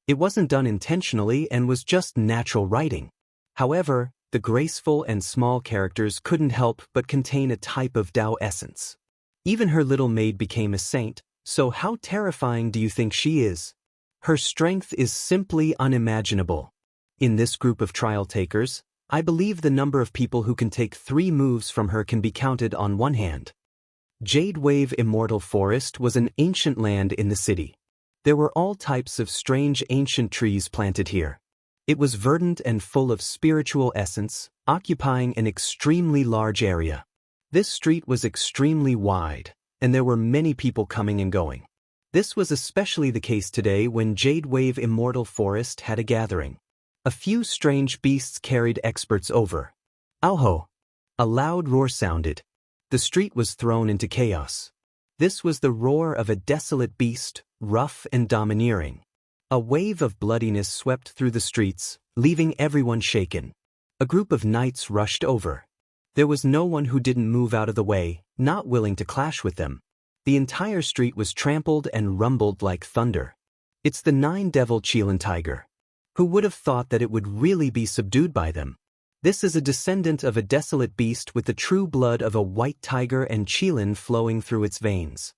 It wasn't done intentionally and was just natural writing. However, the graceful and small characters couldn't help but contain a type of Tao essence. Even her little maid became a saint, so how terrifying do you think she is? Her strength is simply unimaginable. In this group of trial takers, I believe the number of people who can take 3 moves from her can be counted on one hand. Jade Wave Immortal Forest was an ancient land in the city. There were all types of strange ancient trees planted here. It was verdant and full of spiritual essence, occupying an extremely large area. This street was extremely wide, and there were many people coming and going. This was especially the case today when Jade Wave Immortal Forest had a gathering. A few strange beasts carried experts over. Auho! A loud roar sounded. The street was thrown into chaos. This was the roar of a desolate beast, rough and domineering. A wave of bloodiness swept through the streets, leaving everyone shaken. A group of knights rushed over. There was no one who didn't move out of the way, not willing to clash with them. The entire street was trampled and rumbled like thunder. It's the 9-devil Qilin tiger. Who would have thought that it would really be subdued by them? This is a descendant of a desolate beast with the true blood of a white tiger and Qilin flowing through its veins.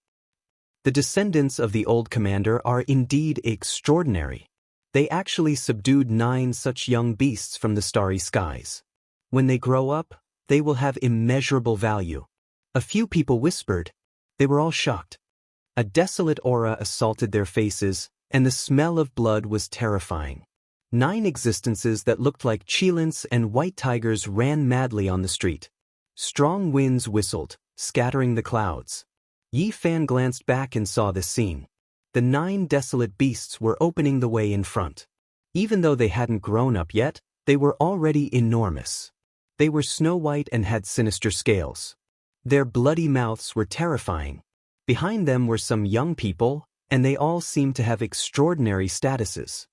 The descendants of the old commander are indeed extraordinary. They actually subdued 9 such young beasts from the starry skies. When they grow up, they will have immeasurable value. A few people whispered. They were all shocked. A desolate aura assaulted their faces, and the smell of blood was terrifying. 9 existences that looked like Qilins and white tigers ran madly on the street. Strong winds whistled, scattering the clouds. Yi Fan glanced back and saw this scene. The 9 desolate beasts were opening the way in front. Even though they hadn't grown up yet, they were already enormous. They were snow-white and had sinister scales. Their bloody mouths were terrifying. Behind them were some young people, and they all seemed to have extraordinary statuses.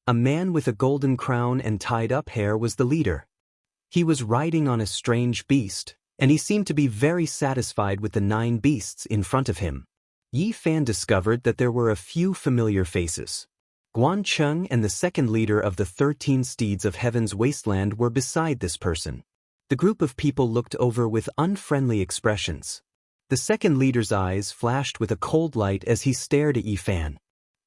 A man with a golden crown and tied-up hair was the leader. He was riding on a strange beast, and he seemed to be very satisfied with the 9 beasts in front of him. Yi Fan discovered that there were a few familiar faces. Guan Cheng and the second leader of the 13 steeds of Heaven's wasteland were beside this person. The group of people looked over with unfriendly expressions. The second leader's eyes flashed with a cold light as he stared at Yi Fan.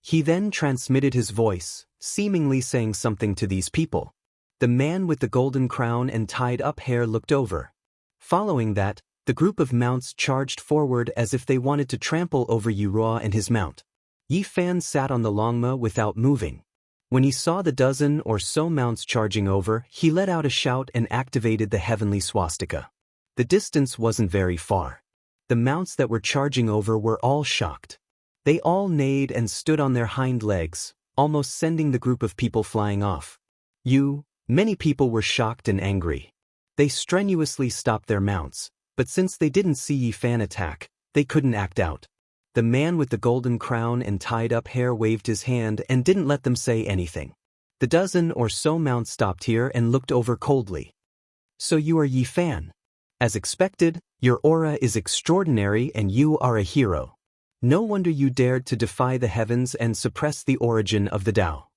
He then transmitted his voice, seemingly saying something to these people. The man with the golden crown and tied-up hair looked over. Following that, the group of mounts charged forward as if they wanted to trample over Yi Ruo and his mount. Yi Fan sat on the longma without moving. When he saw the dozen or so mounts charging over, he let out a shout and activated the heavenly swastika. The distance wasn't very far. The mounts that were charging over were all shocked. They all neighed and stood on their hind legs, almost sending the group of people flying off. Many people were shocked and angry. They strenuously stopped their mounts, but since they didn't see Yi Fan attack, they couldn't act out. The man with the golden crown and tied-up hair waved his hand and didn't let them say anything. The dozen or so mounts stopped here and looked over coldly. So you are Yi Fan. As expected, your aura is extraordinary and you are a hero. No wonder you dared to defy the heavens and suppress the origin of the Tao.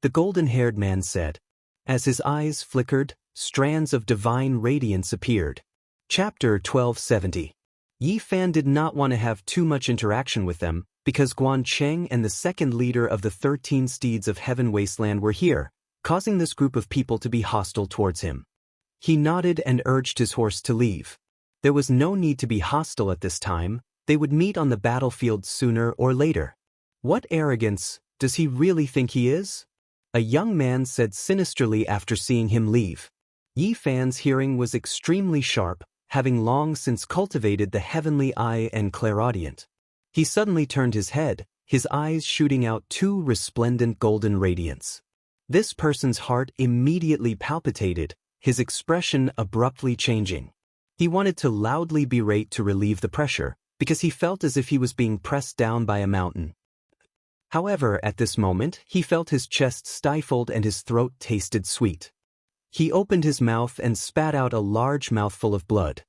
The golden-haired man said. As his eyes flickered, strands of divine radiance appeared. Chapter 1270. Yi Fan did not want to have too much interaction with them, because Guan Cheng and the second leader of the 13 Steeds of Heaven Wasteland were here, causing this group of people to be hostile towards him. He nodded and urged his horse to leave. There was no need to be hostile at this time, they would meet on the battlefield sooner or later. What arrogance, does he really think he is? A young man said sinisterly after seeing him leave. Yi Fan's hearing was extremely sharp, having long since cultivated the heavenly eye and clairaudient. He suddenly turned his head, his eyes shooting out two resplendent golden radiance. This person's heart immediately palpitated, his expression abruptly changing. He wanted to loudly berate to relieve the pressure, because he felt as if he was being pressed down by a mountain. However, at this moment, he felt his chest stifled and his throat tasted sweet. He opened his mouth and spat out a large mouthful of blood.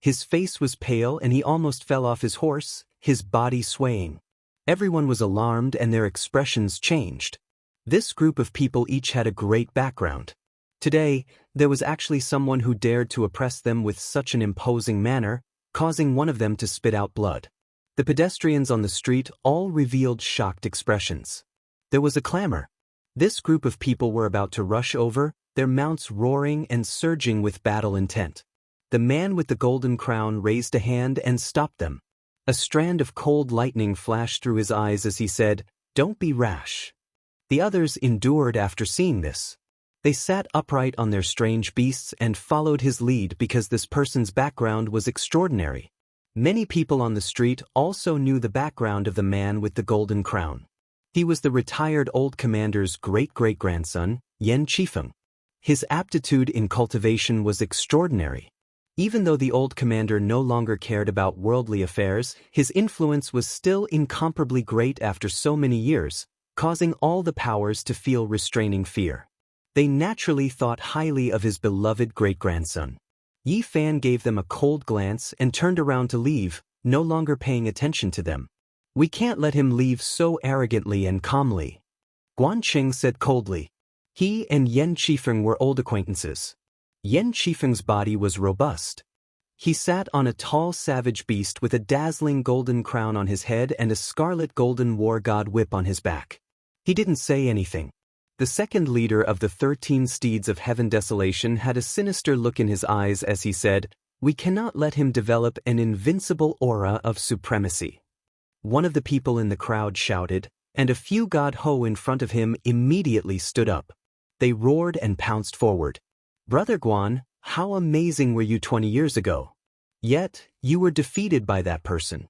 His face was pale and he almost fell off his horse, his body swaying. Everyone was alarmed and their expressions changed. This group of people each had a great background. Today, there was actually someone who dared to oppress them with such an imposing manner, causing one of them to spit out blood. The pedestrians on the street all revealed shocked expressions. There was a clamor. This group of people were about to rush over, their mounts roaring and surging with battle intent. The man with the golden crown raised a hand and stopped them. A strand of cold lightning flashed through his eyes as he said, "Don't be rash." The others endured after seeing this. They sat upright on their strange beasts and followed his lead because this person's background was extraordinary. Many people on the street also knew the background of the man with the golden crown. He was the retired old commander's great-great-grandson, Yan Qifeng. His aptitude in cultivation was extraordinary. Even though the old commander no longer cared about worldly affairs, his influence was still incomparably great after so many years, causing all the powers to feel restraining fear. They naturally thought highly of his beloved great-grandson. Yi Fan gave them a cold glance and turned around to leave, no longer paying attention to them. "We can't let him leave so arrogantly and calmly," Guan Cheng said coldly. He and Yan Qifeng were old acquaintances. Yan Qifeng's body was robust. He sat on a tall savage beast with a dazzling golden crown on his head and a scarlet golden war god whip on his back. He didn't say anything. The second leader of the 13 Steeds of Heaven Desolation had a sinister look in his eyes as he said, "We cannot let him develop an invincible aura of supremacy." One of the people in the crowd shouted, and a few god ho in front of him immediately stood up. They roared and pounced forward. "Brother Guan, how amazing were you 20 years ago? Yet, you were defeated by that person.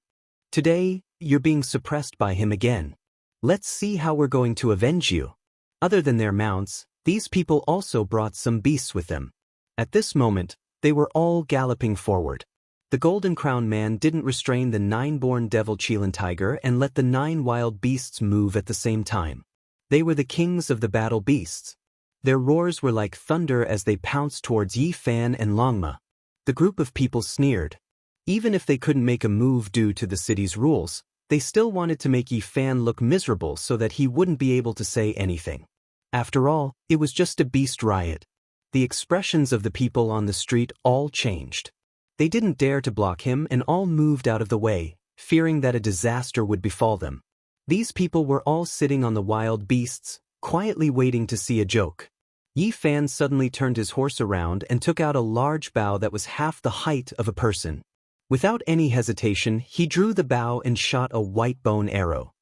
Today, you're being suppressed by him again. Let's see how we're going to avenge you." Other than their mounts, these people also brought some beasts with them. At this moment, they were all galloping forward. The Golden Crown man didn't restrain the 9-born devil Qilin tiger and let the 9 wild beasts move at the same time. They were the kings of the battle beasts. Their roars were like thunder as they pounced towards Yi Fan and Longma. The group of people sneered. Even if they couldn't make a move due to the city's rules, they still wanted to make Yi Fan look miserable so that he wouldn't be able to say anything. After all, it was just a beast riot. The expressions of the people on the street all changed. They didn't dare to block him and all moved out of the way, fearing that a disaster would befall them. These people were all sitting on the wild beasts, quietly waiting to see a joke. Yi Fan suddenly turned his horse around and took out a large bow that was half the height of a person. Without any hesitation, he drew the bow and shot a white bone arrow.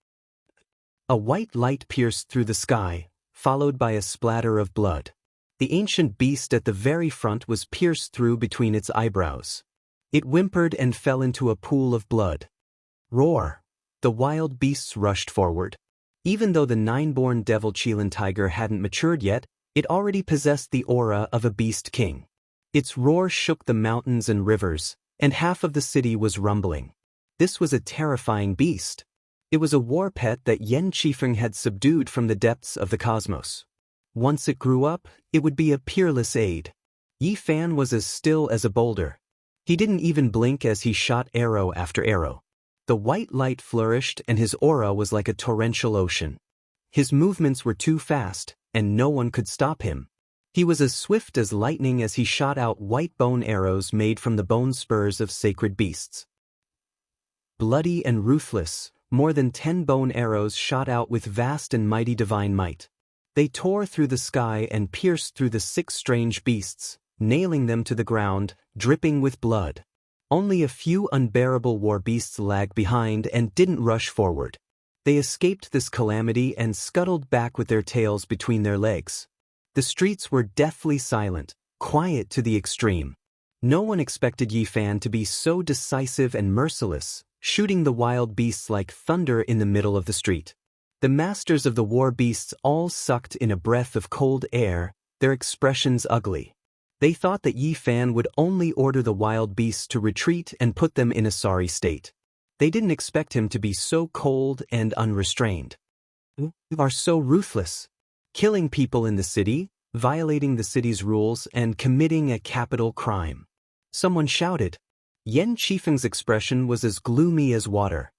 A white light pierced through the sky, followed by a splatter of blood. The ancient beast at the very front was pierced through between its eyebrows. It whimpered and fell into a pool of blood. Roar! The wild beasts rushed forward. Even though the 9-born devil Qilin tiger hadn't matured yet, it already possessed the aura of a beast king. Its roar shook the mountains and rivers, and half of the city was rumbling. This was a terrifying beast. It was a war pet that Yan Qifeng had subdued from the depths of the cosmos. Once it grew up, it would be a peerless aid. Yi Fan was as still as a boulder. He didn't even blink as he shot arrow after arrow. The white light flourished and his aura was like a torrential ocean. His movements were too fast, and no one could stop him. He was as swift as lightning as he shot out white bone arrows made from the bone spurs of sacred beasts. Bloody and ruthless, more than 10 bone arrows shot out with vast and mighty divine might. They tore through the sky and pierced through the 6 strange beasts, nailing them to the ground, dripping with blood. Only a few unbearable war beasts lagged behind and didn't rush forward. They escaped this calamity and scuttled back with their tails between their legs. The streets were deathly silent, quiet to the extreme. No one expected Yi Fan to be so decisive and merciless, shooting the wild beasts like thunder in the middle of the street. The masters of the war beasts all sucked in a breath of cold air, their expressions ugly. They thought that Yi Fan would only order the wild beasts to retreat and put them in a sorry state. They didn't expect him to be so cold and unrestrained. "You are so ruthless, killing people in the city, violating the city's rules, and committing a capital crime," someone shouted. Yan Qifeng's expression was as gloomy as water.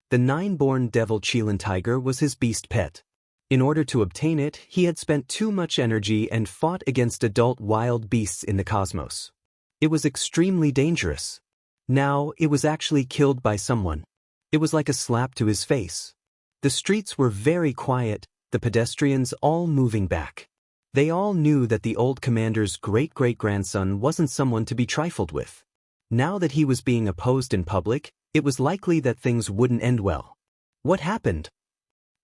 The 9-born devil Qilin tiger was his beast pet. In order to obtain it, he had spent too much energy and fought against adult wild beasts in the cosmos. It was extremely dangerous. Now, it was actually killed by someone. It was like a slap to his face. The streets were very quiet, the pedestrians all moving back. They all knew that the old commander's great-great-grandson wasn't someone to be trifled with. Now that he was being opposed in public, it was likely that things wouldn't end well. What happened?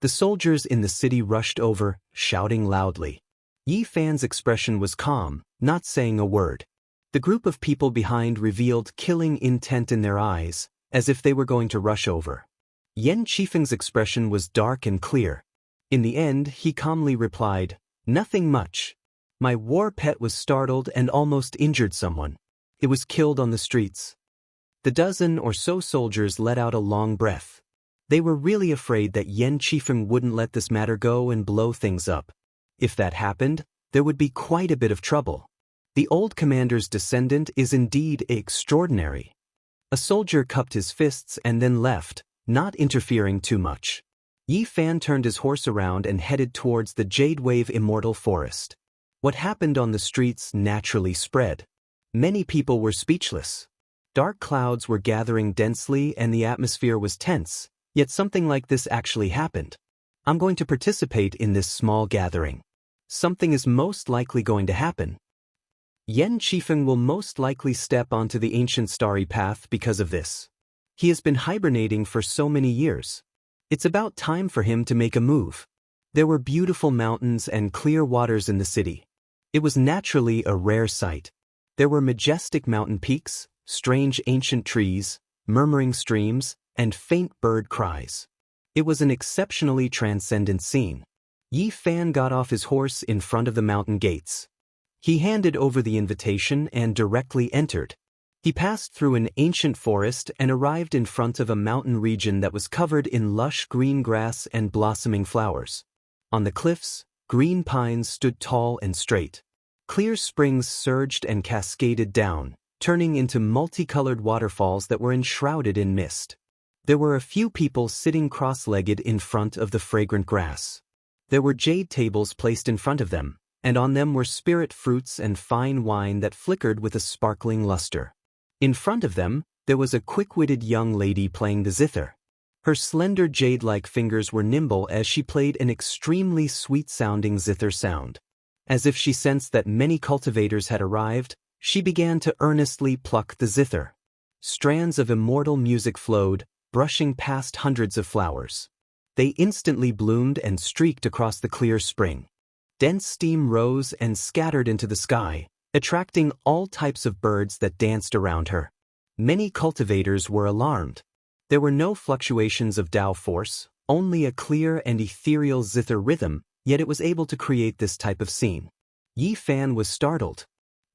The soldiers in the city rushed over, shouting loudly. Yi Fan's expression was calm, not saying a word. The group of people behind revealed killing intent in their eyes, as if they were going to rush over. Yan Qifeng's expression was dark and clear. In the end, he calmly replied, "Nothing much. My war pet was startled and almost injured someone. It was killed on the streets." The dozen or so soldiers let out a long breath. They were really afraid that Yan Qifeng wouldn't let this matter go and blow things up. If that happened, there would be quite a bit of trouble. The old commander's descendant is indeed extraordinary. A soldier cupped his fists and then left, not interfering too much. Yi Fan turned his horse around and headed towards the Jade Wave Immortal Forest. What happened on the streets naturally spread. Many people were speechless. Dark clouds were gathering densely and the atmosphere was tense, yet something like this actually happened. I'm going to participate in this small gathering. Something is most likely going to happen. Yan Qifeng will most likely step onto the ancient starry path because of this. He has been hibernating for so many years. It's about time for him to make a move. There were beautiful mountains and clear waters in the city. It was naturally a rare sight. There were majestic mountain peaks, strange ancient trees, murmuring streams, and faint bird cries. It was an exceptionally transcendent scene. Yi Fan got off his horse in front of the mountain gates. He handed over the invitation and directly entered. He passed through an ancient forest and arrived in front of a mountain region that was covered in lush green grass and blossoming flowers. On the cliffs, green pines stood tall and straight. Clear springs surged and cascaded down, turning into multicolored waterfalls that were enshrouded in mist. There were a few people sitting cross-legged in front of the fragrant grass. There were jade tables placed in front of them, and on them were spirit fruits and fine wine that flickered with a sparkling luster. In front of them, there was a quick-witted young lady playing the zither. Her slender jade-like fingers were nimble as she played an extremely sweet-sounding zither sound. As if she sensed that many cultivators had arrived, she began to earnestly pluck the zither. Strands of immortal music flowed, brushing past hundreds of flowers. They instantly bloomed and streaked across the clear spring. Dense steam rose and scattered into the sky, attracting all types of birds that danced around her. Many cultivators were alarmed. There were no fluctuations of Tao force, only a clear and ethereal zither rhythm, yet it was able to create this type of scene. Yi Fan was startled.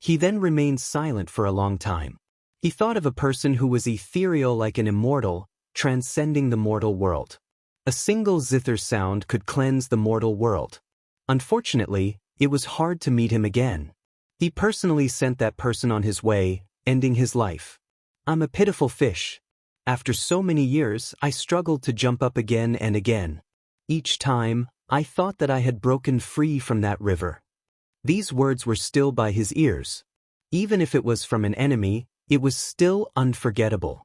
He then remained silent for a long time. He thought of a person who was ethereal like an immortal, transcending the mortal world. A single zither sound could cleanse the mortal world. Unfortunately, it was hard to meet him again. He personally sent that person on his way, ending his life. I'm a pitiful fish. After so many years, I struggled to jump up again and again. Each time, I thought that I had broken free from that river. These words were still by his ears. Even if it was from an enemy, it was still unforgettable.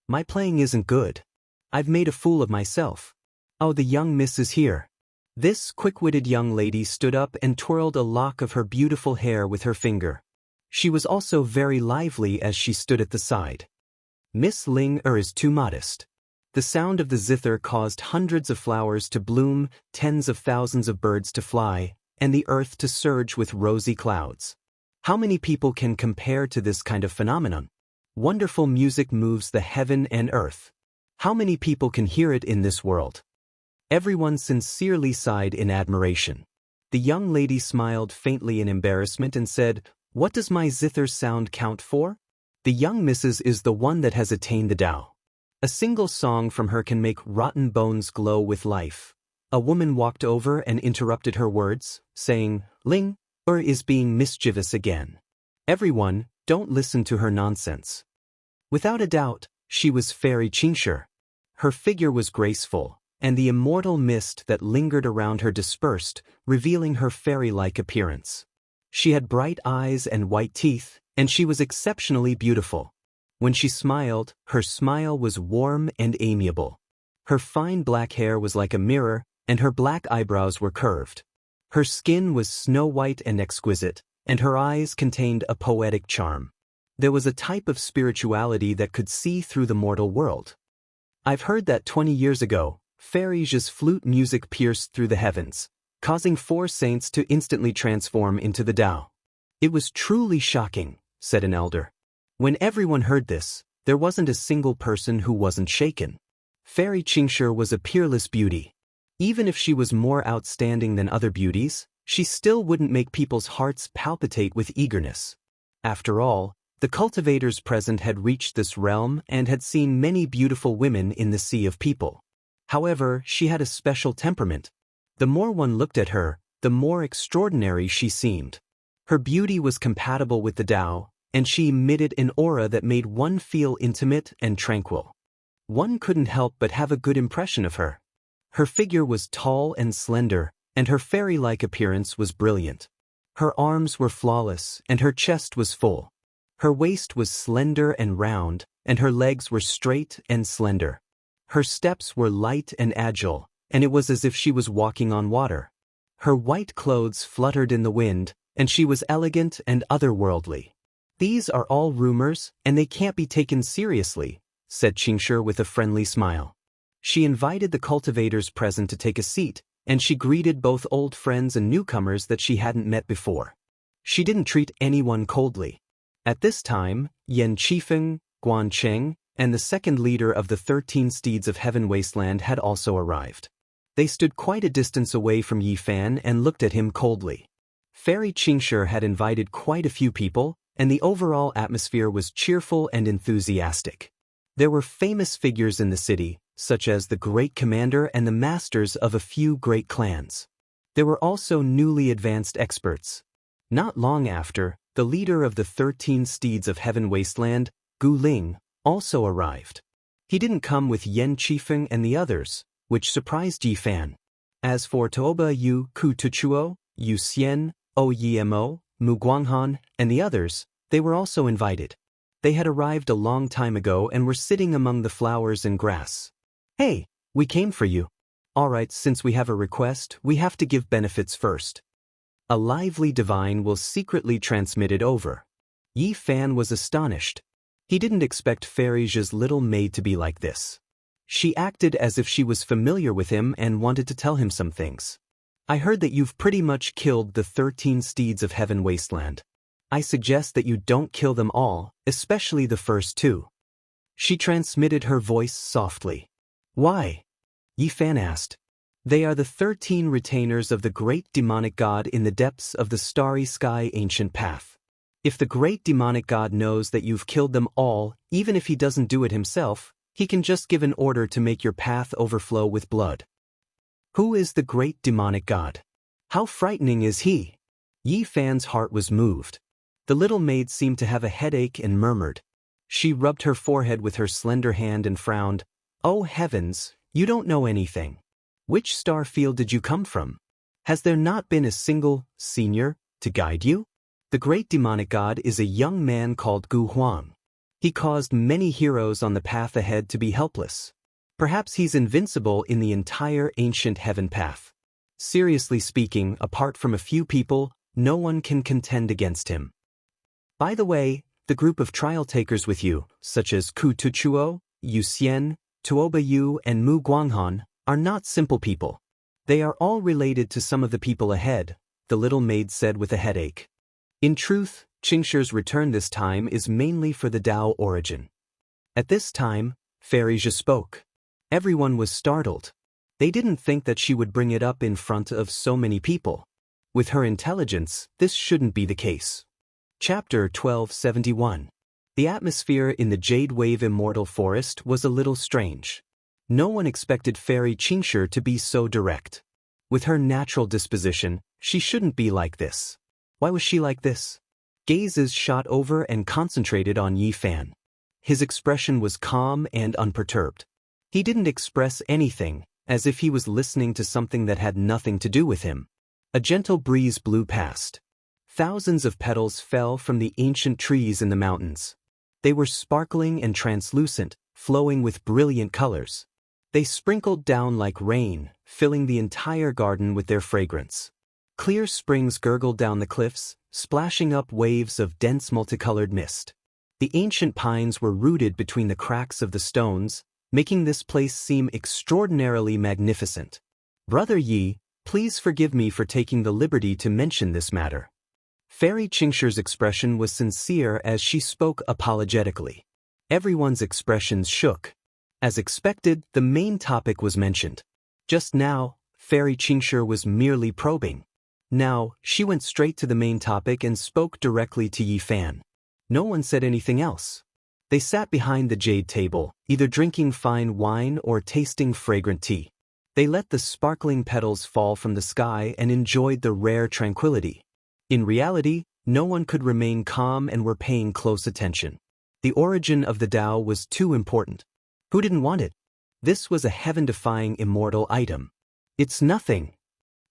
My playing isn't good. I've made a fool of myself. Oh, the young miss is here. This quick-witted young lady stood up and twirled a lock of her beautiful hair with her finger. She was also very lively as she stood at the side. Miss Ling is too modest. The sound of the zither caused hundreds of flowers to bloom, tens of thousands of birds to fly, and the earth to surge with rosy clouds. How many people can compare to this kind of phenomenon? Wonderful music moves the heaven and earth. How many people can hear it in this world? Everyone sincerely sighed in admiration. The young lady smiled faintly in embarrassment and said, "What does my zither sound count for? The young missus is the one that has attained the Tao. A single song from her can make rotten bones glow with life." A woman walked over and interrupted her words, saying, "Ling is being mischievous again. Everyone, don't listen to her nonsense." Without a doubt, she was Fairy Xianxia. Her figure was graceful, and the immortal mist that lingered around her dispersed, revealing her fairy-like appearance. She had bright eyes and white teeth, and she was exceptionally beautiful. When she smiled, her smile was warm and amiable. Her fine black hair was like a mirror, and her black eyebrows were curved. Her skin was snow-white and exquisite, and her eyes contained a poetic charm. There was a type of spirituality that could see through the mortal world. I've heard that 20 years ago, Fairies' flute music pierced through the heavens, causing 4 saints to instantly transform into the Tao. It was truly shocking, said an elder. When everyone heard this, there wasn't a single person who wasn't shaken. Fairy Xianxia was a peerless beauty. Even if she was more outstanding than other beauties, she still wouldn't make people's hearts palpitate with eagerness. After all, the cultivators present had reached this realm and had seen many beautiful women in the sea of people. However, she had a special temperament. The more one looked at her, the more extraordinary she seemed. Her beauty was compatible with the Tao, and she emitted an aura that made one feel intimate and tranquil. One couldn't help but have a good impression of her. Her figure was tall and slender, and her fairy-like appearance was brilliant. Her arms were flawless, and her chest was full. Her waist was slender and round, and her legs were straight and slender. Her steps were light and agile, and it was as if she was walking on water. Her white clothes fluttered in the wind, and she was elegant and otherworldly. "These are all rumors, and they can't be taken seriously," said Xianxia with a friendly smile. She invited the cultivators present to take a seat, and she greeted both old friends and newcomers that she hadn't met before. She didn't treat anyone coldly. At this time, Yan Qifeng, Guan Cheng, and the second leader of the 13 Steeds of Heaven Wasteland had also arrived. They stood quite a distance away from Yi Fan and looked at him coldly. Fairy Xianxia had invited quite a few people, and the overall atmosphere was cheerful and enthusiastic. There were famous figures in the city, such as the great commander and the masters of a few great clans. There were also newly advanced experts. Not long after, the leader of the 13 Steeds of Heaven Wasteland, Gu Ling, also arrived. He didn't come with Yan Qifeng and the others, which surprised Yi Fan. As for Toba Yu Ku Tuchuo, Yu Xian, O Yimo, Mu Guanghan, and the others, they were also invited. They had arrived a long time ago and were sitting among the flowers and grass. "Hey, we came for you." "All right, since we have a request, we have to give benefits first. A lively divine will secretly transmit it over." Yi Fan was astonished. He didn't expect Fairy's little maid to be like this. She acted as if she was familiar with him and wanted to tell him some things. "I heard that you've pretty much killed the 13 Steeds of Heaven Wasteland. I suggest that you don't kill them all, especially the first 2. She transmitted her voice softly. "Why?" Yi Fan asked. "They are the 13 retainers of the great demonic god in the depths of the starry sky ancient path. If the great demonic god knows that you've killed them all, even if he doesn't do it himself, he can just give an order to make your path overflow with blood." "Who is the great demonic god? How frightening is he?" Yi Fan's heart was moved. The little maid seemed to have a headache and murmured. She rubbed her forehead with her slender hand and frowned. "Oh heavens, you don't know anything. Which star field did you come from? Has there not been a single senior to guide you? The great demonic god is a young man called Gu Huang. He caused many heroes on the path ahead to be helpless. Perhaps he's invincible in the entire ancient heaven path. Seriously speaking, apart from a few people, no one can contend against him. By the way, the group of trial takers with you, such as Ku Tuchuo, Yu Xian, Tuoba Yu and Mu Guanghan, are not simple people. They are all related to some of the people ahead, the little maid said with a headache. In truth, Xianxia's return this time is mainly for the Dao origin. At this time, Fairy Zhe spoke. Everyone was startled. They didn't think that she would bring it up in front of so many people. With her intelligence, this shouldn't be the case. Chapter 1271. The atmosphere in the Jade Wave Immortal Forest was a little strange. No one expected Fairy Xianxia to be so direct. With her natural disposition, she shouldn't be like this. Why was she like this? Gazes shot over and concentrated on Yi Fan. His expression was calm and unperturbed. He didn't express anything, as if he was listening to something that had nothing to do with him. A gentle breeze blew past. Thousands of petals fell from the ancient trees in the mountains. They were sparkling and translucent, flowing with brilliant colors. They sprinkled down like rain, filling the entire garden with their fragrance. Clear springs gurgled down the cliffs, splashing up waves of dense multicolored mist. The ancient pines were rooted between the cracks of the stones, making this place seem extraordinarily magnificent. Brother Yi, please forgive me for taking the liberty to mention this matter. Fairy Xianxia's expression was sincere as she spoke apologetically. Everyone's expressions shook. As expected, the main topic was mentioned. Just now, Fairy Xianxia was merely probing. Now, she went straight to the main topic and spoke directly to Yi Fan. No one said anything else. They sat behind the jade table, either drinking fine wine or tasting fragrant tea. They let the sparkling petals fall from the sky and enjoyed the rare tranquility. In reality, no one could remain calm and were paying close attention. The origin of the Tao was too important. Who didn't want it? This was a heaven-defying immortal item. It's nothing.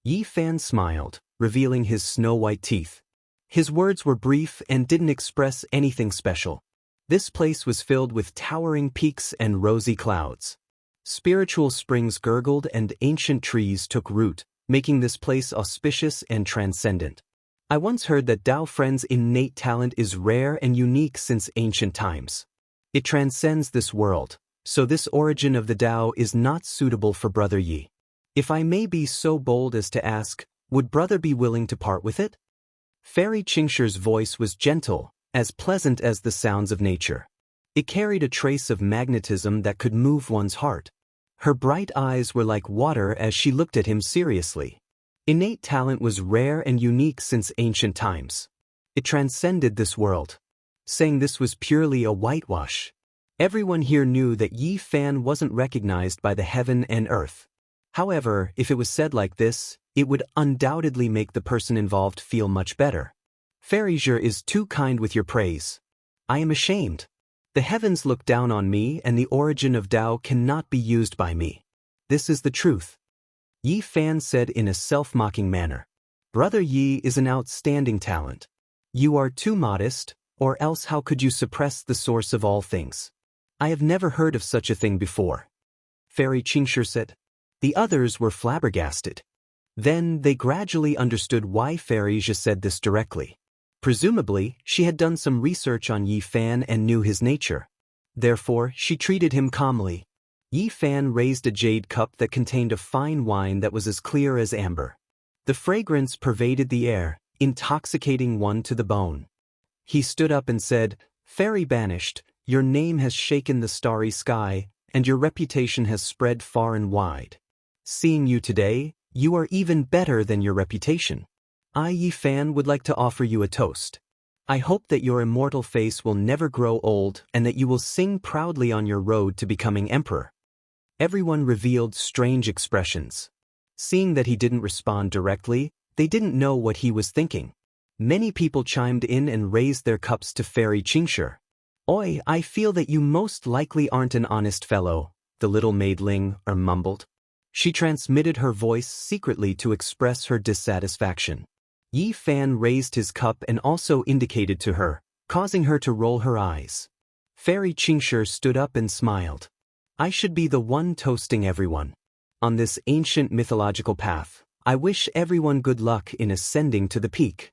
Yi Fan smiled, revealing his snow-white teeth. His words were brief and didn't express anything special. This place was filled with towering peaks and rosy clouds. Spiritual springs gurgled and ancient trees took root, making this place auspicious and transcendent. I once heard that Dao Friend's innate talent is rare and unique since ancient times. It transcends this world, so this origin of the Dao is not suitable for Brother Yi. If I may be so bold as to ask, would Brother be willing to part with it? Fairy Xianxia's voice was gentle, as pleasant as the sounds of nature. It carried a trace of magnetism that could move one's heart. Her bright eyes were like water as she looked at him seriously. Innate talent was rare and unique since ancient times. It transcended this world. Saying this was purely a whitewash. Everyone here knew that Yi Fan wasn't recognized by the heaven and earth. However, if it was said like this, it would undoubtedly make the person involved feel much better. Fairy Zhe is too kind with your praise. I am ashamed. The heavens look down on me and the origin of Tao cannot be used by me. This is the truth. Yi Fan said in a self-mocking manner. Brother Yi is an outstanding talent. You are too modest, or else how could you suppress the source of all things? I have never heard of such a thing before. Fairy Xianxia said. The others were flabbergasted. Then they gradually understood why Fairy Zhe said this directly. Presumably, she had done some research on Yi Fan and knew his nature. Therefore, she treated him calmly. Yi Fan raised a jade cup that contained a fine wine that was as clear as amber. The fragrance pervaded the air, intoxicating one to the bone. He stood up and said, Fairy Banished, your name has shaken the starry sky, and your reputation has spread far and wide. Seeing you today, you are even better than your reputation. I, Yi Fan, would like to offer you a toast. I hope that your immortal face will never grow old and that you will sing proudly on your road to becoming emperor. Everyone revealed strange expressions. Seeing that he didn't respond directly, they didn't know what he was thinking. Many people chimed in and raised their cups to Fairy Xianxia. Oi, I feel that you most likely aren't an honest fellow, the little maidling mumbled. She transmitted her voice secretly to express her dissatisfaction. Yi Fan raised his cup and also indicated to her, causing her to roll her eyes. Fairy Xianxia stood up and smiled. I should be the one toasting everyone. On this ancient mythological path, I wish everyone good luck in ascending to the peak.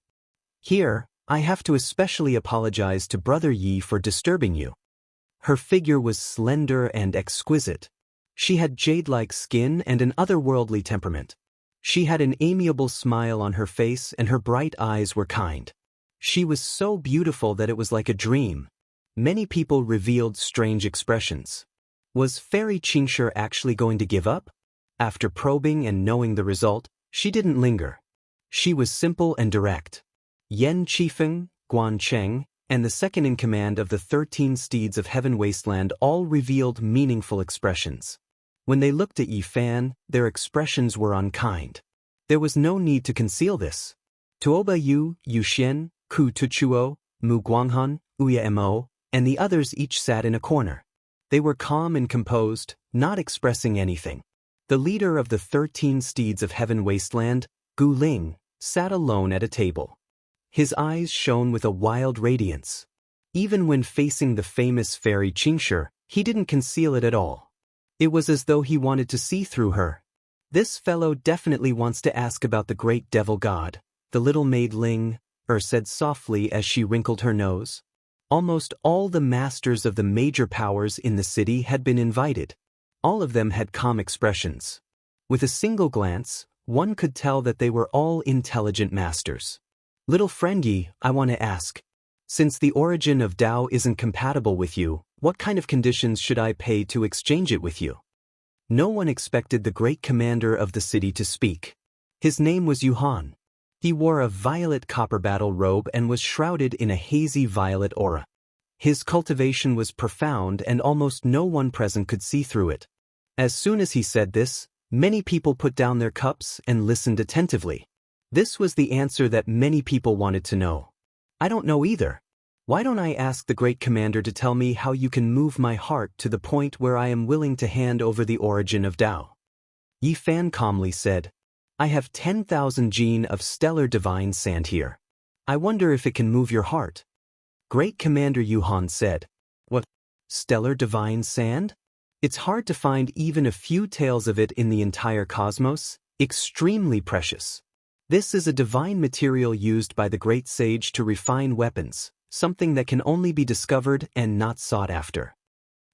Here, I have to especially apologize to Brother Yi for disturbing you. Her figure was slender and exquisite. She had jade-like skin and an otherworldly temperament. She had an amiable smile on her face and her bright eyes were kind. She was so beautiful that it was like a dream. Many people revealed strange expressions. Was Fairy Xianxia actually going to give up? After probing and knowing the result, she didn't linger. She was simple and direct. Yan Qifeng, Guan Cheng, and the second-in-command of the 13 steeds of Heaven Wasteland all revealed meaningful expressions. When they looked at Yi Fan, their expressions were unkind. There was no need to conceal this. Tuoba Yu, Yu Xian, Ku Tuchuo, Mu Guanghan, Uya Mo, and the others each sat in a corner. They were calm and composed, not expressing anything. The leader of the 13 steeds of Heaven Wasteland, Gu Ling, sat alone at a table. His eyes shone with a wild radiance. Even when facing the famous Fairy Xianxia, he didn't conceal it at all. It was as though he wanted to see through her. This fellow definitely wants to ask about the great devil god, the little maid Ling, said softly as she wrinkled her nose. Almost all the masters of the major powers in the city had been invited. All of them had calm expressions. With a single glance, one could tell that they were all intelligent masters. Little friend Yi, I want to ask. Since the origin of Tao isn't compatible with you, what kind of conditions should I pay to exchange it with you? No one expected the great commander of the city to speak. His name was Yuhan. He wore a violet copper battle robe and was shrouded in a hazy violet aura. His cultivation was profound and almost no one present could see through it. As soon as he said this, many people put down their cups and listened attentively. This was the answer that many people wanted to know. I don't know either. Why don't I ask the great commander to tell me how you can move my heart to the point where I am willing to hand over the origin of Tao? Yi Fan calmly said, I have 10,000 gene of stellar divine sand here. I wonder if it can move your heart. Great Commander Yuhan said, What? Stellar divine sand? It's hard to find even a few tales of it in the entire cosmos, extremely precious. This is a divine material used by the great sage to refine weapons, something that can only be discovered and not sought after.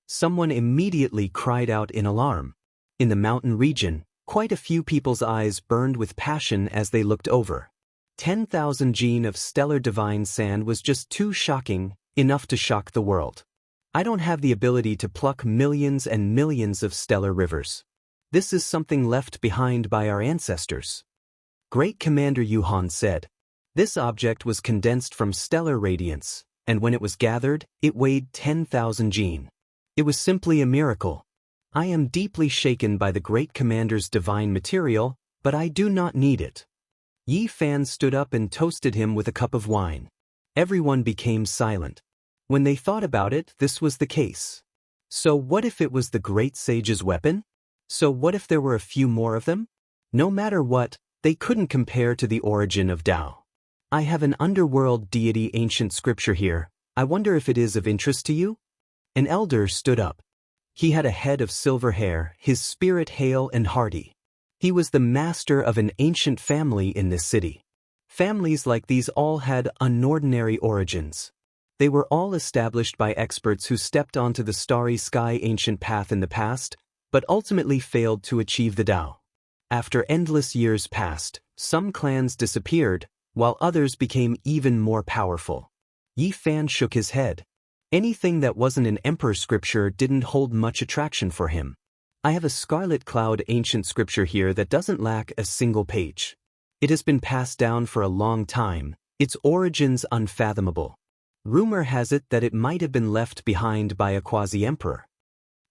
Someone immediately cried out in alarm. In the mountain region, quite a few people's eyes burned with passion as they looked over. 10,000 gene of stellar divine sand was just too shocking, enough to shock the world. I don't have the ability to pluck millions and millions of stellar rivers. This is something left behind by our ancestors. Great Commander Yuhan said. This object was condensed from stellar radiance, and when it was gathered, it weighed 10,000 gene. It was simply a miracle. I am deeply shaken by the great commander's divine material, but I do not need it. Yi Fan stood up and toasted him with a cup of wine. Everyone became silent. When they thought about it, this was the case. So what if it was the great sage's weapon? So what if there were a few more of them? No matter what, they couldn't compare to the origin of Tao. I have an underworld deity ancient scripture here. I wonder if it is of interest to you? An elder stood up. He had a head of silver hair, his spirit hale and hearty. He was the master of an ancient family in this city. Families like these all had unordinary origins. They were all established by experts who stepped onto the starry sky ancient path in the past, but ultimately failed to achieve the Tao. After endless years passed, some clans disappeared, while others became even more powerful. Yi Fan shook his head. Anything that wasn't an emperor scripture didn't hold much attraction for him. I have a scarlet cloud ancient scripture here that doesn't lack a single page. It has been passed down for a long time, its origins unfathomable. Rumor has it that it might have been left behind by a quasi-emperor.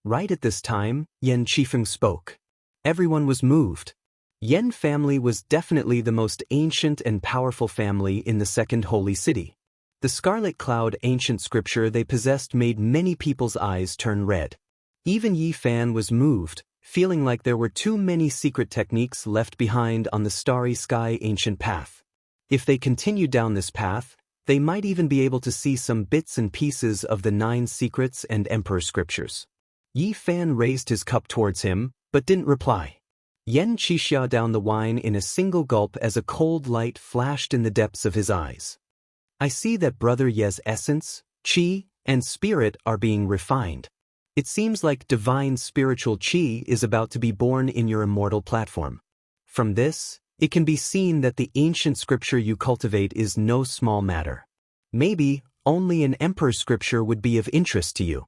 Right at this time, Yan Qifeng spoke. Everyone was moved. Yan family was definitely the most ancient and powerful family in the second holy city. The scarlet cloud ancient scripture they possessed made many people's eyes turn red. Even Yi Fan was moved, feeling like there were too many secret techniques left behind on the starry sky ancient path. If they continued down this path, they might even be able to see some bits and pieces of the 9 secrets and emperor scriptures. Yi Fan raised his cup towards him, but didn't reply. Xianxia down the wine in a single gulp as a cold light flashed in the depths of his eyes. I see that Brother Ye's essence, qi, and spirit are being refined. It seems like divine spiritual qi is about to be born in your immortal platform. From this, it can be seen that the ancient scripture you cultivate is no small matter. Maybe, only an emperor's scripture would be of interest to you.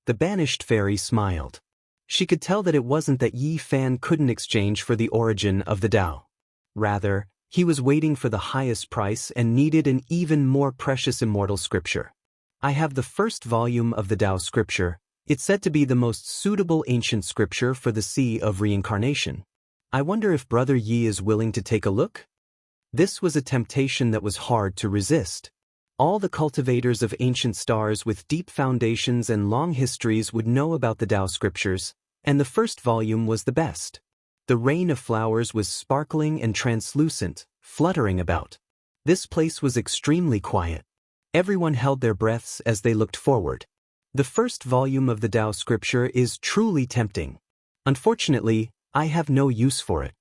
The banished fairy smiled. She could tell that it wasn't that Yi Fan couldn't exchange for the origin of the Tao. Rather, he was waiting for the highest price and needed an even more precious immortal scripture. I have the first volume of the Tao scripture. It's said to be the most suitable ancient scripture for the Sea of Reincarnation. I wonder if Brother Yi is willing to take a look? This was a temptation that was hard to resist. All the cultivators of ancient stars with deep foundations and long histories would know about the Tao scriptures, and the first volume was the best. The rain of flowers was sparkling and translucent, fluttering about. This place was extremely quiet. Everyone held their breaths as they looked forward. The first volume of the Tao scripture is truly tempting. Unfortunately, I have no use for it.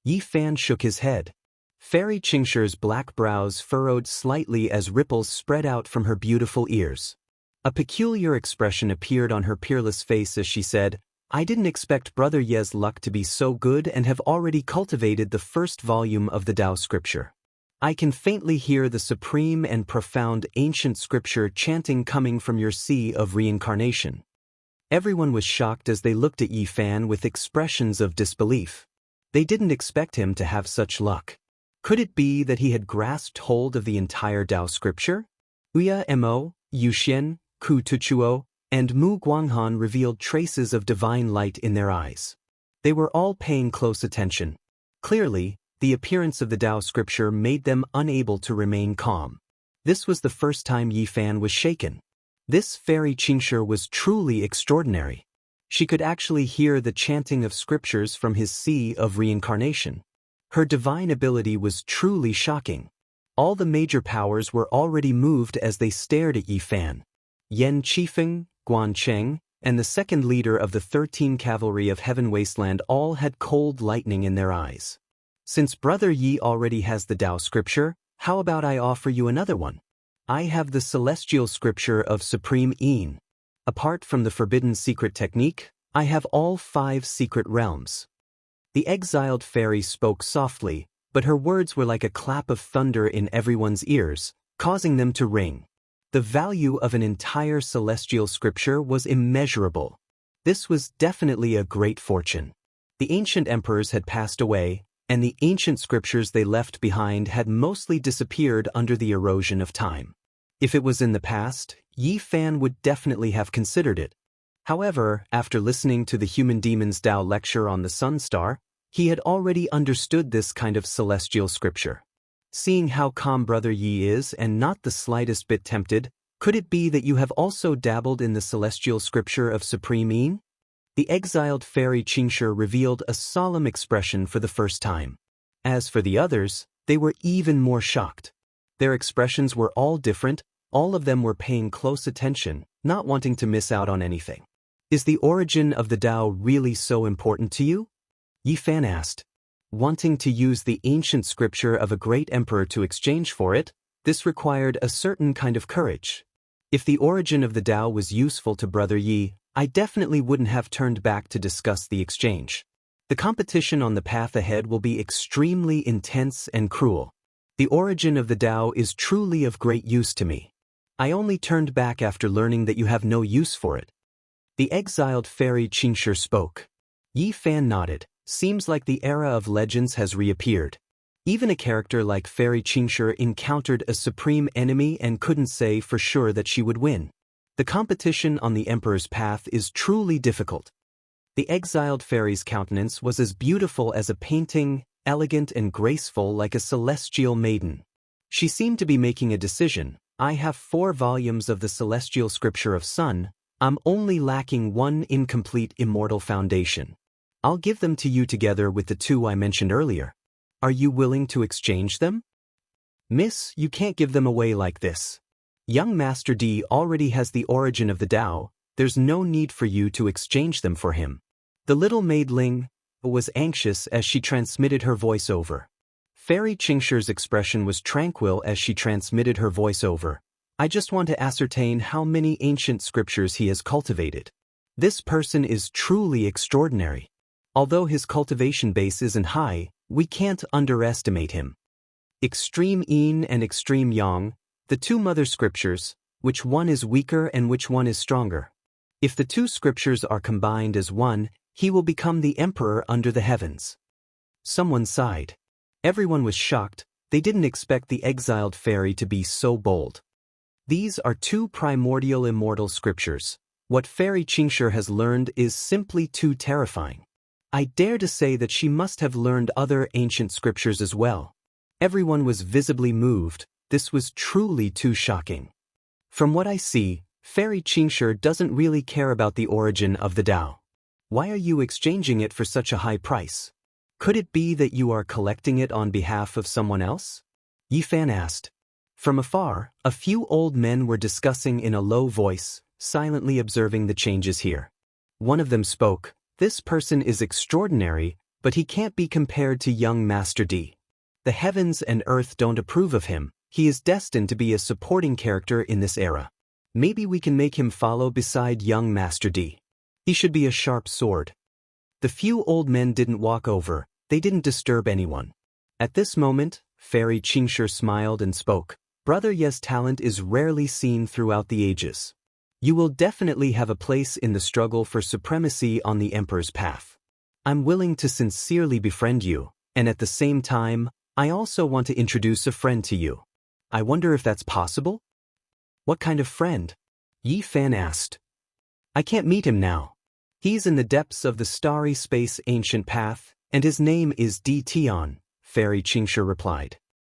Yi Fan shook his head. Fairy Xianxia's black brows furrowed slightly as ripples spread out from her beautiful ears. A peculiar expression appeared on her peerless face as she said, I didn't expect Brother Ye's luck to be so good and have already cultivated the first volume of the Tao scripture. I can faintly hear the supreme and profound ancient scripture chanting coming from your sea of reincarnation. Everyone was shocked as they looked at Yi Fan with expressions of disbelief. They didn't expect him to have such luck. Could it be that he had grasped hold of the entire Tao scripture? Uya Mo, Yuxian, Ku Tuchuo, and Mu Guanghan revealed traces of divine light in their eyes. They were all paying close attention. Clearly, the appearance of the Tao scripture made them unable to remain calm. This was the first time Yi Fan was shaken. This fairy Xianxia was truly extraordinary. She could actually hear the chanting of scriptures from his sea of reincarnation. Her divine ability was truly shocking. All the major powers were already moved as they stared at Yi Fan. Yan Qifeng, Guan Cheng, and the second leader of the 13 Cavalry of Heaven Wasteland all had cold lightning in their eyes. Since Brother Yi already has the Tao scripture, how about I offer you another one? I have the celestial scripture of Supreme Yin. Apart from the forbidden secret technique, I have all 5 secret realms. The exiled fairy spoke softly, but her words were like a clap of thunder in everyone's ears, causing them to ring. The value of an entire celestial scripture was immeasurable. This was definitely a great fortune. The ancient emperors had passed away, and the ancient scriptures they left behind had mostly disappeared under the erosion of time. If it was in the past, Yi Fan would definitely have considered it. However, after listening to the Human Demon's Tao lecture on the Sun Star, he had already understood this kind of celestial scripture. Seeing how calm Brother Yi is and not the slightest bit tempted, could it be that you have also dabbled in the celestial scripture of Supreme Yin? The exiled fairy Xianxia revealed a solemn expression for the first time. As for the others, they were even more shocked. Their expressions were all different, all of them were paying close attention, not wanting to miss out on anything. Is the origin of the Tao really so important to you? Yi Fan asked. Wanting to use the ancient scripture of a great emperor to exchange for it, this required a certain kind of courage. If the origin of the Tao was useful to Brother Yi, I definitely wouldn't have turned back to discuss the exchange. The competition on the path ahead will be extremely intense and cruel. The origin of the Tao is truly of great use to me. I only turned back after learning that you have no use for it. The exiled fairy Xianxia spoke. Yi Fan nodded. Seems like the era of legends has reappeared. Even a character like Fairy Xianxia encountered a supreme enemy and couldn't say for sure that she would win. The competition on the Emperor's path is truly difficult. The exiled fairy's countenance was as beautiful as a painting, elegant and graceful like a celestial maiden. She seemed to be making a decision. I have 4 volumes of the celestial scripture of Sun. I'm only lacking 1 incomplete immortal foundation. I'll give them to you together with the 2 I mentioned earlier. Are you willing to exchange them? Miss, you can't give them away like this. Young Master D already has the origin of the Tao, There's no need for you to exchange them for him. The little maid Ling was anxious as she transmitted her voice over. Fairy Xianxia's expression was tranquil as she transmitted her voice over. I just want to ascertain how many ancient scriptures he has cultivated. This person is truly extraordinary. Although his cultivation base isn't high, we can't underestimate him. Extreme Yin and Extreme Yang, the two mother scriptures, which one is weaker and which one is stronger? If the two scriptures are combined as one, he will become the emperor under the heavens. Someone sighed. Everyone was shocked. They didn't expect the exiled fairy to be so bold. These are two primordial immortal scriptures. What Fairy Xianxia has learned is simply too terrifying. I dare to say that she must have learned other ancient scriptures as well. Everyone was visibly moved. This was truly too shocking. From what I see, Fairy Xianxia doesn't really care about the origin of the Tao. Why are you exchanging it for such a high price? Could it be that you are collecting it on behalf of someone else? Yifan asked. From afar, a few old men were discussing in a low voice, silently observing the changes here. One of them spoke. This person is extraordinary, but he can't be compared to young Master D. The heavens and earth don't approve of him. He is destined to be a supporting character in this era. Maybe we can make him follow beside young Master D. He should be a sharp sword. The few old men didn't walk over. They didn't disturb anyone. At this moment, Fairy Xianxia smiled and spoke. Brother Ye's talent is rarely seen throughout the ages. You will definitely have a place in the struggle for supremacy on the Emperor's path. I'm willing to sincerely befriend you, and at the same time, I also want to introduce a friend to you. I wonder if that's possible? What kind of friend? Yifan asked. I can't meet him now. He's in the depths of the starry space ancient path, and his name is Di Tian, Fairy Xianxia replied.